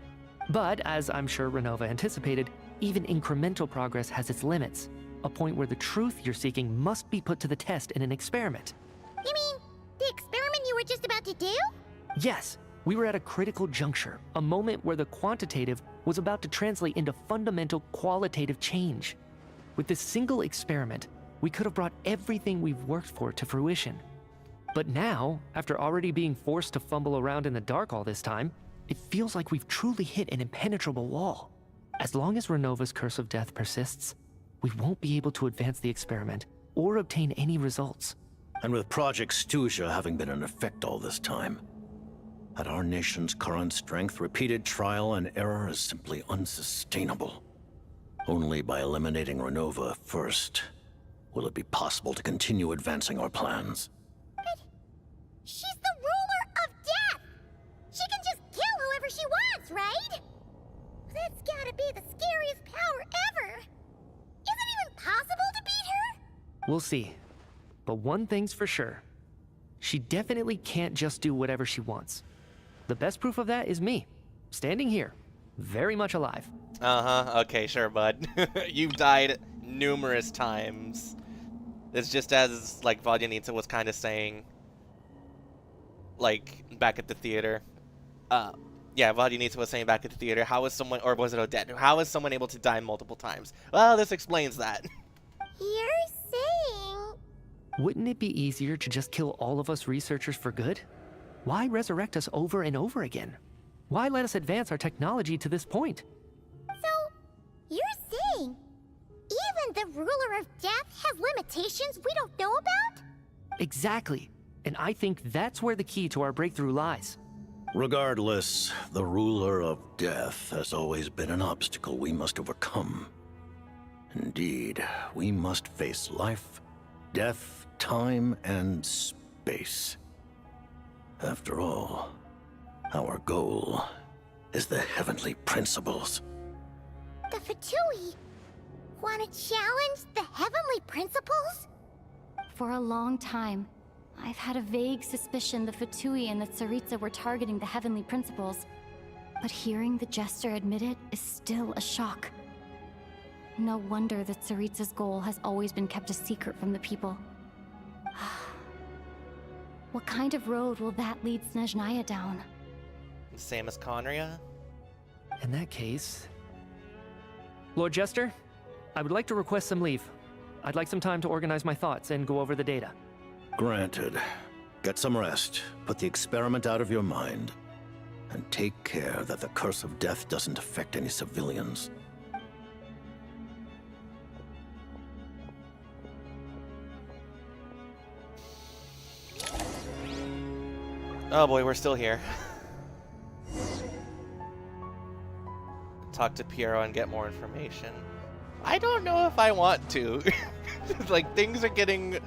But, as I'm sure Ronova anticipated, even incremental progress has its limits. A point where the truth you're seeking must be put to the test in an experiment. You mean the experiment you were just about to do? Yes, we were at a critical juncture, a moment where the quantitative was about to translate into fundamental qualitative change. With this single experiment, we could have brought everything we've worked for to fruition. But now, after already being forced to fumble around in the dark all this time, it feels like we've truly hit an impenetrable wall. As long as Renova's Curse of Death persists, we won't be able to advance the experiment or obtain any results. And with Project Stuzha having been in effect all this time, at our nation's current strength, repeated trial and error is simply unsustainable. Only by eliminating Ronova first will it be possible to continue advancing our plans. But she's the ruler of death! She can just kill whoever she wants, right? That's gotta be the scariest power ever! Is it even possible to beat her? We'll see. But one thing's for sure. She definitely can't just do whatever she wants. The best proof of that is me, standing here, very much alive. Uh-huh, okay, sure, bud. You've died numerous times. It's just as, like, Vodyanitsa was kind of saying, like, back at the theater. Yeah, Vodyanitsa was saying back at the theater, how is someone, or was it Odette? How is someone able to die multiple times? Well, this explains that. You're saying... Wouldn't it be easier to just kill all of us researchers for good? Why resurrect us over and over again? Why let us advance our technology to this point? So, you're saying even the ruler of death has limitations we don't know about? Exactly. And I think that's where the key to our breakthrough lies. Regardless, the ruler of death has always been an obstacle we must overcome. Indeed, we must face life, death, time, and space. After all, our goal is the heavenly principles. The Fatui want to challenge the heavenly principles? For a long time, I've had a vague suspicion the Fatui and the Tsaritsa were targeting the heavenly principles. But hearing the Jester admit it is still a shock. No wonder the Tsaritsa's goal has always been kept a secret from the people. What kind of road will that lead Snezhnaya down? Same as Conria? In that case... Lord Jester, I would like to request some leave. I'd like some time to organize my thoughts and go over the data. Granted. Get some rest, put the experiment out of your mind, and take care that the curse of death doesn't affect any civilians. Oh boy, we're still here. Talk to Piero and get more information. I don't know if I want to. Like, things are getting,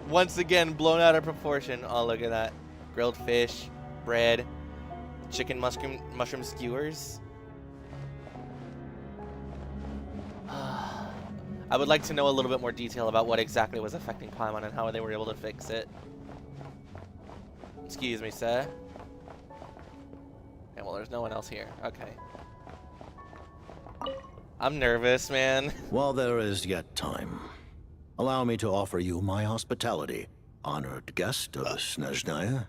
once again, blown out of proportion. Oh, look at that. Grilled fish, bread, chicken mushroom skewers. I would like to know a little bit more detail about what exactly was affecting Paimon and how they were able to fix it. Excuse me, sir. Okay, well, there's no one else here. Okay. I'm nervous, man. While there is yet time, allow me to offer you my hospitality, honored guest of Snezhnaya.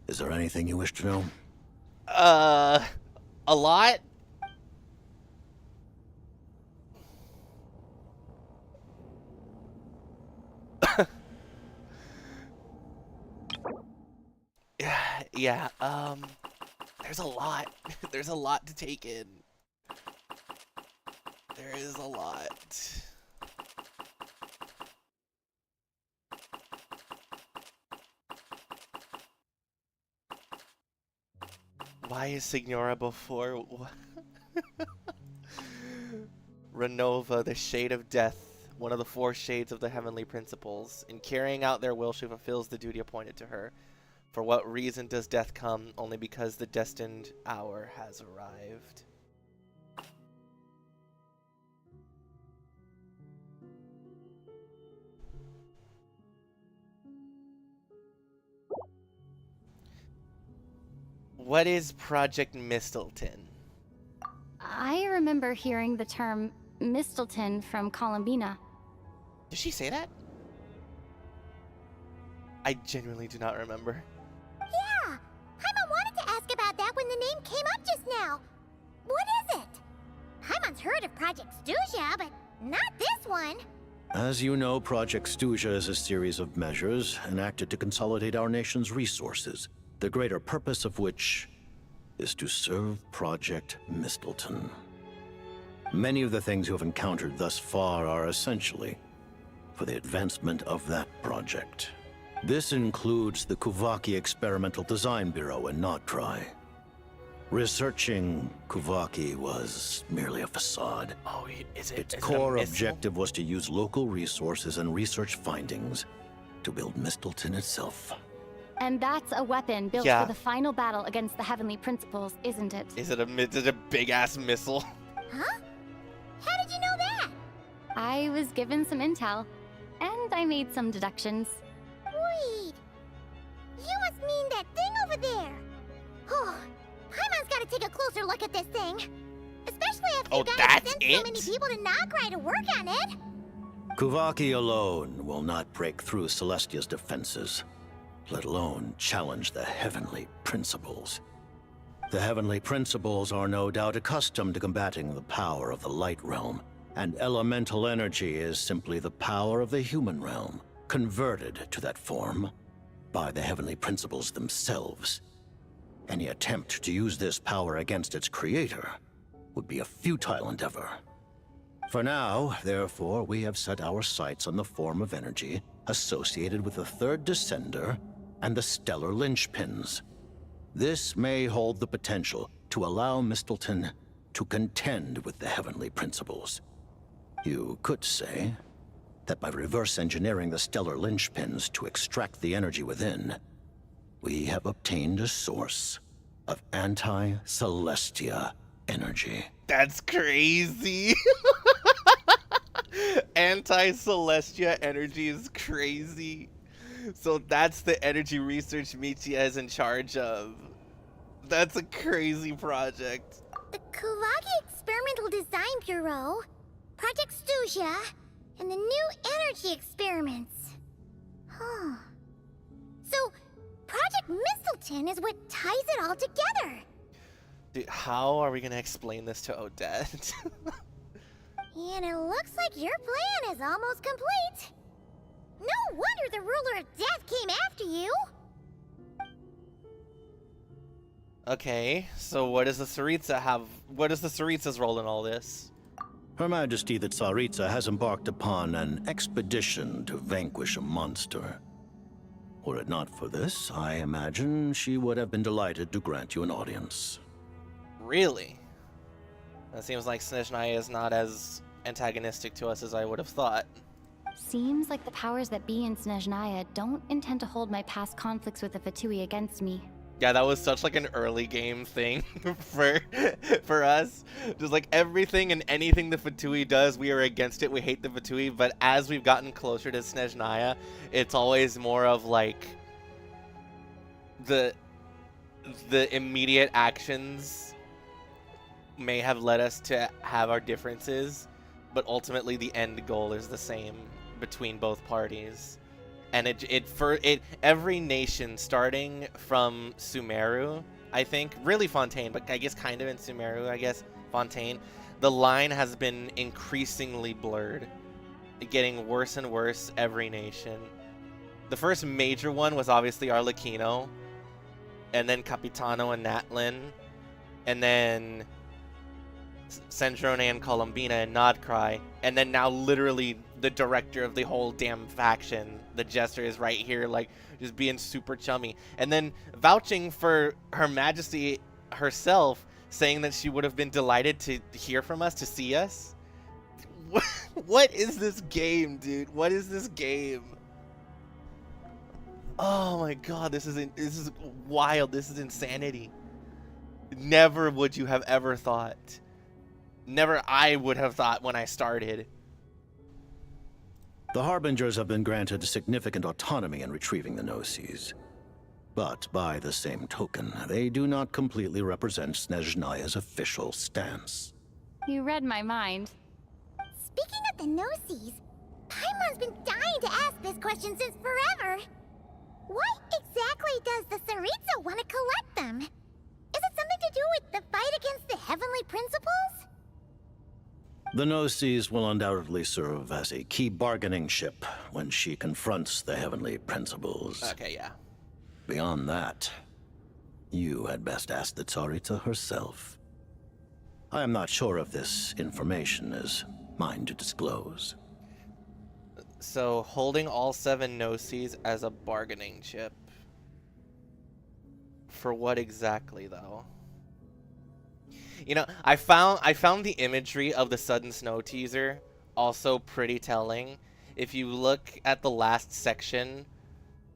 Is there anything you wish to know? A lot? Yeah, there's a lot. There's a lot to take in. There is a lot. Why is Signora before? Ronova, the shade of death, one of the 4 shades of the heavenly principles. In carrying out their will, she fulfills the duty appointed to her. For what reason does death come? Only because the destined hour has arrived. What is Project Mistleton? I remember hearing the term Mistleton from Columbina. Did she say that? I genuinely do not remember. Yeah! Paimon wanted to ask about that when the name came up just now. What is it? Paimon's heard of Project Stuzha, but not this one. As you know, Project Stuzha is a series of measures enacted to consolidate our nation's resources, the greater purpose of which is to serve Project Mistleton. Many of the things you have encountered thus far are essentially for the advancement of that project. This includes the Kuvaki Experimental Design Bureau in Notri. Researching Kuvaki was merely a facade. Oh, is it? Its core objective was to use local resources and research findings to build Mistleton itself. And that's a weapon built for the final battle against the heavenly principles, isn't it? Is it a big-ass missile? Huh? How did you know that? I was given some intel, and I made some deductions. Wait. You must mean that thing over there. Oh, Paimon's gotta take a closer look at this thing. Especially if you guys sent so many people to Nagrai to work on it. Kuvaki alone will not break through Celestia's defenses, let alone challenge the heavenly principles. The heavenly principles are no doubt accustomed to combating the power of the light realm, and elemental energy is simply the power of the human realm, converted to that form by the heavenly principles themselves. Any attempt to use this power against its creator would be a futile endeavor. For now, therefore, we have set our sights on the form of energy associated with the third descender and the stellar linchpins. This may hold the potential to allow Mistleton to contend with the heavenly principles. You could say that by reverse engineering the stellar linchpins to extract the energy within, we have obtained a source of anti-Celestia energy. That's crazy. Anti-Celestia energy is crazy. So that's the energy research Michia is in charge of. That's a crazy project. The Kuvaki Experimental Design Bureau, Project Stuzha, and the new energy experiments. Huh. So, Project Mistleton is what ties it all together. Dude, how are we gonna explain this to Odette? And it looks like your plan is almost complete. No wonder the ruler of death came after you. Okay, so what does the Tsaritsa have? What is the Tsaritsa's role in all this? Her Majesty the Tsaritsa has embarked upon an expedition to vanquish a monster. Were it not for this, I imagine she would have been delighted to grant you an audience. Really? That seems like Snezhnaya is not as antagonistic to us as I would have thought. Seems like the powers that be in Snezhnaya don't intend to hold my past conflicts with the Fatui against me. Yeah, that was such like an early game thing for us. Just like everything and anything the Fatui does, we are against it. We hate the Fatui, but as we've gotten closer to Snezhnaya, it's always more of like the immediate actions may have led us to have our differences, but ultimately the end goal is the same between both parties. And every nation, starting from Sumeru, I think, really Fontaine, but I guess kind of in Sumeru, I guess, Fontaine, the line has been increasingly blurred, getting worse and worse every nation. The first major one was obviously Arlecchino, and then Capitano and Natlin, and then Sendrone and Columbina and Nodcry, and then now literally the director of the whole damn faction, the Jester, is right here, like, just being super chummy. And then vouching for Her Majesty herself, saying that she would have been delighted to hear from us, to see us. What is this game, dude? What is this game? Oh my god, this is wild. This is insanity. Never would you have ever thought. Never I would have thought when I started. The Harbingers have been granted significant autonomy in retrieving the Gnosis. But by the same token, they do not completely represent Snezhnaya's official stance. You read my mind. Speaking of the Gnosis, Paimon's been dying to ask this question since forever. Why exactly does the Tsaritsa want to collect them? Is it something to do with the fight against the heavenly principles? The Gnosis will undoubtedly serve as a key bargaining chip when she confronts the heavenly principles. Okay, yeah. Beyond that, you had best ask the Tsaritsa herself. I am not sure if this information is mine to disclose. So, holding all 7 Gnosis as a bargaining chip. For what exactly, though? You know, I found the imagery of the Sudden Snow teaser also pretty telling. If you look at the last section,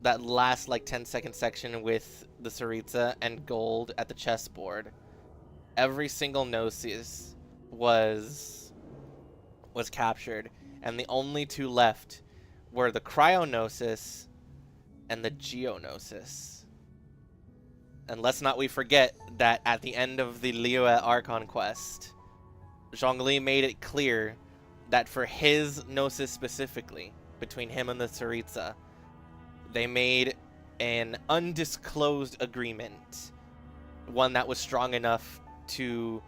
that last like 10-second section with the Tsaritsa and Gold at the chessboard, every single Gnosis was captured, and the only 2 left were the Cryognosis and the Geognosis. And let's not we forget that at the end of the Liyue Archon quest, Zhongli made it clear that for his Gnosis specifically, between him and the Tsaritsa, they made an undisclosed agreement, one that was strong enough to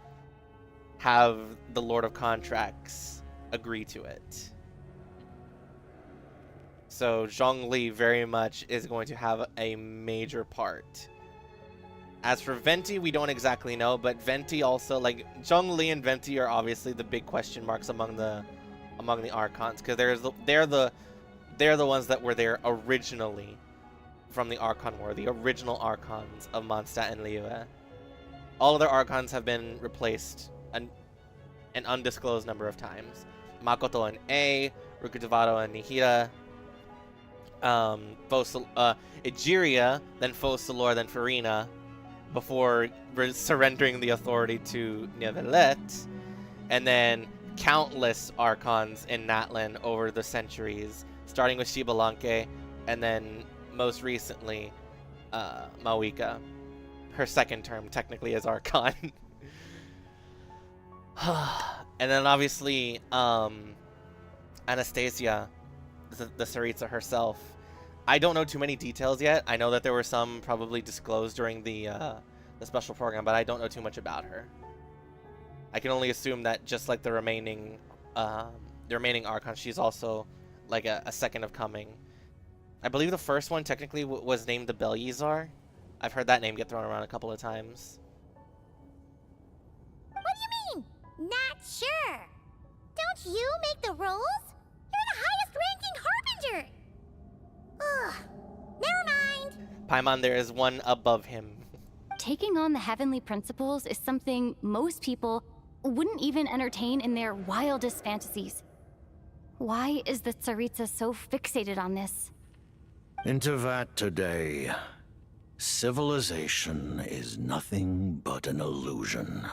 have the Lord of Contracts agree to it. So Zhongli very much is going to have a major part. As for Venti, we don't exactly know, but Venti also, like, Zhongli and Venti are obviously the big question marks among the Archons, because they're the ones that were there originally from the Archon War, the original Archons of Mondstadt and Liyue. All other Archons have been replaced an undisclosed number of times. Makoto and A, Rukutavato and Nihira, Egeria, then Focalor, then Farina, before surrendering the authority to Neuvillette, and then countless Archons in Natlan over the centuries, starting with Shibalanke, and then most recently, Mawika, her second term technically as Archon. And then obviously, Anastasia, the Tsaritsa herself. I don't know too many details yet. I know that there were some probably disclosed during the special program, but I don't know too much about her. I can only assume that just like the remaining Archons, she's also like a second of coming. I believe the first one technically was named the Belyazar. I've heard that name get thrown around a couple of times. What do you mean? Not sure. Don't you make the rules? You're the highest ranking Harbinger. Ugh. Never mind. Paimon, there is one above him. Taking on the heavenly principles is something most people wouldn't even entertain in their wildest fantasies. Why is the Tsaritsa so fixated on this? Intervat today. Civilization is nothing but an illusion.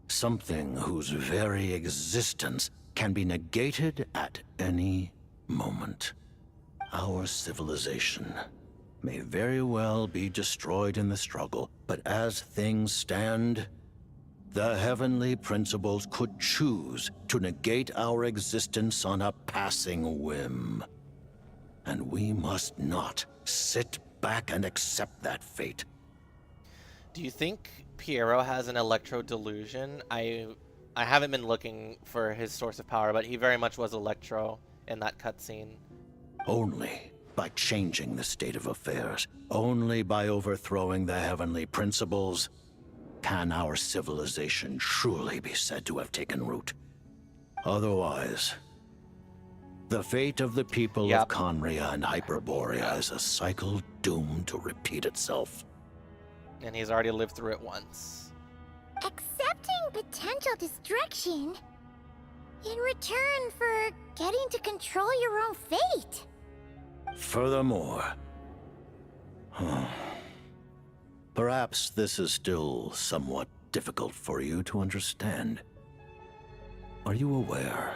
Something whose very existence can be negated at any moment. Our civilization may very well be destroyed in the struggle, but as things stand, the heavenly principles could choose to negate our existence on a passing whim. And we must not sit back and accept that fate. Do you think Piero has an electro delusion? I haven't been looking for his source of power, but he very much was electro in that cutscene. Only by changing the state of affairs, only by overthrowing the heavenly principles, can our civilization truly be said to have taken root. Otherwise, the fate of the people of Conria and Hyperborea is a cycle doomed to repeat itself. And he's already lived through it once. Accepting potential destruction in return for getting to control your own fate. Furthermore, perhaps this is still somewhat difficult for you to understand. Are you aware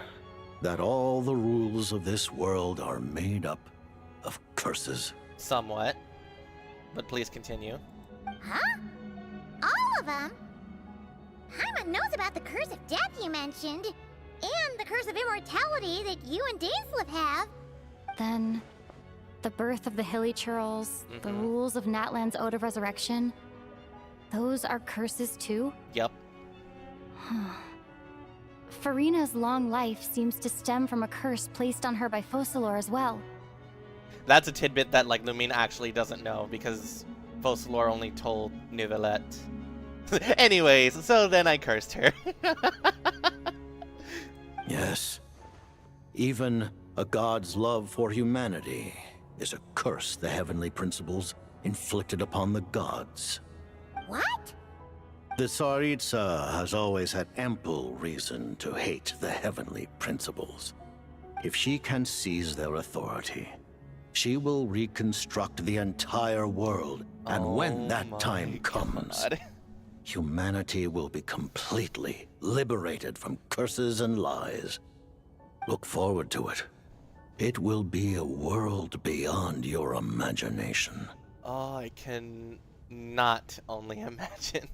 that all the rules of this world are made up of curses? Somewhat. But please continue. Huh? All of them? Paimon knows about the curse of death you mentioned, and the curse of immortality that you and Dainsleif have. Then, the birth of the Hilly Churls, the rules of Natlan's Ode of Resurrection, those are curses too? Yep. Farina's long life seems to stem from a curse placed on her by Focalor as well. That's a tidbit that like Lumina actually doesn't know, because Focalor only told Neuvillette. Anyways, so then I cursed her. Yes. Even a god's love for humanity is a curse the heavenly principles inflicted upon the gods. What? The Tsaritsa has always had ample reason to hate the heavenly principles. If she can seize their authority, she will reconstruct the entire world, and when that time comes, humanity will be completely liberated from curses and lies. Look forward to it. It will be a world beyond your imagination. Oh, I can not only imagine.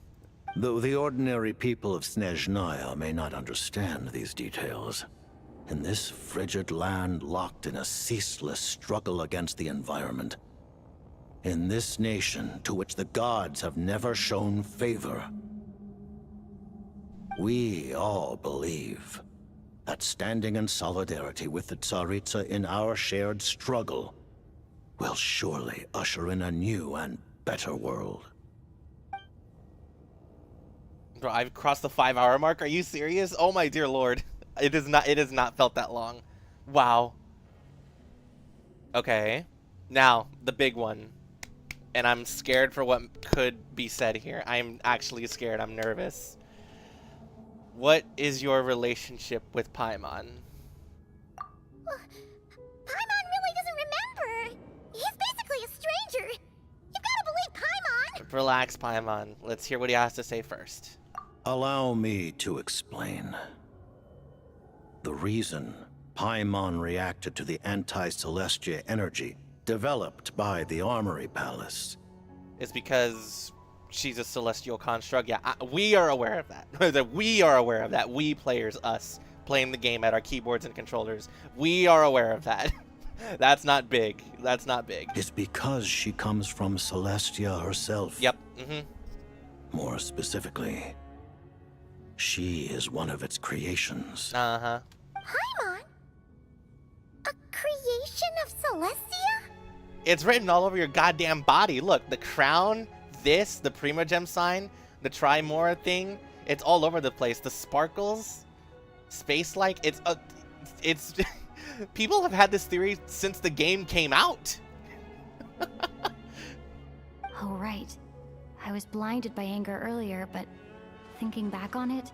Though the ordinary people of Snezhnaya may not understand these details, in this frigid land locked in a ceaseless struggle against the environment, in this nation to which the gods have never shown favor, we all believe that standing in solidarity with the Tsaritsa in our shared struggle will surely usher in a new and better world. Bro, I've crossed the 5-hour mark. Are you serious? Oh my dear lord. It has not felt that long. Wow. Okay. Now, the big one. And I'm scared for what could be said here. I'm actually scared. I'm nervous. What is your relationship with Paimon? Paimon really doesn't remember. He's basically a stranger. You've got to believe Paimon. Relax, Paimon. Let's hear what he has to say first. Allow me to explain. The reason Paimon reacted to the anti-Celestia energy developed by the Armory Palace is because she's a celestial construct. Yeah, we are aware of that. That we are aware of that. We players, us, playing the game at our keyboards and controllers. We are aware of that. That's not big. That's not big. Is because she comes from Celestia herself. Yep. More specifically, she is one of its creations. Uh-huh. Paimon? A creation of Celestia? It's written all over your goddamn body. Look, the crown, this, the Primogem sign, the Trimora thing, it's all over the place. The sparkles, space-like, it's people have had this theory since the game came out. Oh, right. I was blinded by anger earlier, but thinking back on it,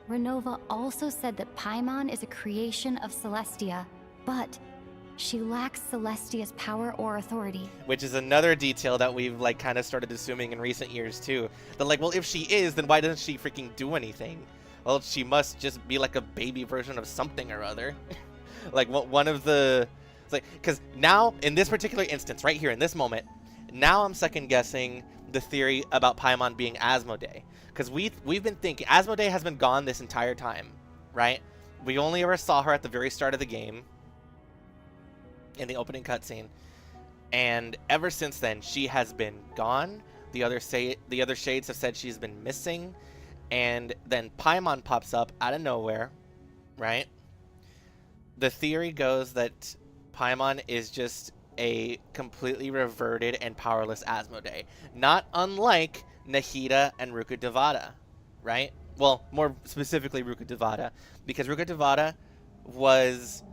Ronova also said that Paimon is a creation of Celestia, but she lacks Celestia's power or authority. Which is another detail that we've like kind of started assuming in recent years too. That like, well, if she is, then why doesn't she freaking do anything? Well, she must just be like a baby version of something or other. Like what one of the, it's like, because now in this particular instance, right here in this moment, now I'm second guessing the theory about Paimon being Asmodee. Because we've been thinking Asmodee has been gone this entire time, right? We only ever saw her at the very start of the game, in the opening cutscene, and ever since then she has been gone. The other shades have said she's been missing, and then Paimon pops up out of nowhere, right? The theory goes that Paimon is just a completely reverted and powerless Asmodee, not unlike Nahida and Ruka Devada, right? Well, more specifically Ruka Devada, because Ruka Devada was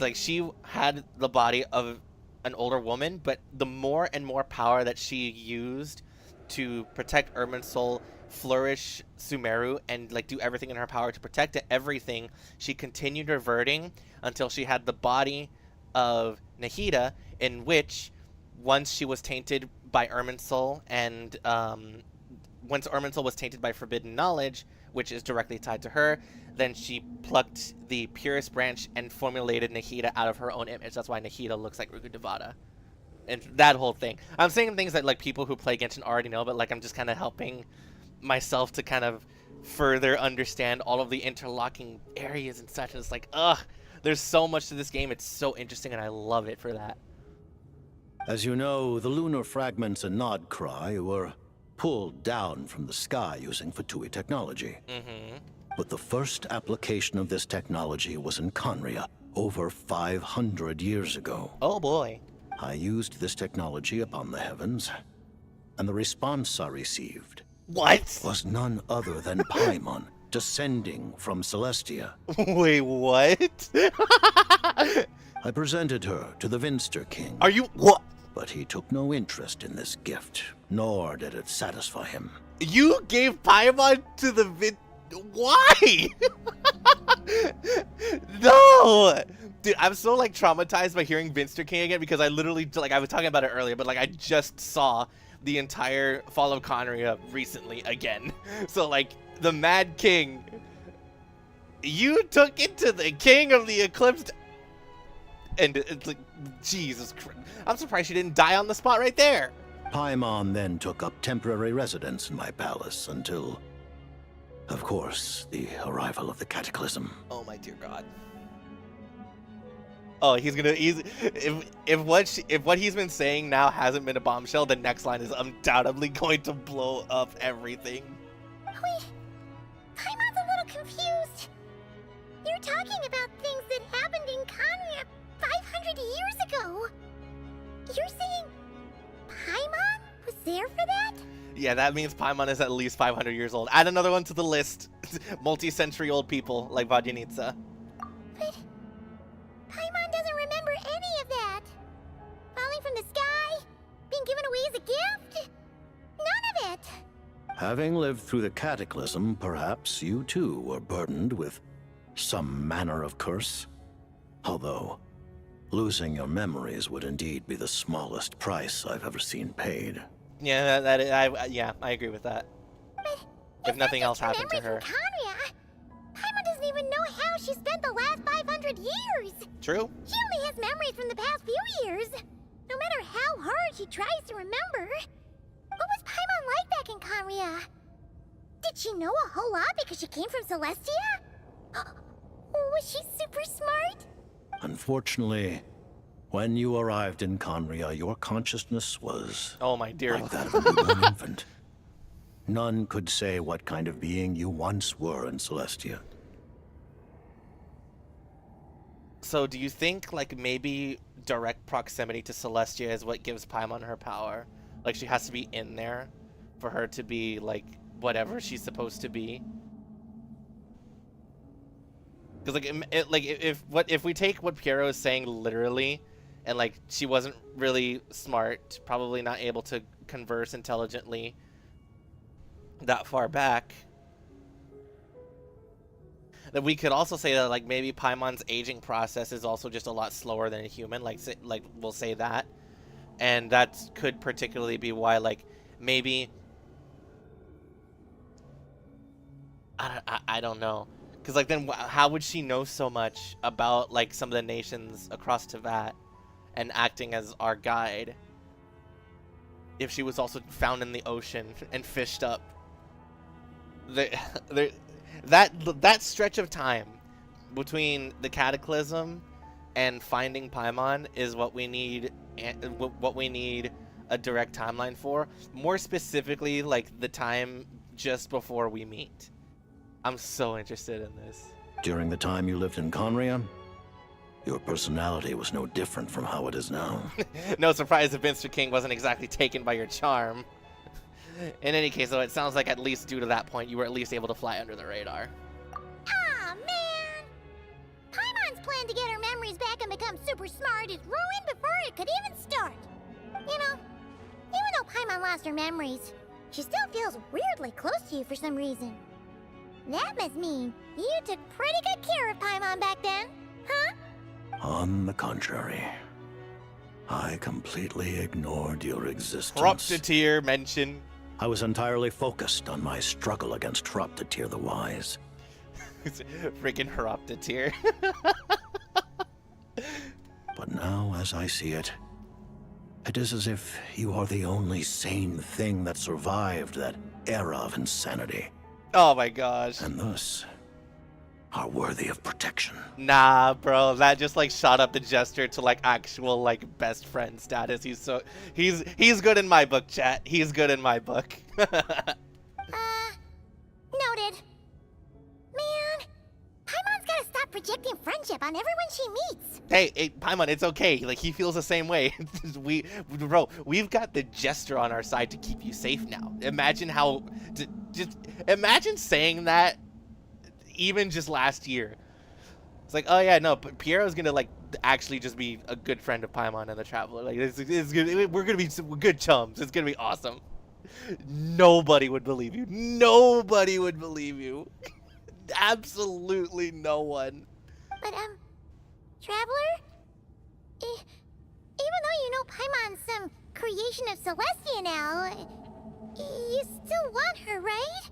like, she had the body of an older woman, but the more and more power that she used to protect Irminsul, flourish Sumeru, and like do everything in her power to protect everything, she continued reverting until she had the body of Nahida, in which once she was tainted by Irminsul, and once Irminsul was tainted by forbidden knowledge, which is directly tied to her, then she plucked the purest branch and formulated Nahida out of her own image. That's why Nahida looks like Ruka Devada. And that whole thing. I'm saying things that like people who play Genshin already know, but like I'm just kind of helping myself to kind of further understand all of the interlocking areas and such. And it's like, ugh, there's so much to this game. It's so interesting, and I love it for that. As you know, the lunar fragments in Nodcry were pulled down from the sky using Fatui technology. But the first application of this technology was in Conria over 500 years ago. Oh boy. I used this technology upon the heavens, and the response I received was none other than Paimon descending from Celestia. Wait, what? I presented her to the Vinster King. Are you what? But he took no interest in this gift, nor did it satisfy him. You gave Paimon to the Why? No! Dude, I'm so like traumatized by hearing Vinster King again, because I literally, like, I was talking about it earlier, but like I just saw the entire Fall of Conria recently again. So like, the Mad King, you took it to the King of the Eclipsed, and it's like, Jesus Christ. I'm surprised she didn't die on the spot right there. Paimon then took up temporary residence in my palace until, of course, the arrival of the Cataclysm. Oh my dear God. Oh, if what he's been saying now hasn't been a bombshell, the next line is undoubtedly going to blow up everything. Wait, Paimon's a little confused. You're talking about things that happened in Conria 500 years ago. You're saying Paimon was there for that? Yeah, that means Paimon is at least 500 years old. Add another one to the list. Multi-century old people like Vodyanitsa. But Paimon doesn't remember any of that. Falling from the sky? Being given away as a gift? None of it. Having lived through the Cataclysm, perhaps you too were burdened with some manner of curse. Although, losing your memories would indeed be the smallest price I've ever seen paid. Yeah, I agree with that. But if nothing else happened to her. Conria, Paimon doesn't even know how she spent the last 500 years. True. She only has memories from the past few years. No matter how hard she tries to remember. What was Paimon like back in Conria? Did she know a whole lot because she came from Celestia? Was she super smart? Unfortunately, when you arrived in Conria, your consciousness was oh my dear like that of a newborn infant. None could say what kind of being you once were in Celestia. So do you think like maybe direct proximity to Celestia is what gives Paimon her power? Like she has to be in there for her to be like whatever she's supposed to be? Because if we take what Piero is saying literally, and like she wasn't really smart, probably not able to converse intelligently that far back, then we could also say that like maybe Paimon's aging process is also just a lot slower than a human. Like we'll say that, and that could particularly be why like maybe I don't know. Because, like, then how would she know so much about, like, some of the nations across Teyvat and acting as our guide if she was also found in the ocean and fished up? That stretch of time between the Cataclysm and finding Paimon is what we need a direct timeline for. More specifically, like, the time just before we meet. I'm so interested in this. During the time you lived in Conria, your personality was no different from how it is now. No surprise if Mr. King wasn't exactly taken by your charm. In any case, though, it sounds like at least due to that point, you were at least able to fly under the radar. Aw, man! Paimon's plan to get her memories back and become super smart is ruined before it could even start. You know, even though Paimon lost her memories, she still feels weirdly close to you for some reason. That must mean you took pretty good care of Paimon back then, huh? On the contrary, I completely ignored your existence. Horoptatyr mention. I was entirely focused on my struggle against Horoptatyr the Wise. Freaking Horoptatyr. But now, as I see it, it is as if you are the only sane thing that survived that era of insanity. Oh my gosh. And thus are worthy of protection. Nah, bro, that just like shot up the Jester to like actual like best friend status. He's good in my book, chat. He's good in my book. Noted. Man, Paimon's gotta stop projecting friendship on everyone she meets. Hey, Paimon, it's okay. Like he feels the same way. We've got the Jester on our side to keep you safe now. Imagine imagine saying that even just last year. It's like, oh yeah, no, but Piero's gonna like actually just be a good friend of Paimon and the Traveler. Like we're gonna be good chums. It's gonna be awesome. Nobody would believe you. Nobody would believe you. Absolutely no one. But Traveler, even though you know Paimon's some creation of Celestia now, you still want her, right?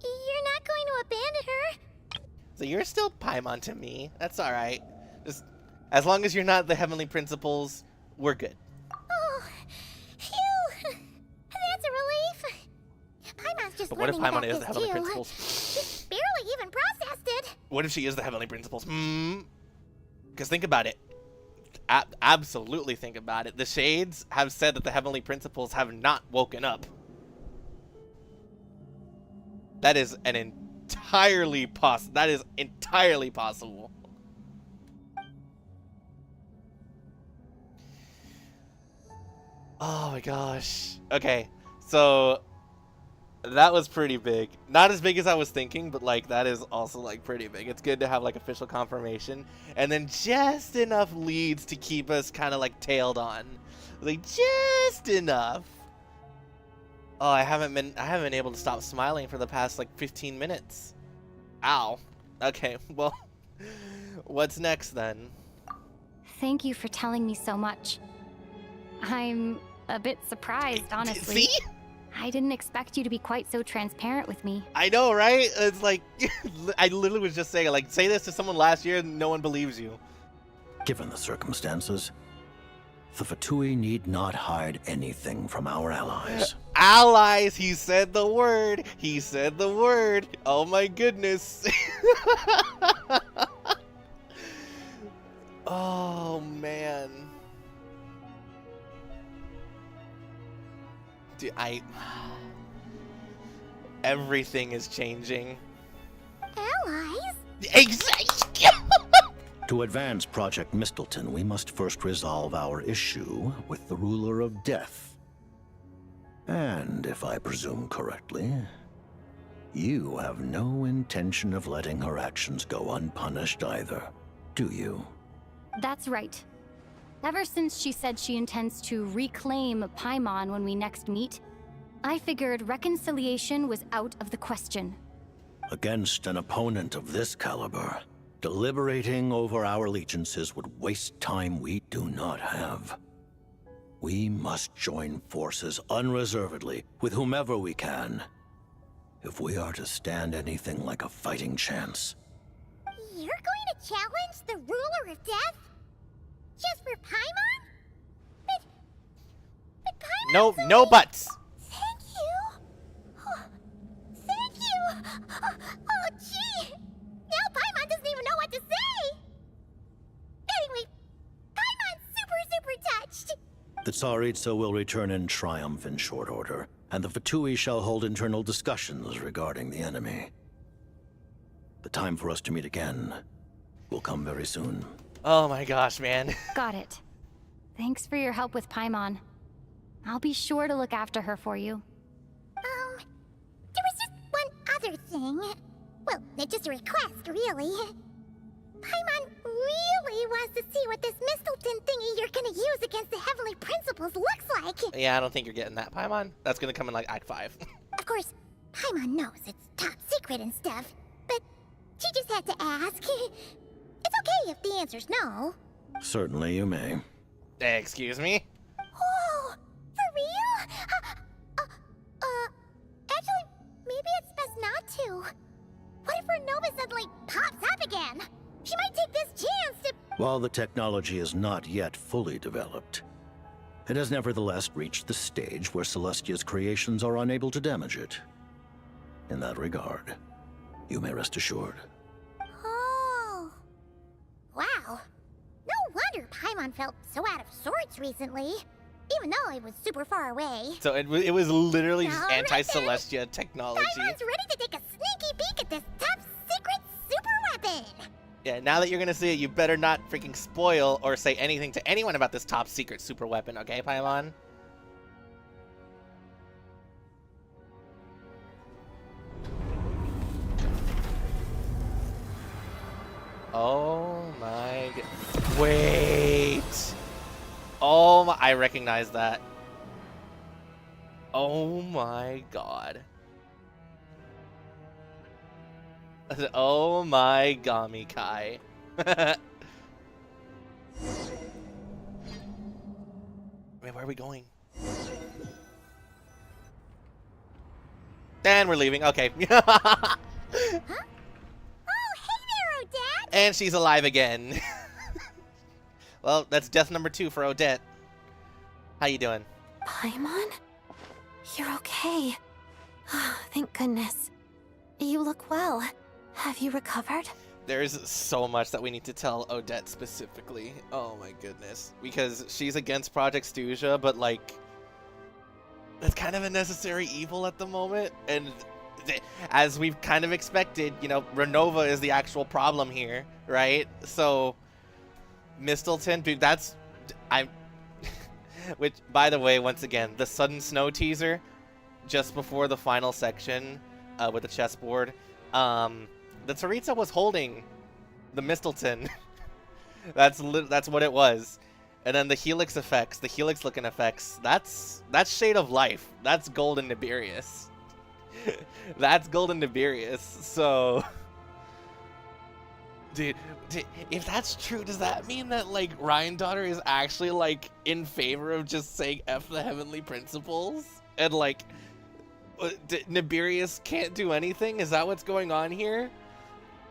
You're not going to abandon her? So you're still Paimon to me. That's alright. Just as long as you're not the Heavenly Principles, we're good. Oh, phew. just But what if learning Paimon about is this the Heavenly too. Principles? Just barely even processed it. What if she is the Heavenly Principles? Because think about it. Absolutely think about it. The Shades have said that the Heavenly Principles have not woken up. That is entirely possible. Oh my gosh. Okay, so that was pretty big. Not as big as I was thinking, but like that is also like pretty big. It's good to have like official confirmation, and then just enough leads to keep us kind of like tailed on, like just enough. Oh, I haven't been able to stop smiling for the past like 15 minutes. Ow. Okay, well, what's next then? Thank you for telling me so much. I'm a bit surprised, honestly. See? I didn't expect you to be quite so transparent with me. I know, right? It's like, I literally was just saying, like, say this to someone last year and no one believes you. Given the circumstances, the Fatui need not hide anything from our allies. Allies! He said the word! He said the word! Oh my goodness. Oh, man. Dude, everything is changing. Allies? Exactly. To advance Project Mistleton, we must first resolve our issue with the Ruler of Death. And if I presume correctly, you have no intention of letting her actions go unpunished either, do you? That's right. Ever since she said she intends to reclaim Paimon when we next meet, I figured reconciliation was out of the question. Against an opponent of this caliber, deliberating over our allegiances would waste time we do not have. We must join forces unreservedly with whomever we can, if we are to stand anything like a fighting chance. You're going to challenge the Ruler of Death? Just for Paimon? But Paimon's No buts. Thank you. Oh, thank you. Oh, gee. Now Paimon doesn't even know what to say. Anyway, Paimon's super touched. The Tsaritsa will return in triumph in short order, and the Fatui shall hold internal discussions regarding the enemy. The time for us to meet again will come very soon. Oh my gosh, man. Got it. Thanks for your help with Paimon. I'll be sure to look after her for you. There was just one other thing. Well, it's just a request, really. Paimon really wants to see what this Mistleton thingy you're gonna use against the Heavenly Principles looks like. Yeah, I don't think you're getting that, Paimon. That's gonna come in like Act 5. Of course, Paimon knows it's top secret and stuff, but she just had to ask. It's okay if the answer's no. Certainly you may. Excuse me? Oh, for real? Actually, maybe it's best not to. What if Ronova suddenly pops up again? She might take this chance to... While the technology is not yet fully developed, it has nevertheless reached the stage where Celestia's creations are unable to damage it. In that regard, you may rest assured. Oh. Wow. No wonder Paimon felt so out of sorts recently. Even though it was super far away. So it was literally just All right, anti-Celestia technology. Paimon's ready to take a sneaky peek at this top secret super weapon. Yeah, now that you're gonna see it, you better not freaking spoil or say anything to anyone about this top secret super weapon, okay, Paimon? Oh my god. Wait. Oh my, I recognize that. Oh my god. Oh my Gami Kai. Wait, where are we going? And we're leaving. Okay. Huh? Oh, hey there, Odette. And she's alive again. Well, that's death number 2 for Odette. How you doing? Paimon? You're okay. Thank goodness. You look well. Have you recovered? There's so much that we need to tell Odette specifically. Oh my goodness. Because she's against Project Stuja, but like, that's kind of a necessary evil at the moment. And as we've kind of expected, you know, Ronova is the actual problem here, right? So, Mistleton, dude, which, by the way, once again, the Sudden Snow teaser, just before the final section with the chessboard, the Tsaritsa was holding the Mistleton. That's what it was. And then the Helix effects, the Helix looking effects, that's Shade of Life. That's Golden Nibirius. That's Golden Nibirius. So, dude, if that's true, does that mean that like Ryan Daughter is actually like in favor of just saying F the Heavenly Principles and like Nibirius can't do anything? Is that what's going on here?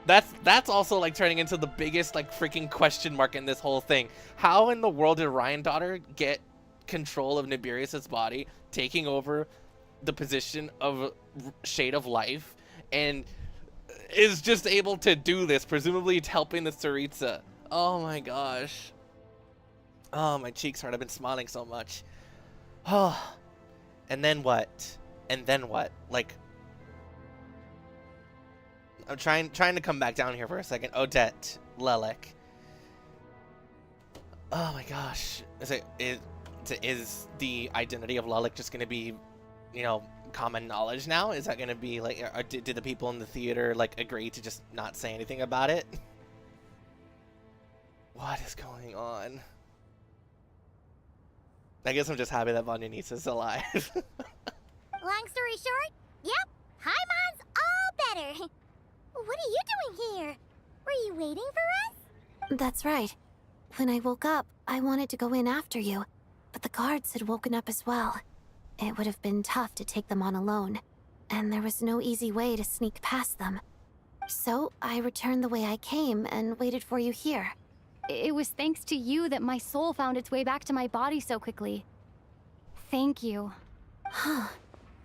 That's also like turning into the biggest like freaking question mark in this whole thing. How in the world did Ryan Daughter get control of Nibirius's body, taking over the position of Shade of Life, and is just able to do this, presumably helping the Tsaritsa? Oh my gosh. Oh, my cheeks hurt. I've been smiling so much. Oh, and then what? And then what? Like, I'm trying to come back down here for a second. Odette, Lelek. Oh my gosh. Is the identity of Lelek just going to be, you know, common knowledge now? Is that going to be like, did the people in the theater like agree to just not say anything about it? What is going on? I guess I'm just happy that Vanyanitsa's alive. Long story short, yep, Paimon's all better. What are you doing here? Were you waiting for us? That's right. When I woke up, I wanted to go in after you, but the guards had woken up as well. It would have been tough to take them on alone, and there was no easy way to sneak past them. So I returned the way I came and waited for you here. It was thanks to you that my soul found its way back to my body so quickly. Thank you. Huh.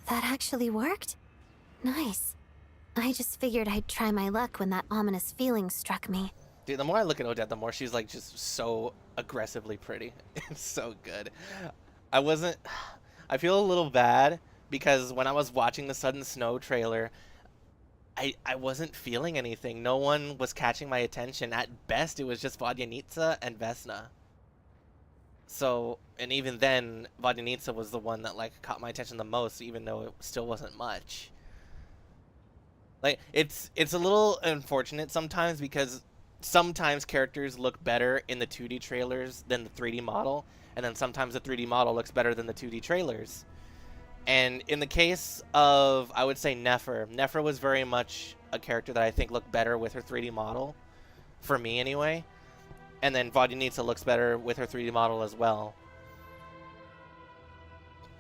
That actually worked? Nice. I just figured I'd try my luck when that ominous feeling struck me. Dude, the more I look at Odette, the more she's like just so aggressively pretty. It's so good. I feel a little bad because when I was watching the Sudden Snow trailer, I wasn't feeling anything. No one was catching my attention. At best, it was just Vodyanitsa and Vesna. So, and even then, Vodyanitsa was the one that like caught my attention the most, even though it still wasn't much. Like, it's a little unfortunate sometimes because sometimes characters look better in the 2D trailers than the 3D model, and then sometimes the 3D model looks better than the 2D trailers. And in the case of, I would say, Nefer was very much a character that I think looked better with her 3D model, for me anyway. And then Vodyanitsa looks better with her 3D model as well.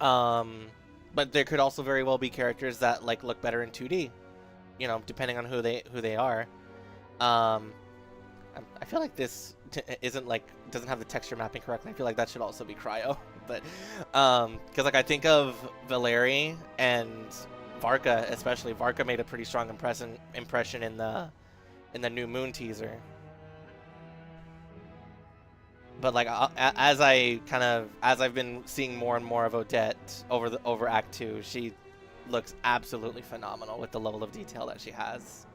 But there could also very well be characters that like look better in 2D, you know, depending on who they are. I feel like this isn't like doesn't have the texture mapping correctly. I feel like that should also be Cryo. But because like I think of Valeri and Varka, especially Varka made a pretty strong impression in the New Moon teaser. But like as I've been seeing more and more of Odette over Act 2, she looks absolutely phenomenal with the level of detail that she has.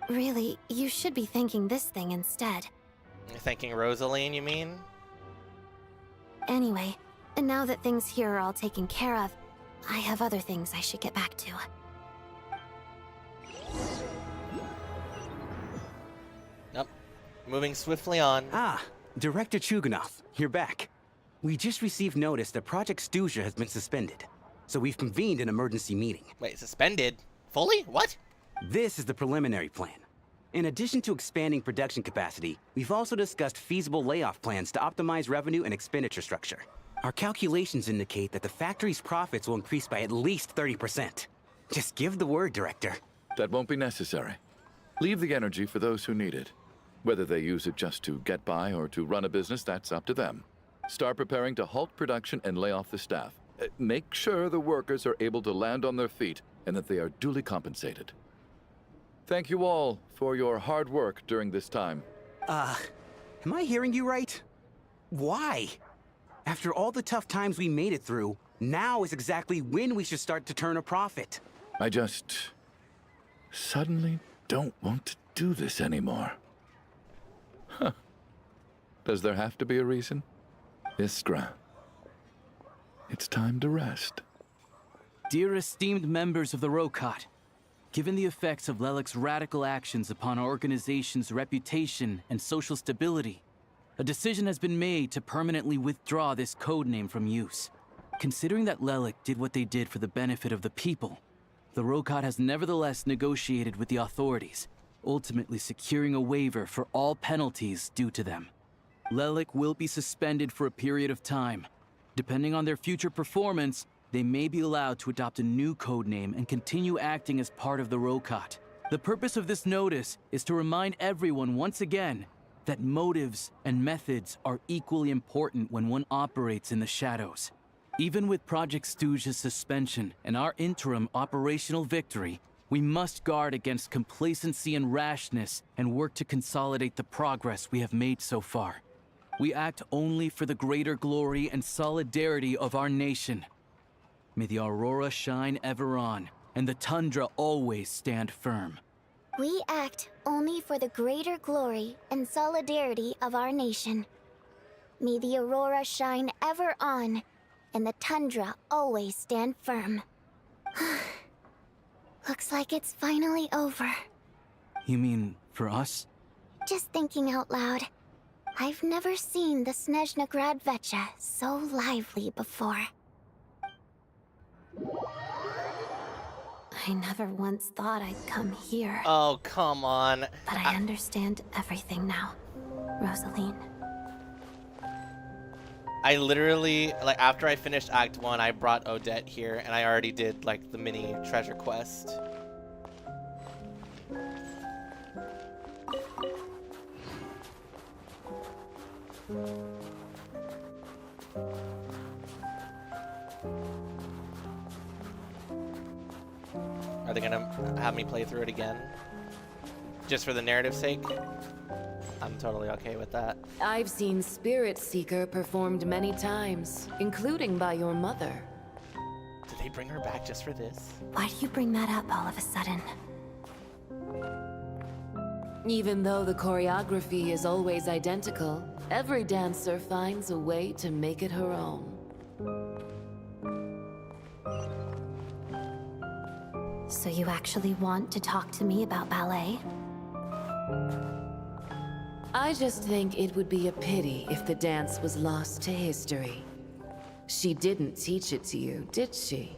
Really, you should be thanking this thing instead. You're thanking Rosaline, you mean? Anyway, and now that things here are all taken care of, I have other things I should get back to. Yep. Moving swiftly on. Ah, Director Chuganov, you're back. We just received notice that Project Stuja has been suspended, so we've convened an emergency meeting. Wait, suspended? Fully? What? This is the preliminary plan. In addition to expanding production capacity, we've also discussed feasible layoff plans to optimize revenue and expenditure structure. Our calculations indicate that the factory's profits will increase by at least 30%. Just give the word, Director. That won't be necessary. Leave the energy for those who need it. Whether they use it just to get by or to run a business, that's up to them. Start preparing to halt production and lay off the staff. Make sure the workers are able to land on their feet and that they are duly compensated. Thank you all for your hard work during this time. Am I hearing you right? Why? After all the tough times we made it through, now is exactly when we should start to turn a profit. I just suddenly don't want to do this anymore. Huh. Does there have to be a reason? Iskra, it's time to rest. Dear esteemed members of the Rokot, given the effects of Lelik's radical actions upon our organization's reputation and social stability, a decision has been made to permanently withdraw this codename from use. Considering that Lelik did what they did for the benefit of the people, the Rokot has nevertheless negotiated with the authorities, ultimately securing a waiver for all penalties due to them. Lelik will be suspended for a period of time. Depending on their future performance, they may be allowed to adopt a new codename and continue acting as part of the Rokot. The purpose of this notice is to remind everyone once again that motives and methods are equally important when one operates in the shadows. Even with Project Stooge's suspension and our interim operational victory, we must guard against complacency and rashness and work to consolidate the progress we have made so far. We act only for the greater glory and solidarity of our nation. May the aurora shine ever on, and the tundra always stand firm. We act only for the greater glory and solidarity of our nation. May the aurora shine ever on, and the tundra always stand firm. Looks like it's finally over. You mean for us? Just thinking out loud. I've never seen the Snezhnaya Vecha so lively before. I never once thought I'd come here. Oh, come on. But I understand everything now, Rosaline. I literally, like, after I finished Act 1, I brought Odette here, and I already did, like, the mini treasure quest. Are they gonna have me play through it again? Just for the narrative's sake? I'm totally okay with that. I've seen Spirit Seeker performed many times, including by your mother. Did they bring her back just for this? Why do you bring that up all of a sudden? Even though the choreography is always identical, every dancer finds a way to make it her own. So you actually want to talk to me about ballet? I just think it would be a pity if the dance was lost to history. She didn't teach it to you, did she?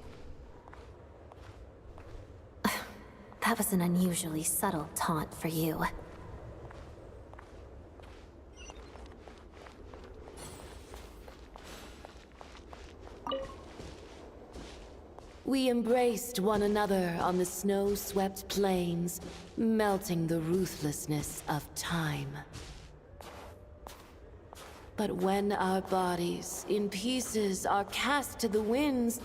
That was an unusually subtle taunt for you. We embraced one another on the snow-swept plains, melting the ruthlessness of time. But when our bodies, in pieces, are cast to the winds,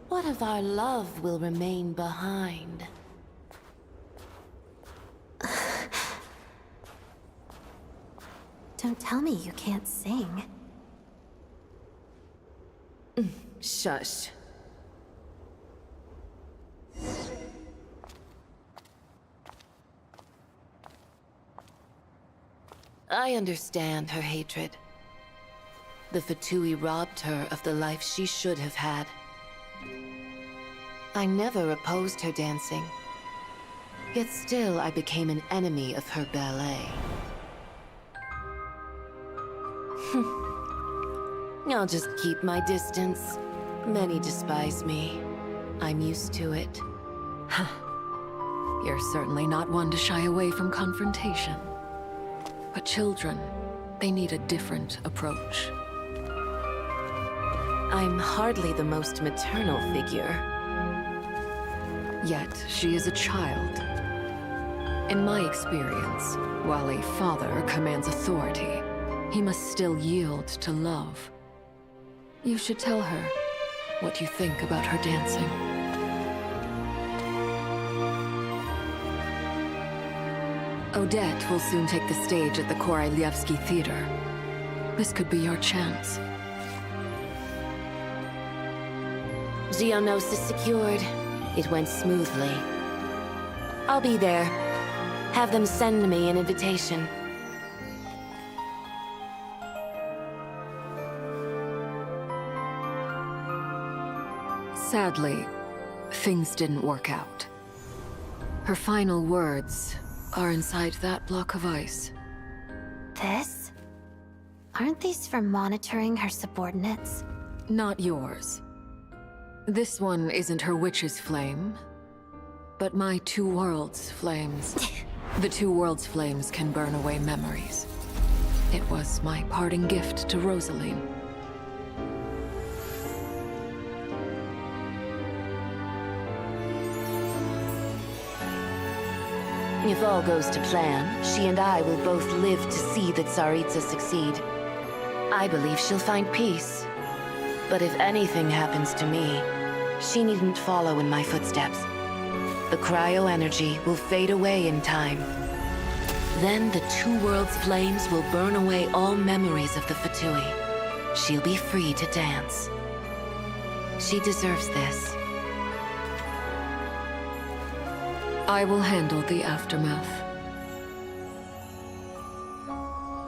what of our love will remain behind? Don't tell me you can't sing. Shush. I understand her hatred. The Fatui robbed her of the life she should have had. I never opposed her dancing. Yet still I became an enemy of her ballet. I'll just keep my distance. Many despise me. I'm used to it. You're certainly not one to shy away from confrontation. But children, they need a different approach. I'm hardly the most maternal figure. Yet, she is a child. In my experience, while a father commands authority, he must still yield to love. You should tell her what you think about her dancing. Odette will soon take the stage at the Korolyevsky Theater. This could be your chance. Geonosis secured. It went smoothly. I'll be there. Have them send me an invitation. Sadly, things didn't work out. Her final words are inside that block of ice. This? Aren't these for monitoring her subordinates? Not yours. This one isn't her witch's flame, but my two worlds' flames. The two worlds' flames can burn away memories. It was my parting gift to Rosaline. If all goes to plan, she and I will both live to see the Tsaritsa succeed. I believe she'll find peace. But if anything happens to me, she needn't follow in my footsteps. The cryo-energy will fade away in time. Then the two worlds' flames will burn away all memories of the Fatui. She'll be free to dance. She deserves this. I will handle the aftermath.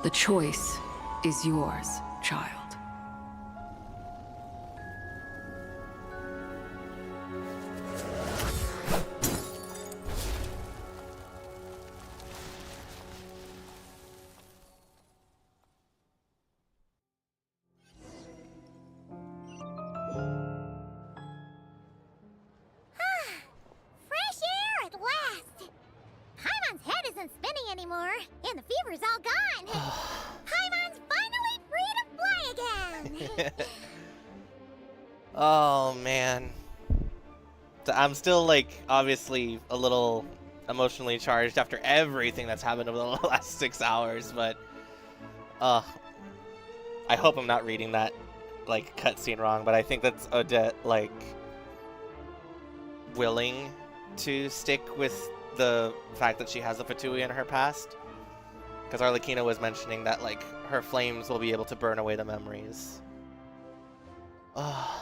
The choice is yours, child. And the fever's all gone. Paimon's finally free to fly again. Oh, man. I'm still, like, obviously a little emotionally charged after everything that's happened over the last 6 hours, but I hope I'm not reading that, like, cutscene wrong, but I think that's Odette, like, willing to stick with the fact that she has a Fatui in her past. Because Arlecchino was mentioning that, like, her flames will be able to burn away the memories. Oh,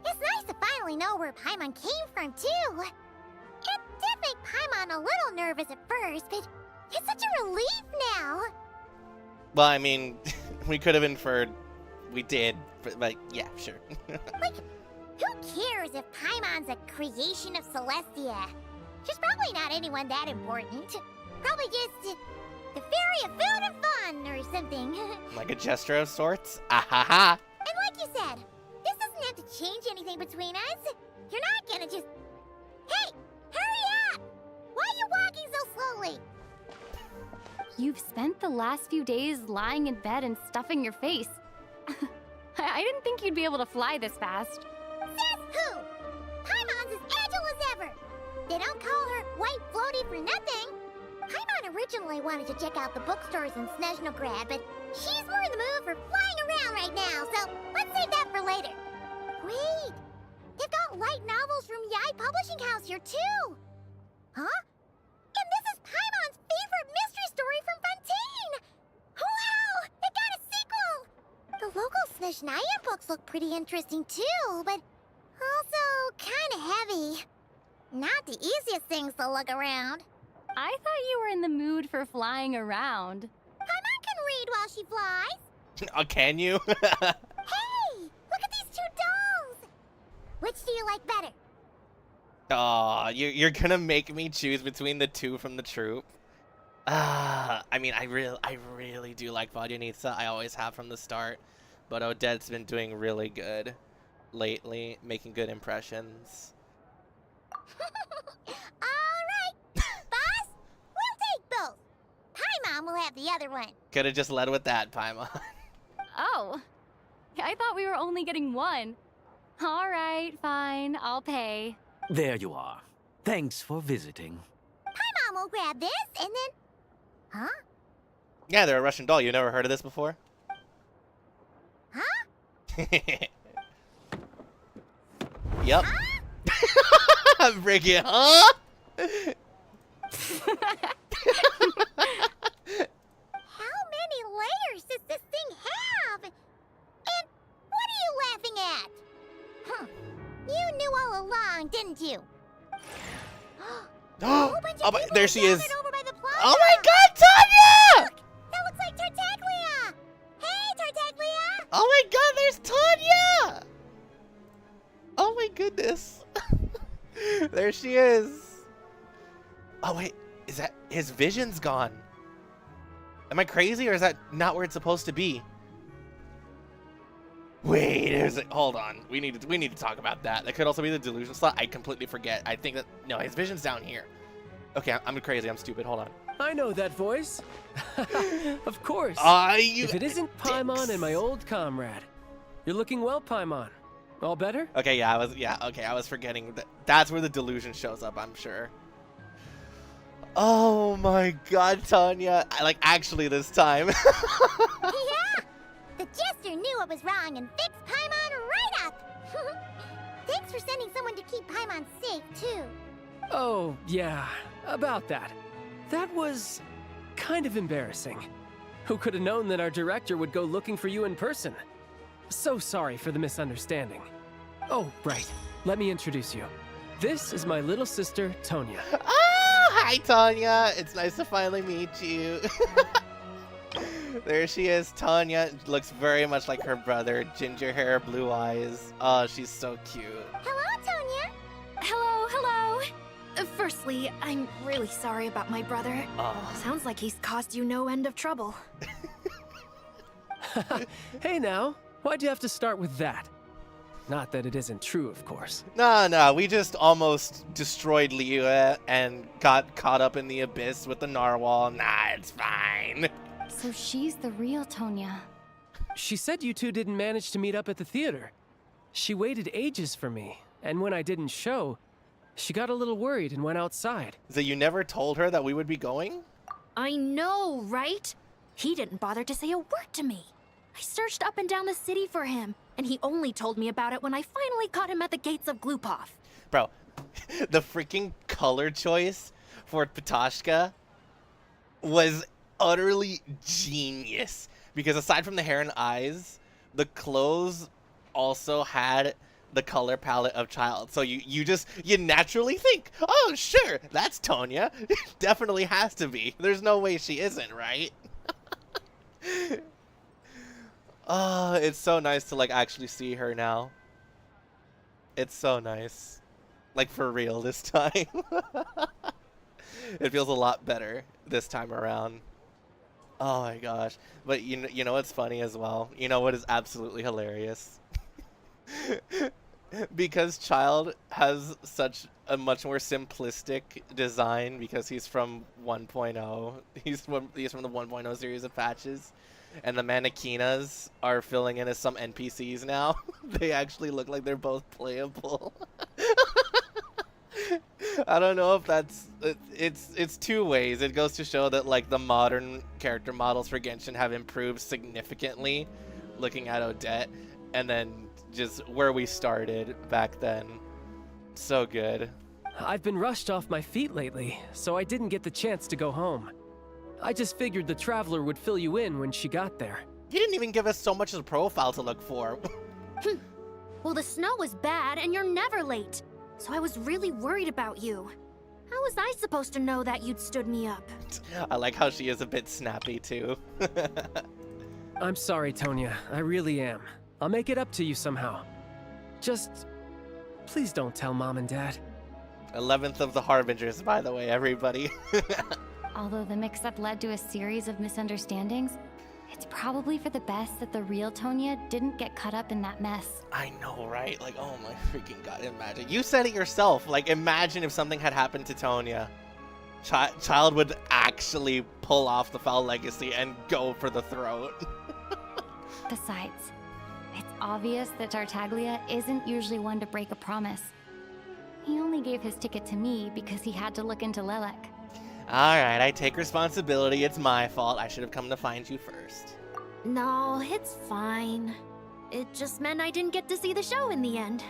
it's nice to finally know where Paimon came from, too. It did make Paimon a little nervous at first, but it's such a relief now. Well, I mean, we could have inferred we did, but yeah, sure. Like, who cares if Paimon's a creation of Celestia? She's probably not anyone that important. Probably just the fairy of food and fun or something. Like a gesture of sorts? Ahaha! And like you said, this doesn't have to change anything between us. You're not gonna just... Hey! Hurry up! Why are you walking so slowly? You've spent the last few days lying in bed and stuffing your face. I didn't think you'd be able to fly this fast. Says who? Paimon's as agile as ever. They don't call her White Floaty for nothing. Paimon originally wanted to check out the bookstores in Snezhnaya, but she's more in the mood for flying around right now, so let's save that for later. Wait, they've got light novels from Yai Publishing House here too. Huh? And this is Paimon's favorite mystery story from Fontaine. Wow, it got a sequel. The local Snezhnaya books look pretty interesting too, but also kind of heavy. Not the easiest things to look around. I thought you were in the mood for flying around. Paimon can read while she flies. Oh, can you? Hey, look at these two dolls. Which do you like better? Aw, you're gonna make me choose between the two from the troupe. I mean, I really do like Vodyanica. I always have from the start. But Odette's been doing really good lately, making good impressions. Alright, boss, we'll take both. Paimon will have the other one. Could've just led with that, Paimon. Oh, I thought we were only getting one. All right, fine, I'll pay. There you are. Thanks for visiting. Paimon will grab this and then... Huh? Yeah, they're a Russian doll. You never heard of this before? Huh? Yep. Huh? Bring it, huh? How many layers does this thing have? And what are you laughing at? Huh. You knew all along, didn't you? There she is. Over by the plaza. Oh my god, Tanya! Look, that looks like Tartaglia! Hey, Tartaglia! Oh my god, there's Tanya! Oh my goodness. There she is. Oh wait, is that his vision's gone? Am I crazy or is that not where it's supposed to be? Wait, hold on. We need to talk about that. That could also be the delusion slot. I completely forget. I think that no, his vision's down here. Okay, I'm crazy. I'm stupid. Hold on. I know that voice. Of course. If it isn't Paimon and my old comrade. You're looking well, Paimon. All better? Okay, I was forgetting that. That's where the delusion shows up, I'm sure. Oh my god, Tanya. Actually this time. Yeah! The Jester knew what was wrong and fixed Paimon right up! Thanks for sending someone to keep Paimon safe, too. Oh, yeah. About that. That was kind of embarrassing. Who could have known that our director would go looking for you in person? So sorry for the misunderstanding. Oh, right. Let me introduce you. This is my little sister, Tonya. Oh, hi, Tanya. It's nice to finally meet you. There she is, Tanya. Looks very much like her brother. Ginger hair, blue eyes. Oh, she's so cute. Hello, Tonya. Hello, hello. Firstly, I'm really sorry about my brother. Sounds like he's caused you no end of trouble. Hey now, why'd you have to start with that? Not that it isn't true, of course. No, we just almost destroyed Liyue and got caught up in the abyss with the narwhal. Nah, it's fine. So she's the real Tonya. She said you two didn't manage to meet up at the theater. She waited ages for me, and when I didn't show, she got a little worried and went outside. So you never told her that we would be going? I know, right? He didn't bother to say a word to me. I searched up and down the city for him, and he only told me about it when I finally caught him at the gates of Glupov. Bro, the freaking color choice for Ptashka was utterly genius. Because aside from the hair and eyes, the clothes also had the color palette of Child. So you naturally think, oh, sure, that's Tonya. Definitely has to be. There's no way she isn't, right? Oh, it's so nice to actually see her now. It's so nice. For real this time. It feels a lot better this time around. Oh my gosh. But you know what's funny as well? You know what is absolutely hilarious? Because Child has such a much more simplistic design because he's from 1.0. He's from the 1.0 series of patches. And the Mannequinas are filling in as some NPCs now. They actually look like they're both playable. I don't know if that's... It's two ways. It goes to show that the modern character models for Genshin have improved significantly, looking at Odette, and then just where we started back then. So good. I've been rushed off my feet lately, so I didn't get the chance to go home. I just figured the Traveler would fill you in when she got there. You didn't even give us so much of a profile to look for. Well, the snow was bad and you're never late. So I was really worried about you. How was I supposed to know that you'd stood me up? I like how she is a bit snappy too. I'm sorry, Tonya. I really am. I'll make it up to you somehow. Just... please don't tell Mom and Dad. 11th of the Harbingers, by the way, everybody. Although the mix-up led to a series of misunderstandings, it's probably for the best that the real Tonya didn't get caught up in that mess. I know, right? Oh my freaking god, imagine. You said it yourself. Imagine if something had happened to Tonya. Child would actually pull off the foul legacy and go for the throat. Besides, it's obvious that Tartaglia isn't usually one to break a promise. He only gave his ticket to me because he had to look into Lelek. Alright, I take responsibility. It's my fault. I should have come to find you first. No, it's fine. It just meant I didn't get to see the show in the end.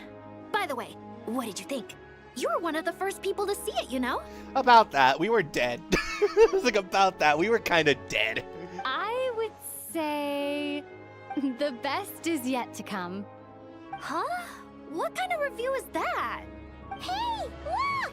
By the way, what did you think? You were one of the first people to see it, you know? About that, we were dead. It was like about that, we were kind of dead. I would say the best is yet to come. Huh? What kind of review is that? Hey, look!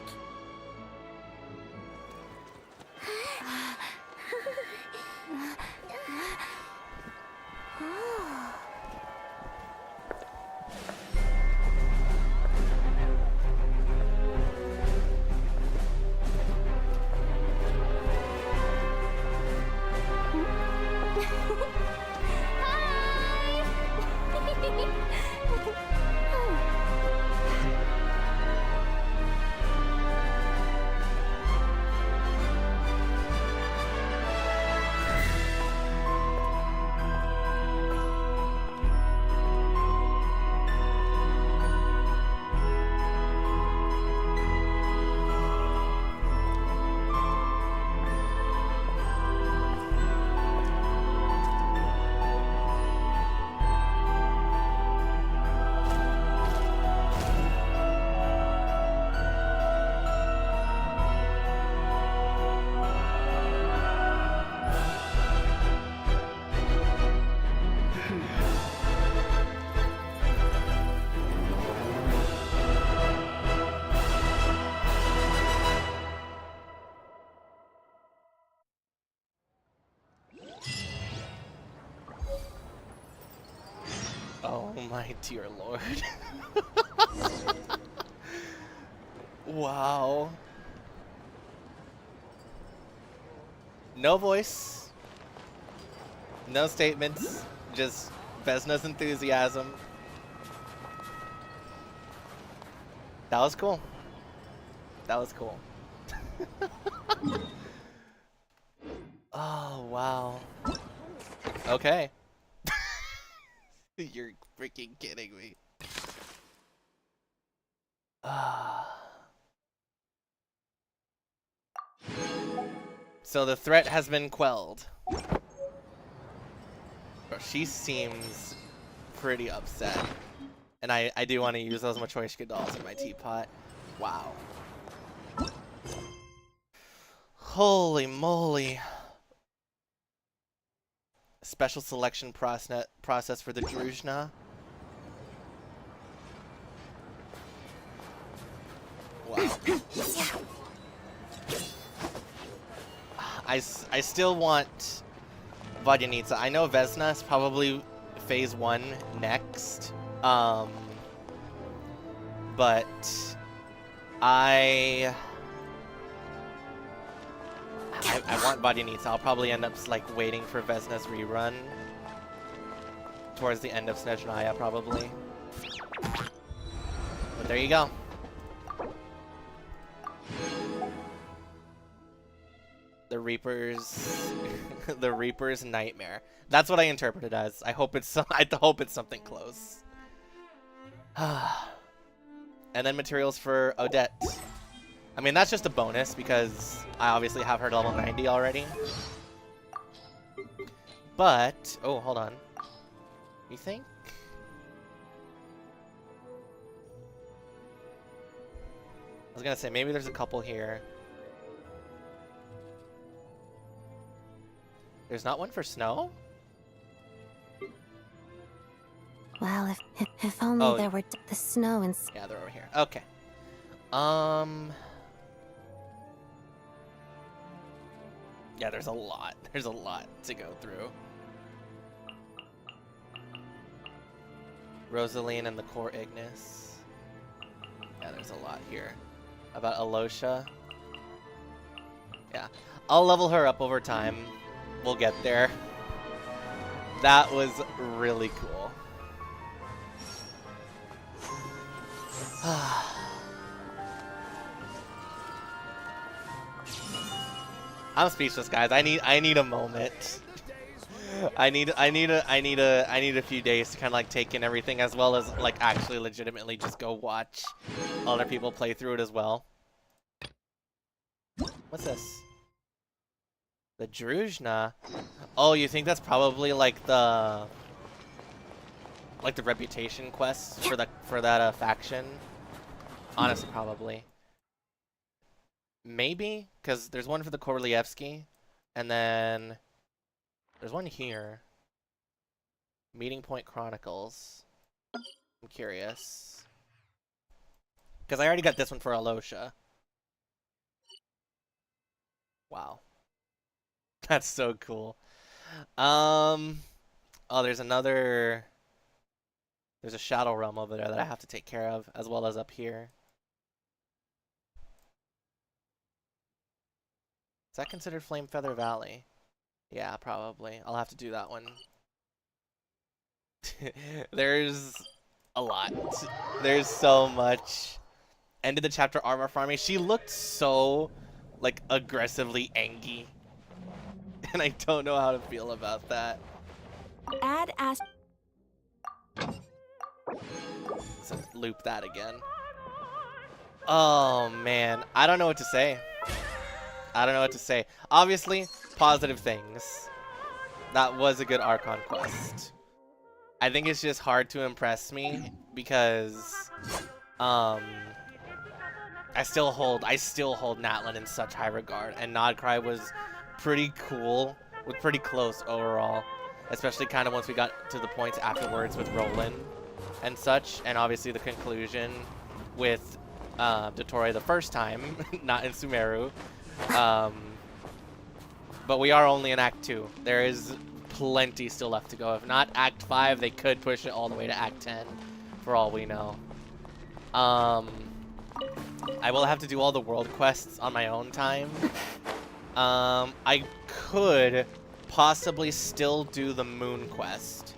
Oh my dear lord. Wow. No voice. No statements. Just Vesna's enthusiasm. That was cool. That was cool. Oh, wow. Okay. You're freaking kidding me. So the threat has been quelled. She seems pretty upset. And I do want to use those Matryoshka dolls in my teapot. Wow. Holy moly. Special selection process for the Druzhna. Wow. I still want Vodyanitsa. I know Vesna is probably phase 1 next. But I want Vodyanitsa. I'll probably end up like waiting for Vesna's rerun towards the end of Snezhnaya, probably. But there you go. The Reaper's the Reaper's nightmare. That's what I interpret it as. I hope it's something close. And then materials for Odette. I mean, that's just a bonus because I obviously have her level 90 already. But, oh, hold on. You think? I was gonna say, maybe there's a couple here. There's not one for Snow? Well, if only there were the snow and... Yeah, they're over here. Okay. Yeah, there's a lot. There's a lot to go through. Rosaline and the core Ignis. Yeah, there's a lot here. About Alosha. Yeah. I'll level her up over time. We'll get there. That was really cool. I'm speechless, guys. I need a moment. I need a few days to kind of like take in everything, as well as like actually legitimately just go watch other people play through it as well. What's this? The Druzhna. Oh, you think that's probably like the reputation quest for that faction? Honestly, probably. Maybe, because there's one for the Korolievsky, and then there's one here. Meeting Point Chronicles. I'm curious. Because I already got this one for Alosha. Wow. That's so cool. Oh, there's another... There's a Shadow Realm over there that I have to take care of, as well as up here. Is that considered Flame Feather Valley? Yeah, probably. I'll have to do that one. There's a lot. There's so much. End of the chapter armor farming. She looked so, like, aggressively angry. And I don't know how to feel about that. Add as... So loop that again. Oh, man. I don't know what to say. I don't know what to say. Obviously, positive things. That was a good Archon quest. I think it's just hard to impress me because I still hold Natlan in such high regard, and Nodcry was pretty cool, was pretty close overall, especially kind of once we got to the points afterwards with Roland and such, and obviously the conclusion with Dottore the first time, not in Sumeru. But we are only in Act 2. There is plenty still left to go. If not Act 5, they could push it all the way to Act 10, for all we know. I will have to do all the world quests on my own time. I could possibly still do the moon quest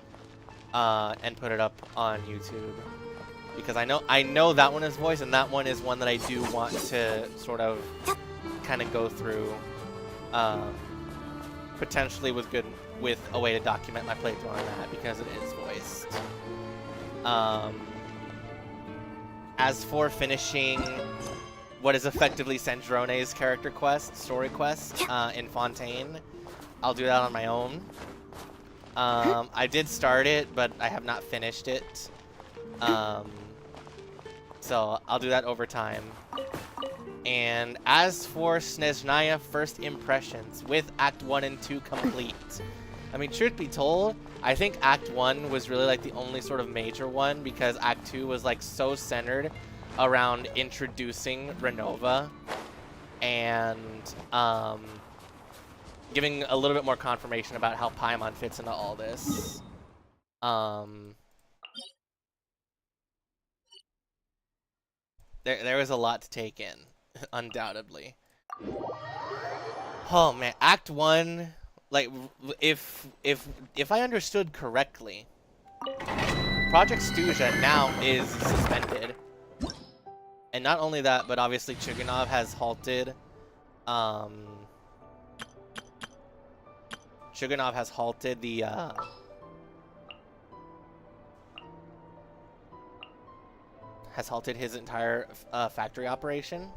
and put it up on YouTube, because I know that one is voiced, and that one is one that I do want to sort of kind of go through, potentially with a way to document my playthrough on that, because it is voiced. As for finishing what is effectively Snezhnaya's character quest, story quest, in Fontaine, I'll do that on my own. I did start it, but I have not finished it. So I'll do that over time. And as for Snezhnaya first impressions, with Act 1 and 2 complete. I mean, truth be told, I think Act 1 was really like the only sort of major one, because Act 2 was like so centered around introducing Ronova and giving a little bit more confirmation about how Paimon fits into all this. There was a lot to take in, undoubtedly. Oh man, Act 1, like, if I understood correctly, Project Stuzha now is suspended. And not only that, but obviously Chugunov has halted the has halted his entire factory operation.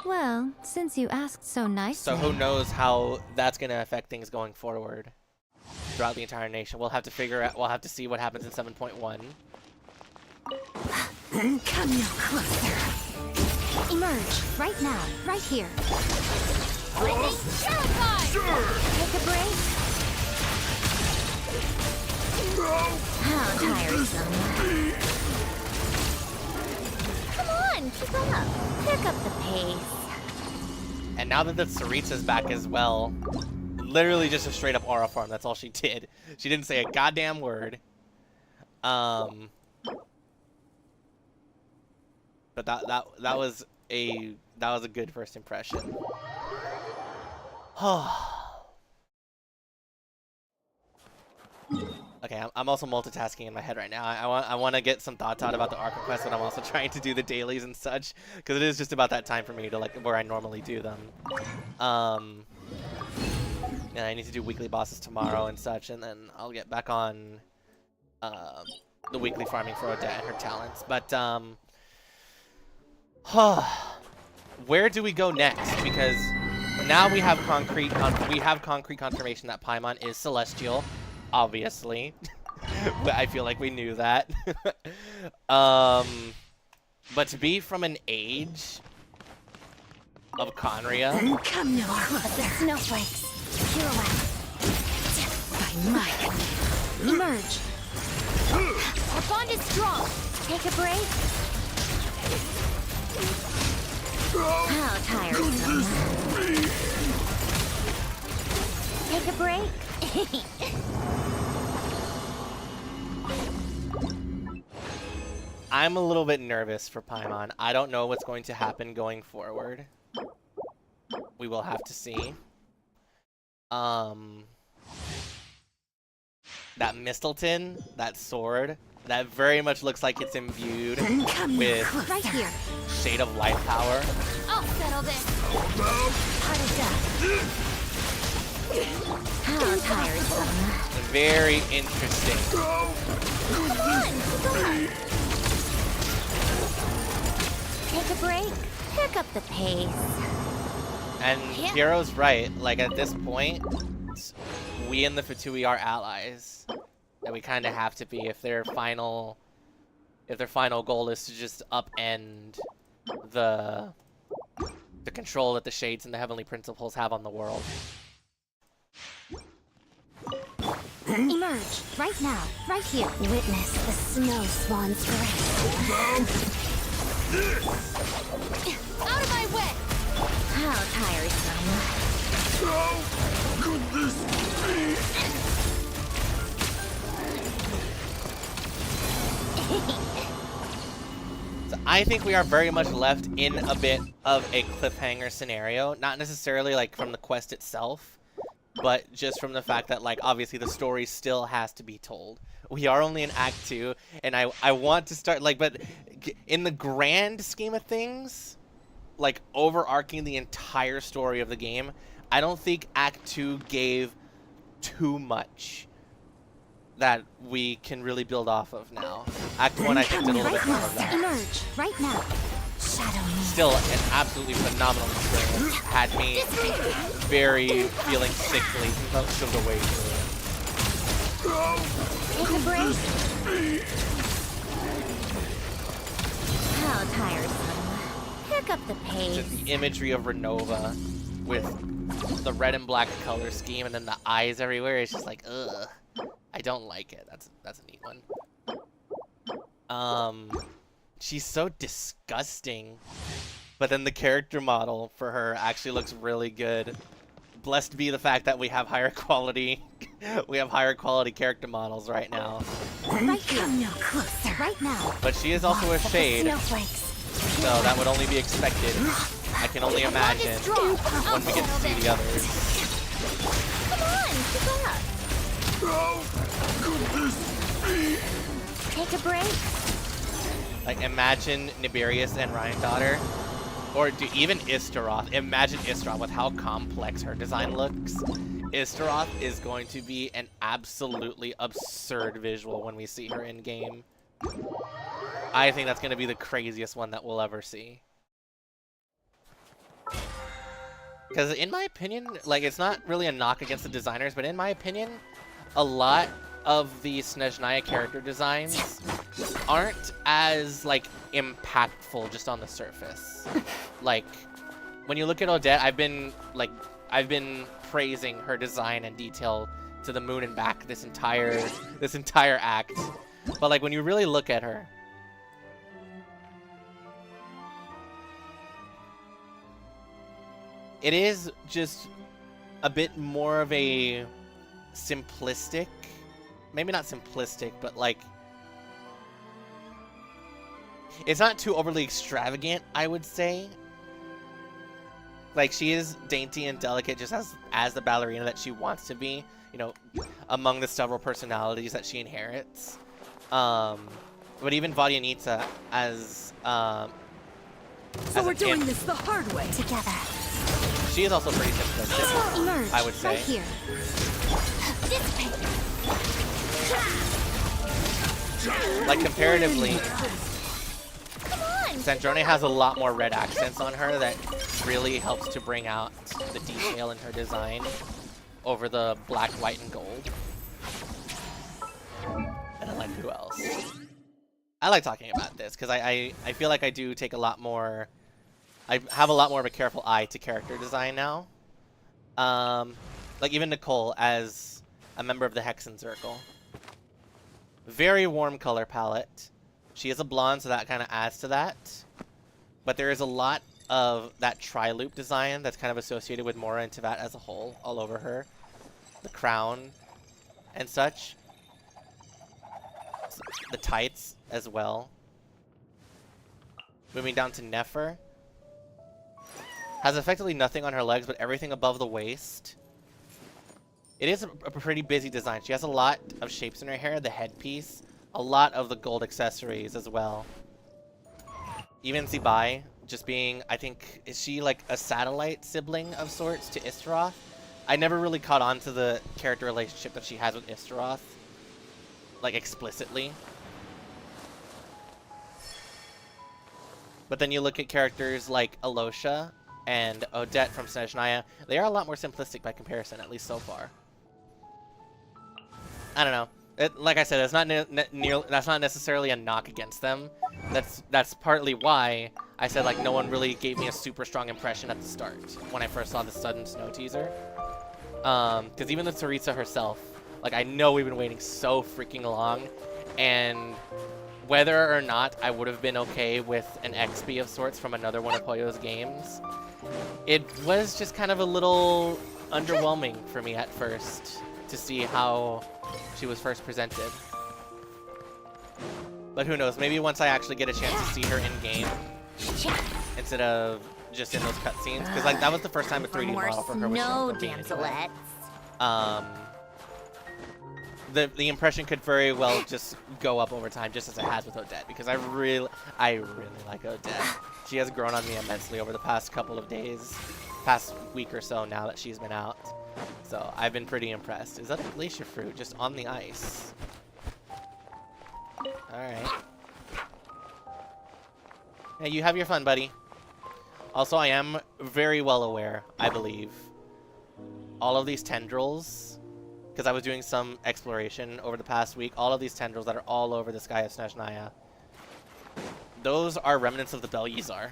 Well, since you asked so nicely. So who knows how that's going to affect things going forward throughout the entire nation. We'll have to figure out, we'll have to see what happens in 7.1. Come no closer. Emerge right now, right here. Lightning shower time! Sure. Take a break. How tiresome. Come on, keep up. Pick up the pace. And now that the Tsaritsa's back as well, literally just a straight up aura farm. That's all she did. She didn't say a goddamn word. But that was a good first impression. Okay, I'm also multitasking in my head right now. I want to get some thoughts out about the Archon quest, but I'm also trying to do the dailies and such, because it is just about that time for me to like where I normally do them. And I need to do weekly bosses tomorrow and such, and then I'll get back on the weekly farming for Odette and her talents. But where do we go next? Because now we have concrete confirmation that Paimon is celestial, obviously. But I feel like we knew that. But to be from an age of Conria. Come no closer. Snowflakes. Pirouette. By my command. Emerge. Our bond is strong. Take a break. How tiresome. Take a break. I'm a little bit nervous for Paimon. I don't know what's going to happen going forward. We will have to see. That Mistleton, that sword, that very much looks like it's imbued with right here. Shade of Light power. I'll settle this. Heart of death. How tiresome. Very interesting. Come on, stop. Take a break. Pick up the pace. And Piero's right. Like, at this point, we and the Fatui are allies. That we kind of have to be if their final goal is to just upend the control that the Shades and the Heavenly Principles have on the world. Emerge right now, right here. Witness the snow swan's grace. Out of my way! How tiresome. How could this be? So I think we are very much left in a bit of a cliffhanger scenario. Not necessarily like from the quest itself, but just from the fact that, like, obviously the story still has to be told. We are only in Act 2, and I want to start, like, but in the grand scheme of things, like, overarching the entire story of the game, I don't think Act 2 gave too much that we can really build off of now. Act 1, I think, did a little bit more of that. Emerge right now. Still an absolutely phenomenal experience. Had me very feeling sickly most of the way through it. Take a break. How tiresome. Pick up the pace. Just the imagery of Ronova with the red and black color scheme and then the eyes everywhere. It's just like, ugh. I don't like it. That's a neat one. She's so disgusting. But then the character model for her actually looks really good. Blessed be the fact that we have higher quality character models right now. Right here. No closer. Right now. But she is also a Shade. So that would only be expected. I can only imagine when we get to see the others. Come on, keep up. How could this be? Take a break. Like, imagine Nibirius and Ryandaughtr. Or even Istaroth. Imagine Istaroth with how complex her design looks. Istaroth is going to be an absolutely absurd visual when we see her in-game. I think that's going to be the craziest one that we'll ever see. Because in my opinion, like, it's not really a knock against the designers, but in my opinion, a lot of the Snezhnaya character designs aren't as, like, impactful just on the surface. Like, when you look at Odette, I've been praising her design and detail to the moon and back this entire act. But, like, when you really look at her, it is just a bit more of a simplistic, maybe not simplistic, but like, it's not too overly extravagant, I would say. Like, she is dainty and delicate just as the ballerina that she wants to be, you know, among the several personalities that she inherits. But even Vodyanitsa as so we're doing this the hard way together. She is also pretty simplistic, Emerge I would say. right here. Like, comparatively, Snezhnaya has a lot more red accents on her that really helps to bring out the detail in her design over the black, white, and gold. And then, like, who else? I like talking about this because I feel like I do take a lot more I have a lot more of a careful eye to character design now. Like even Nicole as a member of the Hexen Circle. Very warm color palette. She is a blonde, so that kind of adds to that. But there is a lot of that tri-loop design that's kind of associated with Mora and Teyvat as a whole, all over her. The crown and such. The tights as well. Moving down to Nefer. Has effectively nothing on her legs, but everything above the waist. It is a pretty busy design. She has a lot of shapes in her hair, the headpiece, a lot of the gold accessories as well. Even Zibai, just being, I think, is she like a satellite sibling of sorts to Istaroth? I never really caught on to the character relationship that she has with Istaroth, like explicitly. But then you look at characters like Alosha and Odette from Snezhnaya. They are a lot more simplistic by comparison, at least so far. I don't know. Like I said, it's not that's not necessarily a knock against them. That's partly why I said like no one really gave me a super strong impression at the start when I first saw the Sudden Snow teaser. Because even the Tsaritsa herself, like I know we've been waiting so freaking long, and whether or not I would have been okay with an XP of sorts from another one of Hoyo's games, it was just kind of a little underwhelming for me at first to see how she was first presented. But who knows, maybe once I actually get a chance to see her in-game instead of just in those cutscenes, because like that was the first time a 3D model for her was shown for me anyway. The impression could very well just go up over time, just as it has with Odette, because I really like Odette. She has grown on me immensely over the past couple of days, past week or so now that she's been out. So I've been pretty impressed. Is that a glacier fruit just on the ice? Alright. Yeah, you have your fun, buddy. Also, I am very well aware, I believe, all of these tendrils, because I was doing some exploration over the past week, all of these tendrils that are all over the sky of Snezhnaya, those are remnants of the Belyazar.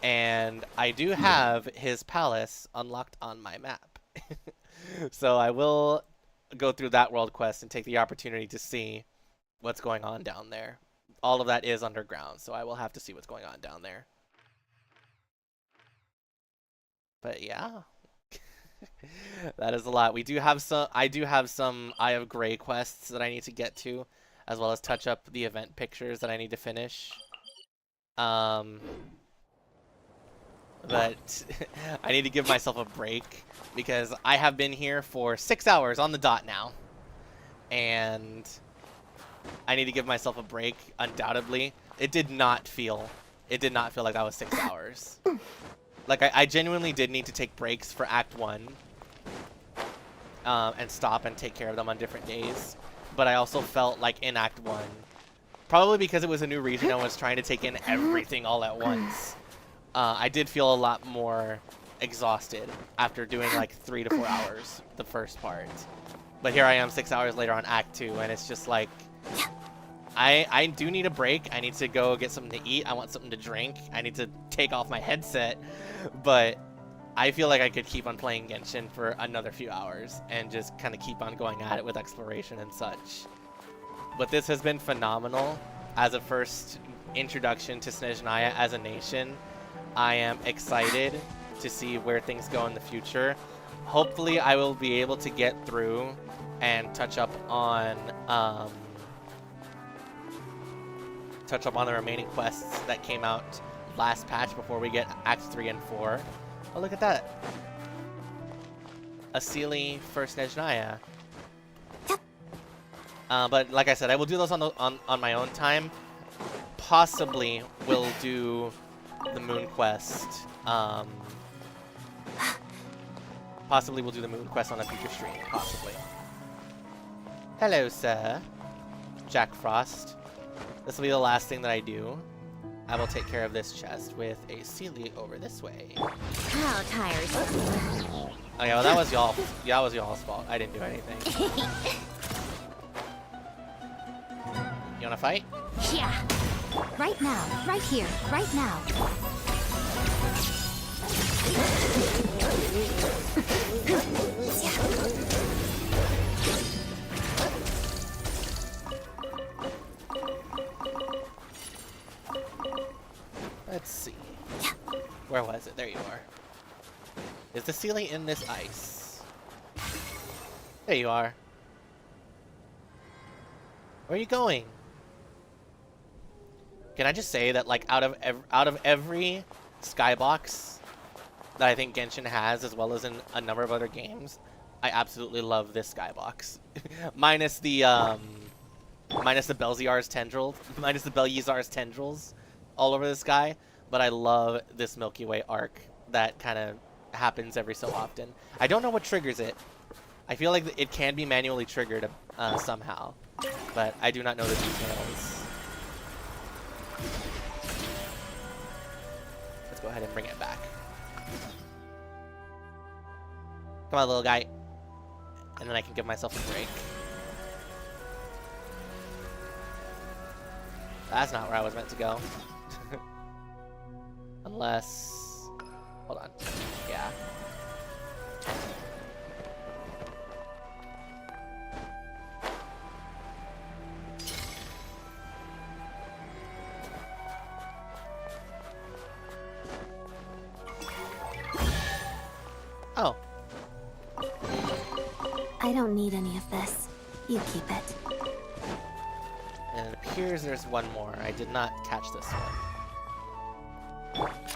And I do have his palace unlocked on my map. So I will go through that world quest and take the opportunity to see what's going on down there. All of that is underground, so I will have to see what's going on down there. But yeah. That is a lot. We do have some, I do have some Eye of Grey quests that I need to get to, as well as touch up the event pictures that I need to finish. But I need to give myself a break because I have been here for 6 hours on the dot now. And I need to give myself a break, undoubtedly. It did not feel like that was 6 hours. Like, I genuinely did need to take breaks for Act 1. And stop and take care of them on different days. But I also felt like in Act 1, probably because it was a new region and was trying to take in everything all at once, I did feel a lot more exhausted after doing like 3 to 4 hours the first part. But here I am 6 hours later on Act 2, and it's just like, I do need a break. I need to go get something to eat. I want something to drink. I need to take off my headset. But I feel like I could keep on playing Genshin for another few hours and just kind of keep on going at it with exploration and such. But this has been phenomenal as a first introduction to Snezhnaya as a nation. I am excited to see where things go in the future. Hopefully I will be able to get through and touch up on the remaining quests that came out last patch before we get Acts 3 and 4. Oh, look at that. A Sealy for Snezhnaya. But like I said, I will do those on my own time. Possibly will do the Moon Quest. Possibly we'll do the Moon Quest on a future stream. Possibly. Hello, sir. Jack Frost. This will be the last thing that I do. I will take care of this chest with a Sealy over this way. How tiresome. Oh yeah, well that was y'all. Yeah, that was y'all's fault. I didn't do anything. You wanna fight? Yeah. Right now. Right here. Right now. Is the ceiling in this ice? There you are. Where are you going? Can I just say that, like, out of every skybox that I think Genshin has, as well as in a number of other games, I absolutely love this skybox. minus the Belzier's tendrils, minus the Belyazar's tendrils all over the sky. But I love this Milky Way arc that kind of happens every so often. I don't know what triggers it. I feel like it can be manually triggered somehow, but I do not know the details. Let's go ahead and bring it back. Come on, little guy. And then I can give myself a break. That's not where I was meant to go. Unless... Hold on. Yeah. Oh. I don't need any of this. You keep it. And it appears there's one more. I did not catch this one.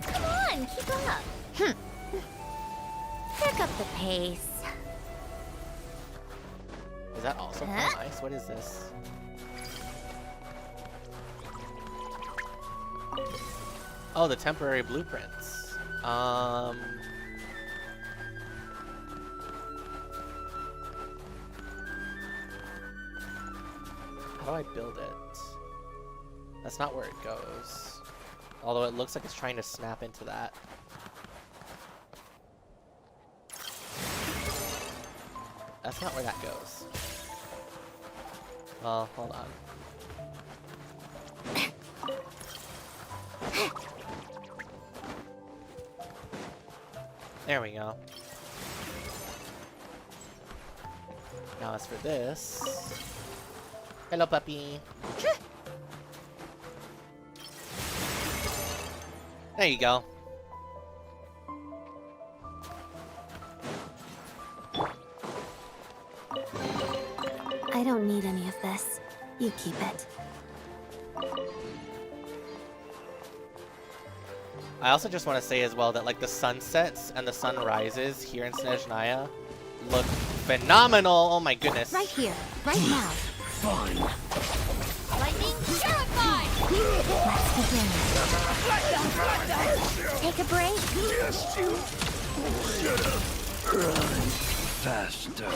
Come on, keep up. Pick up the pace. Is that also from ice? What is this? Oh, the temporary blueprints. How do I build it? That's not where it goes. Although it looks like it's trying to snap into that. That's not where that goes. Well, hold on. There we go. Now as for this... Hello, puppy. There you go. I don't need any of this. You keep it. I also just want to say as well that, like, the sunsets and the sunrises here in Snezhnaya look phenomenal. Oh my goodness. Right here, right now. Fine. Lightning purified! Let's begin. Take a break. Run faster.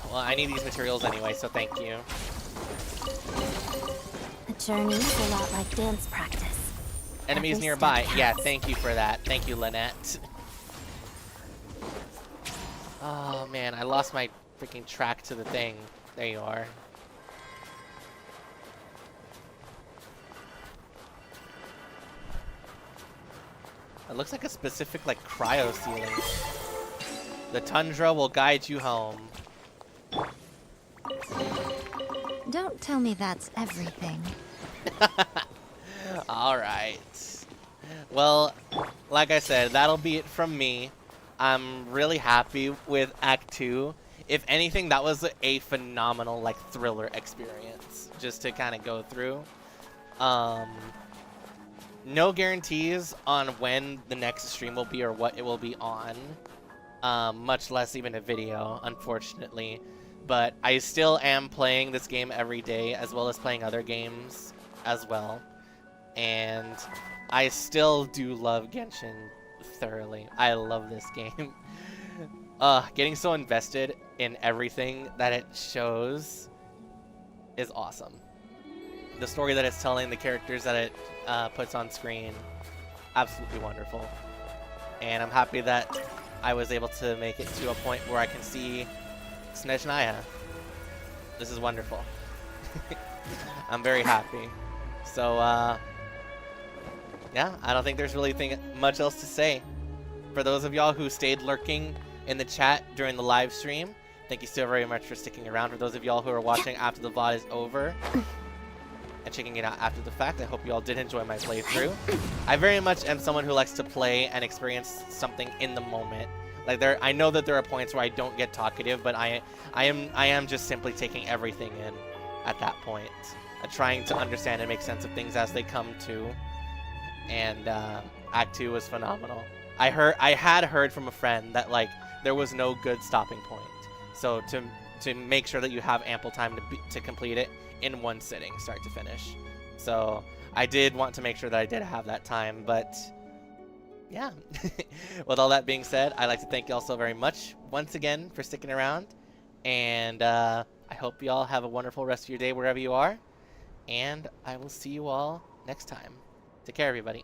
Well, I need these materials anyway, so thank you. The journey is a lot like dance practice. Enemies Every nearby. step Yeah, counts. thank you for that. Thank you, Lynette. Oh man, I lost my freaking track to the thing. There you are. It looks like a specific, like, cryo ceiling. The tundra will guide you home. Don't tell me that's everything. Alright. Well, like I said, that'll be it from me. I'm really happy with Act 2. If anything, that was a phenomenal, like, thriller experience. Just to kind of go through. No guarantees on when the next stream will be or what it will be on. Much less even a video, unfortunately. But I still am playing this game every day, as well as playing other games as well. And I still do love Genshin thoroughly. I love this game. Getting so invested in everything that it shows is awesome. The story that it's telling, the characters that it puts on screen, absolutely wonderful. And I'm happy that I was able to make it to a point where I can see Snezhnaya. This is wonderful. I'm very happy. So, yeah, I don't think there's really much else to say. For those of y'all who stayed lurking in the chat during the live stream, thank you so very much for sticking around. For those of y'all who are watching after the VOD is over and checking it out after the fact, I hope you all did enjoy my playthrough. I very much am someone who likes to play and experience something in the moment Like I know that there are points where I don't get talkative, but I am just simply taking everything in at that point, trying to understand and make sense of things as they come to. And Act 2 was phenomenal. I had heard from a friend that like there was no good stopping point. So to make sure that you have ample time to complete it in one sitting, start to finish. So I did want to make sure that I did have that time, but yeah. With all that being said, I'd like to thank you all so very much once again for sticking around, and I hope you all have a wonderful rest of your day wherever you are, and I will see you all next time. Take care, everybody.